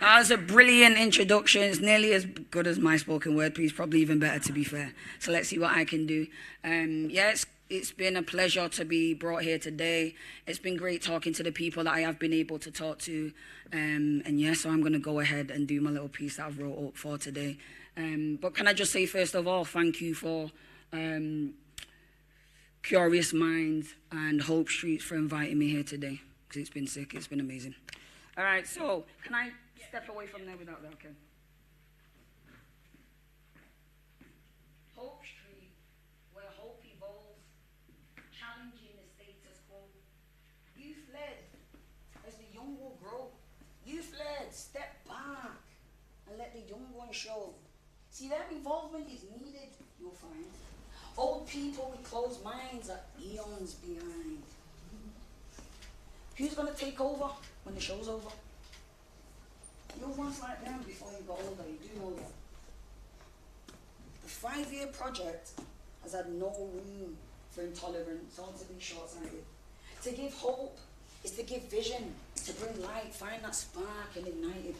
Speaker 22: That was a brilliant introduction. It's nearly as good as my spoken word piece, probably even better, to be fair. So let's see what I can do. It's been a pleasure to be brought here today. It's been great talking to the people that I have been able to talk to. So I'm going to go ahead and do my little piece that I've wrote up for today. But can I just say, first of all, thank you for Curious Minds and Hope Streets for inviting me here today, because it's been sick. It's been amazing. All right, so can I step away from there without that? Okay. Hope Street, where hope evolves, challenging the status quo. Youth-led, as the young will grow. Youth-led, step back and let the young one show. See, their involvement is needed, you'll find. Old people with closed minds are eons behind. Who's going to take over when the show's over? You're once like them before you got older, you do know that. The 5-year project has had no room for intolerance or to be short-sighted. To give hope is to give vision, to bring light, find that spark and ignite it.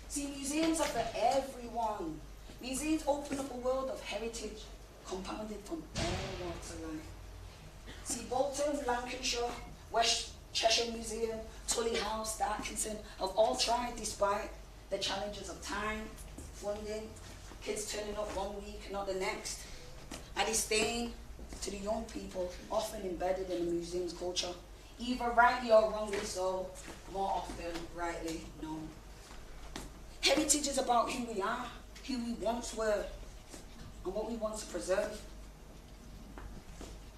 Speaker 22: See, museums are for everyone. Museums open up a world of heritage compounded from all walks of life. See, Bolton, Lancashire, West Cheshire Museum, Tully House, Atkinson have all tried despite the challenges of time, funding, kids turning up one week and not the next. And it's staying to the young people, often embedded in the museum's culture, either rightly or wrongly so, more often rightly known. Heritage is about who we are, who we once were, and what we want to preserve.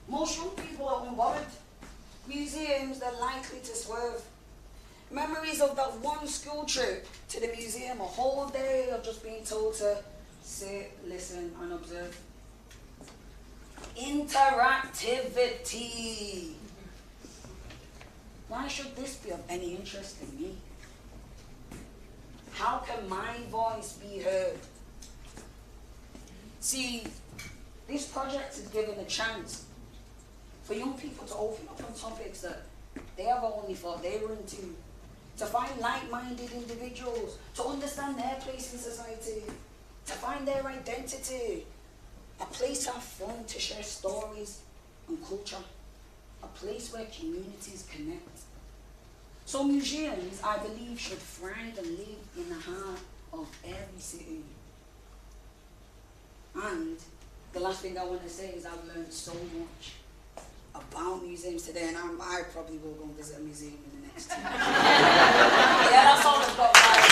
Speaker 22: Most young people are unbothered. Museums, they're likely to swerve. Memories of that one school trip to the museum, a whole day of just being told to sit, listen, and observe. Interactivity. Why should this be of any interest in me? How can my voice be heard? See, this project is giving a chance for young people to open up on topics that they have only thought they were into, to find like-minded individuals, to understand their place in society, to find their identity, a place to have fun, to share stories and culture, a place where communities connect. So museums, I believe, should thrive and live in the heart of every city. And the last thing I want to say is I've learned so much about museums today, and I probably will go and visit a museum in the next 2 years. Yeah, that's all I've got, guys.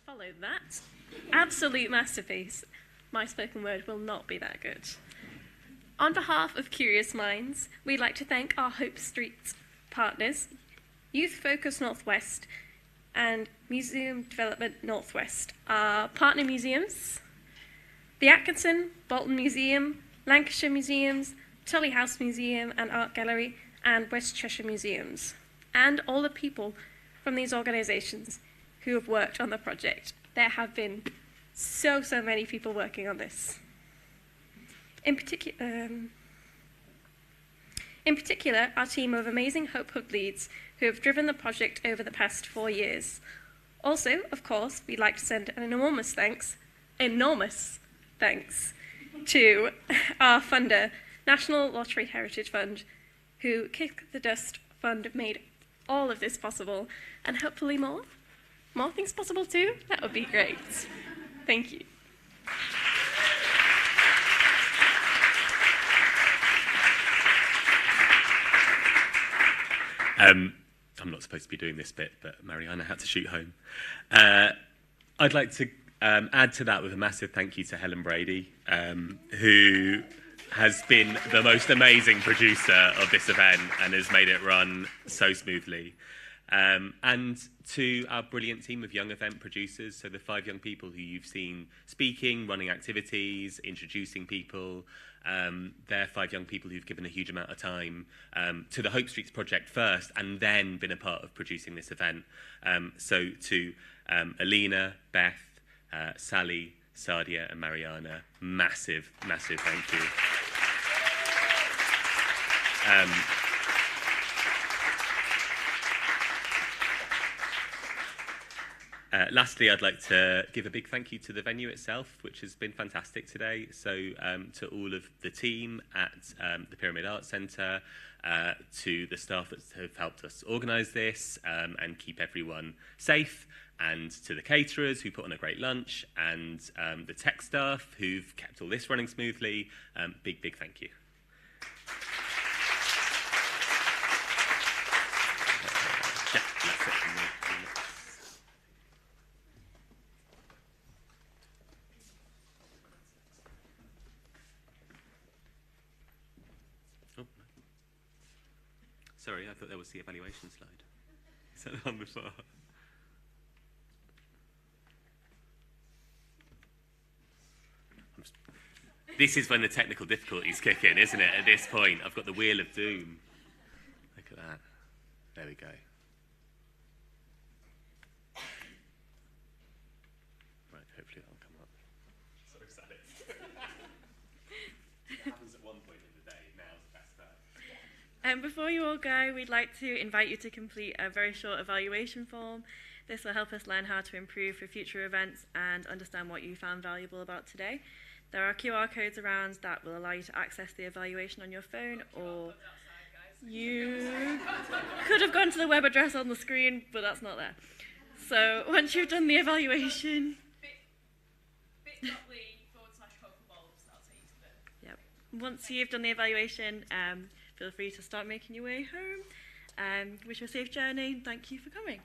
Speaker 17: Follow that. Absolute masterpiece. My spoken word will not be that good. On behalf of Curious Minds, we'd like to thank our Hope Street partners, Youth Focus Northwest and Museum Development Northwest, our partner museums, the Atkinson, Bolton Museum, Lancashire Museums, Tully House Museum and Art Gallery, and West Cheshire Museums, and all the people from these organisations who have worked on the project. There have been so many people working on this. In particular, our team of amazing Hope Hub leads who have driven the project over the past 4 years. Also, of course, we'd like to send an enormous thanks to our funder, National Lottery Heritage Fund, who Kick the Dust Fund made all of this possible, and hopefully more things possible too. That would be great. Thank you.
Speaker 18: I'm not supposed to be doing this bit, but Mariana had to shoot home. I'd like to add to that with a massive thank you to Helen Brady, who has been the most amazing producer of this event and has made it run so smoothly. And to our brilliant team of young event producers, so the 5 young people who you've seen speaking, running activities, introducing people. They're 5 young people who've given a huge amount of time to the Hope Streets project first and then been a part of producing this event. So to Alina, Beth, Sally, Sadia and Mariana, massive thank you. Lastly, I'd like to give a big thank you to the venue itself, which has been fantastic today. So to all of the team at the Pyramid Arts Centre, to the staff that have helped us organise this and keep everyone safe, and to the caterers who put on a great lunch, and the tech staff who've kept all this running smoothly. Big thank you. Yeah, that's it from me. Sorry, I thought that was the evaluation slide. Is that the one before? This is when the technical difficulties kick in, isn't it? At this point, I've got the wheel of doom. Look at that. There we go. Right, hopefully that'll come up. So excited. It happens at one point in the day. Now's the best time.
Speaker 16: Before you all go, we'd like to invite you to complete a very short evaluation form. This will help us learn how to improve for future events and understand what you found valuable about today. There are QR codes around that will allow you to access the evaluation on your phone, or you could have gone to the web address on the screen, but that's not there. So once you've done the evaluation... Yep. Once you've done the evaluation, feel free to start making your way home. Wish you a safe journey. Thank you for coming.